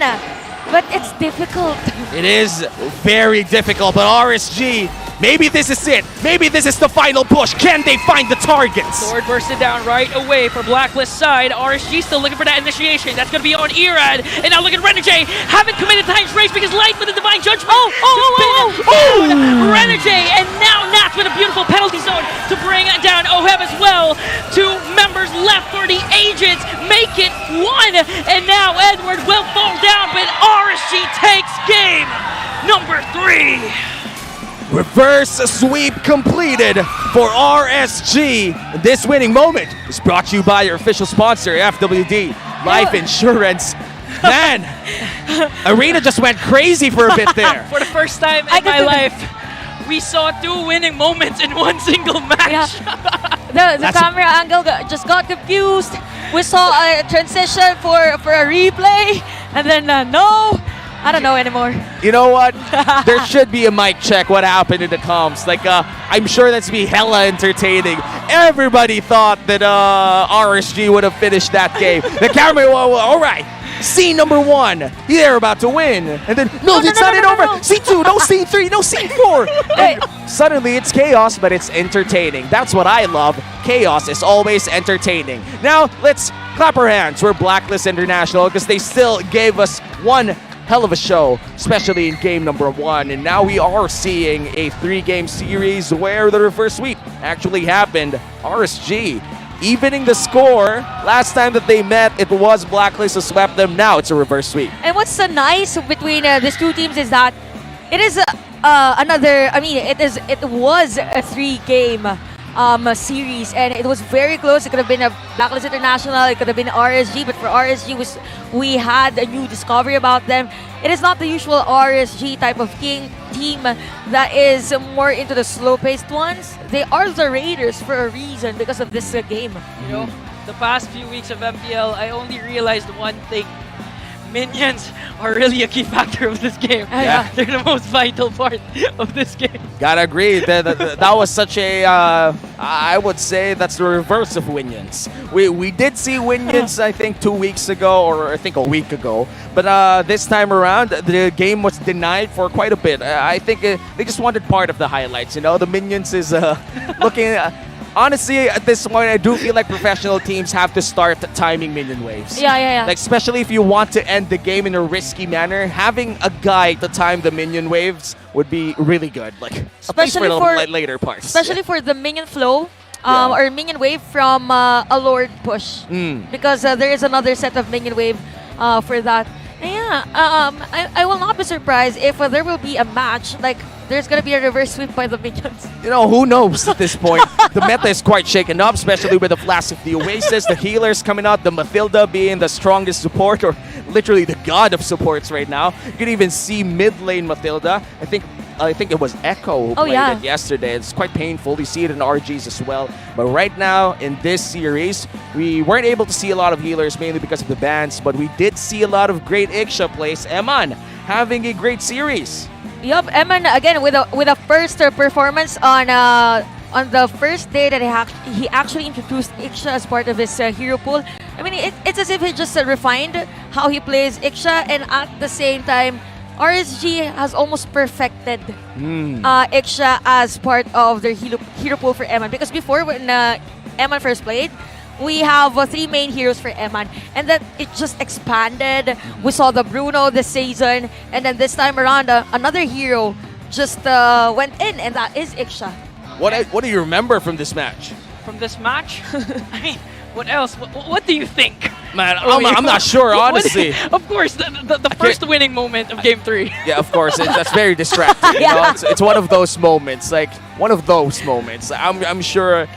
but it's difficult. It is very difficult, but RSG, maybe this is it. Maybe this is the final push. Can they find the targets? Sword bursted down right away for Blacklist side. RSG still looking for that initiation. That's going to be on Erad. And now look at Renegade. Haven't committed Titan's Race because Light with a divine judgment. Renegade. And now Nats with a beautiful penalty zone to bring down Oheb as well. 2 members left for the agents. Make it 1. And now Edward will fall down, but RSG takes game number 3. Reverse sweep completed for RSG. This winning moment is brought to you by your official sponsor, FWD Life Insurance. Man, Arena just went crazy for a bit there. For the first time in my life, we saw 2 winning moments in one single match. The camera angle just got confused. We saw a transition for a replay, and then no. I don't know anymore. You know what? There should be a mic check what happened in the comms. Like, I'm sure that's be hella entertaining. Everybody thought that RSG would have finished that game. The camera, all right. Scene number 1, they're about to win. And then, it's not over. Scene 2, no scene 3, no scene 4. And suddenly it's chaos, but it's entertaining. That's what I love. Chaos is always entertaining. Now, let's clap our hands for Blacklist International because they still gave us one hell of a show, especially in game number 1. And now we are seeing a 3-game series where the reverse sweep actually happened. RSG evening the score. Last time that they met, it was Blacklist who swept them. Now it's a reverse sweep. And what's so nice between these 2 teams is that it is it was a 3-game series, and it was very close. It could have been a Blacklist International, it could have been RSG, but for RSG, we had a new discovery about them. It is not the usual RSG type of team that is more into the slow-paced ones. They are the Raiders for a reason because of this game. You know, the past few weeks of MPL, I only realized one thing. Minions are really a key factor of this game. Yeah. They're the most vital part of this game. Gotta agree. That was such a, I would say that's the reverse of Winions. We did see Winions, I think, 2 weeks ago, or I think a week ago. But this time around, the game was denied for quite a bit. I think they just wanted part of the highlights. You know, the Minions is looking... Honestly, at this point, I do feel like professional teams have to start timing minion waves. Yeah. Like, especially if you want to end the game in a risky manner, having a guy to time the minion waves would be really good. Like, especially for the later parts. Especially for the minion flow or minion wave from a Lord push. Because there is another set of minion wave for that. Yeah, Yeah, I will not be surprised if there will be a match, like there's gonna be a reverse sweep by the minions. You know, who knows at this point? The meta is quite shaken up, especially with the Flash of the Oasis, the healers coming out, the Mathilda being the strongest support, or literally the god of supports right now. You can even see mid lane Mathilda. I think it was Echo who played it yesterday. It's quite painful. You see it in RGs as well. But right now, in this series, we weren't able to see a lot of healers, mainly because of the bans, but we did see a lot of great Iksha plays. Eman having a great series. Yup, Eman again with a first performance on the first day that he actually introduced Iksha as part of his hero pool. I mean, it's as if he just refined how he plays Iksha, and at the same time, RSG has almost perfected Iksha as part of their hero pool for Eman. Because before, when Eman first played, we have 3 main heroes for Eman, and then it just expanded. We saw the Bruno this season, and then this time around, another hero just went in, and that is Iksha. What do you remember from this match? From this match? I mean, what else? What do you think? Man, I'm not sure, honestly. Of course, the first winning moment of Game 3. Yeah, of course. That's very distracting. You know? It's one of those moments. I'm sure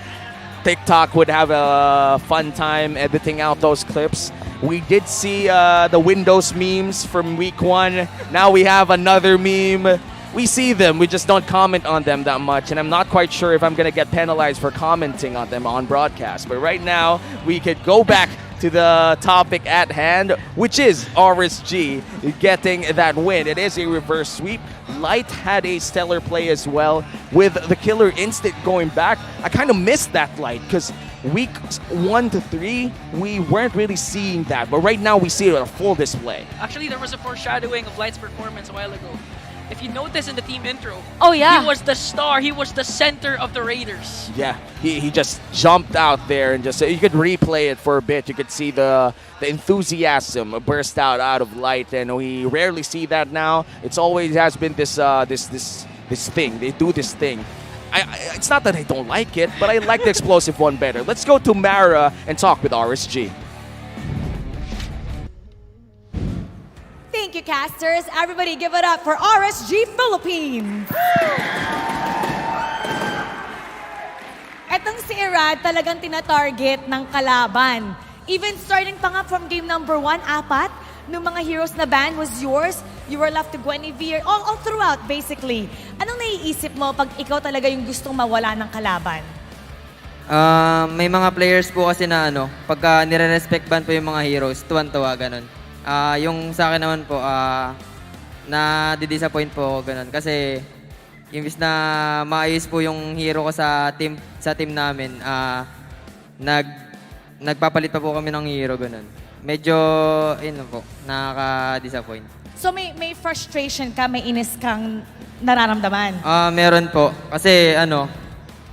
TikTok would have a fun time editing out those clips. We did see the Windows memes from week 1. Now we have another meme. We see them, we just don't comment on them that much, and I'm not quite sure if I'm gonna get penalized for commenting on them on broadcast. But right now, we could go back to the topic at hand, which is RSG getting that win. It is a reverse sweep. Light had a stellar play as well, with the killer instant going back. I kind of missed that Light, because week 1 to 3, we weren't really seeing that, but right now we see it on a full display. Actually, there was a foreshadowing of Light's performance a while ago. If you notice in the team intro, he was the star, he was the center of the Raiders. Yeah, he just jumped out there, and just you could replay it for a bit. You could see the enthusiasm burst out of Light, and we rarely see that now. It's always has been this thing. They do this thing. It's not that I don't like it, but I like the explosive one better. Let's go to Mara and talk with RSG. Thank you, casters. Everybody give it up for RSG Philippines. Etong si Irad talagang tina-target ng kalaban. Even starting pa nga from game number 1, 4 ng mga heroes na ban was yours. You were left to Guinevere, all throughout basically. Anong naiisip mo pag ikaw talaga yung gustong mawala ng kalaban? May mga players po kasi na pagka nire-respect ban po yung mga heroes, tuwan-tuwa, ganun. Yung sa akin naman po, na-disappoint po ako ganun. Kasi, imbis na maayos po yung hero ko sa team namin, nagpapalit pa po kami ng hero, ganun. Medyo, nakaka-disappoint. So may frustration ka, may inis kang nararamdaman? Meron po. Kasi,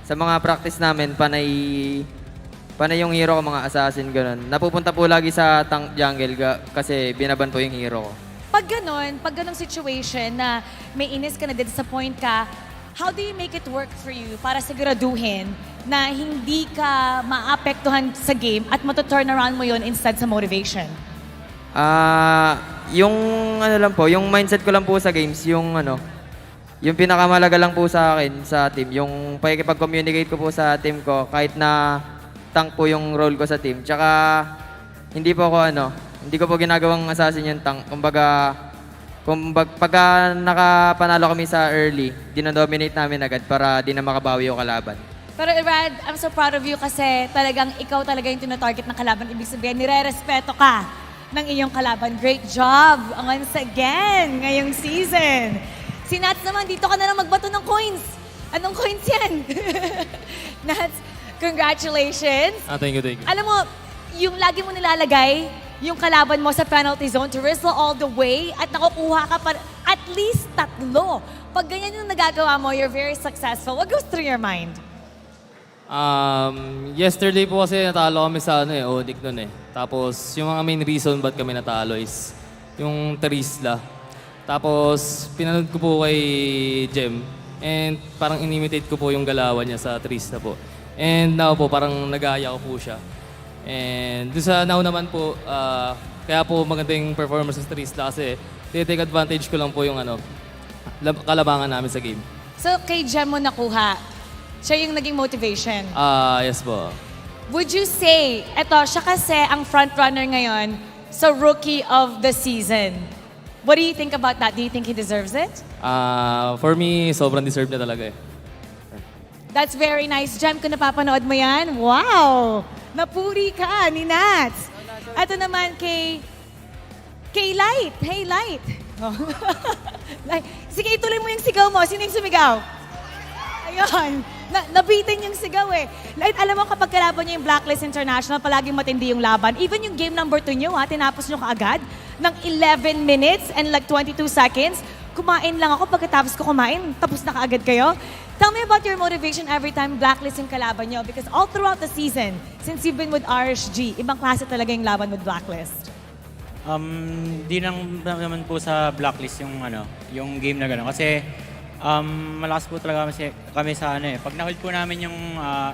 sa mga practice namin, panay yung hero ko, mga assassin, ganun. Napupunta po lagi sa tank jungle kasi binaban po yung hero ko. Pag ganun situation na may inis ka na disappoint ka, how do you make it work for you para siguraduhin na hindi ka maapektuhan sa game at matuturn around mo yun instead sa motivation? Yung mindset ko lang po sa games, yung pinakamalaga lang po sa akin, sa team, yung pakikipag-communicate ko po sa team ko, kahit na tank po yung role ko sa team. Tsaka, hindi ko po ginagawang assassin yung tank. Kumbaga, pagka nakapanalo kami sa early, dinodominate namin agad para di na makabawi yung kalaban. Pero Irad, I'm so proud of you kasi talagang ikaw talaga yung tinatarget ng kalaban. Ibig sabihin, nire-respeto ka ng iyong kalaban. Great job once again ngayong season. Si Nats naman, dito ka na lang magbato ng coins. Anong coins yan? Nats, congratulations. Thank you. Alam mo, yung lagi mo nilalagay, yung kalaban mo sa penalty zone to wrestle all the way at nakukuha ka pa at least 3. Pag ganyan yung nagagawa mo, you're very successful. What goes through your mind? Yesterday po kasi natalo kami sa ONIC nun eh. Tapos yung mga main reason ba't kami natalo is yung Terisla. Tapos pinanood ko po kay Jem and parang inimitate ko po yung galawan niya sa Terisla po. And now po parang nagaya ko po siya. And doon sa now naman po, Kaya po maganda yung performance sa Trisla kasi take advantage ko lang po yung kalabangan namin sa game. So, kay Jem mo nakuha. Siya yung naging motivation. Yes po. Would you say, siya kasi ang frontrunner ngayon sa Rookie of the Season. What do you think about that? Do you think he deserves it? For me, sobrang deserve niya talaga eh. That's very nice. Jem, kung napapanood mo yan, wow! Napuri ka ni Nats. Ito naman kay Light. Hey, Light. Sige, ituloy mo yung sigaw mo. Sino yung sumigaw? Ayun. Nabitin yung sigaw eh. Light, alam mo kapag kalaban niyo yung Blacklist International, palaging matindi yung laban. Even yung game number 2 niyo, tinapos niyo kaagad ng 11 minutes and like 22 seconds. Kumain lang ako, pagkatapos ko kumain, tapos na kaagad kayo. Tell me about your motivation every time Blacklist yung kalaban niyo because all throughout the season, since you've been with RSG, ibang klase talaga yung laban with Blacklist. Di naman po sa Blacklist yung game na gano'n. Kasi malakas po talaga kami sa Pag na-hold po namin yung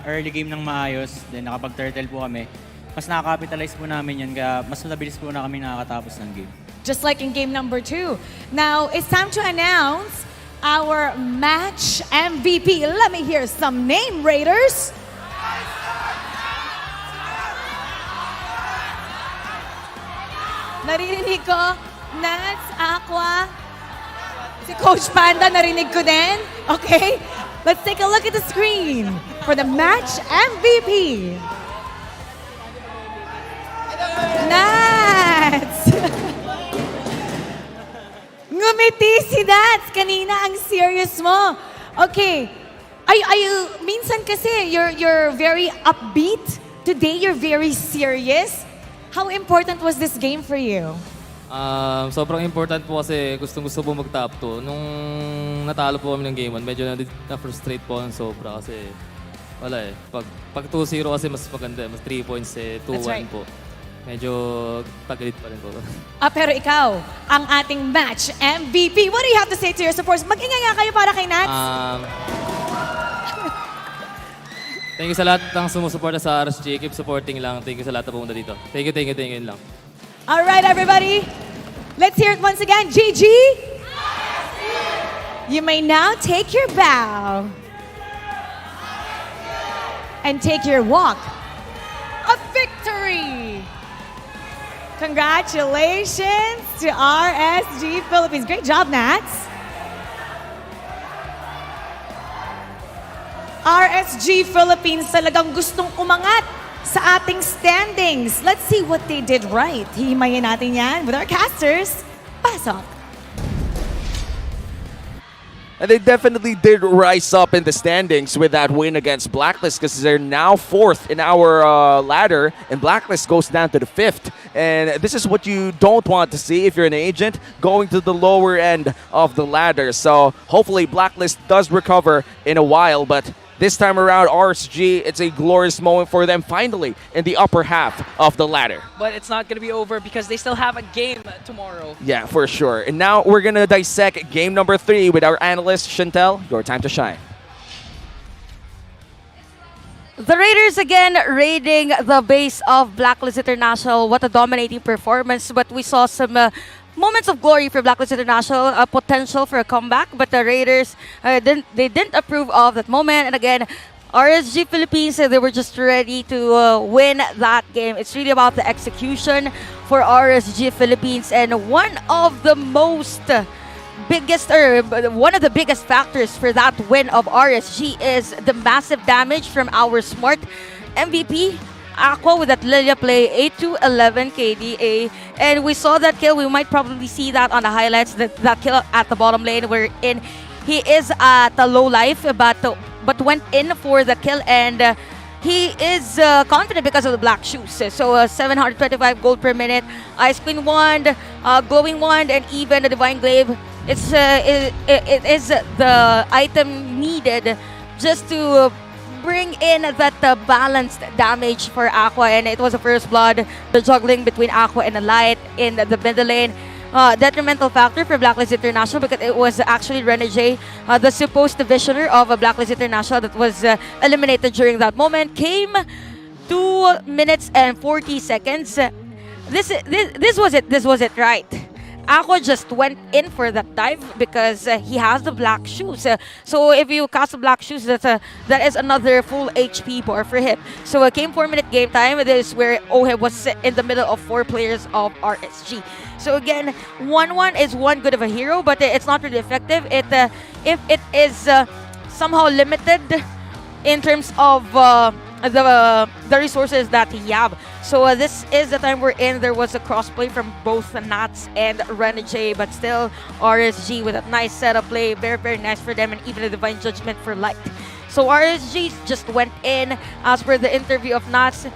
early game ng maayos, then nakapag-turtle po kami, mas nakakapitalize po namin yan, kaya mas mabilis po na kami nakakatapos ng game. Just like in game number 2. Now, it's time to announce our match MVP. Let me hear some name, Raiders. Narinig ko, Nats, Aqua, si Coach Panda, narinig ko din. Okay, let's take a look at the screen for the match MVP. Nats! Ngumiti si Nats. Kanina ang serious mo. Okay, minsan kasi you're very upbeat. Today, you're very serious. How important was this game for you? Sobrang important po kasi gustong-gusto po mag-top 2. Nung natalo po kami ng game 1, medyo na-frustrate po ng sobra kasi wala eh. Pag 2-0 kasi mas maganda, mas 3 points eh, 2-1 right. Po. Medyo tagilid pa rin po. Pero ikaw, ang ating match MVP. What do you have to say to your supporters? Mag-ingay nga kayo para kay Nats. Thank you sa lahat ng sumusuporta sa RSG. Keep supporting lang. Thank you sa lahat na pumunta dito. Thank you lang. All right, everybody. Let's hear it once again. GG. You may now take your bow and take your walk of victory. Congratulations to RSG Philippines. Great job, Nats. RSG Philippines talagang gustong umangat sa ating standings. Let's see what they did right. Hihimayin natin yan with our casters. Pasok. And they definitely did rise up in the standings with that win against Blacklist because they're now 4th in our ladder and Blacklist goes down to the 5th. And this is what you don't want to see if you're an agent going to the lower end of the ladder. So hopefully Blacklist does recover in a while, but this time around, RSG, it's a glorious moment for them finally in the upper half of the ladder. But it's not going to be over because they still have a game tomorrow. Yeah, for sure. And now we're going to dissect game number 3 with our analyst, Chantel. Your time to shine. The Raiders again raiding the base of Blacklist International. What a dominating performance. But we saw some moments of glory for Blacklist International, a potential for a comeback, but the Raiders didn't approve of that moment. And again, RSG Philippines, they were just ready to win that game. It's really about the execution for RSG Philippines, and one of the biggest factors for that win of RSG is the massive damage from our smart MVP. Aqua with that Lilia play, 8-11 KDA. And we saw that kill. We might probably see that on the highlights, that kill at the bottom lane wherein he is at a low life, but went in for the kill, and he is confident because of the black shoes. So 725 gold per minute, Ice Queen Wand, Glowing Wand, and even the Divine Glaive. It is the item needed just to bring in that balanced damage for Aqua, and it was a first blood. The juggling between Aqua and the Light in the middle lane. Detrimental factor for Blacklist International because it was actually Renegade, the supposed divisioner of Blacklist International that was eliminated during that moment. Came 2 minutes and 40 seconds. this was it. This was it, right? Aqua just went in for that dive because he has the black shoes. So if you cast the black shoes, that is another full HP bar for him. So it came 4-minute game time. This is where Oheb was in the middle of 4 players of RSG. So again, 1-1 is one good of a hero, but it's not really effective. If it is somehow limited in terms of the resources that he have. So this is the time we're in. There was a crossplay from both Nats and Renegade, but still RSG with a nice setup play. Very, very nice for them, and even a Divine Judgment for Light. So RSG just went in. As per the interview of Nats,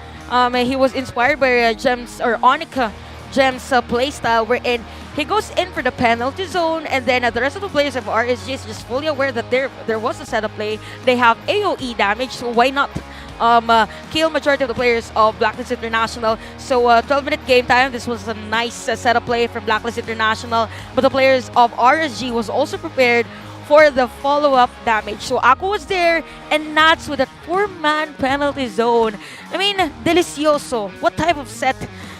he was inspired by Gems or ONIC Gems playstyle, wherein he goes in for the penalty zone, and then the rest of the players of RSG is just fully aware that there was a setup play. They have AoE damage, so why not kill majority of the players of Blacklist International. So 12-minute game time. This was a nice setup play from Blacklist International, but the players of RSG was also prepared for the follow-up damage. So Aqua was there, and Nats with a 4-man penalty zone. I mean, delicioso. What type of set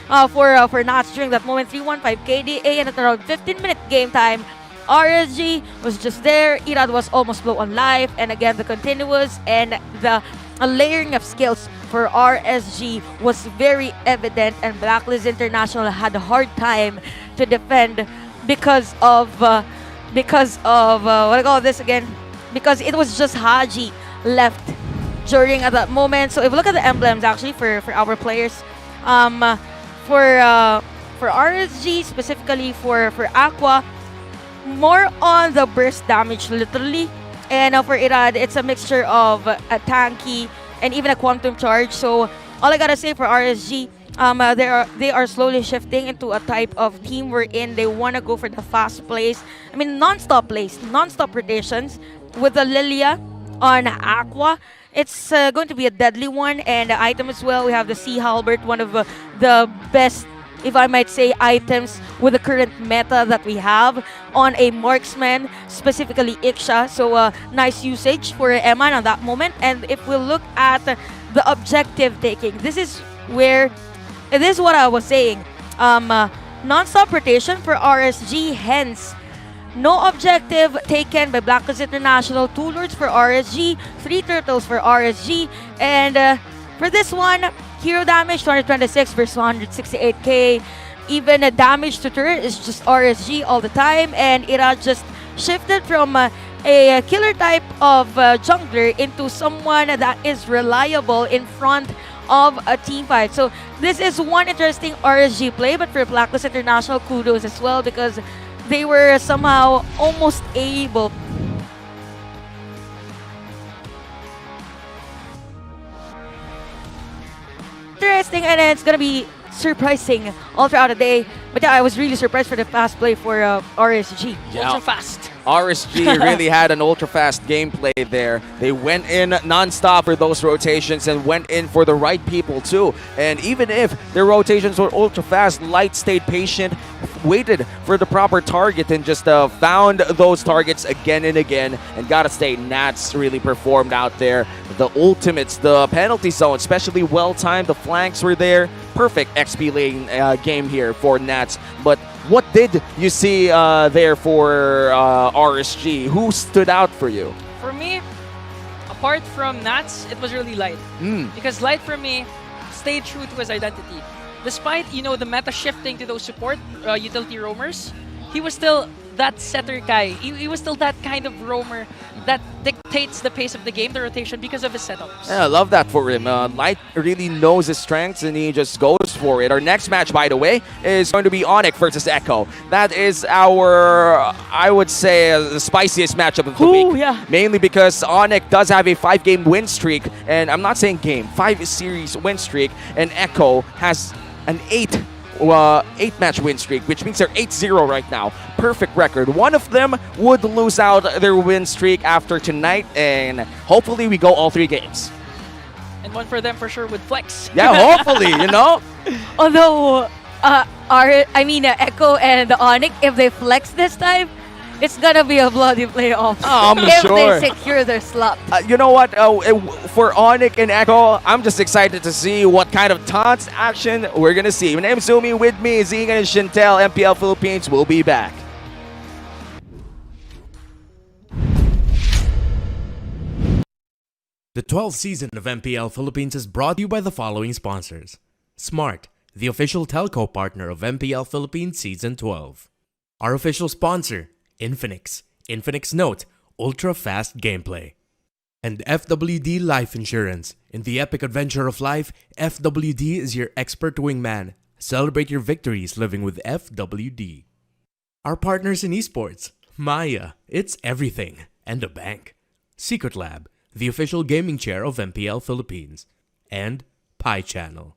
for Nats during that moment? 315 KDA, and at around 15-minute game time, RSG was just there. Irad was almost low on life, and again, the continuous and the layering of skills for RSG was very evident, and Blacklist International had a hard time to defend because of what I call this again? Because it was just Haji left during at that moment. So if we look at the emblems actually for our players, for RSG specifically for Aqua, more on the burst damage literally. And for Irad, it's a mixture of a tanky and even a quantum charge. So all I gotta say for RSG, they are slowly shifting into a type of team wherein they wanna go for the fast plays. I mean, non-stop plays, non-stop rotations with the Lilia on Aqua. It's going to be a deadly one, and the item as well. We have the Sea Halbert, one of the best, if I might say, items with the current meta that we have on a marksman, specifically Iksha. So nice usage for Eman on that moment. And if we look at the objective taking, this is what I was saying. Non-stop rotation for RSG, hence no objective taken by Blacklist International. 2 Lords for RSG, 3 Turtles for RSG, and for this one, hero damage 226 versus 168k. Even a damage to turret is just RSG all the time, and Ira just shifted from a killer type of jungler into someone that is reliable in front of a team fight. So this is one interesting RSG play, but for Blacklist International, kudos as well, because they were somehow almost able interesting, and it's gonna be surprising all throughout the day. But yeah, I was really surprised for the fast play for RSG. Yeah. Ultra fast. RSG really had an ultra-fast gameplay there. They went in non-stop for those rotations and went in for the right people too. And even if their rotations were ultra-fast, Light stayed patient, waited for the proper target, and just found those targets again and again. And gotta say, Nats really performed out there. The ultimates, the penalty zone, especially well-timed. The flanks were there. Perfect XP lane game here for Nats. But what did you see there for RSG? Who stood out for you? For me, apart from Nats, it was really Light. Because Light, for me, stayed true to his identity. Despite, the meta shifting to those support utility roamers, he was still that setter guy. He was still that kind of roamer that dictates the pace of the game, the rotation, because of his setups. Yeah, I love that for him. Light really knows his strengths, and he just goes for it. Our next match, by the way, is going to be ONIC versus Echo. That is our, I would say, the spiciest matchup of the week. Yeah. Mainly because ONIC does have a 5-game win streak, and I'm not saying game, 5-series win streak, and Echo has an 8-match win streak, which means they're 8-0 right now. Perfect record. One of them would lose out their win streak after tonight, and hopefully we go all 3 games. And one for them for sure would flex. Yeah, hopefully, Although, Echo and the ONIC, if they flex this time, it's gonna be a bloody playoff. Oh, I'm if sure. they secure their slot. You know what? For ONIC and Echo, I'm just excited to see what kind of taunts action we're gonna see. My name is Sumi. With me, Zinga and Chantel. MPL Philippines will be back. The 12th season of MPL Philippines is brought to you by the following sponsors. Smart, the official telco partner of MPL Philippines Season 12. Our official sponsor, Infinix. Infinix Note, ultra-fast gameplay. And FWD Life Insurance. In the epic adventure of life, FWD is your expert wingman. Celebrate your victories living with FWD. Our partners in esports, Maya, it's everything, and a bank. Secret Lab, the official gaming chair of MPL Philippines. And Pi Channel.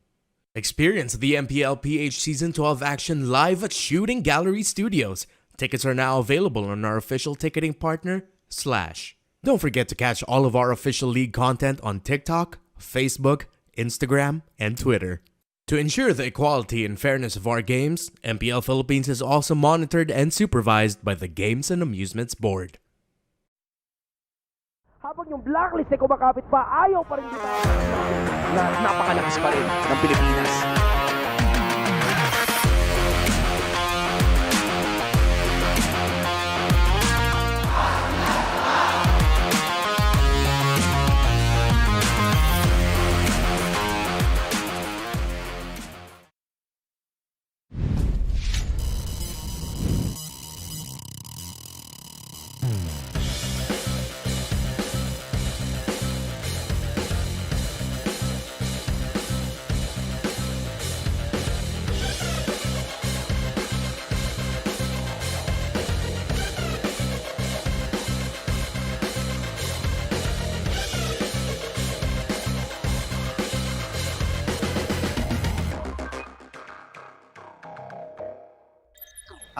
Experience the MPL-PH Season 12 action live at Shooting Gallery Studios. Tickets are now available on our official ticketing partner, Slash. Don't forget to catch all of our official league content on TikTok, Facebook, Instagram, and Twitter. To ensure the equality and fairness of our games, MPL Philippines is also monitored and supervised by the Games and Amusements Board. Habang yung blacklist ay kumakapit pa, ayaw pa rin na napakalakas pa rin ng Pilipinas.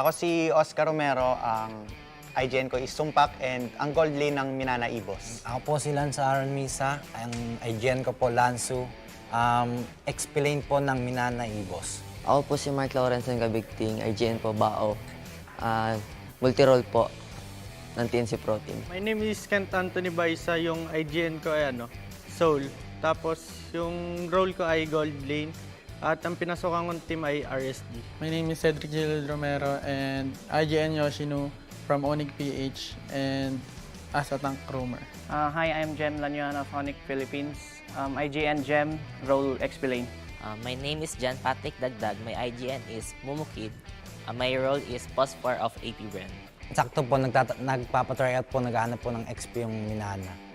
Ako si Oscar Romero, ang IGN ko is Sumpak and ang gold lane ng Minana Ibos. Ako po si Lance Aaron Misa, ang IGN ko po Lansu, explain po ng Minana Ibos. Ako po si Mark Lawrence ng Kabigting, IGN po Bao, multi-role po ng TNC Pro Team. My name is Kent Anthony Baisa, yung IGN ko ay Soul. Tapos yung role ko ay gold lane. At ang pinasokan kong team ay RSD. My name is Cedric Gil Romero and IGN Yoshino from ONIC-PH and as a tank roamer. Hi, I'm Jem Lanyuan of ONIC Philippines. IGN Jem, role explain. My name is John Patrick Dagdag. My IGN is Mumukid. My role is Post-4 of AP Brand. Sakto po, nagpapatryout po, naghahanap po ng XP yung Minana.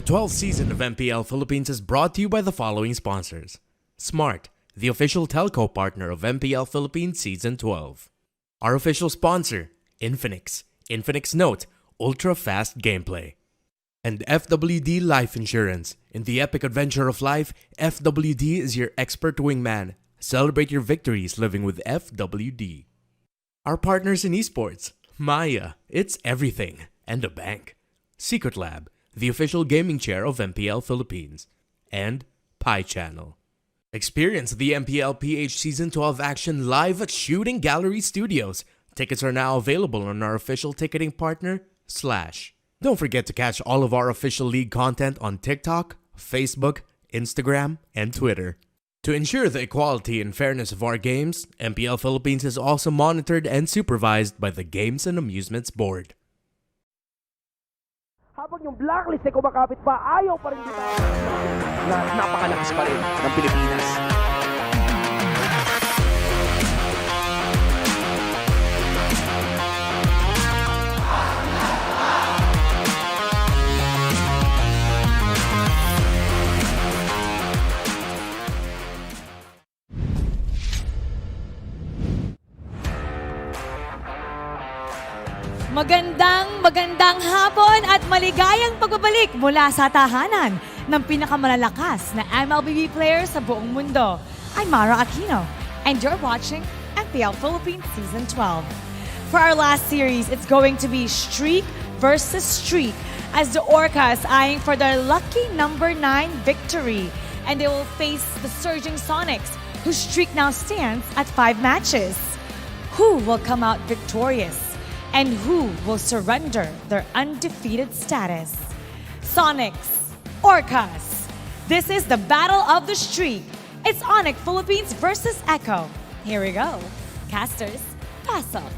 12th season of MPL Philippines is brought to you by the following sponsors. Smart, the official telco partner of MPL Philippines Season 12. Our official sponsor, Infinix. Infinix Note, ultra-fast gameplay. And FWD Life Insurance. In the epic adventure of life, FWD is your expert wingman. Celebrate your victories living with FWD. Our partners in esports, Maya, it's everything, and a bank. Secret Lab, the official gaming chair of MPL Philippines. And Pi Channel. Experience the MPL-PH Season 12 action live at Shooting Gallery Studios. Tickets are now available on our official ticketing partner, Slash. Don't forget to catch all of our official league content on TikTok, Facebook, Instagram, and Twitter. To ensure the equality and fairness of our games, MPL Philippines is also monitored and supervised by the Games and Amusements Board. Habang yung blacklist ay kumakapit pa, ayaw pa rin na napakalakas pa rin ng Pilipinas. Magandang hapon at maligayang pagbabalik mula sa tahanan ng pinakamalalakas na MLBB players sa buong mundo. I'm Mara Aquino, and you're watching MPL Philippines Season 12. For our last series, it's going to be streak versus streak as the Orcas eyeing for their lucky number 9 victory, and they will face the surging Sonics, whose streak now stands at 5 matches. Who will come out victorious? And who will surrender their undefeated status? Sonics, Orcas. This is the battle of the streak. It's ONIC Philippines versus Echo. Here we go. Casters, pasok.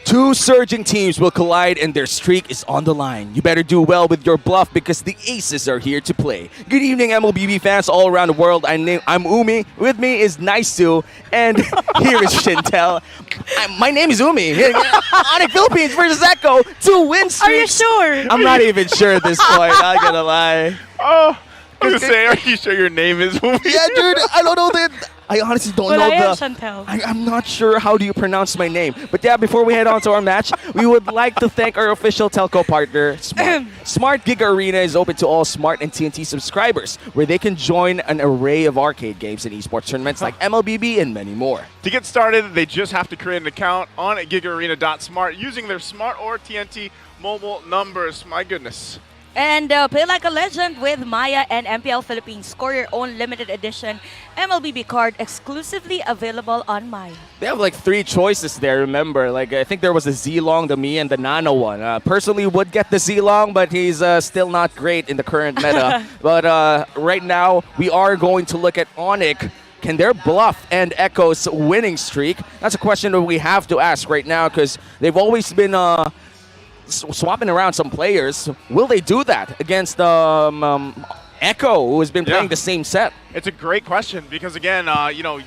Two surging teams will collide and their streak is on the line. You better do well with your bluff because the aces are here to play. Good evening, MLBB fans all around the world. I'm Umi. With me is Naisu. And here is Shintel. My name is Umi. ONIC Philippines versus Echo. 2 win streaks. Are you sure? I'm not even sure at this point. Not gonna lie. Oh, I was gonna say, are you sure your name is Umi? Yeah, dude. I don't know that. I honestly don't know I'm not sure how do you pronounce my name. But yeah, before we head on to our match, we would like to thank our official telco partner, Smart. Smart Giga Arena is open to all Smart and TNT subscribers, where they can join an array of arcade games and esports tournaments like MLBB and many more. To get started, they just have to create an account on gigaarena.smart using their Smart or TNT mobile numbers. My goodness. And play like a legend with Maya and MPL Philippines. Score your own limited edition MLBB card exclusively available on Maya. They have like 3 choices there, remember. Like I think there was the Z-Long, the Mi, and the Nano one. Personally would get the Z-Long, but he's still not great in the current meta. But right now, we are going to look at ONIC. Can their bluff end Echo's winning streak? That's a question that we have to ask right now because they've always been swapping around some players. Will they do that against Echo, who has been playing the same set? It's a great question because, again,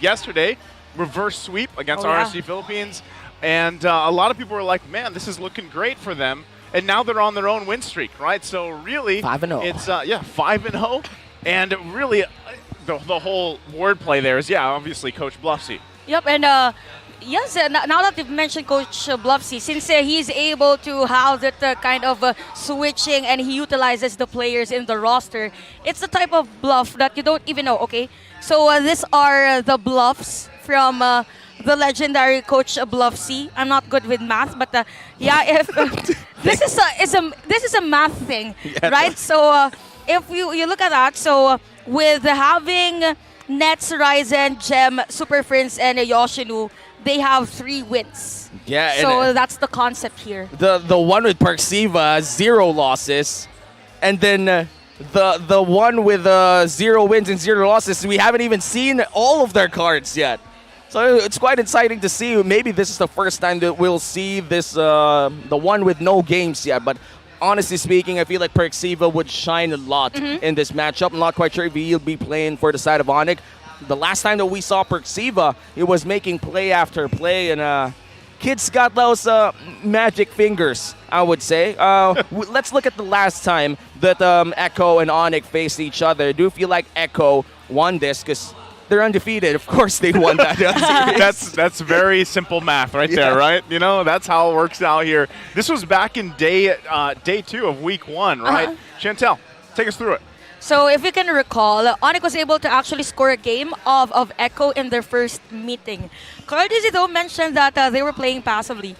yesterday, reverse sweep against RSG Philippines, and a lot of people were like, man, this is looking great for them. And now they're on their own win streak, right? So really, 5-0. It's 5-0, and really, the whole wordplay there is, obviously Coach Bluffsy. Yep, and yes, now that you've mentioned Coach Bluffsy, since he's able to have that kind of switching and he utilizes the players in the roster, it's the type of bluff that you don't even know, okay? So these are the bluffs from the legendary Coach Bluffsy. I'm not good with math, but if this is a math thing, right? So if you look at that, so with having Nets, Ryzen, Gem, Super Prince, and Yoshinu, they have 3 wins. Yeah, so that's the concept here. The one with Parksiva, 0 losses, and then the one with 0 wins and 0 losses. We haven't even seen all of their cards yet, so it's quite exciting to see. Maybe this is the first time that we'll see this the one with no games yet. But honestly speaking, I feel like Parksiva would shine a lot in this matchup. I'm not quite sure if he'll be playing for the side of ONIC. The last time that we saw Parksiva, he was making play after play, and kid's got those magic fingers, I would say. Let's look at the last time that Echo and ONIC faced each other. Do you feel like Echo won this? Because they're undefeated. Of course they won that series. That's very simple math right there, right? You know, that's how it works out here. This was back in day 2 of week 1, right? Chantel, take us through it. So if you can recall, ONIC was able to actually score a game of Echo in their first meeting. Cardizi though mentioned that they were playing passively.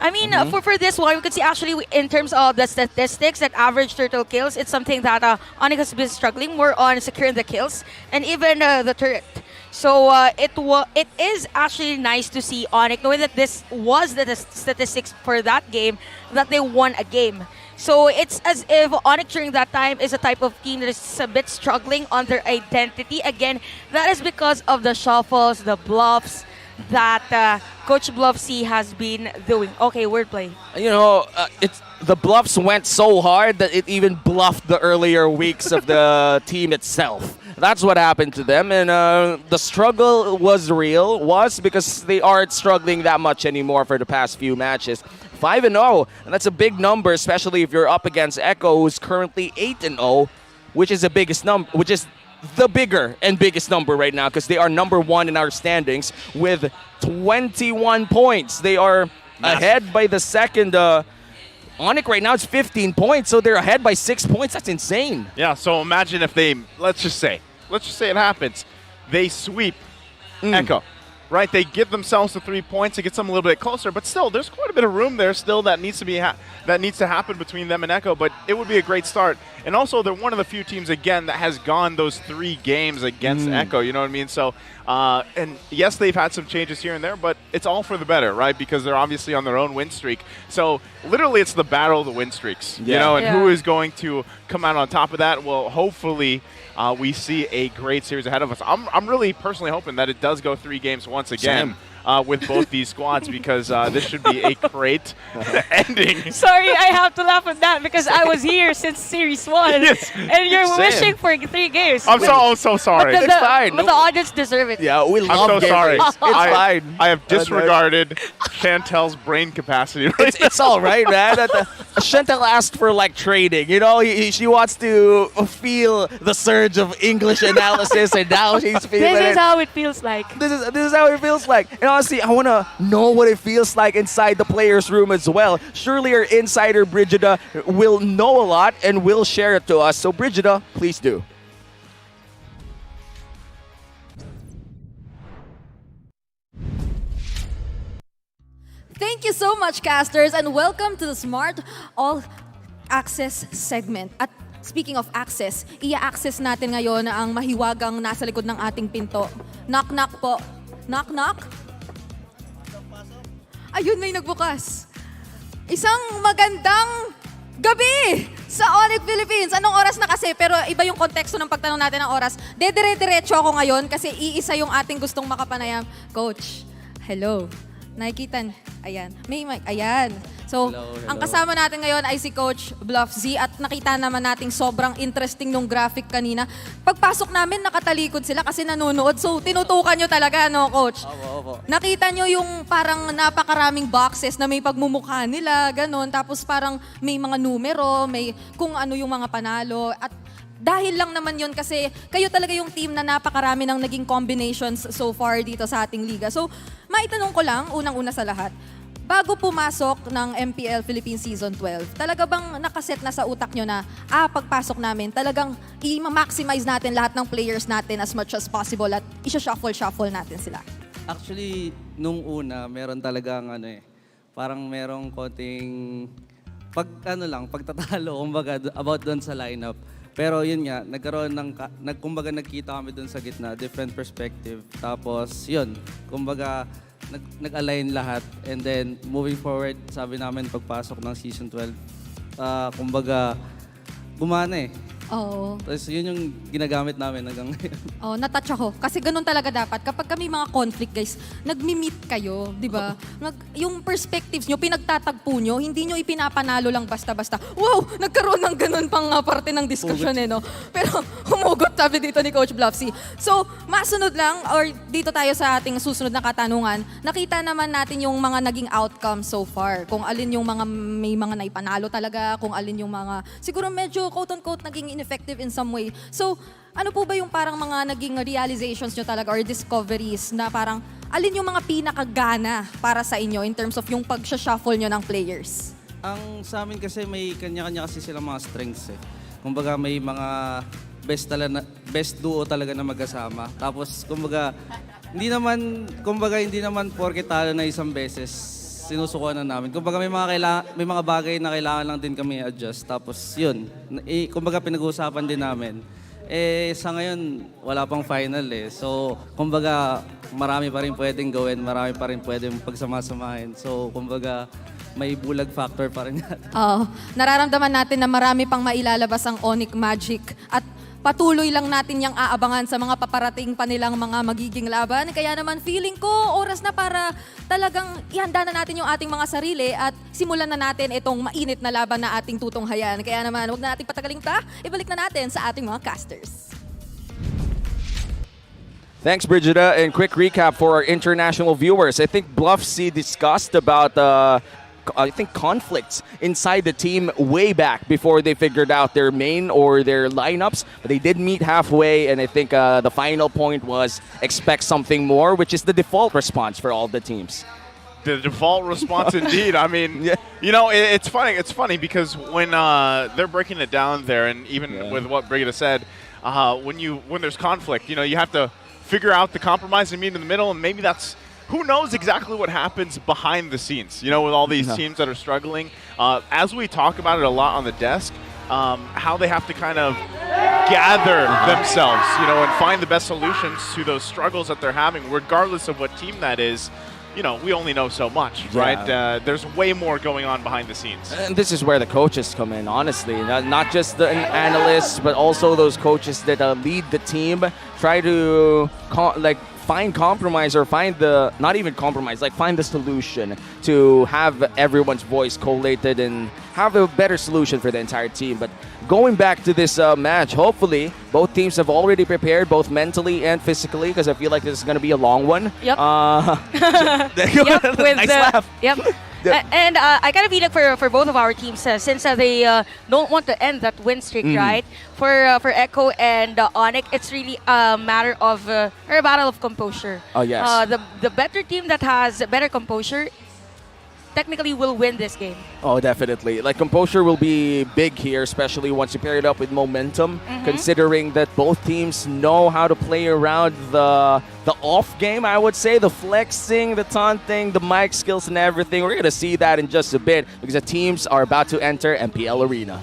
I mean, for this one, we could see actually in terms of the statistics that average turtle kills, it's something that ONIC has been struggling more on securing the kills and even the turret. So it is actually nice to see ONIC, knowing that this was the statistics for that game, that they won a game. So it's as if ONIC during that time is a type of team that is a bit struggling on their identity. Again, that is because of the shuffles, the bluffs that Coach Bluff C has been doing. Okay, wordplay. You know, the bluffs went so hard that it even bluffed the earlier weeks of the team itself. That's what happened to them, and the struggle was real, because they aren't struggling that much anymore for the past few matches. 5-0, and that's a big number, especially if you're up against Echo, who's currently 8-0, which is the biggest number, which is the bigger and biggest number right now, because they are number 1 in our standings with 21 points. They are ahead by the second. ONIC right now is 15 points, so they're ahead by 6 points. That's insane. Yeah, so imagine if they, let's just say it happens. They sweep Echo, right? They give themselves the 3 points. It gets them a little bit closer, but still, there's quite a bit of room there still that needs to be that needs to happen between them and Echo. But it would be a great start. And also, they're one of the few teams again that has gone those 3 games against Echo. You know what I mean? So, and yes, they've had some changes here and there, but it's all for the better, right? Because they're obviously on their own win streak. So literally, it's the battle of the win streaks. You know, and who is going to come out on top of that? Well, hopefully. We see a great series ahead of us. I'm really personally hoping that it does go 3 games once again with both these squads, because this should be a great ending. Sorry, I have to laugh at that because I was here since Series 1. Yes. And you're wishing for 3 games. I'm so sorry. It's fine. But the audience deserve it. Yeah, we love I'm so sorry. It's fine. I have disregarded Chantel's brain capacity. It's all right, man. Chantel asked for like trading. You know, she wants to feel the surge of English analysis, and now she's feeling This is how it feels like. This is how it feels like. And honestly, I want to know what it feels like inside the players' room as well. Surely our insider Brigida will know a lot and will share it to us. So Brigida, please do. Thank you so much, casters, and welcome to the Smart All Access segment. At speaking of access, i-access natin ngayon ang mahiwagang nasa likod ng ating pinto. Knock, knock po. Knock, knock. Ayun, may nagbukas. Isang magandang gabi sa ONIC Philippines. Anong oras na kasi? Pero iba yung konteksto ng pagtanong natin ng oras. Dedire-diretso ako ngayon kasi iisa yung ating gustong makapanayam. Coach, hello. Nakikita, ayan. May mic, ayan. So, Hello. ang kasama natin ngayon ay si Coach Bluff Z at nakita naman nating sobrang interesting nung graphic kanina. Pagpasok namin, nakatalikod sila kasi nanonood. So, tinutukan nyo talaga, no, Coach? Opo. Nakita nyo yung parang napakaraming boxes na may pagmumukha nila, ganon. Tapos parang may mga numero, may kung ano yung mga panalo. At dahil lang naman yun kasi kayo talaga yung team na napakarami ng naging combinations so far dito sa ating liga. So, maitanong ko lang, unang-una sa lahat, bago pumasok ng MPL Philippines Season 12, talaga bang nakaset na sa utak nyo na, pagpasok namin, talagang i-maximize natin lahat ng players natin as much as possible at isa-shuffle natin sila? Actually, nung una, meron talagang parang merong konting pagtatalo, kumbaga, about doon sa lineup. Pero yun nga, nagkaroon ng, kumbaga nagkita kami doon sa gitna, different perspective. Tapos yun, kumbaga nag-align lahat. And then moving forward, sabi namin pagpasok ng Season 12, kumbaga gumana Oo. Tapos yun yung ginagamit namin hanggang ngayon. Oh, natouch ako. Kasi ganun talaga dapat. Kapag kami mga conflict, guys, nagmi-meet kayo, di ba? Yung perspectives nyo, pinagtatagpo nyo, hindi nyo ipinapanalo lang basta-basta. Wow! Nagkaroon ng ganun pang parte ng discussion no? Pero humugot sabi dito ni Coach Bluffsy. So, masunod lang, or dito tayo sa ating susunod na katanungan, nakita naman natin yung mga naging outcome so far. Kung alin yung mga may mga naipanalo talaga, kung alin yung mga siguro medyo quote-unquote naging ineffective in some way. So, ano po ba yung parang mga naging realizations nyo talaga or discoveries na parang alin yung mga pinakagana para sa inyo in terms of yung pag-shuffle nyo ng players? Ang sa amin kasi may kanya-kanya kasi silang mga strengths eh. Kumbaga may mga best duo talaga na magkasama. Tapos kumbaga hindi naman porke talo na isang beses sinusukuan na namin. Kumbaga may mga bagay na kailangan lang din kami adjust. Tapos yun, kumbaga pinag-uusapan din namin. Sa ngayon, wala pang final eh. So, kumbaga marami pa rin pwedeng gawin, marami pa rin pwedeng pagsama-samahin. So, kumbaga may bulag factor pa rin yan. Nararamdaman natin na marami pang mailalabas ang ONIC Magic at patuloy lang natin yung aabangan sa mga paparating pa nilang mga magiging laban. Kaya naman feeling ko oras na para talagang ihanda na natin yung ating mga sarili at simulan na natin itong mainit na laban na ating tutunghayan. Kaya naman huwag na natin patagaling pa, ibalik na natin sa ating mga casters. Thanks, Brigida. And quick recap for our international viewers. I think Bluffsy discussed about conflicts inside the team way back before they figured out their main or their lineups. But they did meet halfway, and I think the final point was expect something more, which is the default response for all the teams. The default response, indeed. I mean, you know, it's funny. It's funny because when they're breaking it down there, and even with what Brigida said, when there's conflict, you know, you have to figure out the compromise and meet in the middle, and maybe that's. Who knows exactly what happens behind the scenes, you know, with all these teams that are struggling. As we talk about it a lot on the desk, how they have to kind of gather themselves, you know, and find the best solutions to those struggles that they're having, regardless of what team that is. You know, we only know so much, right? There's way more going on behind the scenes. And this is where the coaches come in, honestly. Not just the analysts, but also those coaches that lead the team, try to, find compromise or find the, not even compromise, find the solution to have everyone's voice collated and have a better solution for the entire team. But going back to this match, hopefully both teams have already prepared both mentally and physically because I feel like this is going to be a long one. Yep. Nice laugh. Yep. And I kind of feel like for both of our teams, since they don't want to end that win streak, right? For Echo and ONIC, it's really a matter of a battle of composure. Oh, yes. The better team that has better composure technically will win this game. Oh, definitely. Composure will be big here, especially once you pair it up with momentum, considering that both teams know how to play around the off game, I would say, the flexing, the taunting, the mic skills and everything. We're going to see that in just a bit because the teams are about to enter MPL Arena.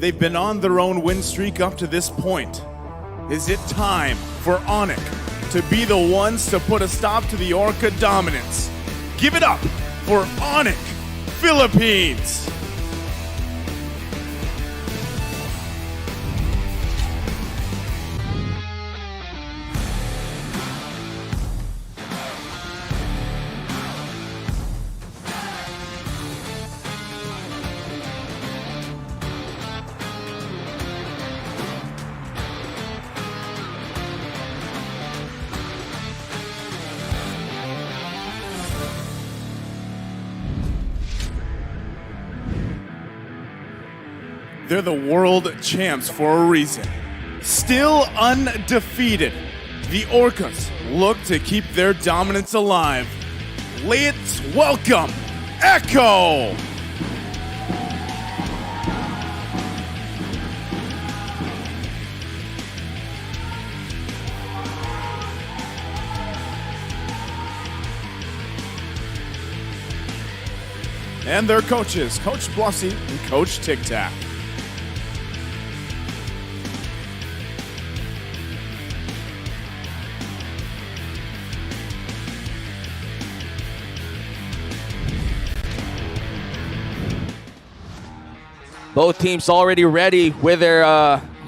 They've been on their own win streak up to this point. Is it time for ONIC to be the ones to put a stop to the Orca dominance? Give it up for ONIC Philippines! They're the world champs for a reason. Still undefeated. the Orcas look to keep their dominance alive. Let's welcome Echo! And their coaches, Coach Blussy and Coach Tic Tac. Both teams already ready with their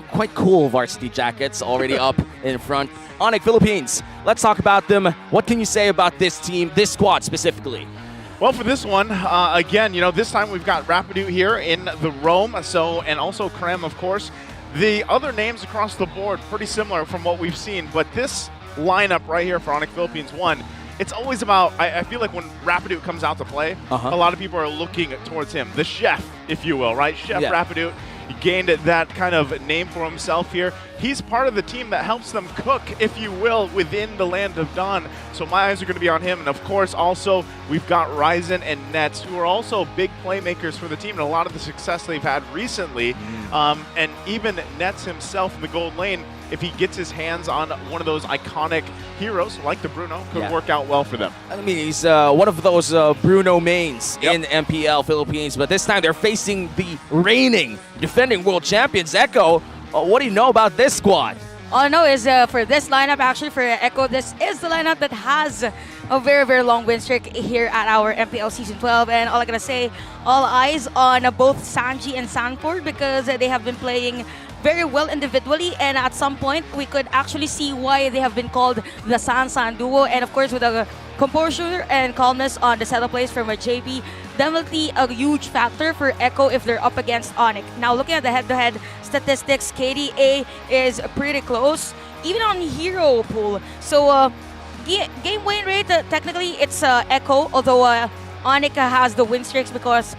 quite cool varsity jackets already up in front. ONIC Philippines, let's talk about them. What can you say about this team, this squad specifically? Well, for this one, again, this time we've got Rapidu here in the Rome, and also Krem, of course. The other names across the board, pretty similar from what we've seen, but this lineup right here for ONIC Philippines 1, it's always about, I feel like when Rapidu comes out to play, a lot of people are looking towards him, the chef, if you will, right? Chef Rapidu. He gained that kind of name for himself here. He's part of the team that helps them cook, if you will, within the land of Dawn. So my eyes are going to be on him. And of course, also, we've got Ryzen and Nets, who are also big playmakers for the team and a lot of the success they've had recently. And even Nets himself in the gold lane, if he gets his hands on one of those iconic heroes like the Bruno, could work out well for them. I mean, he's one of those Bruno mains in MPL Philippines, but this time they're facing the reigning, defending world champions, Echo. What do you know about this squad? All I know is for this lineup, actually for Echo, this is the lineup that has a very, very long win streak here at our MPL Season 12. And all I gotta say, all eyes on both Sanji and Sanford because they have been playing very well individually, and at some point we could actually see why they have been called the San duo. And of course, with a composure and calmness on the setup plays from a JP, definitely a huge factor for Echo if they're up against ONIC. Now, looking at the head-to-head statistics, KDA is pretty close, even on hero pool. So game win rate, technically it's Echo, although ONIC has the win streaks because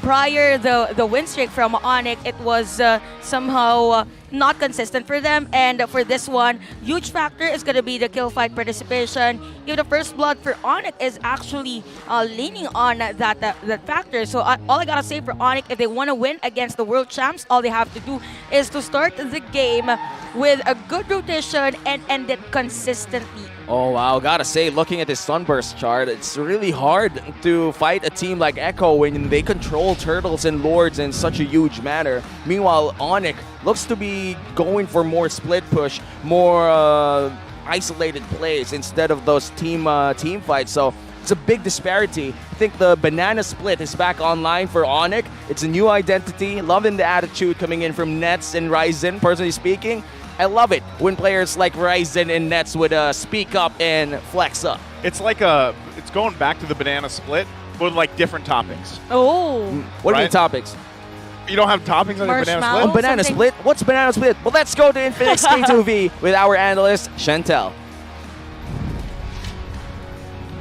prior the win streak from ONIC, it was somehow not consistent for them. And for this one, huge factor is going to be the kill fight participation. Even the first blood for ONIC is actually leaning on that factor. So all I gotta say for ONIC, if they want to win against the world champs, all they have to do is to start the game with a good rotation and end it consistently. Oh wow, gotta say, looking at this Sunburst chart, it's really hard to fight a team like Echo when they control Turtles and Lords in such a huge manner. Meanwhile, ONIC looks to be going for more split push, more isolated plays instead of those team fights. So it's a big disparity. I think the banana split is back online for ONIC. It's a new identity. Loving the attitude coming in from Nets and Ryzen, personally speaking. I love it when players like Ryzen and Nets would speak up and flex up. It's like it's going back to the banana split, but with like different toppings. Oh. What are your topics? You don't have toppings on your banana split? On banana split? What's banana split? Well, let's go to Infinix K2V with our analyst, Chantel.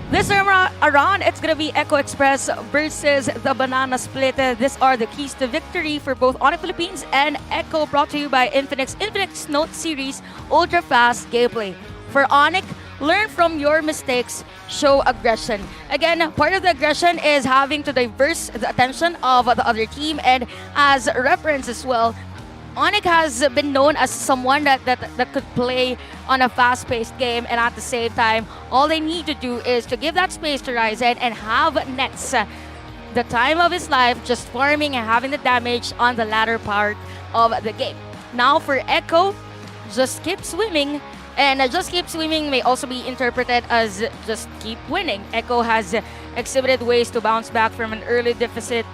This time around, it's going to be Echo Express versus the Banana Split. These are the keys to victory for both ONIC Philippines and Echo, brought to you by Infinix. Infinix Note Series Ultra Fast Gameplay. For ONIC, learn from your mistakes, show aggression. Again, part of the aggression is having to diverse the attention of the other team, and as reference as well, ONIC has been known as someone that could play on a fast-paced game, and at the same time, all they need to do is to give that space to Ryzen and have Nets the time of his life just farming and having the damage on the latter part of the game. Now for Echo, just keep swimming, and just keep swimming may also be interpreted as just keep winning. Echo has exhibited ways to bounce back from an early deficit,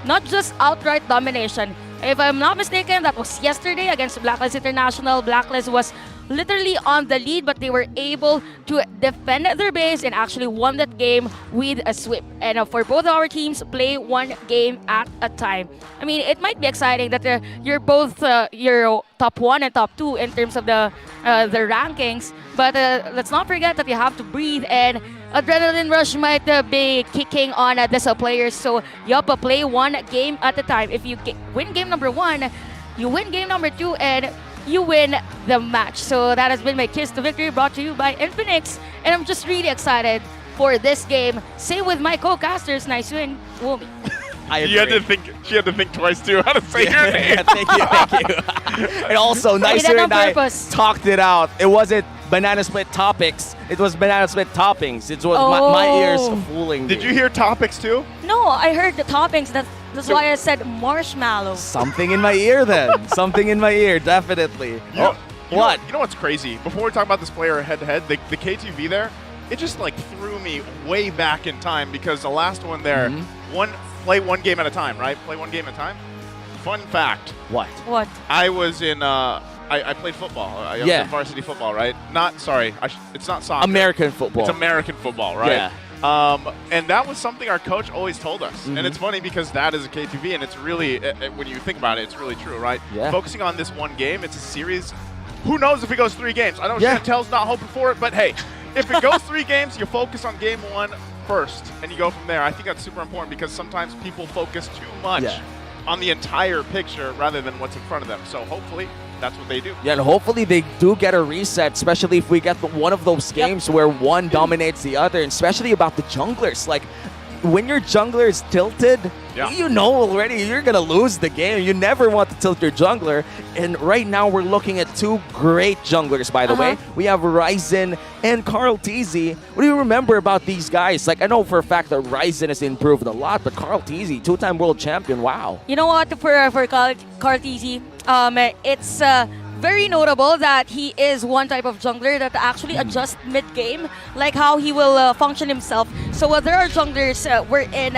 not just outright domination. If I'm not mistaken, that was yesterday against Blacklist International. Blacklist was literally on the lead, but they were able to defend their base and actually won that game with a sweep. And for both our teams, play one game at a time. I mean, it might be exciting that you're both you're top 1 and top 2 in terms of the rankings, but let's not forget that you have to breathe, and adrenaline rush might be kicking on these players. So you have to play one game at a time. If you win game number 1, you win game number 2, and you win the match. So that has been my kiss to victory, brought to you by Infinix, and I'm just really excited for this game. Same with my co-casters, Naisu and Wumi. She had to think twice too how to say your name. Thank you. And also, Nicer and I talked it out. It wasn't banana split topics. It was banana split toppings. It was my ears fooling me. Did you hear topics too? No, I heard the toppings. That's why I said marshmallow. Something in my ear then. Something in my ear, definitely. What? You know what's crazy? Before we talk about this player head-to-head, the KTV there, it just like threw me way back in time because the last one there, play one game at a time, right? Play one game at a time. Fun fact. What? What? I was in, I played football. I was in varsity football, right? It's not soccer. American football. It's American football, right? Yeah. And that was something our coach always told us. And it's funny because that is a KTV, and it's really, when you think about it, it's really true, right? Yeah. Focusing on this one game, it's a series. Who knows if it goes 3 games? I know Chantel's not hoping for it, but hey, if it goes 3 games, you focus on game 1 first, and you go from there. I think that's super important because sometimes people focus too much on the entire picture rather than what's in front of them. So hopefully that's what they do. Yeah, and hopefully they do get a reset, especially if we get one of those games where one dominates the other, and especially about the junglers. Like, when your jungler is tilted, you know already you're going to lose the game. You never want to tilt your jungler. And right now we're looking at 2 great junglers, by the way. We have Ryzen and Carl TZ. What do you remember about these guys? Like, I know for a fact that Ryzen has improved a lot, but Carl TZ, 2-time world champion, wow. You know what, for Carl TZ, it's very notable that he is one type of jungler that actually adjusts mid-game, like how he will function himself. So there are junglers wherein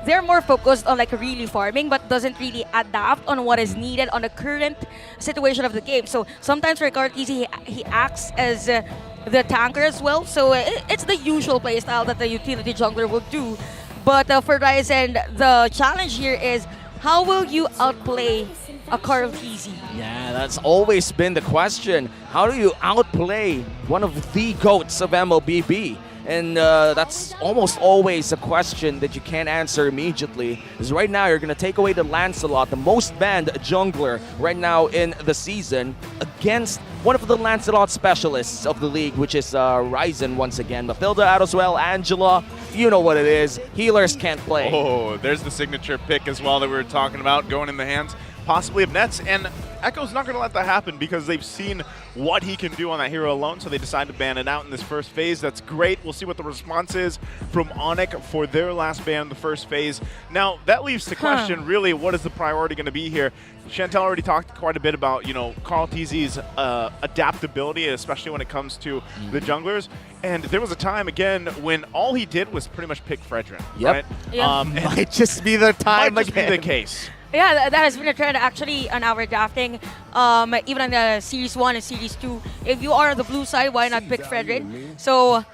they're more focused on like really farming, but doesn't really adapt on what is needed on the current situation of the game. So sometimes for Cartesi, he acts as the tanker as well. So it's the usual playstyle that the utility jungler will do. But for Ryzen, the challenge here is how will you outplay a Carl TZ? Yeah, that's always been the question. How do you outplay one of the GOATs of MLBB? And that's almost always a question that you can't answer immediately. Because right now, you're going to take away the Lancelot, the most banned jungler right now in the season, against one of the Lancelot specialists of the league, which is Ryzen once again. Mathilda out as well, Angela, you know what it is. Healers can't play. Oh, there's the signature pick as well that we were talking about, going in the hands possibly of Nets. And Echo's not going to let that happen because they've seen what he can do on that hero alone, so they decided to ban it out in this first phase. That's great. We'll see what the response is from ONIC for their last ban in the first phase. Now, that leaves the question, really, what is the priority going to be here? Chantel already talked quite a bit about, you know, Carl TZ's adaptability, especially when it comes to the junglers. And there was a time, again, when all he did was pretty much pick Fredrin, right? Might just be the time might just be the case. Yeah, that has been a trend actually on our drafting, even on the Series 1 and Series 2. If you are on the blue side, why not pick Fredrin? So,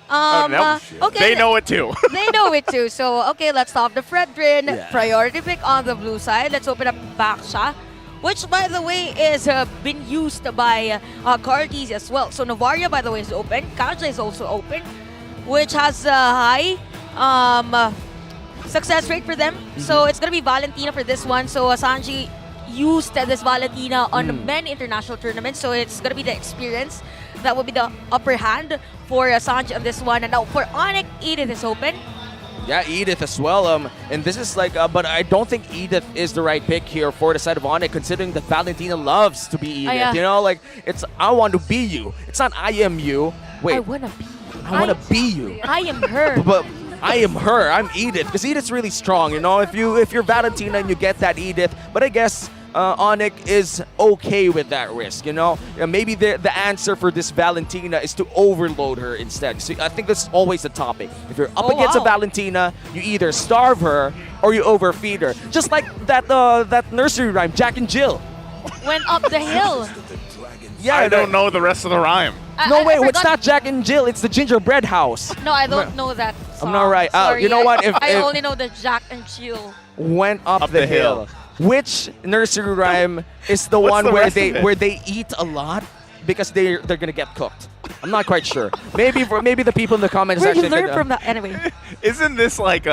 okay. They know it too. They know it too. So, okay, let's stop the Fredrin. Priority pick on the blue side. Let's open up Baksha, which, by the way, is been used by Carties as well. So, Novaria, by the way, is open. Kaja is also open, which has a high success rate for them. So it's going to be Valentina for this one. So Sanji used this Valentina on many international tournaments. So it's going to be the experience that will be the upper hand for Sanji on this one. And now for ONIC, Edith is open. Yeah, Edith as well. And this is like, but I don't think Edith is the right pick here for the side of ONIC, considering that Valentina loves to be Edith. You know, like, it's I want to be you. It's not I am you. Wait. I want to be. I want to be you. I am her. But I am her. I'm Edith. Because Edith's really strong, you know? If you're Valentina and you get that Edith. But I guess ONIC is okay with that risk, you know? Maybe the answer for this Valentina is to overload her instead. So I think that's always the topic. If you're up against a Valentina, you either starve her or you overfeed her. Just like that nursery rhyme, Jack and Jill. Went up the hill. Yeah, I don't know the rest of the rhyme. No, wait, it's not Jack and Jill. It's the gingerbread house. No, I don't know that song. I'm not right. Sorry, you know what? If I only know the Jack and Jill. Went up the hill. Which nursery rhyme is the one where they eat a lot because they're gonna get cooked? I'm not quite sure. Maybe the people in the comments Where section. Where you learn from that anyway? Isn't this like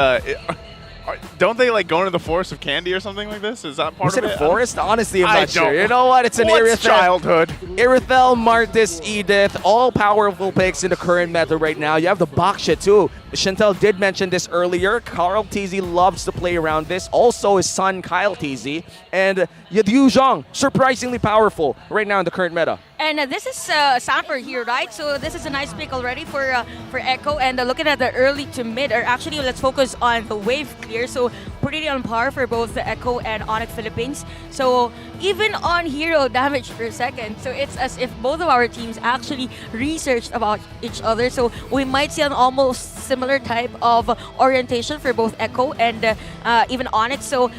don't they like go into the forest of candy or something like this? Is that part Was of it it? a forest? Honestly, I'm I not sure. don't- You know what? It's an What's childhood? Irithel, Martis, Edith, all powerful picks in the current meta right now. You have the Baksha too. Chantel did mention this earlier. Carl TZ loves to play around this. Also his son Kyle TZ. And Yu Zhang, surprisingly powerful right now in the current meta. And this is Sanford here, right? So this is a nice pick already for Echo. And looking at the early to mid, or actually let's focus on the wave clear. So pretty on par for both the Echo and ONIC Philippines. So even on hero damage per second. So it's as if both of our teams actually researched about each other. So we might see an almost similar type of orientation for both Echo and even ONIC. So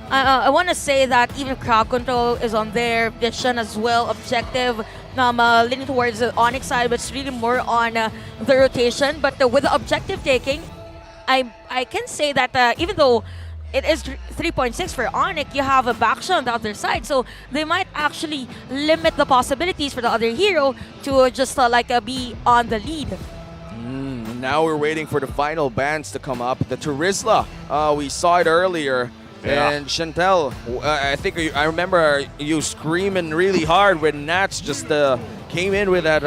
I want to say that even crowd control is on their vision as well, objective, leaning towards the ONIC side, but it's really more on the rotation. But with the objective taking, I can say that even though it is 3.6 for ONIC, you have a Baksha on the other side, so they might actually limit the possibilities for the other hero to just be on the lead. Now we're waiting for the final bans to come up. The Turisla, we saw it earlier. Yeah. And Chantel, I remember you screaming really hard when Nats just came in with that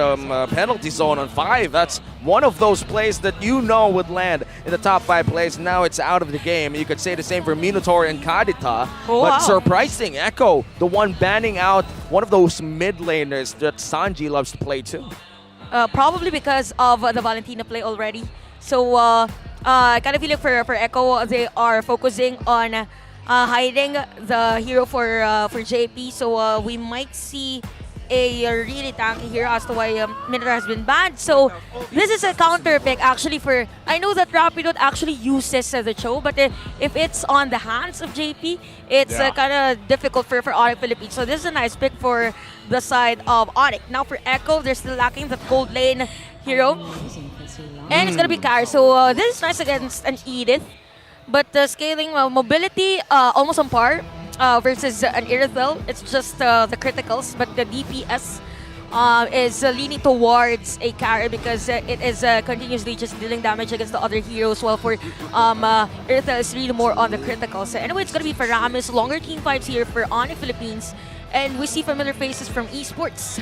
penalty zone on 5. That's one of those plays that you know would land in the top 5 plays. Now it's out of the game. You could say the same for Minotaur and Kadita. Oh, but wow. surprising, Echo, the one banning out one of those mid laners that Sanji loves to play too. Probably because of the Valentina play already. So I kind of feel like for Echo, they are focusing on hiding the hero for JP. So we might see a really tanky hero as to why Minotaur has been banned. So this is a counter pick actually for, I know that Rapidot actually uses the Cho, but if it's on the hands of JP, it's kind of difficult for ONIC Philippines. So this is a nice pick for the side of ONIC. Now for Echo, they're still lacking that gold lane hero. And it's going to be Kar. So this is nice against an Edith. But scaling mobility almost on par versus an Irithel. It's just the criticals, but the DPS is leaning towards a carry because it is continuously just dealing damage against the other heroes, while for Irithel is really more on the criticals. So anyway, it's going to be Paramis, longer team fights here for ONIC Philippines. And we see familiar faces from esports.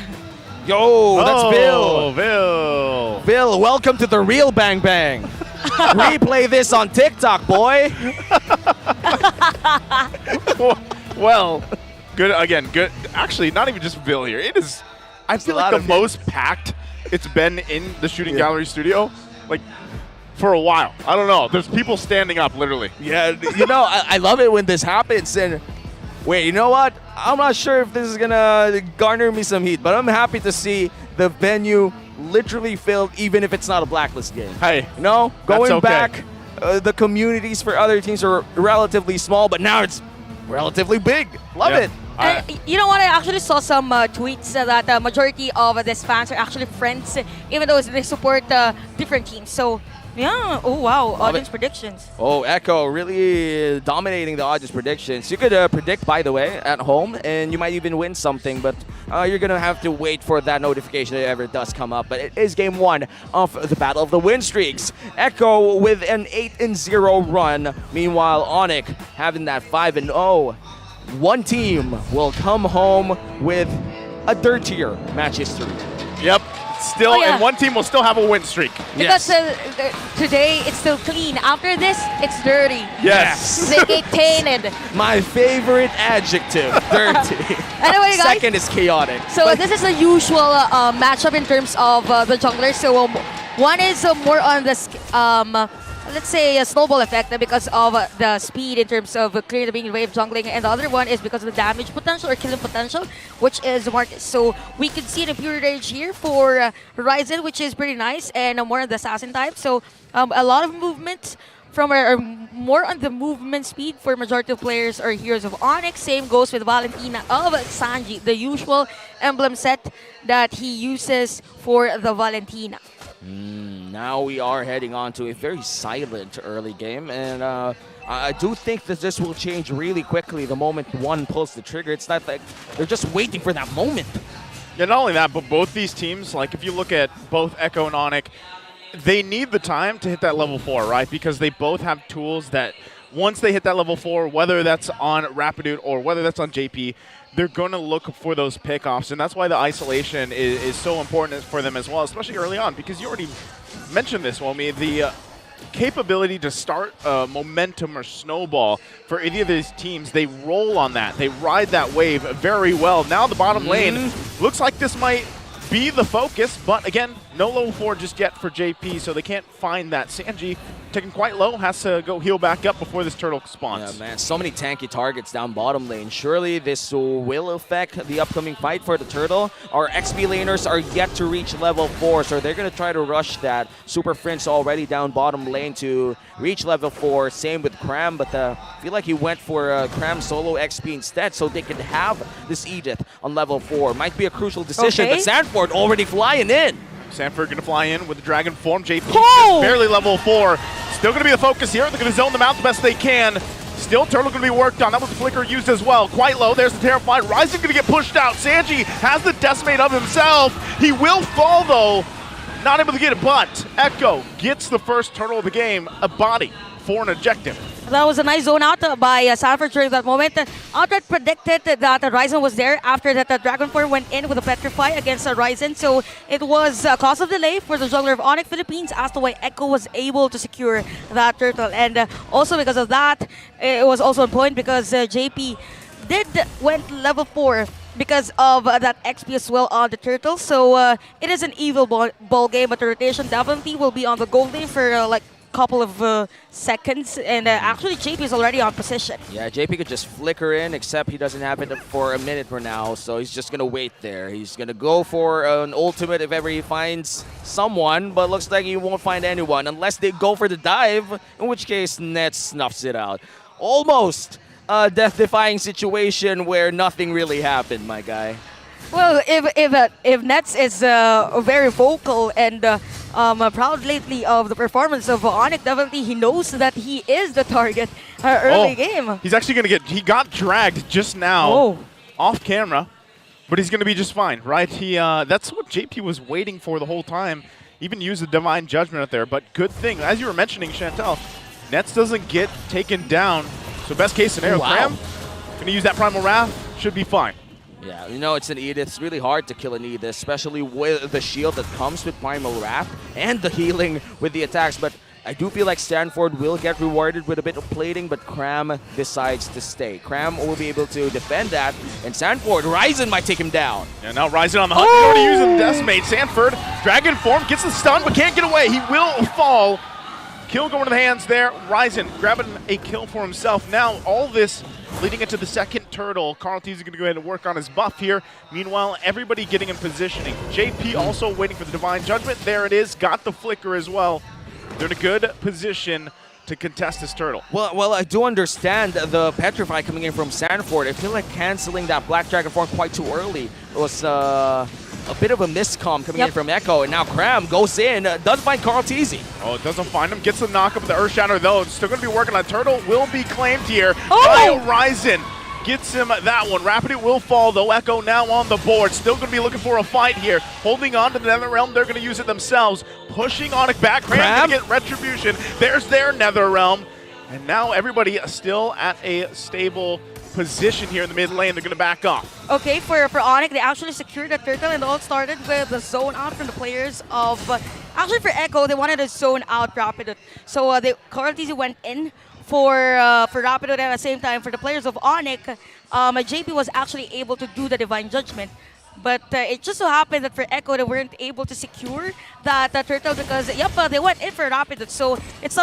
Yo, that's Bill. Bill. Bill, welcome to the real Bang Bang. Replay this on TikTok, boy. Well, good again. Good. Actually, not even just Bill here. It is. I feel like the most packed it's been in the shooting gallery studio, like for a while. I don't know. There's people standing up, literally. Yeah, you know, I love it when this happens. And wait, you know what? I'm not sure if this is gonna garner me some heat, but I'm happy to see the venue literally filled, even if it's not a blacklist game. Hey, you know, going okay. back, the communities for other teams are relatively small, but now it's relatively big. Love it. You know what? I actually saw some tweets that the majority of these fans are actually friends, even though they support different teams. So, yeah. Oh, wow. Audience predictions. Oh, Echo really dominating the audience predictions. You could predict, by the way, at home, and you might even win something, but you're going to have to wait for that notification if it ever does come up. But it is game 1 of the Battle of the Win Streaks. Echo with an 8-0 run. Meanwhile, ONIC having that 5-0. One team will come home with a dirtier match history. Yep. Still, and one team will still have a win streak. Because today it's still clean. After this, it's dirty. Yes. They get tainted. My favorite adjective, dirty. Anyway, guys. Second is chaotic. So this is a usual matchup in terms of the junglers. So one is more on the let's say a snowball effect because of the speed in terms of clearly being wave jungling, and the other one is because of the damage potential or killing potential, which is Marcus. So we can see the Pure Rage here for Ryzen, which is pretty nice, and more on the assassin type. So a lot of movement from more on the movement speed for majority of players or heroes of ONIC. Same goes with Valentina of Sanji, the usual emblem set that he uses for the Valentina. Now we are heading on to a very silent early game, and I do think that this will change really quickly the moment one pulls the trigger. It's not like they're just waiting for that moment. Yeah, not only that, but both these teams, like if you look at both Echo and ONIC, they need the time to hit that level 4, right? Because they both have tools that once they hit that level 4, whether that's on Rapidude or whether that's on JP, they're going to look for those pickoffs, and that's why the isolation is so important for them as well, especially early on, because you already mentioned this, Womi, the capability to start momentum or snowball for any of these teams. They roll on that. They ride that wave very well. Now the bottom lane looks like this might be the focus, but again, no level 4 just yet for JP, so they can't find that. Sanji taking quite low, has to go heal back up before this turtle spawns. Yeah, man, so many tanky targets down bottom lane. Surely this will affect the upcoming fight for the turtle. Our XP laners are yet to reach level 4, so they're going to try to rush that. Super Prince already down bottom lane to reach level 4. Same with Cram, but I feel like he went for Cram solo XP instead, so they could have this Edith on level 4. Might be a crucial decision, but Sanford already flying in. Sanford going to fly in with the Dragon form. JP just barely level 4. Still going to be the focus here. They're going to zone them out the best they can. Still, Turtle going to be worked on. That was the flicker used as well. Quite low. There's the Terrified. Ryzen going to get pushed out. Sanji has the decimate of himself. He will fall, though. Not able to get it, but Echo gets the first turtle of the game, a body for an objective. That was a nice zone out by Sanford during that moment. Outright predicted that Ryzen was there after that the Dragon Form went in with a Petrify against Ryzen. So it was a cause of delay for the jungler of ONIC Philippines as to why Echo was able to secure that turtle. And also because of that, it was also on point because JP went level 4 because of that XP as well on the turtle. So it is an evil ball game, but the rotation definitely will be on the gold lane for like couple of seconds, and actually JP is already on position. Yeah, JP could just flicker in, except he doesn't have it for a minute for now, so he's just going to wait there. He's going to go for an ultimate if ever he finds someone, but looks like he won't find anyone unless they go for the dive, in which case Nets snuffs it out. Almost a death-defying situation where nothing really happened, my guy. Well, if Nets is very vocal and proud lately of the performance of ONIC, definitely he knows that he is the target early game. He's actually going to he got dragged just now off camera, but he's going to be just fine, right? That's what JP was waiting for the whole time. Even used the Divine Judgment out there, but good thing, as you were mentioning, Chantel, Nets doesn't get taken down. So best case scenario, Cram, going to use that Primal Wrath, should be fine. Yeah, you know, it's an Edith. It's really hard to kill an Edith, especially with the shield that comes with Primal Wrath and the healing with the attacks. But I do feel like Stanford will get rewarded with a bit of plating, but Cram decides to stay. Cram will be able to defend that, and Stanford, Ryzen might take him down. Yeah, now Ryzen on the hunt. He's already using Decimate. Sanford, Dragon form, gets the stun, but can't get away. He will fall. Kill going to the hands there. Ryzen grabbing a kill for himself. Now all this leading into the second turtle. Carl T's going to go ahead and work on his buff here. Meanwhile, everybody getting in positioning. JP also waiting for the Divine Judgment. There it is. Got the flicker as well. They're in a good position to contest this turtle. Well, I do understand the Petrify coming in from Sanford. I feel like canceling that Black Dragon form quite too early. It was a bit of a miscomm coming in from Echo, and now Cram goes in, does find Carl Teasy. Oh, it doesn't find him. Gets the knock up with the Earth Shatter, though. It's still going to be working on Turtle. Will be claimed here by Ryzen. Gets him that one. Rapidude will fall, though. Echo now on the board. Still going to be looking for a fight here. Holding on to the Nether Realm. They're going to use it themselves. Pushing ONIC back. Cram going to get Retribution. There's their Nether Realm. And now everybody still at a stable position here in the mid lane. They're going to back off. Okay, for ONIC, they actually secured the turtle, and it all started with the zone out from the players of... actually, for Echo, they wanted to zone out Rapidude. So Carl TZ went in for Rapidude, and at the same time, for the players of ONIC, JP was actually able to do the Divine Judgment. But it just so happened that for Echo, they weren't able to secure that turtle because, they went in for Rapidude. So it's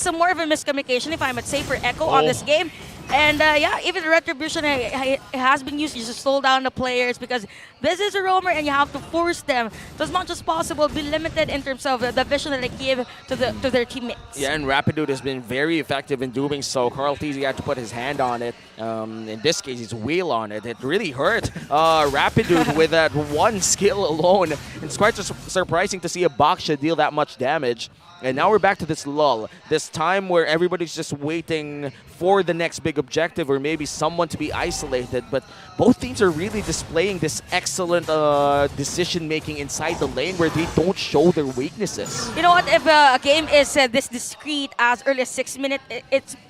more of a miscommunication, if I might say, for Echo on this game. And even the Retribution it has been used just to slow down the players because this is a roamer and you have to force them to, as much as possible, be limited in terms of the vision that they give to their teammates. Yeah, and Rapidude has been very effective in doing so. Carl Teasy had to put his hand on it. In this case, his wheel on it. It really hurt Rapidude with that one skill alone. It's quite surprising to see a Baksha deal that much damage. And now we're back to this lull, this time where everybody's just waiting for the next big objective or maybe someone to be isolated. But both teams are really displaying this excellent decision-making inside the lane where they don't show their weaknesses. You know what? If a game is this discreet as early as 6 minutes,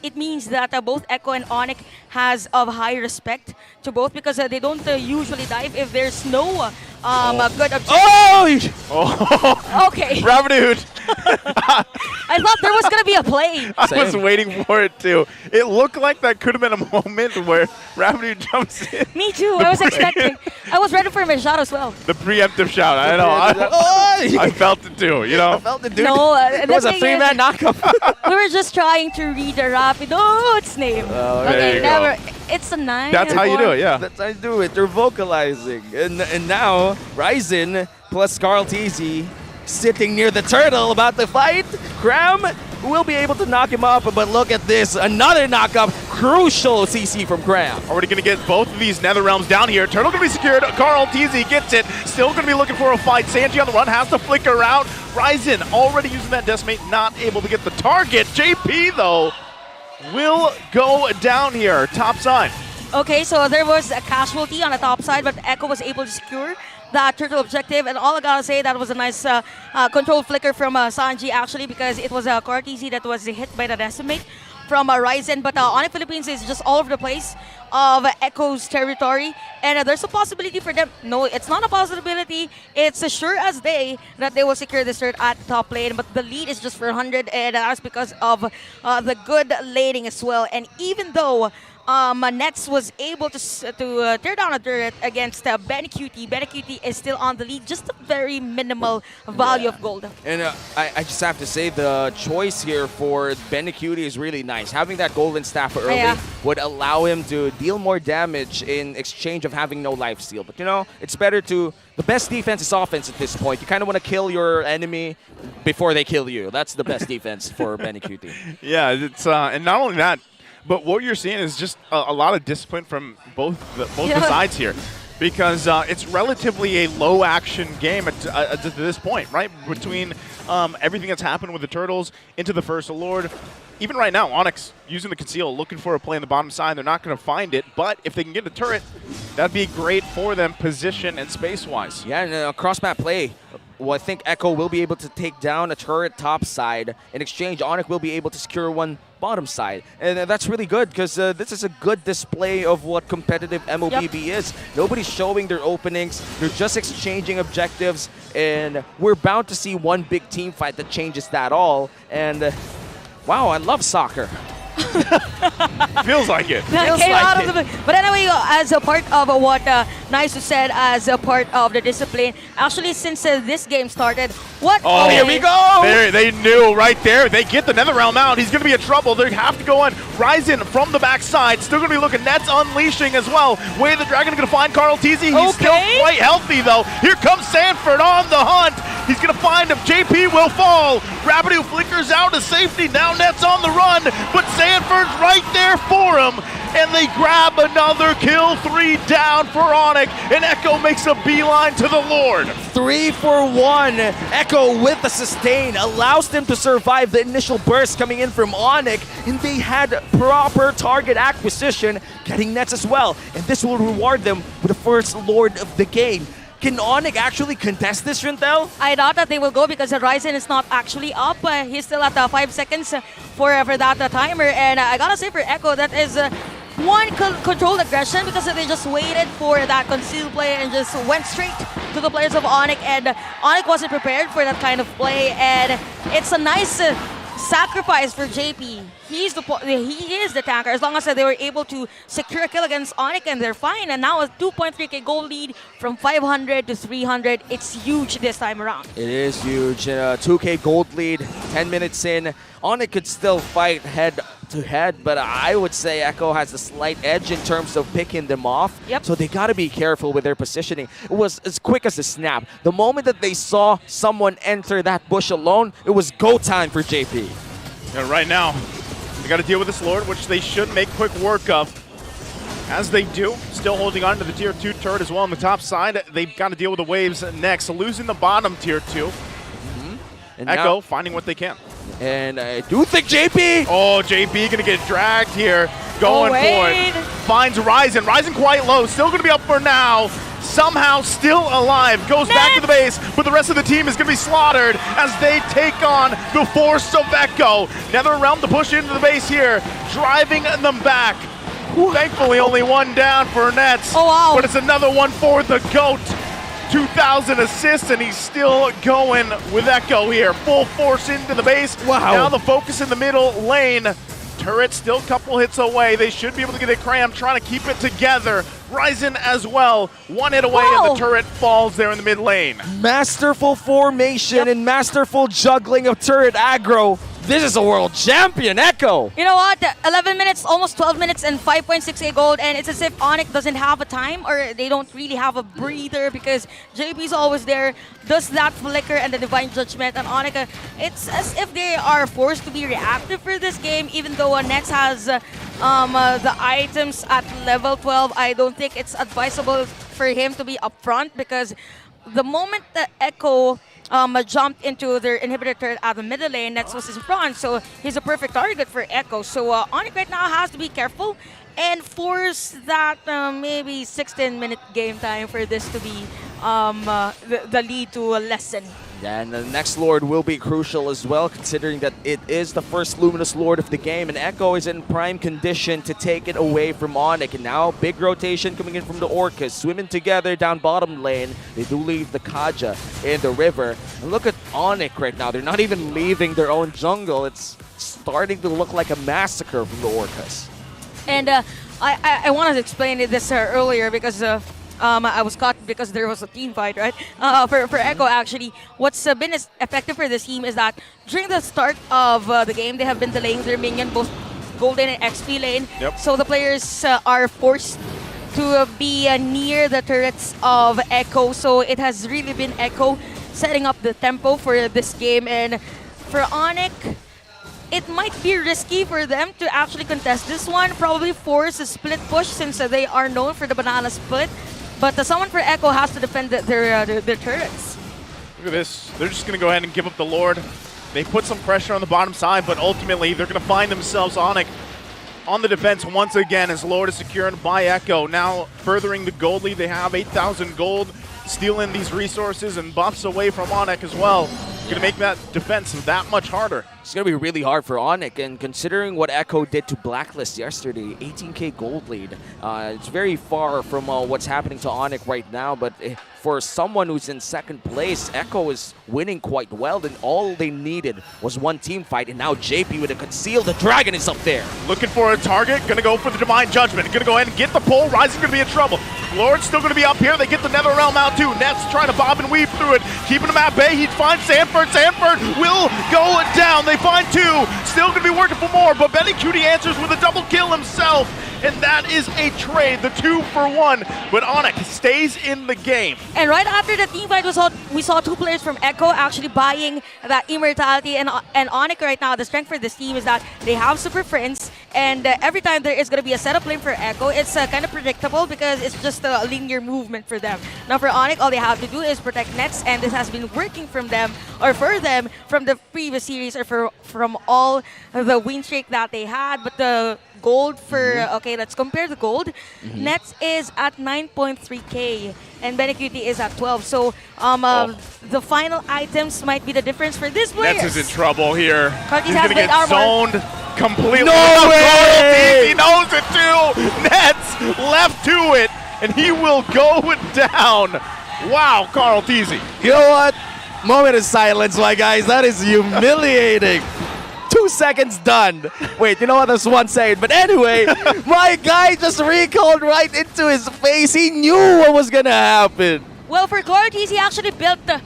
it means that both Echo and ONIC has of high respect to both because they don't usually dive if there's no good objective. Oh! Okay. Rabbit I thought there was going to be a play. I was waiting for it too. It looked like that could have been a moment where Rabbit jumps in. Me too. I was expecting. I was ready for my shot as well. The preemptive shout. I know. I felt it too. You know. I felt it, dude. No, it was a 3-man knockup. We were just trying to read the rapid. Oh, its name. Okay, never. It's a 9. That's how you do it. Yeah. That's how you do it. They're vocalizing, and now Ryzen plus Carl TZ sitting near the turtle about to fight. Cram will be able to knock him off, but look at this. Another knockup. Crucial CC from Cram. Already going to get both of these Nether Realms down here. Turtle going to be secured. Carl TZ gets it. Still going to be looking for a fight. Sanji on the run has to flicker out. Ryzen already using that Decimate, not able to get the target. JP, though, will go down here. Top side. Okay, so there was a casualty on the top side, but Echo was able to secure that turtle objective, and all I gotta say, that was a nice control flicker from Sanji actually, because it was a Cartesi that was hit by the Decimate from Ryzen, but ONIC Philippines is just all over the place of Echo's territory, and there's a possibility for them. No, it's not a possibility. It's as sure as day that they will secure this third at top lane, but the lead is just for 100, and that's because of the good laning as well. And even though Nets was able to tear down a turret against BLCK. BLCK is still on the lead, just a very minimal value of gold. And I just have to say the choice here for BLCK is really nice. Having that golden staff early would allow him to deal more damage in exchange of having no lifesteal. But you know, it's better to... The best defense is offense at this point. You kind of want to kill your enemy before they kill you. That's the best defense for BLCK. Yeah, it's and not only that, but what you're seeing is just a lot of discipline from both the sides here, because it's relatively a low-action game to this point, right? Between everything that's happened with the Turtles into the First Lord. Even right now, Onyx using the conceal, looking for a play on the bottom side. They're not going to find it, but if they can get a turret, that'd be great for them position and space-wise. Yeah, and cross-map play. Well, I think Echo will be able to take down a turret top side. In exchange, ONIC will be able to secure one bottom side. And that's really good because this is a good display of what competitive MOBB is. Nobody's showing their openings. They're just exchanging objectives. And we're bound to see one big team fight that changes that all. And wow, I love soccer. Feels like it. But anyway, as a part of what Nice said, as a part of the discipline, actually since this game started, here we go! They knew right there. They get the Nether Realm out. He's going to be in trouble. They have to go on. Ryzen from the backside. Still going to be looking. Nets unleashing as well. Way the Dragon going to find Carl TZ. He's still quite healthy though. Here comes Sanford on the hunt. He's going to find him. JP will fall. Rapidu flickers out to safety. Now Nets on the run, but Sanford's right there for him. And they grab another kill. 3 down for ONIC. And Echo makes a beeline to the Lord. 3 for 1. Echo with the sustain allows them to survive the initial burst coming in from ONIC. And they had proper target acquisition, getting nets as well. And this will reward them with the first Lord of the game. Can ONIC actually contest this, Rintel? I doubt that they will go because Ryzen is not actually up. He's still at 5 seconds for that timer. And I gotta say for Echo, that is one controlled aggression because they just waited for that concealed play and just went straight to the players of ONIC. And ONIC wasn't prepared for that kind of play. And it's a nice sacrifice for JP. He is the tanker. As long as they were able to secure a kill against ONIC, and they're fine. And now a 2.3k gold lead from 500 to 300. It's huge this time around. It is huge. 2k gold lead, 10 minutes in. ONIC could still fight head to head, but I would say Echo has a slight edge in terms of picking them off. So they got to be careful with their positioning. It was as quick as a snap. The moment that they saw someone enter that bush alone, it was go time for JP. And right now, they got to deal with this Lord, which they should make quick work of. As they do, still holding on to the tier 2 turret as well on the top side. They've got to deal with the waves next, losing the bottom tier 2. And Echo finding what they can. And I do think JP. Oh, JP gonna get dragged here. Going for it. Finds Ryzen. Ryzen quite low. Still gonna be up for now. Somehow still alive. Goes back to the base, but the rest of the team is gonna be slaughtered as they take on the force of Echo. NetherRealm to push into the base here, driving them back. Thankfully, only one down for Nets. Oh, wow. But it's another one for the GOAT. 2,000 assists, and he's still going with Echo here. Full force into the base. Wow. Now the focus in the middle lane. Turret still a couple hits away. They should be able to get it crammed, trying to keep it together. Ryzen as well. One hit away, and the turret falls there in the mid lane. Masterful formation and masterful juggling of turret aggro. This is a world champion, Echo. You know what? 11 minutes, almost 12 minutes, and 5.6k gold, and it's as if ONIC doesn't have a time, or they don't really have a breather, because JP's always there, does that flicker and the Divine Judgment, and ONIC, it's as if they are forced to be reactive for this game, even though Nex has the items at level 12. I don't think it's advisable for him to be upfront, because the moment the Echo jumped into their inhibitor turret at the middle lane, Nex was in front, so he's a perfect target for Echo. So ONIC right now has to be careful and force that maybe 16-minute game time for this to be the lead to a lesson. And the next Lord will be crucial as well, considering that it is the first Luminous Lord of the game, and Echo is in prime condition to take it away from ONIC. And now, big rotation coming in from the Orcas, swimming together down bottom lane. They do leave the Kaja in the river. And look at ONIC right now. They're not even leaving their own jungle. It's starting to look like a massacre from the Orcas. And I wanted to explain this earlier, because I was caught because there was a team fight, right? For Echo, actually, what's been effective for this team is that during the start of the game, they have been delaying their minion, both golden and XP lane. Yep. So the players are forced to be near the turrets of Echo. So it has really been Echo setting up the tempo for this game. And for ONIC, it might be risky for them to actually contest this one. Probably force a split push, since they are known for the banana split. But someone for Echo has to defend their turrets. Look at this. They're just going to go ahead and give up the Lord. They put some pressure on the bottom side, but ultimately they're going to find themselves ONIC on the defense once again, as Lord is secured by Echo. Now furthering the gold lead. They have 8,000 gold, stealing these resources and buffs away from ONIC as well. Going to make that defense that much harder. It's going to be really hard for ONIC, and considering what Echo did to Blacklist yesterday, 18k gold lead, it's very far from what's happening to ONIC right now, but for someone who's in second place, Echo is winning quite well, and all they needed was one team fight, and now JP with a conceal, the dragon is up there. Looking for a target, gonna go for the Divine Judgment, gonna go ahead and get the pull. Ryzen's gonna be in trouble. Lord's still gonna be up here, they get the NetherRealm out too. Nets trying to bob and weave through it, keeping him at bay. He finds Sanford. Sanford will go down. They find two, still gonna be working for more, but Benny Cutie answers with a double kill himself, and that is a trade, the 2-for-1, but ONIC stays in the game. And right after the team fight, we saw two players from Echo actually buying that immortality, and ONIC right now, the strength for this team is that they have Super Friends, and every time there is going to be a setup lane for Echo, it's kind of predictable, because it's just a linear movement for them. Now for ONIC, all they have to do is protect Nets, and this has been working from them, or for them, from the previous series, or from all the win streak that they had. But the gold for, okay, let's compare the gold. Nets is at 9.3k, and Benecutie is at 12. So the final items might be the difference for this player. Nets is in trouble here. He's going to get zoned completely. No way! He knows it too. Nets left to it, and he will go down. Wow, Carl Teasy. You know what? Moment of silence, my guys. That is humiliating. 2 seconds done. Wait, you know what? There's 1 second. But anyway, my guy just recalled right into his face. He knew what was gonna happen. Well, for Clarties, he actually built the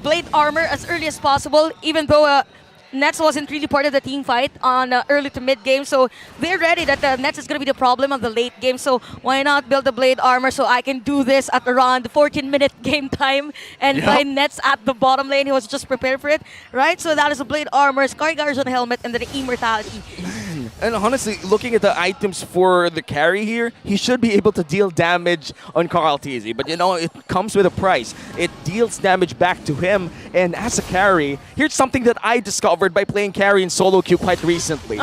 blade armor as early as possible, even though Nets wasn't really part of the team fight on early to mid game. So they're ready that Nets is going to be the problem on the late game. So why not build the blade armor so I can do this at around 14-minute game time and find Nets at the bottom lane. He was just prepared for it, right? So that is a blade armor, Scar Guardian helmet, and then the immortality. And honestly, looking at the items for the carry here, he should be able to deal damage on Carl Tizzy. But you know, it comes with a price. It deals damage back to him. And as a carry, here's something that I discovered by playing carry in solo queue quite recently.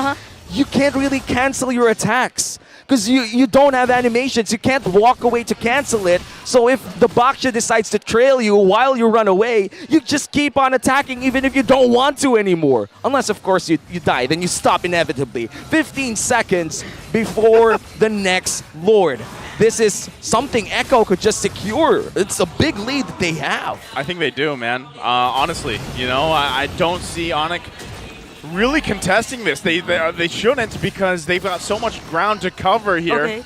You can't really cancel your attacks because you don't have animations. You can't walk away to cancel it. So if the Baksha decides to trail you while you run away, you just keep on attacking even if you don't want to anymore. Unless, of course, you die. Then you stop inevitably. 15 seconds before the next Lord. This is something Echo could just secure. It's a big lead that they have. I think they do, man. Honestly, you know, I don't see ONIC really contesting this. They shouldn't because they've got so much ground to cover here. Okay.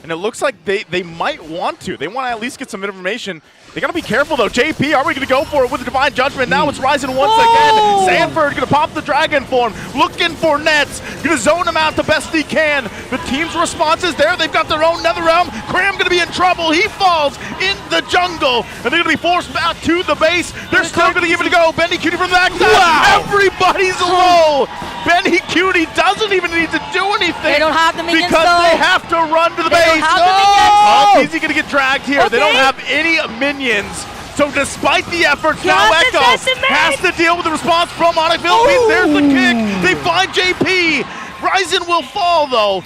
And it looks like they might want to. They want to at least get some information. They got to be careful, though. JP, are we going to go for it with the Divine Judgment? Now it's Ryzen once again. Sanford going to pop the Dragon Form, looking for nets. Going to zone him out the best he can. The team's response is there. They've got their own Netherrealm. Cram going to be in trouble. He falls in the jungle. And they're going to be forced back to the base. They're still going to give it a go. Benny Cutie from the backside. Wow. Everybody's low. Benny Cutie doesn't even need to do anything. They don't have the minions, because though. they have to run to the base. Don't have the minions. Oh, easy going to get dragged here. Okay. They don't have any minions. So despite the efforts, now Echo has to deal with the response from ONIC Philippines. There's the kick. They find JP. Ryzen will fall, though.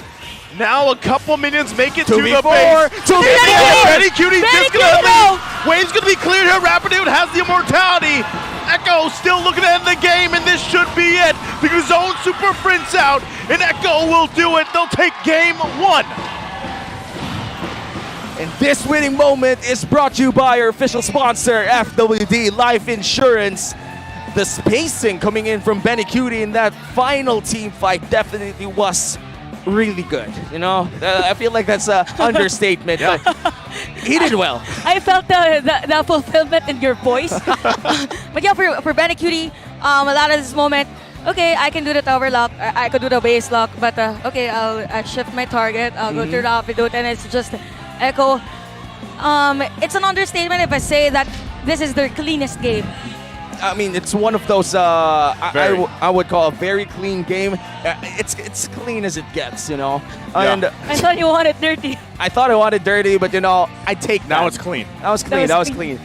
Now a couple minions make it to the base. Benny Cutie just going to leave. Wave's going to be cleared here. Rapidude has the immortality. Echo still looking to end the game, and this should be it. Because zone Super Prince out, and Echo will do it. They'll take game 1. And this winning moment is brought to you by our official sponsor, FWD Life Insurance. The spacing coming in from Benny Cutie in that final team fight definitely was really good. You know, I feel like that's an understatement, but he did well. I felt the fulfillment in your voice. But yeah, for Benny Cutie, a lot of this moment, okay, I can do the tower lock, I could do the base lock, but okay, I'll shift my target, I'll go to the Rapidude, and it's just Echo. It's an understatement if I say that this is their cleanest game. I mean, it's one of those I would call a very clean game. It's clean as it gets, you know. Yeah. And I thought you wanted dirty. I thought I wanted dirty, but you know, I take that. Now it's clean. That was clean.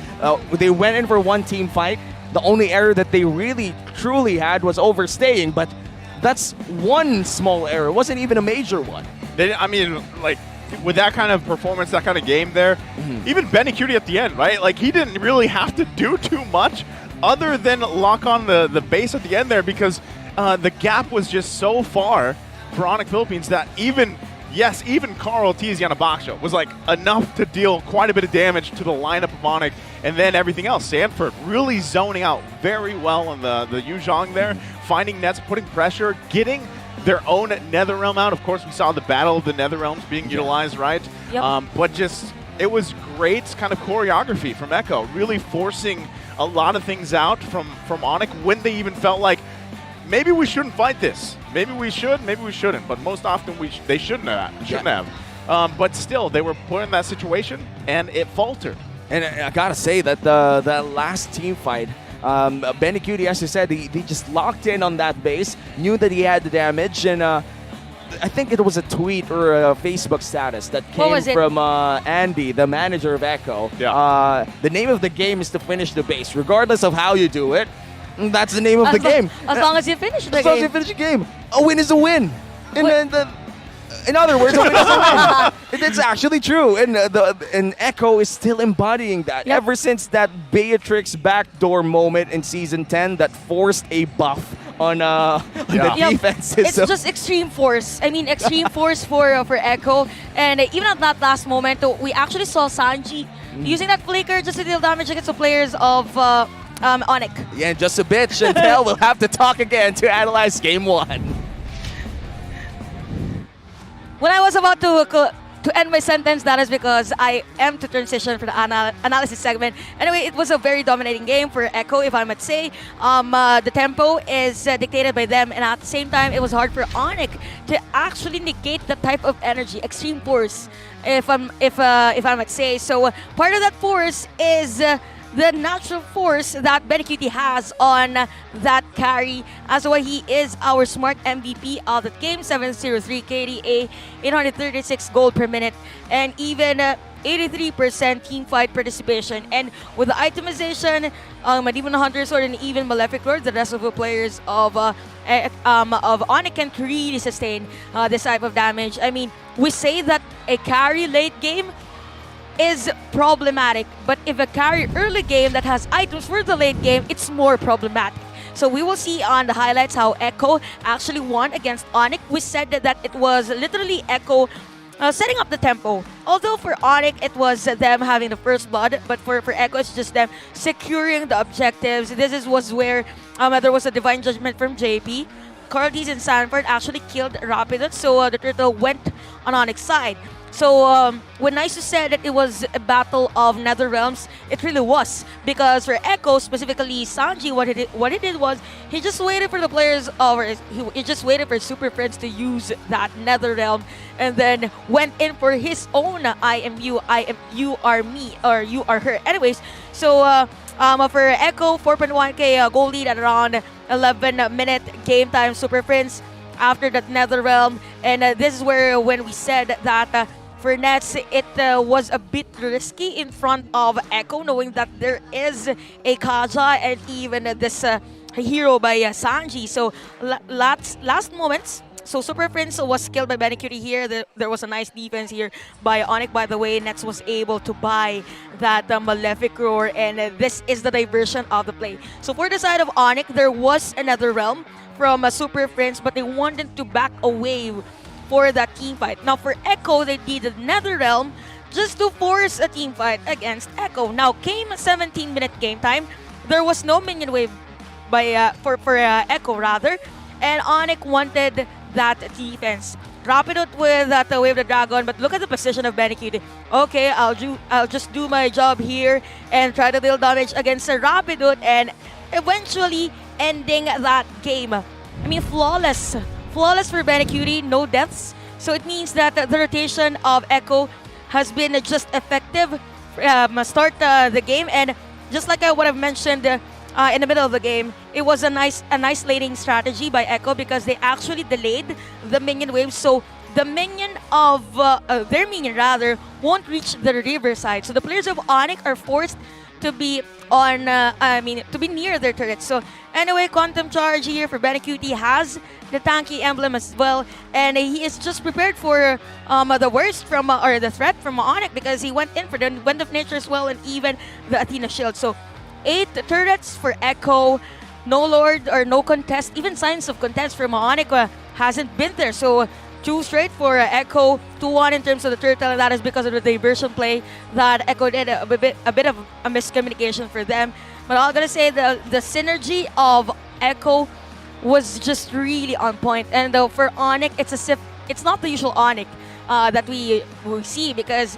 They went in for one team fight. The only error that they really truly had was overstaying, but that's one small error. It wasn't even a major one. I mean, like, with that kind of performance, that kind of game there, even Benny Cutie at the end, right? Like, he didn't really have to do too much other than lock on the base at the end there because the gap was just so far for ONIC Philippines that even Carl Tiziana Baksha was like enough to deal quite a bit of damage to the lineup of ONIC, and then everything else. Sanford really zoning out very well on the Yuzhong there, finding nets, putting pressure, getting their own Netherrealm out. Of course, we saw the Battle of the Netherrealms being utilized, right? Yep. But just, it was great kind of choreography from Echo, really forcing a lot of things out from ONIC when they even felt like, maybe we shouldn't fight this. Maybe we should, maybe we shouldn't. But most often they shouldn't have. But still, they were put in that situation, and it faltered. And I gotta say that the last team fight, Benny Cutie, as you said, he just locked in on that base, knew that he had the damage, and I think it was a tweet or a Facebook status that came from Andy, the manager of Echo. Yeah. The name of the game is to finish the base, regardless of how you do it. That's the name of the game. As long as you finish the game. As long as you finish the game. A win is a win. In other words, a win is a win. It's actually true. And Echo is still embodying that. Yep. Ever since that Beatrix backdoor moment in Season 10 that forced a buff on the defense system. It's just extreme force. I mean, extreme force for Echo. And even at that last moment, we actually saw Sanji using that flicker just to deal damage against the players of ONIC. Yeah, in just a bit, Chantel will have to talk again to analyze Game 1. When I was about to end my sentence, that is because I am to transition for the analysis segment. Anyway, it was a very dominating game for Echo, if I might say. The tempo is dictated by them, and at the same time, it was hard for ONIC to actually negate that type of energy, extreme force, if I might say. So part of that force is the natural force that BLCK has on that carry. As why he is our smart MVP of the game. 703 KDA, 836 gold per minute, and even 83% team fight participation. And with the itemization, and even Hunter Sword and even Malefic Lord, the rest of the players of ONIC can really sustain this type of damage. I mean, we say that a carry late game is problematic, but if a carry early game that has items for the late game, it's more problematic. So we will see on the highlights how Echo actually won against ONIC. We said that it was literally Echo setting up the tempo. Although for ONIC, it was them having the first blood, but for Echo, it's just them securing the objectives. Was where there was a divine judgment from JP. Cardies and Sanford actually killed Rapidot, so the turtle went on ONIC's side. So when Naisu said that it was a battle of Nether Realms, it really was. Because for Echo, specifically Sanji, what he did was he just waited for the players, or he just waited for Super Friends to use that Nether Realm, and then went in for his own I am you are me, or you are her. Anyways, so for Echo, 4.1k goal lead at around 11-minute game time Super Friends after that Nether Realm. And this is where when we said that for Nets, it was a bit risky in front of Echo, knowing that there is a Kaja and even this hero by Sanji. So last moments, so Super Prince was killed by BLCK here. There was a nice defense here by ONIC. By the way, Nets was able to buy that Malefic Roar, and this is the diversion of the play. So for the side of ONIC, there was another realm from Super Friends, but they wanted to back away for that team fight. Now for Echo, they did another realm just to force a team fight against Echo. Now came a 17-minute game time. There was no minion wave by for Echo rather, and ONIC wanted that defense. Rapidot with that Wave the Dragon, but look at the position of BLCK. Okay, I'll just do my job here and try to deal damage against Rapidot, and eventually ending that game. I mean, flawless for BLCK, no deaths. So it means that the rotation of Echo has been just effective. Start the game, and just like what I've mentioned in the middle of the game, it was a nice laning strategy by Echo because they actually delayed the minion wave. So the minion of their minion rather won't reach the river side. So the players of ONIC are forced to be on, to be near their turrets. So anyway, Quantum Charge here for BLCK has the tanky emblem as well, and he is just prepared for the worst from or the threat from ONIC because he went in for the Wind of Nature as well, and even the Athena Shield. So 8 turrets for Echo, no Lord or no contest, even signs of contest from ONIC hasn't been there. So 2 straight for Echo, 2-1 in terms of the turtle, and that is because of the diversion play that Echo did, a bit of a miscommunication for them. But I'm gonna say the synergy of Echo was just really on point. And for ONIC, it's not the usual ONIC that we see, because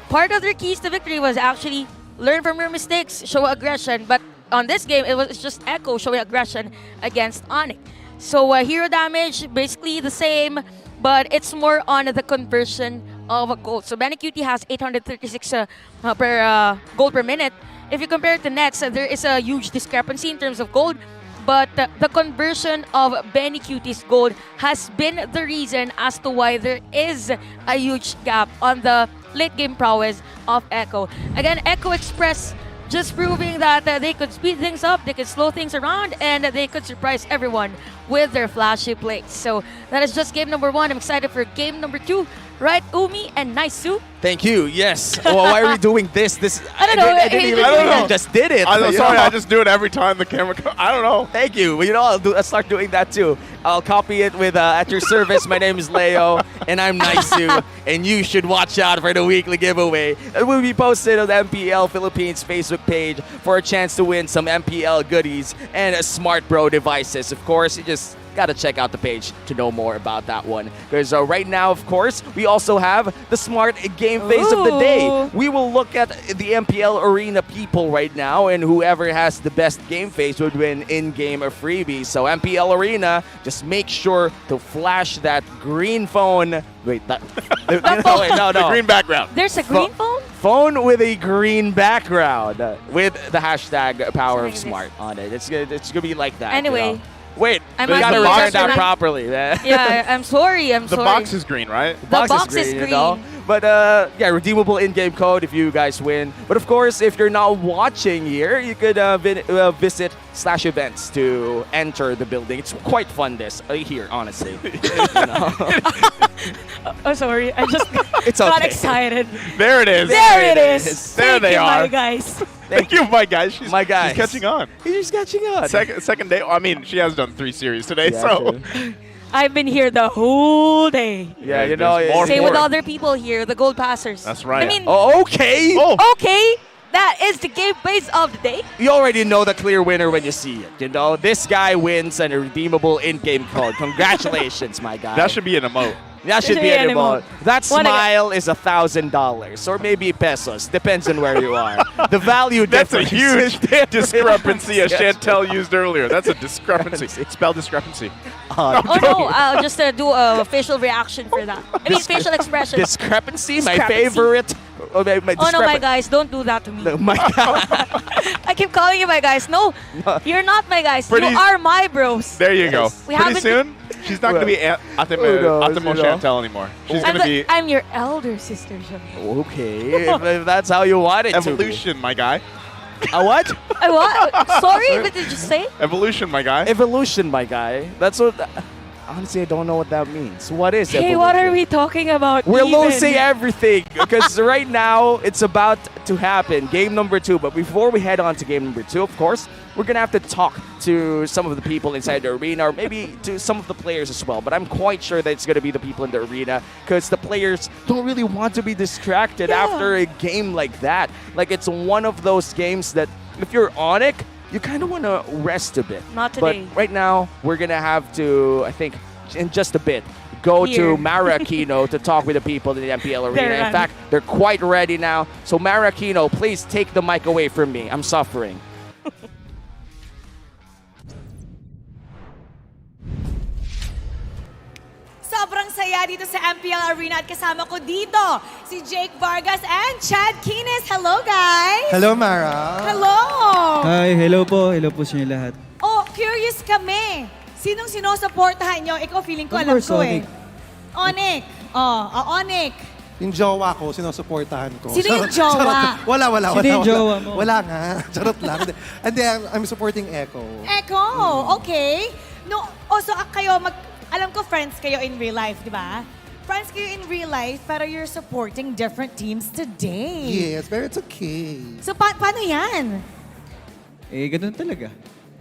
part of their keys to victory was actually learn from your mistakes, show aggression. But on this game, it was just Echo showing aggression against ONIC. So hero damage, basically the same, but it's more on the conversion of gold. So BLCK has 836 per gold per minute. If you compare it to Nets, there is a huge discrepancy in terms of gold, but the conversion of BLCK's gold has been the reason as to why there is a huge gap on the late game prowess of Echo. Again, Echo Express just proving that they could speed things up, they could slow things around, and they could surprise everyone with their flashy plays. So that is just game number 1. I'm excited for game number 2. Right, Umi and Naisu? Thank you. Yes. Well, why are we doing this? I don't know. I don't know. I just did it. I'm sorry. I just do it every time the camera comes. I don't know. Thank you. Well, I'll start doing that too. I'll copy it with at your service. My name is Leo, and I'm Naisu, and you should watch out for the weekly giveaway that will be posted on the MPL Philippines Facebook page for a chance to win some MPL goodies and Smart Bro devices. Of course, you just gotta check out the page to know more about that one. Because right now, of course, we also have the Smart Game Phase of the day. We will look at the MPL Arena people right now, and whoever has the best game phase would win in-game a freebie. So MPL Arena, just make sure to flash that green phone. Wait, that no. The green background. There's a green phone? phone with a green background with the hashtag Power of Smart on it. It's gonna be like that. Anyway. You know? Wait, I'm we gotta on return the that box. properly, man. Yeah, I'm sorry. I'm The sorry. box is green, right? The box is green. You know? But yeah, redeemable in-game code if you guys win. But of course, if you're not watching here, you could visit /events to enter the building. It's quite fun here, honestly. You know? Oh, sorry. I just It's got okay. excited. There it is. There it is. There Thank they you, are. my guys. Thank you, my guys. She's, my guys. She's catching on. She's catching on. Second day. I mean, she has done 3 series today, Yeah, so. I've been here the whole day. Yeah, you know. Same with other people here, the gold passers. That's right. I mean, okay. okay. That is the game base of the day. You already know the clear winner when you see it. You know, this guy wins a redeemable in-game code. Congratulations, my guy. That should be an emote. That should be an emote. That What a- smile is $1,000 or maybe pesos. Depends on where you are. The value That's a difference. huge discrepancy, as Chantel used earlier. That's a discrepancy. Spell discrepancy. Oh no, I'll just do a facial reaction for that. I mean, facial expression. Discrepancy, my favorite. Oh, Oh no, my guys, don't do that to me. No, my God. I keep calling you my guys. No, you're not my guys. Pretty- You are my bros. There you go. We Pretty haven't- soon, she's not going to be Atemo Chantel anymore. She's going to be I'm your elder sister, Chantel. Okay, if that's how you want it Evolution, my guy. A what? What? Sorry, what did you say? Evolution, my guy. Evolution, my guy. That's what... Honestly, I don't know what that means. What is Hey, evolution? what are we talking about? We're even? losing everything because right now it's about to happen. Game number 2. But before we head on to game number 2, of course, we're going to have to talk to some of the people inside the arena or maybe to some of the players as well. But I'm quite sure that it's going to be the people in the arena because the players don't really want to be distracted after a game like that. Like, it's one of those games that if you're ONIC, you kind of want to rest a bit. Not today. But right now, we're going to have to, I think, in just a bit, go Here. to Mara Aquino to talk with the people in the MPL arena. They're In ready. fact, they're quite ready now. So Mara Aquino, please take the mic away from me. I'm suffering. Sobrang saya dito sa MPL Arena at kasama ko dito si Jake Vargas and Chad Kines. Hello, guys! Hello, Mara. Hello! Hi, hello po sa inyo lahat. Oh, curious kami. Sinong sinusuportahan nyo? Ikaw, feeling ko, Of alam course, ko ONIC. ONIC. ONIC. Yung jowa ko, sinusuportahan ko. Sino yung Charot, jowa? charot. Wala. Sino yung jowa mo? Wala nga. Charot lang. Hindi, I'm supporting Echo. Echo, okay. No, so kayo, alam ko friends kayo in real life, di ba? Friends kayo in real life, pero you're supporting different teams today. Yes, but it's okay. So, paano yan? Ganun talaga.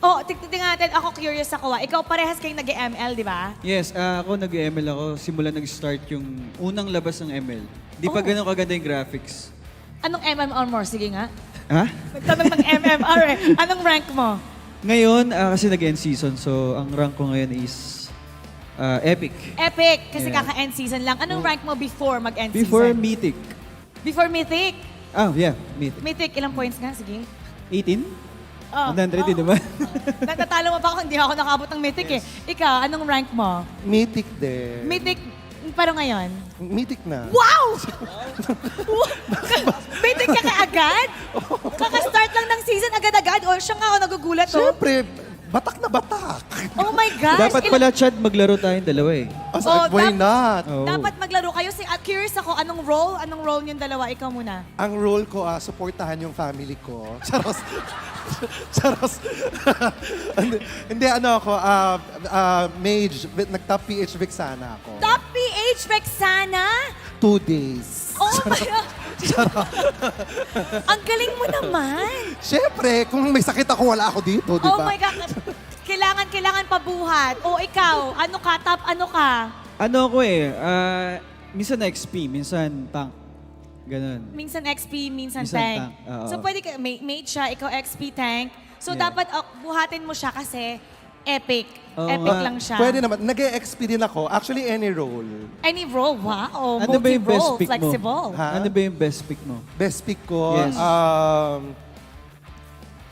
Oh, tingnan natin. Ako curious ako. Ikaw parehas kayong nag-ML, di ba? Yes, ako nag-ML ako simula nag-start yung unang labas ng ML. Di pa ganun kaganda yung graphics. Anong MMR mo? Sige nga. Ha? Nagtanong ng MMR eh. Anong rank mo? Ngayon, kasi nag-end season, so ang rank ko ngayon is Epic. Epic, kasi Yeah. kaka-end season lang. Anong rank mo before mag-end Before season? Mythic. Before Mythic? Yeah, Mythic. Mythic, ilang points nga? Sige. 18? Oh, 100 din naman. Natatalo mo pa ako, hindi ako nakabot ng Mythic eh. Ikaw, anong rank mo? Mythic din. Mythic, pero ngayon? Mythic na. Wow! Mythic ka kaagad? Kaka-start lang ng season agad-agad? O siya nga ako nagugulat oh. Siyempre, batak na batak. Oh my gosh! Dapat pala, Chad, maglaro tayong dalawa eh. Why not? Oh. Dapat maglaro kayo. Curious ako, anong role? Anong role niyong dalawa? Ikaw muna. Ang role ko, supportahan yung family ko. Charos. Charos. Hindi, ano ako, mage, nag-top PH Vexana ako. Top PH Vexana? 2 days. Oh my God! Ang galing mo naman! Siyempre, kung may sakit ako, wala ako dito, di ba? Oh my God! Kailangan pabuhat. O ikaw, ano ka? Top ano ka? Ano ako minsan XP, minsan tank. Ganun. Minsan XP, minsan Minsan tank. tank, oo. So pwede ka, mate siya, ikaw XP tank. So Yeah. dapat buhatin mo siya kasi epic. Oo Epic nga. lang siya. Pwede naman. Nag-XP din ako. Actually, any role. Any role, wow. Ano ba yung best Multi-role, pick mo? flexible. Ha? Ano ba yung best pick mo? Best pick ko, Yes.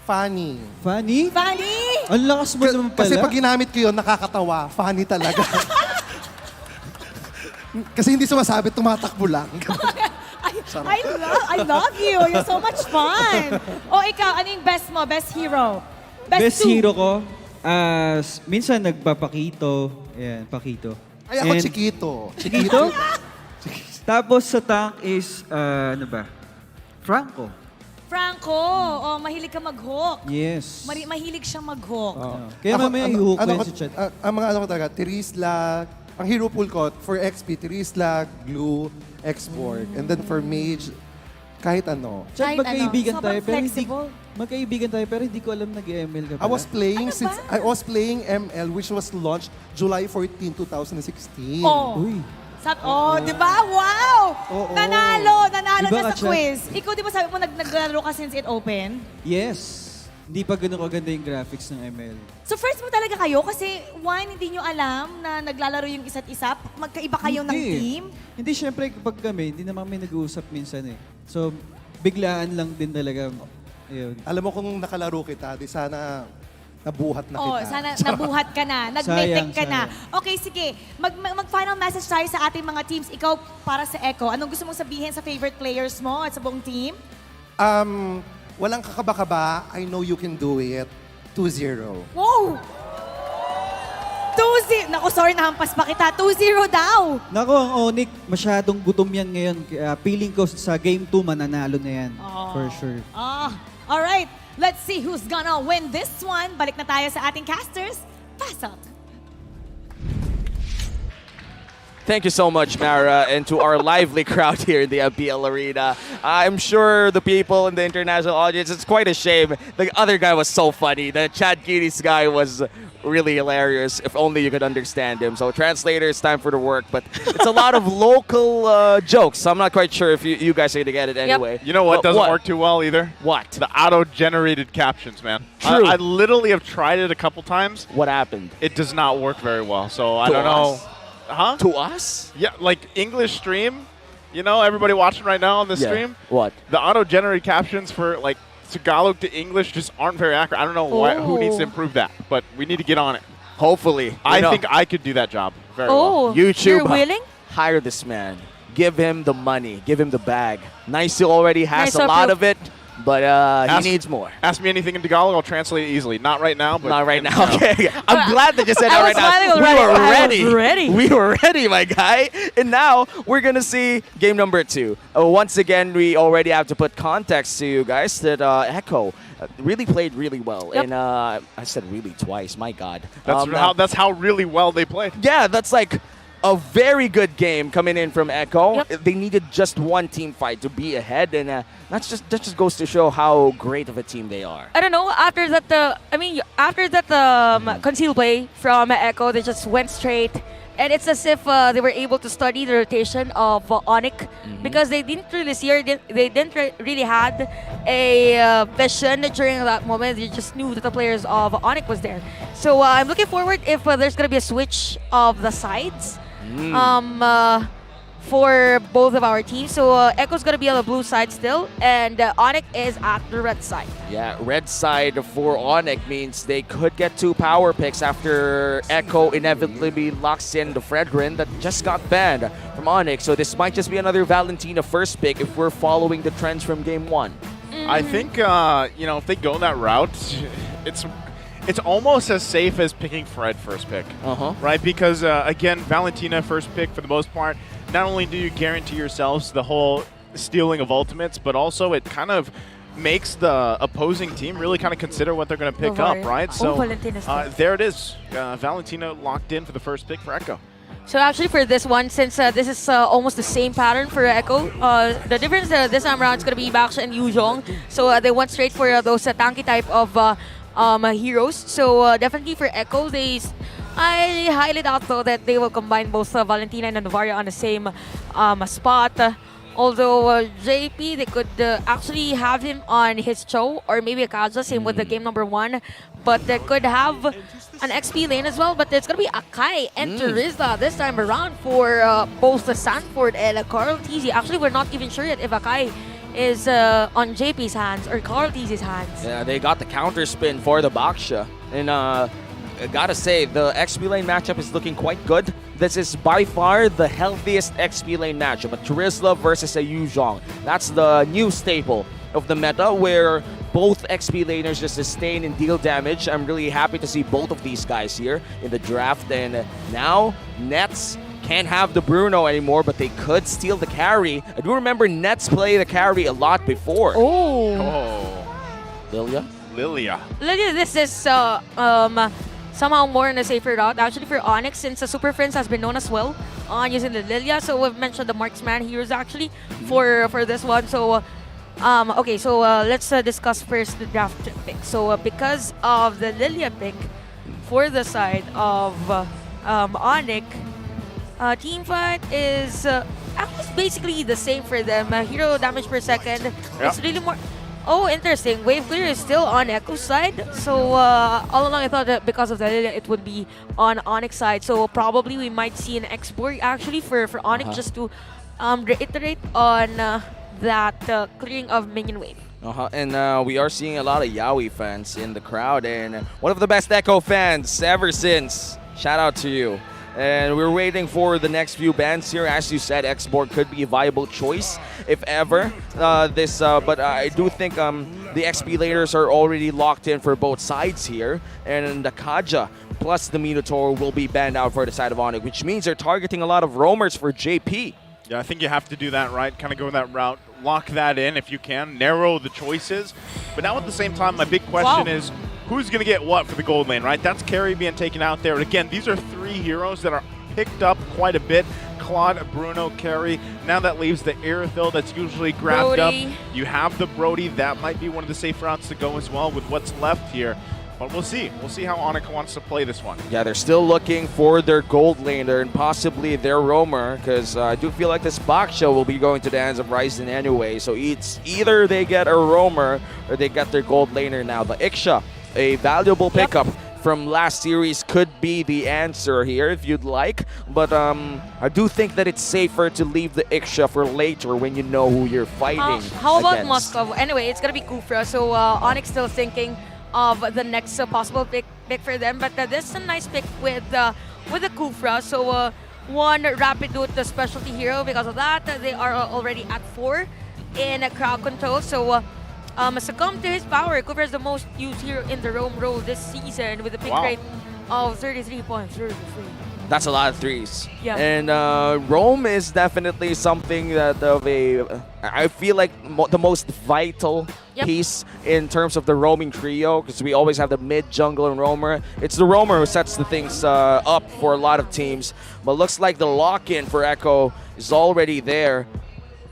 funny. Funny? Funny! Ang lakas mo naman pala. Kasi pag ginamit ko yun, nakakatawa. Funny talaga. Kasi hindi sumasabi, tumatakbo lang. Ay, I love you. You're so much fun. Ikaw, ano yung best mo? Best hero? Best two. hero ko, minsan nagpapakito. Ayan, pakito. Ay, ako Chiquito. Chiquito? Tapos sa tank is, ano ba? Franco. Franco, mahilig ka mag-hook. Yes. Mahilig siyang mag-hook. Kaya mamaya i-hook ko yun ko, si Chat. ang mga ano ko talaga, Tirisla, ang hero pool ko, for XP, Tirisla, Glue, Export. And then for Mage, kahit ano. Chat, magkaibigan tayo, pero hindi, flexible. magkaibigan tayo, pero hindi ko alam nag-ML ka I was playing I was playing ML, which was launched July 14, 2016. Uy. Di ba? Wow! Nanalo Iba na ka, sa Chat. quiz. Ikaw, di ba sabi mo naglaro ka since it opened? Yes. Hindi pa ganun kaganda yung graphics ng ML. So first mo talaga kayo kasi hindi nyo alam na naglalaro yung isa't isa? Magkaiba kayo ng team? Hindi, syempre kapag kami, hindi naman kami nag-uusap minsan eh. So, biglaan lang din talaga. Ayun. Alam mo kung nakalaro kita, di sana nabuhat na kita. Sana nabuhat ka na, nag-metek ka na. Okay, sige. Mag-final message tayo sa ating mga teams. Ikaw, para sa Echo, anong gusto mong sabihin sa favorite players mo at sa buong team? Walang kakaba-kaba. I know you can do it. 2-0. Wow! 2-0. Naku, sorry, nahampas pa kita. 2-0 daw. Naku, ang ONIC, masyadong gutom yan ngayon. Kaya feeling ko sa Game 2, mananalo na yan. For sure. Alright, let's see who's gonna win this one. Balik na tayo sa ating casters. Pasok. Thank you so much, Mara, and to our lively crowd here in the MPL Arena. I'm sure the people in the international audience, it's quite a shame. The other guy was so funny. The Chad Giddy's guy was really hilarious. If only you could understand him. So translator, it's time for the work. But it's a lot of local jokes. So I'm not quite sure if you guys are going to get it anyway. You know what doesn't work too well either? What? The auto-generated captions, man. True. I literally have tried it a couple times. What happened? It does not work very well. So I don't know. Huh? To us? Yeah, like English stream. You know, everybody watching right now on the stream. What? The auto-generated captions for like Tagalog to English just aren't very accurate. I don't know who needs to improve that, but we need to get on it. Hopefully. I think I could do that job very well. YouTube, you're willing? Hire this man. Give him the money. Give him the bag. Nice already has Nice a lot of it, but he needs more. Ask me anything in Tagalog, I'll translate it easily. Not right now, but Not right now. Okay. I'm glad that you said that right now. We were ready. We were ready, my guy. And now we're going to see game number 2. Once again, we already have to put context to you guys that Echo really played really well. Yep. And I said really twice. My God. That's how really well they played. Yeah, that's like a very good game coming in from Echo. Yep. They needed just one team fight to be ahead, and that just goes to show how great of a team they are. I don't know, after that concealed play from Echo, they just went straight. And it's as if they were able to study the rotation of ONIC because they didn't really see they didn't really had a vision during that moment. They just knew that the players of ONIC was there. So I'm looking forward if there's going to be a switch of the sides for both of our teams. So Echo's going to be on the blue side still, and ONIC is at the red side. Yeah, red side for ONIC means they could get 2 power picks after Echo inevitably locks in the Fredrin that just got banned from ONIC. So this might just be another Valentina first pick if we're following the trends from game 1. I think, if they go that route, it's almost as safe as picking Fred first pick, right? Because, again, Valentina first pick for the most part, not only do you guarantee yourselves the whole stealing of ultimates, but also it kind of makes the opposing team really kind of consider what they're going to pick up, right? So there it is. Valentina locked in for the first pick for Echo. So actually for this one, since this is almost the same pattern for Echo, the difference this time around is going to be Baksha and Yuzhong. So they went straight for those tanky type of heroes. So definitely for Echo, I highly doubt though that they will combine both Valentina and Novaria on the same spot. Although JP, they could actually have him on his Cho or maybe a Kaja, same with the game number 1. But they could have an XP lane as well. But there's going to be Akai and Terizla this time around for both the Sanford and Carl TZ. Actually, we're not even sure yet if Akai is on JP's hands or Carl TZ's hands. Yeah, they got the counter spin for the Baksha. And I gotta say, the XP lane matchup is looking quite good. This is by far the healthiest XP lane matchup. A Trizla versus a Yuzhong. That's the new staple of the meta, where both XP laners just sustain and deal damage. I'm really happy to see both of these guys here in the draft. And now, Nets can't have the Bruno anymore, but they could steal the carry. I do remember Nets play the carry a lot before. Lilia? Lilia. Lilia, this is somehow more in a safer route. Actually, for ONIC, since the Super Friends has been known as well on using the Lilia, so we've mentioned the marksman heroes actually for this one. So, okay, so let's discuss first the draft pick. So, because of the Lilia pick for the side of ONIC, team fight is basically the same for them. Hero damage per second. It's really more. Oh, interesting. Wave clear is still on Echo's side. So all along I thought that because of the Lilia it would be on ONIC side. So probably we might see an export actually for ONIC just to reiterate on that clearing of minion wave. And we are seeing a lot of Yaoi fans in the crowd, and one of the best Echo fans ever since. Shout out to you. And we're waiting for the next few bans here. As you said, X-Borg could be a viable choice, if ever. But I do think the XP laners are already locked in for both sides here. And the Kaja plus the Minotaur will be banned out for the side of ONIC, which means they're targeting a lot of roamers for JP. Yeah, I think you have to do that, right? Kind of go that route. Lock that in if you can. Narrow the choices. But now at the same time, my big question is, who's going to get what for the gold lane, right? That's carry being taken out there. And again, these are three heroes that are picked up quite a bit. Claude, Bruno, carry. Now that leaves the Irithyll that's usually grabbed up. You have the Brody. That might be one of the safe routes to go as well with what's left here. But we'll see. We'll see how ONIC wants to play this one. Yeah, they're still looking for their gold laner and possibly their roamer, because I do feel like this box show will be going to the hands of Ryzen anyway. So it's either they get a roamer or they get their gold laner now. The Iksha, a valuable pickup from last series, could be the answer here if you'd like. But I do think that it's safer to leave the Iksha for later when you know who you're fighting How about against. Moscow? Anyway, it's going to be Kufra. So ONIC still thinking of the next possible pick for them. But this is a nice pick with the Kufra. So one rapid loot, the specialty hero. Because of that, they are already at 4 in crowd control. So succumb to his power. Kufra is the most used hero in the roam role this season with a pick rate of 33.33. That's a lot of threes. Yeah. And Rome is definitely something that I feel like the most vital piece in terms of the roaming trio, because we always have the mid, jungle, and roamer. It's the roamer who sets the things up for a lot of teams. But looks like the lock-in for Echo is already there.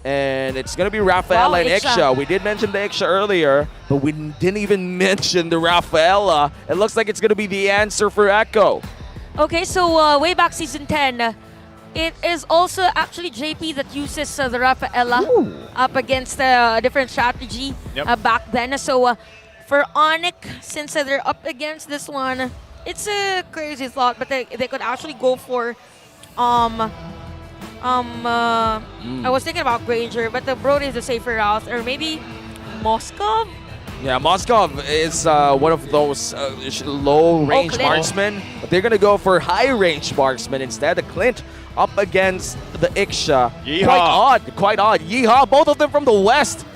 And it's going to be Rafaela and Iksha. We did mention the Iksha earlier, but we didn't even mention the Rafaela. It looks like it's going to be the answer for Echo. Okay, so way back season 10, it is also actually JP that uses the Rafaela up against a different strategy back then. So for ONIC, since they're up against this one, it's a crazy thought, but they could actually go for I was thinking about Granger, but the Brody is the safer route, or maybe Moskov. Yeah, Moskov is one of those low-range marksmen, but they're going to go for high-range marksmen instead. The Clint up against the Iksha. Yeehaw. Quite odd. Yeehaw, both of them from the West.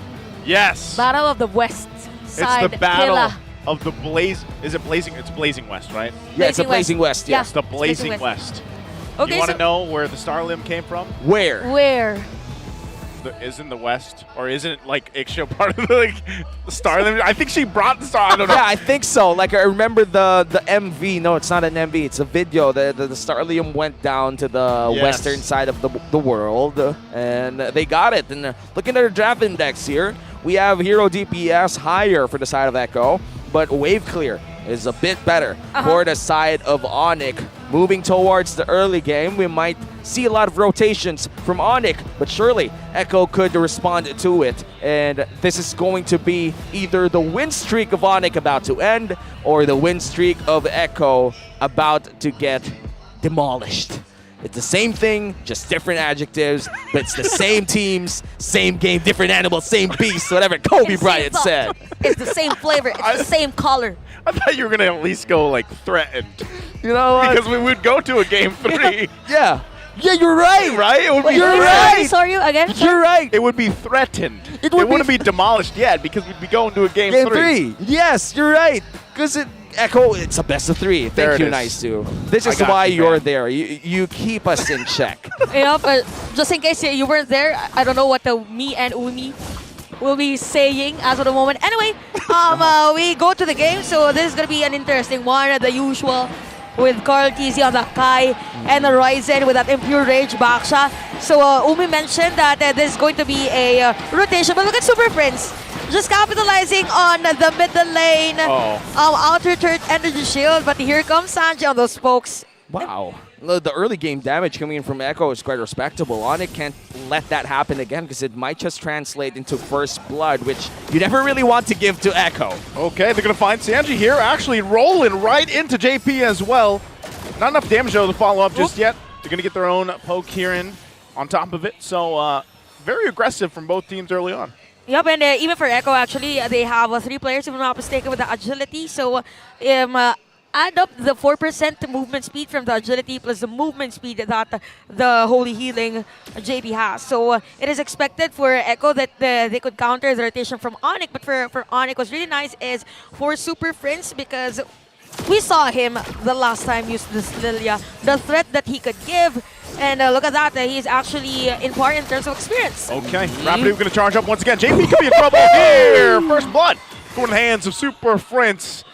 Yes. Battle of the West side. It's the battle Killa. of the Blaze. Is it Blazing? It's Blazing West, right? Yeah, it's the Blazing West. Yes, the Blazing West. Okay, you want to know where the Star Limb came from? Where? Isn't the West, or isn't like Iksha part of the Star Limb? I think she brought the Star. I don't know. Yeah, I think so. Like I remember the MV. No, it's not an MV. It's a video. The Starlium went down to the western side of the world, and they got it. And looking at our draft index here, we have hero DPS higher for the side of Echo, but wave clear is a bit better for the side of ONIC. Moving towards the early game, we might see a lot of rotations from ONIC, but surely Echo could respond to it. And this is going to be either the win streak of ONIC about to end, or the win streak of Echo about to get demolished. It's the same thing, just different adjectives, but it's the same teams, same game, different animals, same beast, whatever Kobe Bryant said. It's the same flavor. It's the same color. I thought you were going to at least go, like, threatened. You know what? Because we would go to a game 3. Yeah. Yeah, you're right. Right? It would be You're right. Sorry, again? You're right. It would be threatened. It wouldn't be demolished yet because we'd be going to a game 3. Yes, you're right. Because Echo, it's a best of 3. There Thank it you, is. Nice to. This is I got why you, you're man. there. You keep us in check. But just in case you weren't there, I don't know what the me and Umi will be saying as of the moment. Anyway, we go to the game, so this is going to be an interesting one, the usual, with Carl TZ on the Kai and the Ryzen with that Impure Rage Baksha. So Umi mentioned that this is going to be a rotation, but look at Super Prince. Just capitalizing on the middle lane, outer turret energy shield, but here comes Sanji on those spokes. Wow. The early game damage coming in from Echo is quite respectable. ONIC can't let that happen again because it might just translate into first blood, which you never really want to give to Echo. Okay, they're going to find Sanji here, actually rolling right into JP as well. Not enough damage, though, to follow up just yet. They're going to get their own poke here in on top of it. So, very aggressive from both teams early on. Yep, and even for Echo, actually, they have 3 players, if I'm not mistaken, with the agility. So, add up the 4% movement speed from the agility plus the movement speed that the Holy Healing JP has. So it is expected for Echo that they could counter the rotation from ONIC, but for ONIC, what's really nice is for Super Prince, because we saw him the last time use this Lilia, the threat that he could give, and look at that, he's actually in par in terms of experience. Okay, Rapidu going to charge up once again. JP could be in trouble here. First blood going in the hands of Super Prince.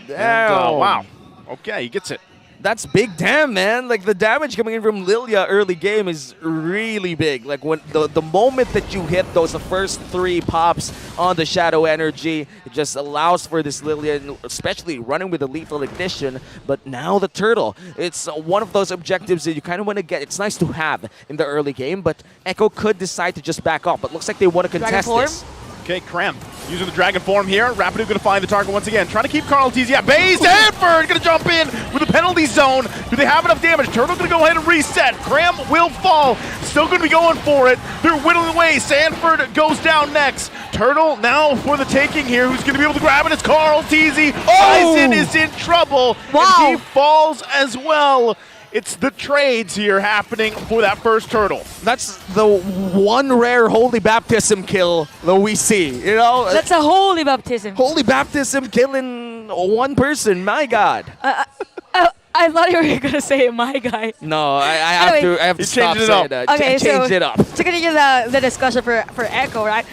And, wow. Okay, he gets it. That's big damn, man. Like, the damage coming in from Lilia early game is really big. Like, when the moment that you hit those the first 3 pops on the Shadow Energy, it just allows for this Lilia, especially running with the Lethal Ignition. But now the Turtle. It's one of those objectives that you kind of want to get. It's nice to have in the early game, but Echo could decide to just back off. But looks like they want to contest this. Okay, Krem using the Dragon Form here. Rapidu going to find the target once again. Trying to keep Carl TZ at bay. Sanford going to jump in with the penalty zone. Do they have enough damage? Turtle going to go ahead and reset. Krem will fall. Still going to be going for it. They're whittling away. Sanford goes down next. Turtle now for the taking here. Who's going to be able to grab it? It's Carl TZ. Ryzen is in trouble. Wow. And he falls as well. It's the trades here happening for that first Turtle. That's the one rare Holy Baptism kill that we see, you know? That's a Holy Baptism. Holy Baptism killing one person, my God. I thought you were going to say my guy. No, I have to stop saying that. Okay, Change it up. To continue the discussion for Echo, right?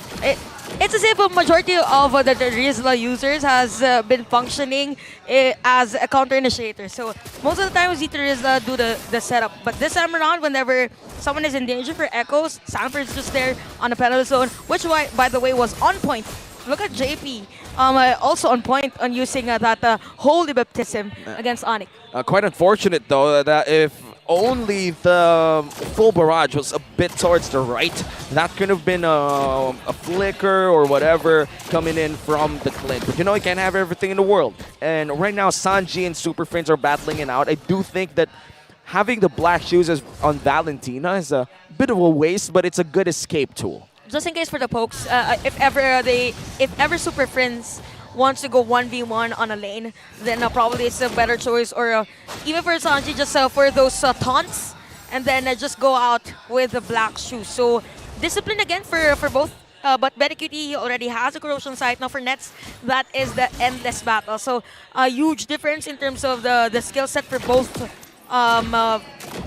It's as if a majority of the Rizla users has been functioning as a counter initiator. So most of the time, Z2 Rizla do the setup. But this time around, whenever someone is in danger for Echoes, Sanford's just there on the penalty zone, which, by the way, was on point. Look at JP, also on point on using that Holy Baptism against ONIC. Quite unfortunate, though, that if only the full barrage was a bit towards the right, that could have been a flicker or whatever coming in from the Clint. But you know, you can't have everything in the world. And right now, Sanji and Super Prince are battling it out. I do think that having the black shoes on Valentina is a bit of a waste, but it's a good escape tool. Just in case for the pokes, if ever Super Prince wants to go 1v1 on a lane, then probably it's a better choice. Or even for Sanji, just for those taunts, and then just go out with the black shoes. So discipline again for both. But BLCK already has a corrosion sight. Now for Nets, that is the endless battle. So a huge difference in terms of the skill set for both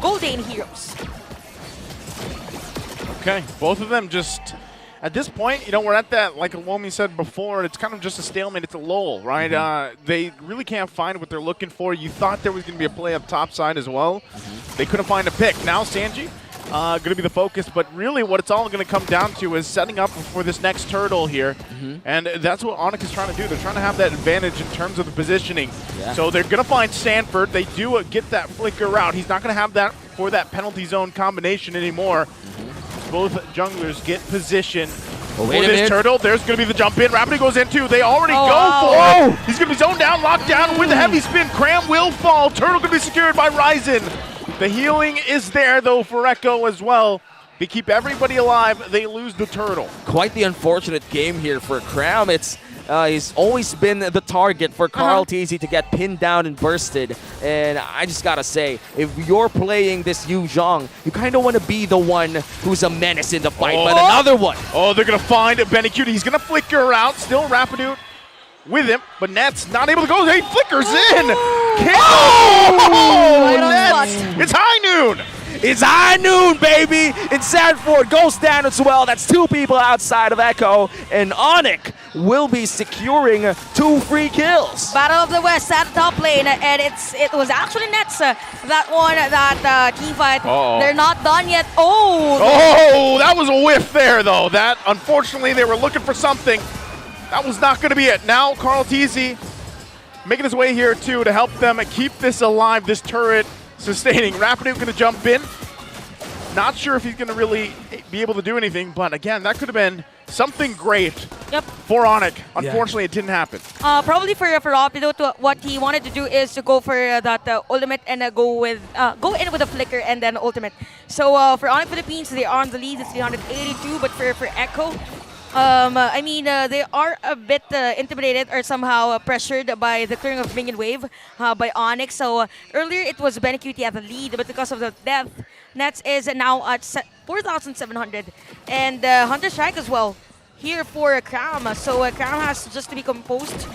Golden heroes. Okay, both of them just, at this point, you know, we're at that, like Womi said before, it's kind of just a stalemate. It's a lull, right? They really can't find what they're looking for. You thought there was going to be a play up top side as well. They couldn't find a pick. Now Sanji going to be the focus, but really what it's all going to come down to is setting up for this next Turtle here. And that's what ONIC is trying to do. They're trying to have that advantage in terms of the positioning. So they're going to find Sanford. They do get that flicker out. He's not going to have that for that penalty zone combination anymore. Both junglers get position for this Turtle. There's going to be the jump in. Rapidu goes in too. They already go for it. He's going to be zoned down, locked down with the heavy spin. Cram will fall. Turtle going to be secured by Ryzen. The healing is there, though, for Echo as well. They keep everybody alive. They lose the turtle. Quite the unfortunate game here for Cram. He's always been the target for Carl Teasy to get pinned down and bursted. And I just gotta say, if you're playing this Yu Zhang, you kind of want to be the one who's a menace in the fight. But another one. Oh, they're gonna find Benny Cutie. He's gonna flicker out. Still Rapidoot with him, but Nets not able to go. He flickers in. Nets! It's high noon. It's high noon, baby! And Sanford goes down as well. That's 2 people outside of Echo. And ONIC will be securing 2 free kills. Battle of the West at the top lane, and it was actually Nets that won that team fight. They're not done yet. Oh, that was a whiff there, though. That, unfortunately, they were looking for something. That was not going to be it. Now, Carl Teasy making his way here, too, to help them keep this alive, this turret sustaining. Rapidoot going to jump in. Not sure if he's going to really be able to do anything, but again, that could have been something great for ONIC. Unfortunately, it didn't happen. Probably for Rapidoot, what he wanted to do is to go for that ultimate and go in with a flicker and then ultimate. So for ONIC Philippines, they are on the lead. It's 382, but for Echo, they are a bit intimidated or somehow pressured by the clearing of minion wave by ONIC. So earlier it was Benny Cutie at the lead, but because of the death, Nets is now at 4,700. And Hunter Strike as well here for Cram. So Cram has just to be composed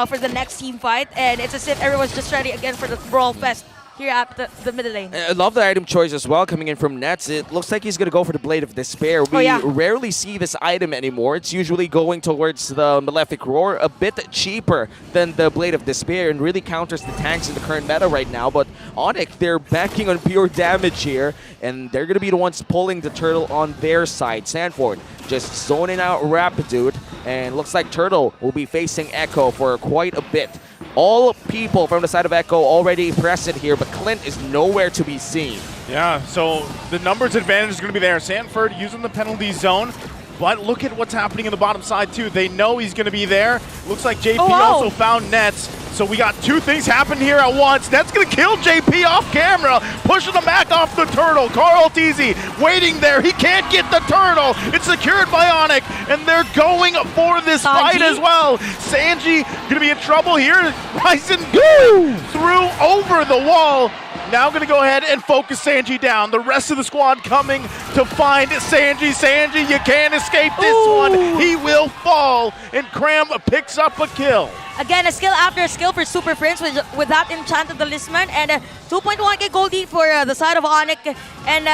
for the next team fight. And it's as if everyone's just ready again for the Brawl Fest here at the middle lane. I love the item choice as well coming in from Nets. It looks like he's going to go for the Blade of Despair. We rarely see this item anymore. It's usually going towards the Malefic Roar, a bit cheaper than the Blade of Despair, and really counters the tanks in the current meta right now. But ONIC, they're banking on pure damage here, and they're going to be the ones pulling the turtle on their side. Sanford just zoning out Rapidoot, and looks like Turtle will be facing Echo for quite a bit. All people from the side of Echo already present here, but Clint is nowhere to be seen. Yeah, so the numbers advantage is going to be there. Sanford using the penalty zone, but look at what's happening in the bottom side too. They know he's going to be there. Looks like JP also found Nets. So we got 2 things happen here at once. Nets going to kill JP off camera, pushing him back off the turtle. Carl Teasy waiting there. He can't get the turtle. It's secured by ONIC, and they're going for this fight as well. Sanji going to be in trouble here. Ryzen threw over the wall. Now going to go ahead and focus Sanji down. The rest of the squad coming to find Sanji. Sanji, you can't escape this one. He will fall, and Cram picks up a kill. Again, a skill after a skill for Super Prince with that Enchanted Talisman, and 2.1k gold lead for the side of ONIC. And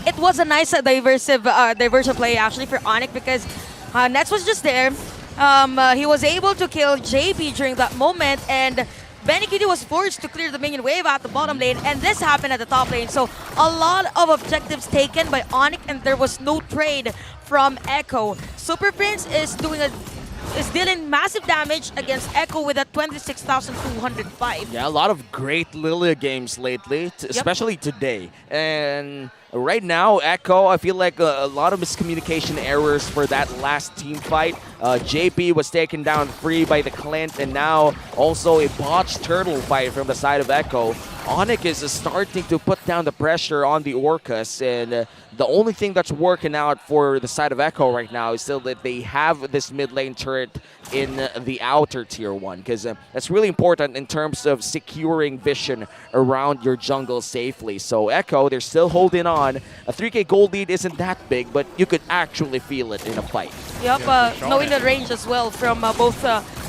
it was a nice diverse play actually for ONIC, because Nets was just there. He was able to kill JP during that moment, and Benny Cutie was forced to clear the minion wave at the bottom lane, and this happened at the top lane. So a lot of objectives taken by ONIC, and there was no trade from Echo. Super Prince is dealing massive damage against Echo with a 26,205. Yeah, a lot of great Lilia games lately, especially today. And right now, Echo, I feel like a lot of miscommunication errors for that last team fight. JP was taken down free by the Clint, and now also a botched turtle fight from the side of Echo. ONIC is starting to put down the pressure on the Orcas, and the only thing that's working out for the side of Echo right now is still that they have this mid lane turret in the outer tier 1, because that's really important in terms of securing vision around your jungle safely. So Echo, they're still holding on. A 3k gold lead isn't that big, but you could actually feel it in a fight. Yep, knowing the range as well from both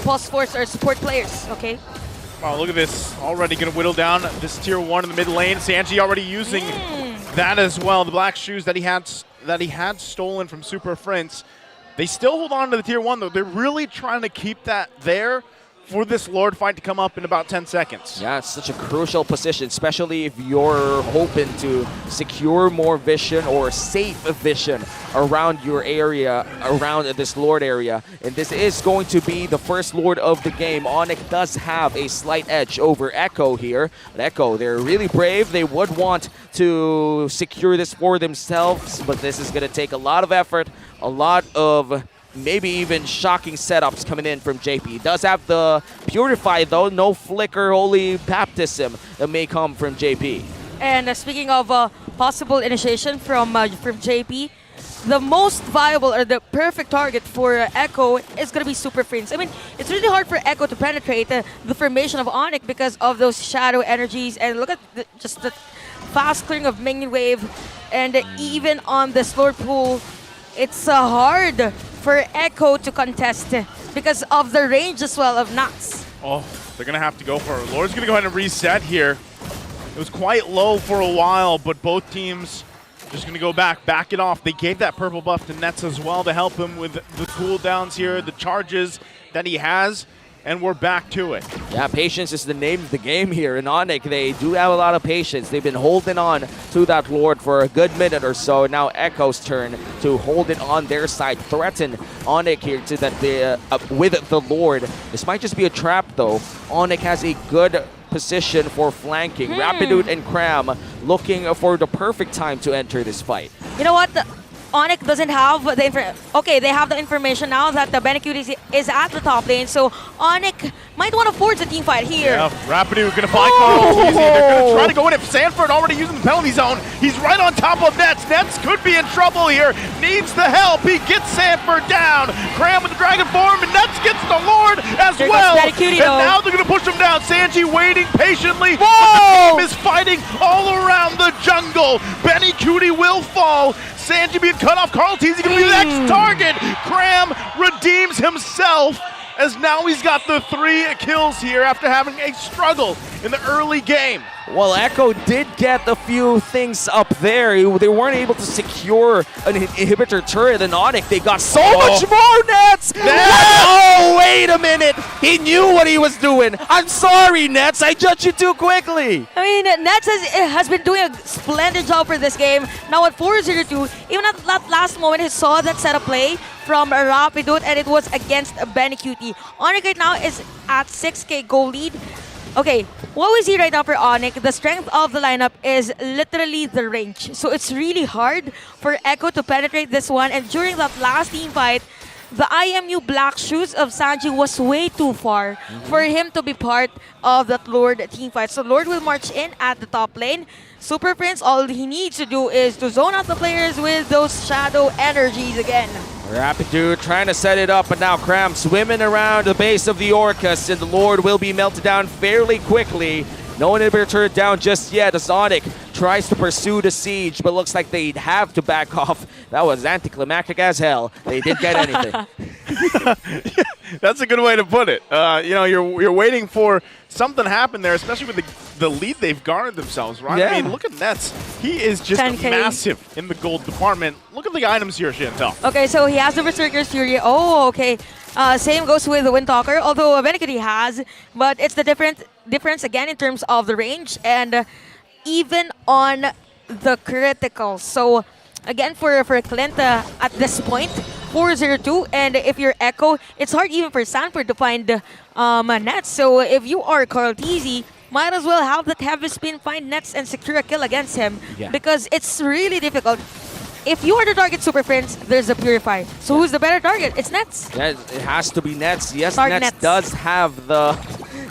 pulse force or support players, okay? Wow, look at this. Already going to whittle down this tier 1 in the mid lane. Sanji already using that as well. The black shoes that he had stolen from Super Prince. They still hold on to the tier 1 though. They're really trying to keep that there for this Lord fight to come up in about 10 seconds. Yeah, it's such a crucial position, especially if you're hoping to secure more vision or safe vision around your area, around this Lord area. And this is going to be the first Lord of the game. ONIC does have a slight edge over Echo here. But Echo, they're really brave. They would want to secure this for themselves, but this is going to take a lot of effort, a lot of maybe even shocking setups coming in from JP. He does have the Purify though, no Flicker, Holy Baptism that may come from JP. And speaking of possible initiation from JP, the most viable or the perfect target for Echo is going to be Super Prince. I mean, it's really hard for Echo to penetrate the formation of ONIC because of those shadow energies. And look at just the fast clearing of minion wave. And even on the slower pool, it's hard for Echo to contest because of the range as well of Nuts. Oh, they're going to have to go for it. Lord's going to go ahead and reset here. It was quite low for a while, but both teams just going to go back it off. They gave that purple buff to Nets as well to help him with the cooldowns here, the charges that he has, and we're back to it. Yeah, patience is the name of the game here in ONIC. They do have a lot of patience. They've been holding on to that Lord for a good minute or so. Now Echo's turn to hold it on their side, threaten ONIC here to that with the Lord. This might just be a trap though. ONIC has a good position for flanking. Rapidude and Cram looking for the perfect time to enter this fight. You know what? ONIC doesn't have the information. Okay, they have the information now that the BLCK is at the top lane, so ONIC might want to force a team fight here. Yeah, Rapidude gonna find Carl easy. They're gonna try to go in. If Sanford already using the penalty zone, he's right on top of Nets. Nets could be in trouble here. Needs the help. He gets Sanford down. Cram with the dragon form, and Nets gets the Lord as There well. goes BLCK, and now they're gonna push him down. Sanji waiting patiently. Whoa! But the team is fighting all around the jungle. Benny Cutie will fall. Sanji being cut off. Carl Teasy gonna be the next target. Cram redeems himself as now he's got the 3 kills here after having a struggle in the early game. Well, Echo did get a few things up there. They weren't able to secure an inhibitor turret in ONIC. They got so much more Nets! Oh, wait a minute! He knew what he was doing. I'm sorry, Nets. I judged you too quickly. I mean, Nets has been doing a splendid job for this game. Now at 4-0-2, even at that last moment, he saw that setup play from Rapidude, and it was against Benny Cutie. ONIC right now is at 6K goal lead. Okay, what we see right now for ONIC, the strength of the lineup is literally the range. So it's really hard for Echo to penetrate this one. And during that last team fight, the IMU Black Shoes of Sanji was way too far for him to be part of that Lord team fight. So Lord will march in at the top lane. Super Prince, all he needs to do is to zone out the players with those shadow energies again. Rapidude trying to set it up, but now Cram swimming around the base of the Orcus, and the Lord will be melted down fairly quickly. No inhibitor turret down just yet as ONIC tries to pursue the siege, but looks like they'd have to back off. That was anticlimactic as hell. They didn't get anything. That's a good way to put it. You know, you're waiting for something to happen there, especially with the lead they've garnered themselves, right? Yeah. I mean, look at Nets. He is just 10K. massive in the gold department. Look at the items here, Chantel. Okay, so he has the Berserker's Fury. Oh, okay. Same goes with the Windtalker, although Benekity has, but it's the difference again in terms of the range and even on the critical. So again, for Clint at this point, 4-0-2, and if you're Echo, it's hard even for Sanford to find Nets. So if you are Carl Teasy, might as well have that heavy spin, find Nets, and secure a kill against him because it's really difficult. If you are the target Super Prince, there's a Purify. So who's the better target? It's Nets. Yeah, it has to be Nets. Yes, Target Nets Nets.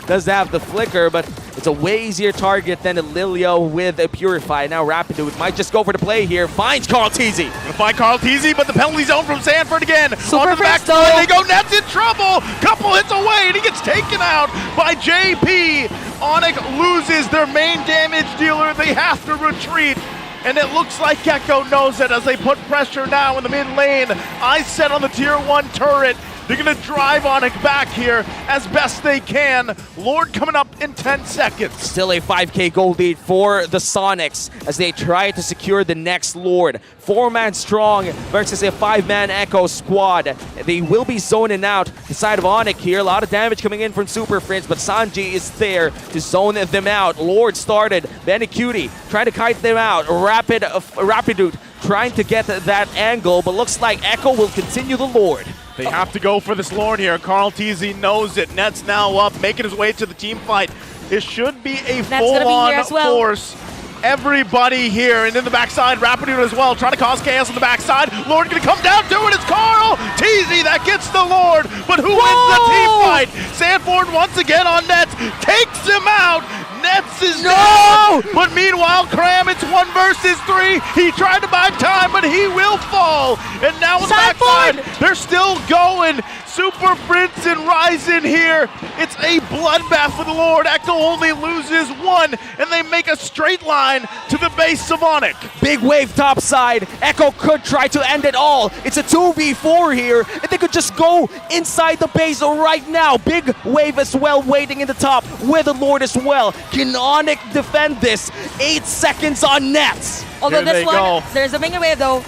does have the flicker, but it's a way easier target than a Lilio with a Purify. Now Rapidude might just go for the play here. Finds Carl Teasy. Gonna find Carl Teasy, but the penalty zone from Sanford again. Super Onto the back Prince, line, though. they go. Nets in trouble. Couple hits away, and he gets taken out by JP. ONIC loses their main damage dealer. They have to retreat. And it looks like Gecko knows it as they put pressure now in the mid lane. Eyes set on the tier 1 turret. They're going to drive ONIC back here as best they can. Lord coming up in 10 seconds. Still a 5K gold lead for the Sonics as they try to secure the next Lord. 4-man strong versus a 5-man Echo squad. They will be zoning out the side of ONIC here. A lot of damage coming in from Super Prince, but Sanji is there to zone them out. Lord started. Benny Cutie trying to kite them out. Rapidude trying to get that angle, but looks like Echo will continue the Lord. They have to go for this Lord here. Carl Teasy knows it. Nets now up, making his way to the team fight. It should be a full-on force. Everybody here, and in the backside, Rapidude as well, trying to cause chaos on the backside. Lord gonna come down to it. It's Carl Teasy that gets the Lord, but who wins the team fight? Sanford once again on Nets, takes him out. Nets is down! But meanwhile, Cram, it's 1 versus 3. He tried to buy time, but he will fall. And now on the backside, they're still going. Super Prince and Ryzen here. It's a bloodbath for the Lord. Echo only loses 1, and they make a straight line to the base of ONIC. Big wave topside. Echo could try to end it all. It's a 2v4 here, and they could just go inside the base right now. Big wave as well waiting in the top with the Lord as well. Can ONIC defend this? 8 seconds on Nets. Although Here this they go. there's a minion wave though.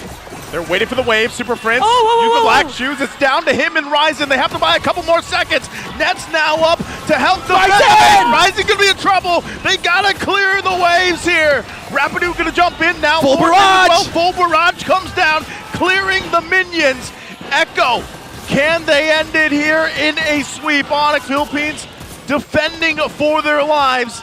They're waiting for the wave. Super Prince whoa, use the whoa, black whoa. shoes. It's down to him and Ryzen. They have to buy a couple more seconds. Nets now up to help the Ryzen could be in trouble. They gotta clear the waves here. Rapidu gonna jump in now. Full Lord barrage. as well. Full barrage comes down, clearing the minions. Echo, can they end it here in a sweep? ONIC Philippines defending for their lives.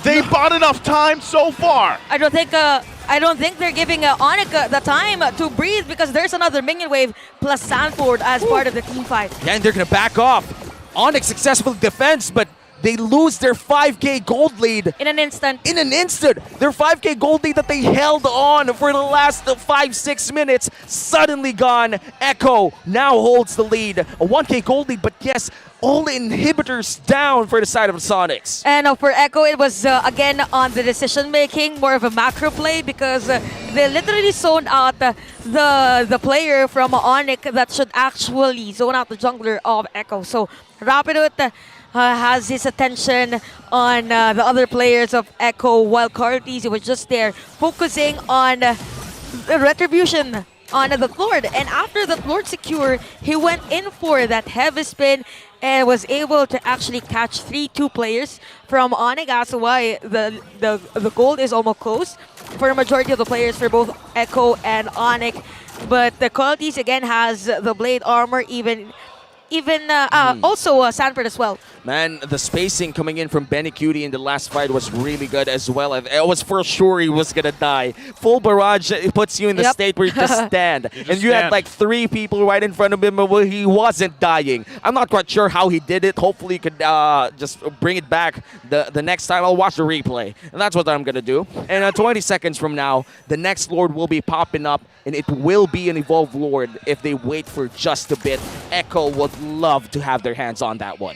They bought enough time so far. I don't think they're giving ONIC the time to breathe because there's another minion wave plus Sanford as part of the team fight. Yeah, and they're gonna back off. ONIC successfully defends, but they lose their 5K gold lead. In an instant. In an instant. Their 5K gold lead that they held on for the last 5-6 minutes, suddenly gone. Echo now holds the lead. A 1K gold lead, but yes, all inhibitors down for the side of the Sonics. And for Echo, it was again on the decision making, more of a macro play because they literally zoned out the player from ONIC that should actually zone out the jungler of Echo. So Rapidut has his attention on the other players of Echo, while Cartis was just there focusing on the retribution on the Lord. And after the Lord secure, he went in for that heavy spin and was able to actually catch 3-2 players from ONIC. That's why the gold is almost close for a majority of the players for both Echo and ONIC. But the qualities again has the blade armor, also Sanford as well. Man, the spacing coming in from Benny Cutie in the last fight was really good as well. It was for sure he was gonna die. Full barrage puts you in the state where you just stand. And you had like 3 people right in front of him where he wasn't dying. I'm not quite sure how he did it. Hopefully he could just bring it back the next time. I'll watch the replay. And that's what I'm gonna do. And 20 seconds from now, the next Lord will be popping up, and it will be an Evolved Lord if they wait for just a bit. Echo would love to have their hands on that one.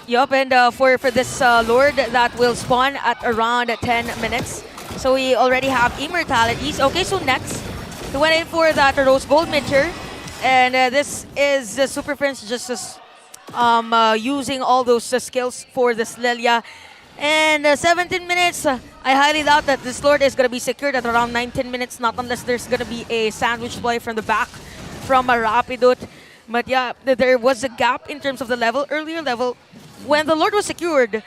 Yup, and for this Lord that will spawn at around 10 minutes. So we already have Immortalities. Okay, so next, we went in for that Rose Gold Meteor. And this is Super Prince just using all those skills for this Lilia. And 17 minutes, I highly doubt that this Lord is going to be secured at around 19 minutes, not unless there's going to be a sandwich play from the back from a Rapidut. But yeah, there was a gap in terms of the earlier level. When the Lord was secured,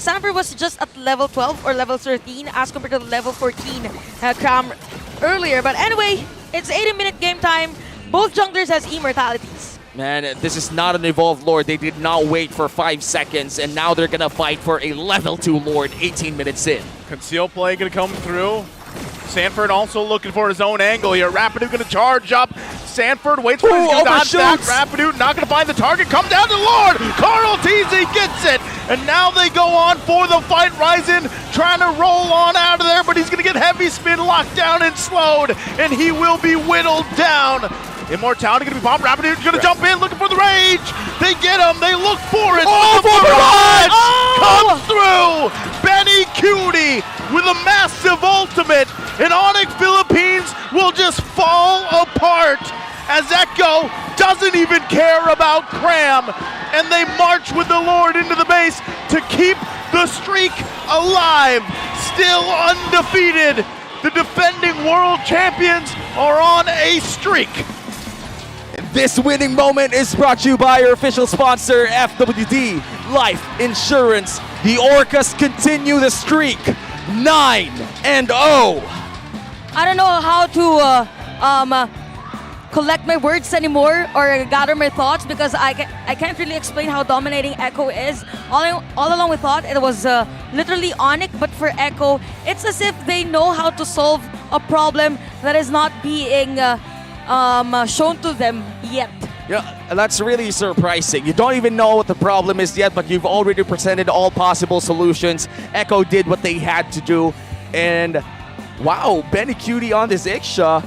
Sanford was just at level 12 or level 13 as compared to the level 14 Cram earlier. But anyway, it's 80-minute game time. Both junglers has Immortalities. Man, this is not an Evolved Lord. They did not wait for 5 seconds, and now they're gonna fight for a level 2 Lord 18 minutes in. Conceal play gonna come through. Sanford also looking for his own angle here. Rapidu gonna charge up. Sanford waits for his gonna dodge back. Rapidu not gonna find the target. Come down to Lord. Carl TZ gets it. And now they go on for the fight. Ryzen trying to roll on out of there, but he's gonna get heavy spin locked down and slowed. And he will be whittled down. Immortality gonna be popped. Rapidu gonna jump in, looking for the rage. They get him. They look for it. Oh, the barrage comes through. Benny Cutie with a massive ultimate. And ONIC Philippines will just fall apart as Echo doesn't even care about Cram. And they march with the Lord into the base to keep the streak alive. Still undefeated. The defending world champions are on a streak. This winning moment is brought to you by our official sponsor, FWD Life Insurance. The Orcas continue the streak, 9-0. I don't know how to collect my words anymore or gather my thoughts because I can't really explain how dominating Echo is. All along we thought it was literally ONIC, but for Echo, it's as if they know how to solve a problem that is not being shown to them yet. Yeah, that's really surprising. You don't even know what the problem is yet, but you've already presented all possible solutions. Echo did what they had to do. And wow, Benny Cutie on this Iksha.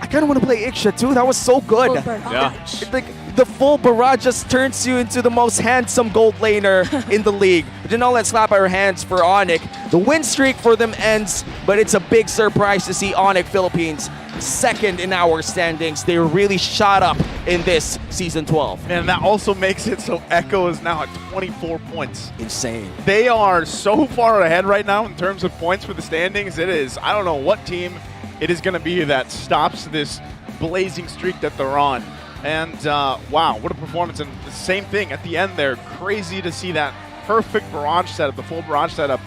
I kind of want to play Iksha too. That was so good. Yeah. Like, the full barrage just turns you into the most handsome gold laner in the league. But let's clap our hands for ONIC. The win streak for them ends, but it's a big surprise to see ONIC Philippines second in our standings. They really shot up in this Season 12. And that also makes it so Echo is now at 24 points. Insane. They are so far ahead right now in terms of points for the standings. It is, I don't know what team it is going to be that stops this blazing streak that they're on. And wow, what a performance. And the same thing at the end there. Crazy to see that perfect barrage setup, the full barrage setup.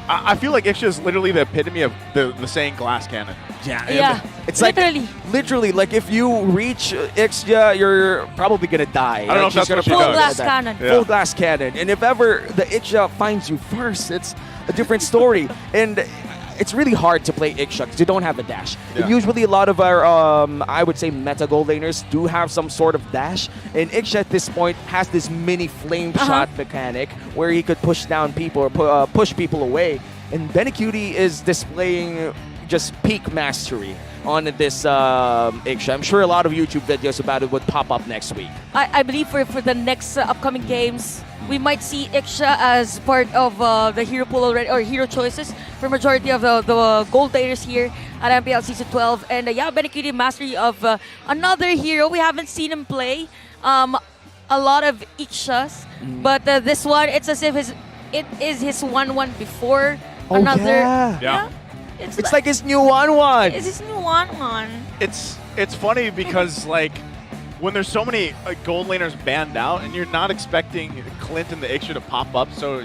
I feel like Iksha is literally the epitome of the saying glass cannon. Yeah, it's literally. Like if you reach Iksha, you're probably gonna die. I don't know if that's what she Full does. glass cannon. Full glass cannon. And if ever the Iksha finds you first, it's a different story. And it's really hard to play Iksha because you don't have a dash. Yeah. Usually a lot of our, I would say, meta gold laners do have some sort of dash. And Iksha at this point has this mini flame shot mechanic where he could push down people or push people away. And Benecutie is displaying just peak mastery on this Iksha. I'm sure a lot of YouTube videos about it would pop up next week. I believe for the next upcoming games, we might see Iksha as part of the hero pool already, or hero choices for majority of the gold players here at MPL Season 12. And yeah, Benecutie mastery of another hero. We haven't seen him play a lot of Ikshas, but this one, it's as if it is his 1-1 before another. Yeah. It's like his new 1-1. It's his new 1-1. It's funny because like when there's so many gold laners banned out and you're not expecting Clint and the Iksha to pop up, so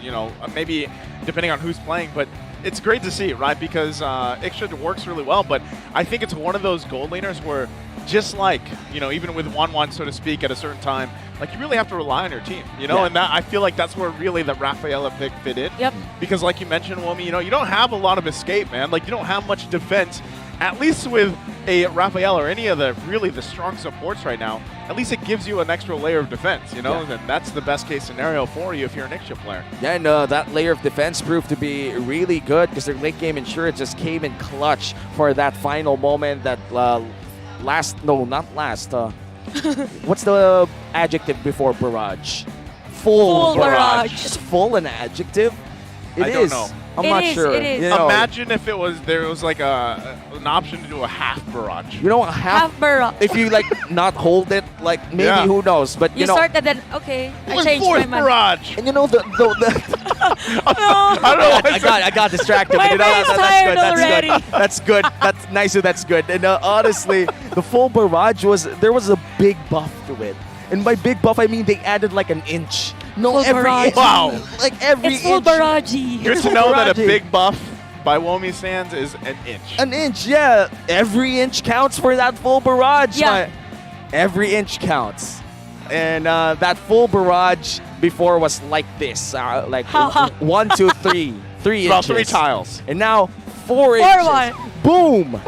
maybe depending on who's playing, but it's great to see, right? Because Iksha works really well, but I think it's one of those gold laners where just like, even with 1-1, so to speak, at a certain time, like you really have to rely on your team, and that I feel like that's where really the Rafaela pick fit in. Yep. Because like you mentioned, Womi, you don't have a lot of escape, man. Like you don't have much defense. At least with a Rafael or any of the strong supports right now, at least it gives you an extra layer of defense, and that's the best case scenario for you if you're an Iksha player. Yeah, and that layer of defense proved to be really good because their late game insurance just came in clutch for that final moment that what's the adjective before barrage? Full barrage. Is full an adjective? It I is. don't know. I'm not sure. It is. Imagine if there was like an option to do a half barrage. You know, half barrage. If you not hold it, maybe who knows? But you started then okay. I changed fourth my mind. barrage. And the I don't know. I got distracted. My brain's tired already. That's good. That's nice. That's good. And honestly, the full barrage there was a big buff to it. And by big buff, I mean they added like an inch. No, full every barrage. inch. Wow. Like every It's full inch. barrage. Good to know that a big buff by Womi Sands is an inch. An inch, yeah. Every inch counts for that full barrage. Yeah. Every inch counts. And that full barrage before was like this. Like 1, 2, 3. 3 About inches. 3 tiles. And now 4 inches. Boom!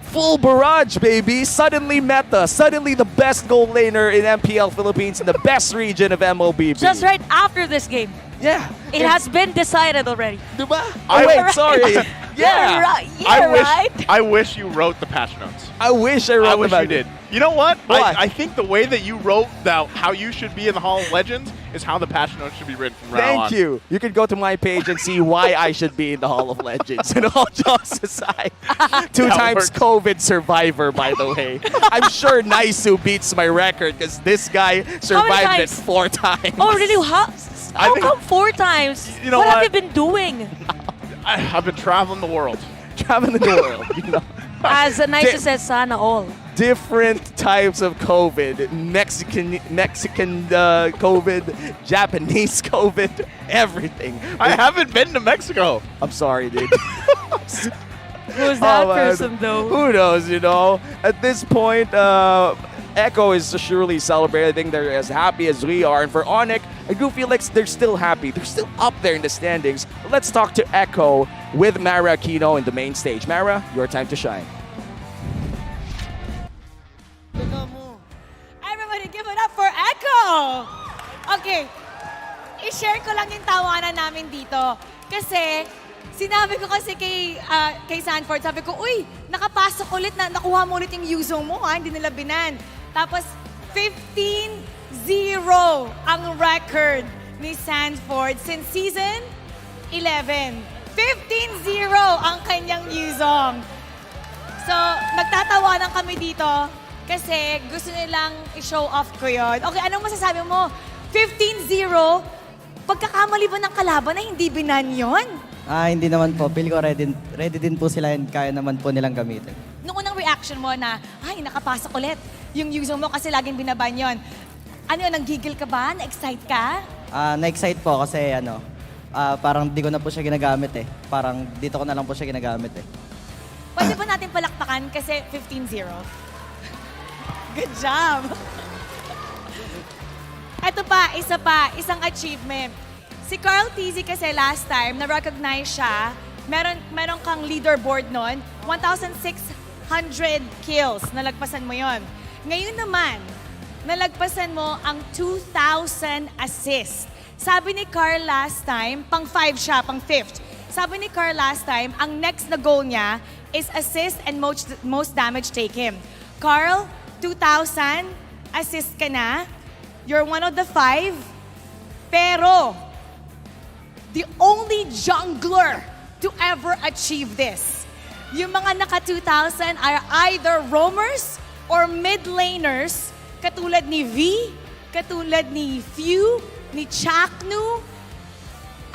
Full barrage, baby. Suddenly meta. Suddenly the best gold laner in MPL Philippines in the best region of MOBB. Just right after this game. Yeah. It has been decided already. Diba? Oh, wait, sorry. Yeah. Right. Yeah, I wish you wrote the patch notes. I wish I wrote I wish them. you did. You know what? What? I think the way that you wrote how you should be in the Hall of Legends is how the patch notes should be written from now on. Thank you. You can go to my page and see why I should be in the Hall of Legends. And all jokes aside, 2 times works. COVID survivor, by the way. I'm sure Naisu beats my record because this guy survived it times? 4 times. Oh, really? How think- come 4 times? You know what have what? you been doing? I've been traveling the world. Traveling the world. As Naisu says, sana all. Different types of COVID. Mexican COVID, Japanese COVID, everything. I haven't been to Mexico. I'm sorry, dude. Who's that person, though? Who knows, At this point, Echo is surely celebrating. I think they're as happy as we are. And for ONIC, I do feel like they're still happy. They're still up there in the standings. Let's talk to Echo with Mara Aquino in the main stage. Mara, your time to shine. Everyone Okay. I-share ko lang yung tawanan namin dito. Kasi, sinabi ko kasi kay Sanford, sabi ko, uy, nakapasok ulit, nakuha mo ulit yung Yuzo mo, hindi nila binan. Tapos, 15-0 ang record ni Sanford since season 11. 15-0 ang kanyang Yuzong. So, nagtatawanan kami dito kasi gusto nilang i-show off ko yun. Okay, anong masasabi mo? 15-0, pagkakamali ba ng kalaban na hindi binan yun? Hindi naman po. Pili ko ready din po sila and kaya naman po nilang gamitin. Nung unang reaction mo na, ay, nakapasok ulit yung Yuzo mo kasi laging binaban yun. Ano yun, nanggigil ka ba? Na-excite ka? Na-excite po kasi parang di ko na po siya ginagamit eh. Parang dito ko na lang po siya ginagamit eh. Pwede ba natin palakpakan kasi 15-0? Good job! Ito pa, isang achievement. Si Carl Tizzy kasi last time, na-recognize siya, meron kang leaderboard nun, 1,600 kills, nalagpasan mo yon. Ngayon naman, nalagpasan mo ang 2,000 assists. Sabi ni Carl last time, pang-5 siya, pang-5th. Sabi ni Carl last time, ang next na goal niya is assist and most damage taken. Carl, 2,000, assist ka na. You're one of the 5. Pero, the only jungler to ever achieve this. Yung mga naka 2,000 are either roamers or mid laners, katulad ni V, katulad ni Few, ni Chaknu,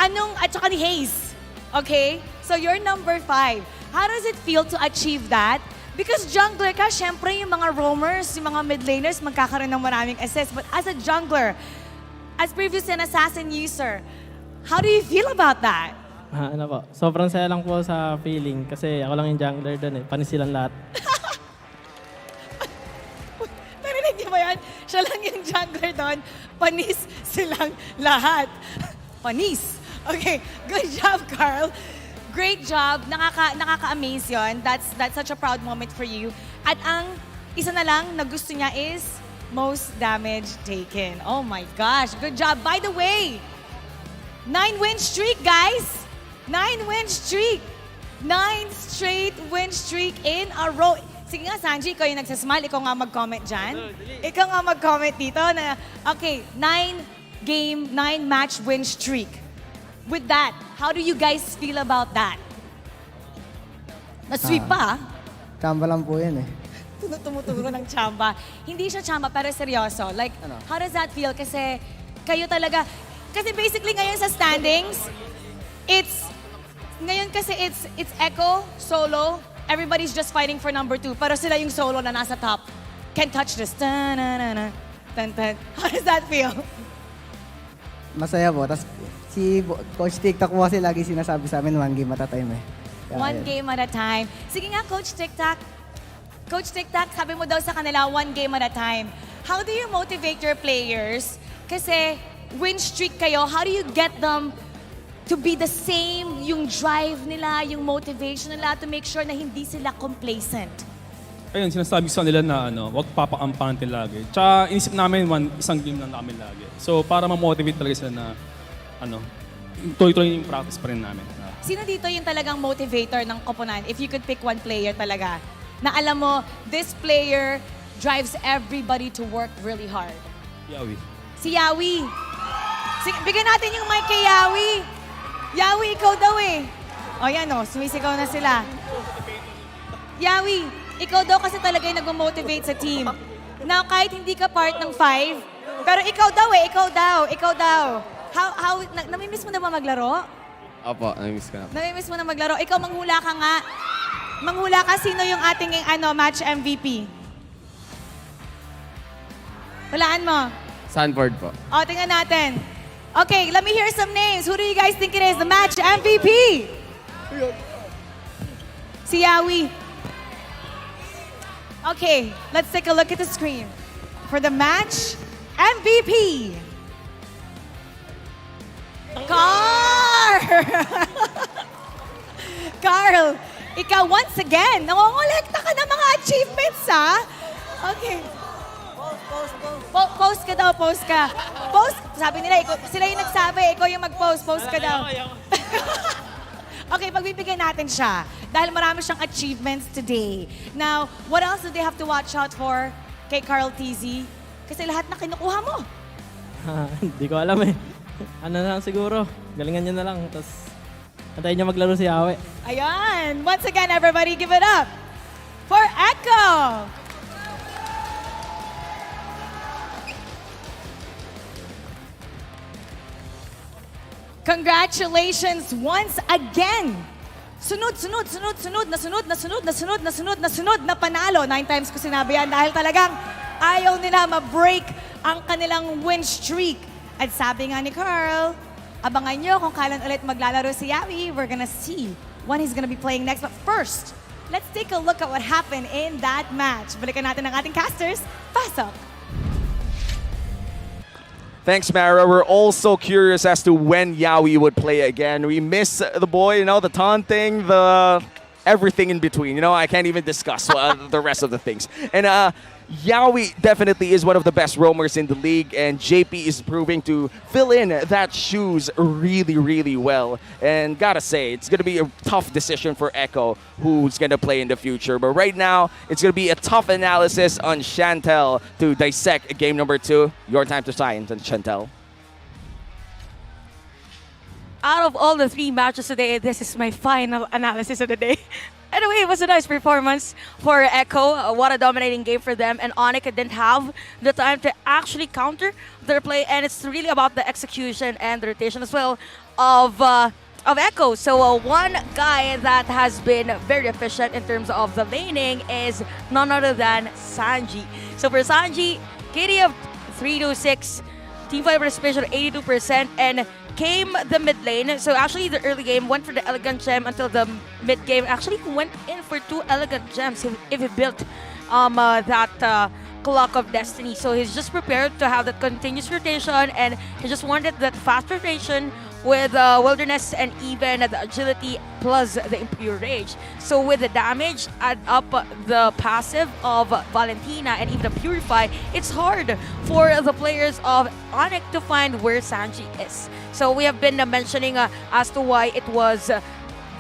at saka ni Hayes. Okay? So you're number 5. How does it feel to achieve that? Because jungler ka, syempre yung mga roamers, yung mga mid laners, magkakaroon ng maraming assists. But as a jungler, as previous an assassin user, how do you feel about that? Ano po, sobrang saya lang po sa feeling kasi ako lang yung jungler doon eh. Panis silang lahat. Narinig niyo ba yan? Siya lang yung jungler doon. Panis silang lahat. Panis. Okay, good job, Carl. Great job. Nakaka-amaze yun. That's such a proud moment for you. At ang isa na lang na gusto niya is most damage taken. Oh my gosh, good job. By the way, 9-win streak, guys. 9-win streak. 9 straight win streak in a row. Sige nga, Sanji, ikaw yung nagsasmile. Ikaw nga mag-comment dyan. Ikaw nga mag-comment dito na, okay, 9-match win streak. With that, how do you guys feel about that? Na-sweep pa, Chamba lang po yan eh. tumuturo ng chamba. Hindi siya chamba, pero seryoso. Like, how does that feel? Kasi kayo talaga, kasi basically ngayon sa standings, it's Echo, solo, everybody's just fighting for number 2, pero sila yung solo na nasa top. Can't touch this. Tan-na-na-na. Tan-tan. How does that feel? Masaya po. Tapos si Coach TikTok po kasi lagi sinasabi sa amin, 1 game at a time eh. One game at a time. Sige nga, Coach TikTok. Coach TikTok, sabi mo daw sa kanila, 1 game at a time. How do you motivate your players? Kasi win streak kayo, how do you get them to be the same, yung drive nila, yung motivation nila to make sure na hindi sila complacent? Ayun, sinasabi sa nila na wag papakampante lagi. Tsaka inisip namin isang game lang namin lagi. So para ma-motivate talaga sila na tuloy-tuloy yung practice pa rin namin. Sino dito yung talagang motivator ng koponan? If you could pick one player talaga, na alam mo, this player drives everybody to work really hard. Yawi. Si Yawi. Bigyan natin yung mic kay Yawi. Yawi, ikaw daw eh. O yan o, sumisigaw na sila. Yawi, ikaw daw kasi talaga yung nag-motivate sa team. Now, kahit hindi ka part ng 5, pero ikaw daw eh, ikaw daw. Namimiss mo na ba maglaro? Opo, namimiss ko na. Namimiss mo na maglaro. Ikaw, manghula ka nga. Manghula ka, sino yung ating match MVP? Hulaan mo. Sanford po. O, tingnan natin. Okay, let me hear some names. Who do you guys think it is? The match MVP? Si Yawi. Okay, let's take a look at the screen. For the match MVP. Carl, ikaw once again, nangongolekta ka ng mga achievements, ha? Okay. Post ka daw, post ka. Post, sabi nila, sila yung nagsabi, ikaw yung mag-post, post ka daw. Okay, pagbibigyan natin siya. Dahil marami siyang achievements today. Now, what else do they have to watch out for kay Carl TZ? Kasi lahat na kinukuha mo. Hindi ko alam eh. Ano na lang siguro, galingan niya na lang. Tapos, antayin niya maglaro si Yawe. Ayan! Once again, everybody give it up for Echo! Congratulations once again! Sunod na panalo. 9 times ko sinabi yan dahil talagang ayaw nila ma-break ang kanilang win streak. At sabi nga ni Carl, abangan nyo kung kailan ulit maglalaro si Yawi. We're gonna see when he's gonna be playing next. But first, let's take a look at what happened in that match. Balikan natin ang ating casters. Pasok! Thanks, Mara. We're also curious as to when Yawi would play again. We miss the boy, the taunting, the everything in between. I can't even discuss the rest of the things. And Yawi definitely is one of the best roamers in the league, and JP is proving to fill in that shoes really, really well. And gotta say, it's gonna be a tough decision for Echo, who's gonna play in the future. But right now, it's gonna be a tough analysis on Chantel to dissect game number 2. Your time to shine, Chantel. Out of all the 3 matches today, this is my final analysis of the day. Anyway, it was a nice performance for Echo. What a dominating game for them. And ONIC didn't have the time to actually counter their play. And it's really about the execution and the rotation as well of Echo. So one guy that has been very efficient in terms of the laning is none other than Sanji. So for Sanji, KD of 326, teamfight participation 82%, and came the mid lane. So actually the early game went for the elegant gem until the mid game. Actually went in for 2 elegant gems if he built that clock of destiny. So he's just prepared to have that continuous rotation, and he just wanted that fast rotation with wilderness and even the agility plus the impure rage. So with the damage, add up the passive of Valentina and even the purify, it's hard for the players of ONIC to find where Sanji is. So we have been mentioning as to why it was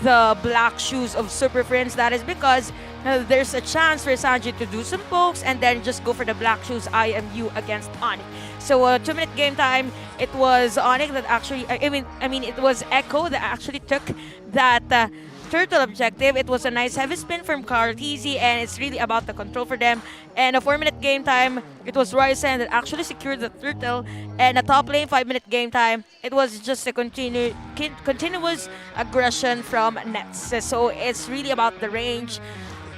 the black shoes of Super Friends. That is because there's a chance for Sanji to do some pokes and then just go for the black shoes IMU against ONIC. So 2-minute game time, it was ONIC that actually, I mean, it was Echo that actually took that turtle objective. It was a nice heavy spin from Kartizi, and it's really about the control for them. And a 4-minute game time, it was Ryzen that actually secured the turtle. And a top lane 5-minute game time, it was just a continuous aggression from Nets. So it's really about the range.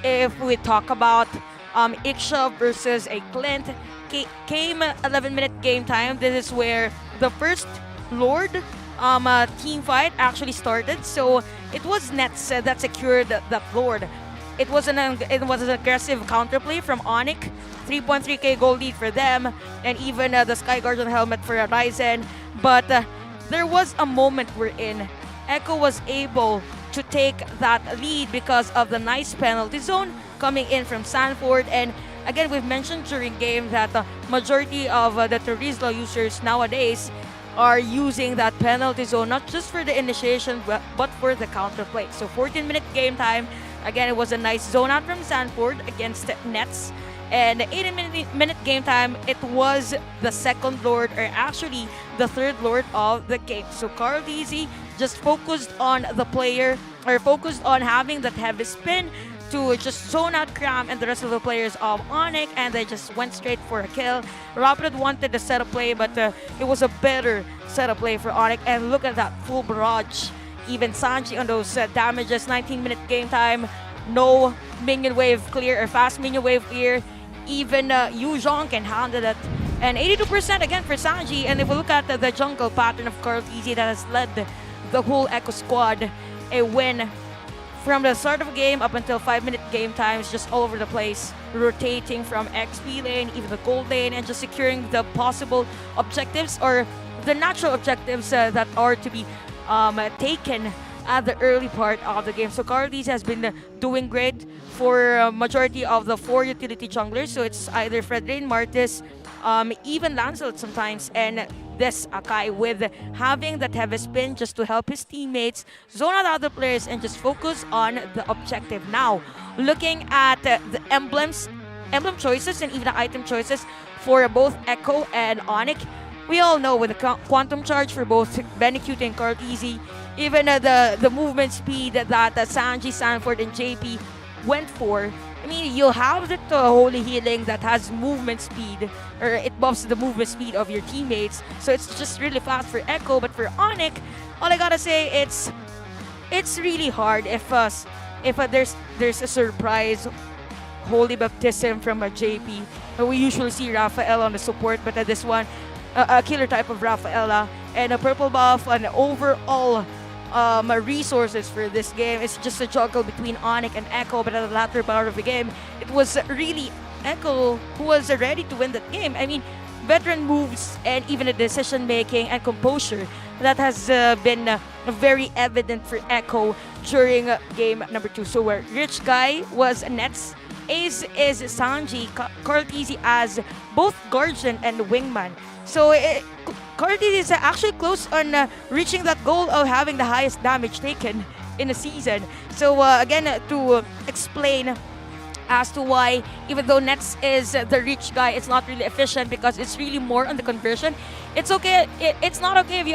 If we talk about Iksha versus a Clint, came 11-minute game time. This is where the first Lord team fight actually started. So it was Nets that secured that Lord. It was an aggressive counterplay from ONIC, 3.3k gold lead for them, and even the Sky Guardian helmet for Ryzen. But there was a moment wherein Echo was able to take that lead because of the nice penalty zone coming in from Sanford. And again, we've mentioned during game that the majority of the Terizla users nowadays are using that penalty zone, not just for the initiation, but for the counterplay. So 14-minute game time. Again, it was a nice zone out from Sanford against Nets. And 18-minute game time, it was the second Lord, or actually the third Lord of the game. So Carl DZ just focused on the player, or focused on having that heavy spin to just zone out Cram and the rest of the players of ONIC, and they just went straight for a kill. Rapid wanted the setup play, but it was a better setup play for ONIC. And look at that full barrage. Even Sanji on those damages. 19-minute game time, no minion wave clear or fast minion wave clear. Even Yu Zhong can handle it. And 82% again for Sanji. And if we look at the jungle pattern of Carl TZ that has led the whole Echo squad, a win from the start of the game up until 5-minute game times, just all over the place, rotating from XP lane, even the gold lane, and just securing the possible objectives or the natural objectives that are to be taken at the early part of the game. So Carlise has been doing great for majority of the 4 utility junglers. So it's either Fredrin, Martis, even Lancelot sometimes, and this Akai with having that heavy spin just to help his teammates zone out other players and just focus on the objective. Now, looking at the emblem choices and even the item choices for both Echo and ONIC, we all know with the quantum charge for both Benecute and Cartesi, even the movement speed that Sanji, Sanford, and JP went for. I mean, you have the holy healing that has movement speed, or it buffs the movement speed of your teammates. So it's just really fast for Echo, but for ONIC, all I gotta say, it's really hard if there's a surprise holy baptism from a JP. We usually see Raphael on the support, but this one, a killer type of Rafaela and a purple buff and overall resources for this game. It's just a juggle between ONIC and Echo, but at the latter part of the game, it was really Echo who was ready to win that game. I mean, veteran moves and even the decision making and composure that has been very evident for Echo during game number 2. So where Rich Guy was Nets, Ace is Sanji, Cartesi as both Guardian and Wingman. So Cartesi is actually close on reaching that goal of having the highest damage taken in a season. So again, to explain as to why, even though Nets is the rich guy, it's not really efficient because it's really more on the conversion. It's okay. It's not okay if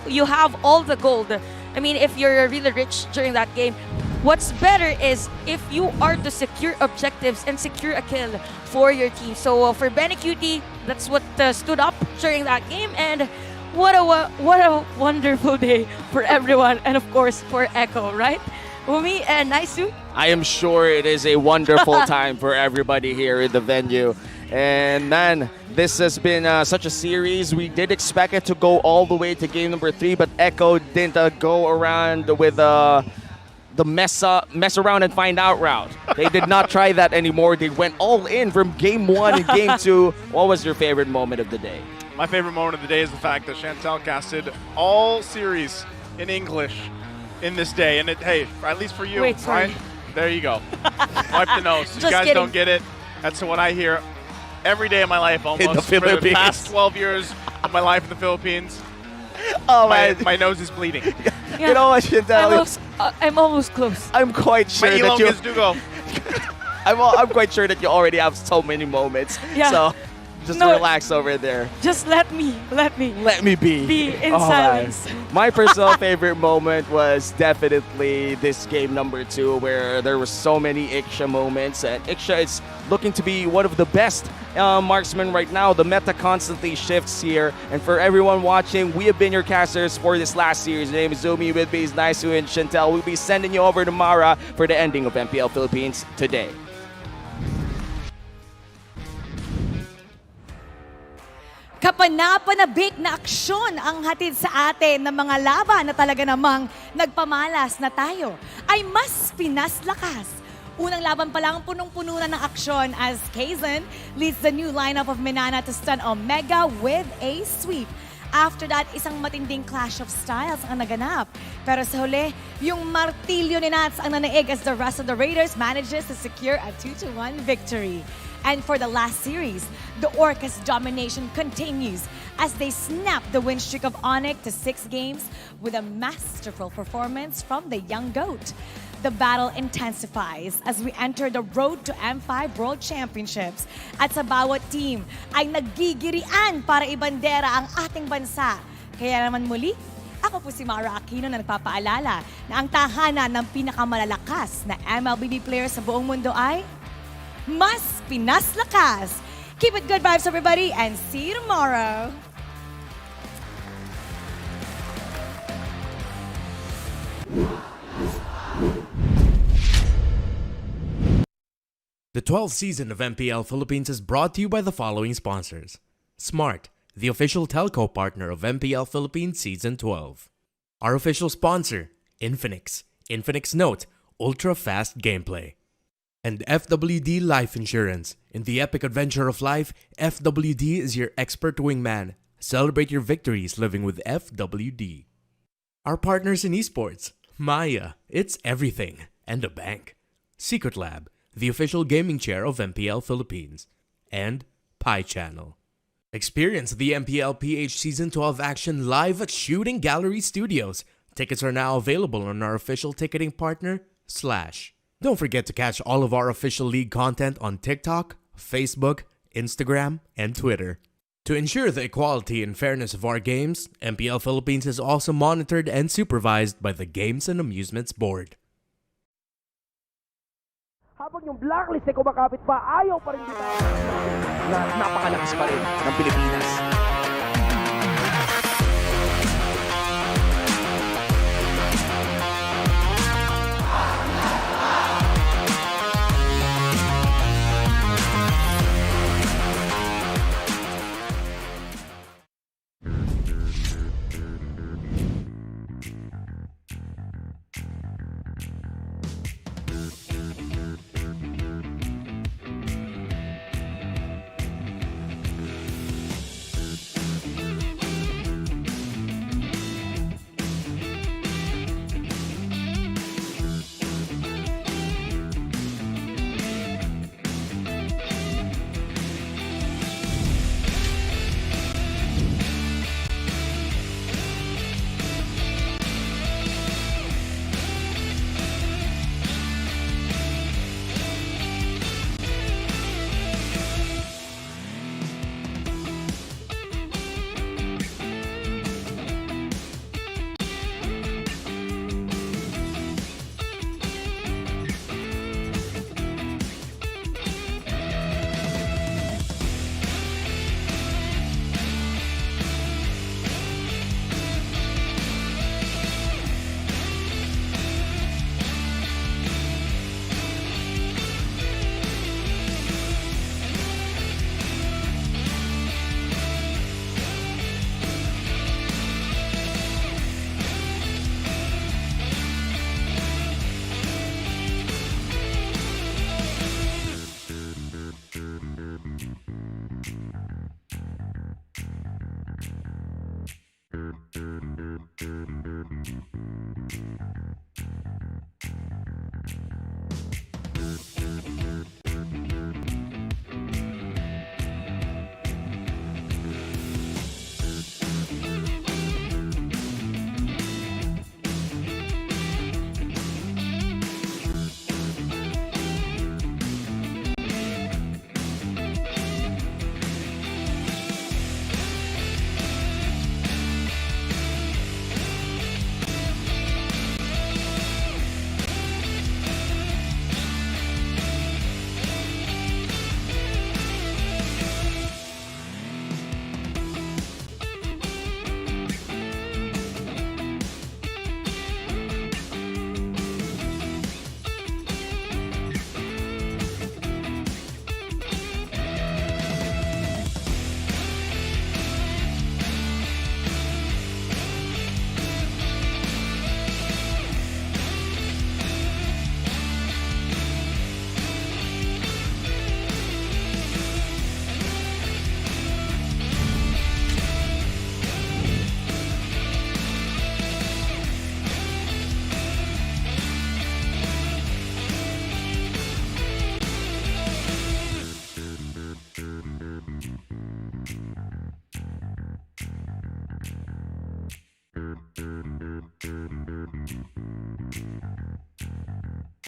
you have all the gold. I mean, if you're really rich during that game. What's better is if you are to secure objectives and secure a kill for your team. So for Benecute, that's what stood up during that game, and what a wonderful day for everyone, and of course for Echo, right? Umi and Naisu? I am sure it is a wonderful time for everybody here in the venue. And man, this has been such a series. We did expect it to go all the way to game number 3, but Echo didn't go around with the mess around and find out route. They did not try that anymore. They went all in from game 1 and game 2. What was your favorite moment of the day? My favorite moment of the day is the fact that Chantel casted all series in English in this day. And hey, at least for you, wait, sorry. right? There you go. Wipe the nose. Just You guys kidding. don't get it. That's what I hear every day of my life almost. In the For the Philippines. past 12 years of my life in the Philippines. Oh my nose is bleeding. Yeah. You know what, Chantel? I'm almost close. I'm quite sure My that you. elongas do go. I'm quite sure that you already have so many moments. Yeah. So just No. relax over there. Just let me Be in Oh, silence. man. My personal favorite moment was definitely this game number 2, where there were so many Iksha moments. And Iksha is looking to be one of the best marksmen right now. The meta constantly shifts here. And for everyone watching, we have been your casters for this last series. My name is Zumi, with me is Naisu and Chantel. We'll be sending you over to Mara for the ending of MPL Philippines today. Kapanapanabik na aksyon ang hatid sa atin ng mga laban na talaga namang nagpamalas na tayo ay mas pinaslakas. Unang laban pa lang punong-puno na ng aksyon as Kaizen leads the new lineup of Minana to stun Omega with a sweep. After that, isang matinding clash of styles ang naganap. Pero sa huli, yung martilyo ni Nats ang nanaig as the rest of the Raiders manages to secure a 2-1 victory. And for the last series, the Orca's domination continues as they snap the win streak of ONIC to 6 games with a masterful performance from the young GOAT. The battle intensifies as we enter the road to M5 World Championships. At sa bawat team ay naggigirian para ibandera ang ating bansa. Kaya naman muli, ako po si Mara Aquino na nagpapaalala na ang tahanan ng pinakamalalakas na MLBB players sa buong mundo ay mas pinaslakas. Keep it good vibes, everybody, and see you tomorrow. The 12th season of MPL Philippines is brought to you by the following sponsors. Smart, the official telco partner of MPL Philippines Season 12. Our official sponsor, Infinix. Infinix Note, ultra-fast gameplay. And FWD Life Insurance. In the epic adventure of life, FWD is your expert wingman. Celebrate your victories living with FWD. Our partners in esports. Maya, it's everything and a bank. Secret Lab, the official gaming chair of MPL Philippines. And Pi Channel. Experience the MPL-PH Season 12 action live at Shooting Gallery Studios. Tickets are now available on our official ticketing partner, Slash. Don't forget to catch all of our official league content on TikTok, Facebook, Instagram, and Twitter. To ensure the equality and fairness of our games, MPL Philippines is also monitored and supervised by the Games and Amusements Board. Habang yung blacklist ay kumakapit pa, ayaw pa rin bitaw. Napakalakas pa rin ng Pilipinas.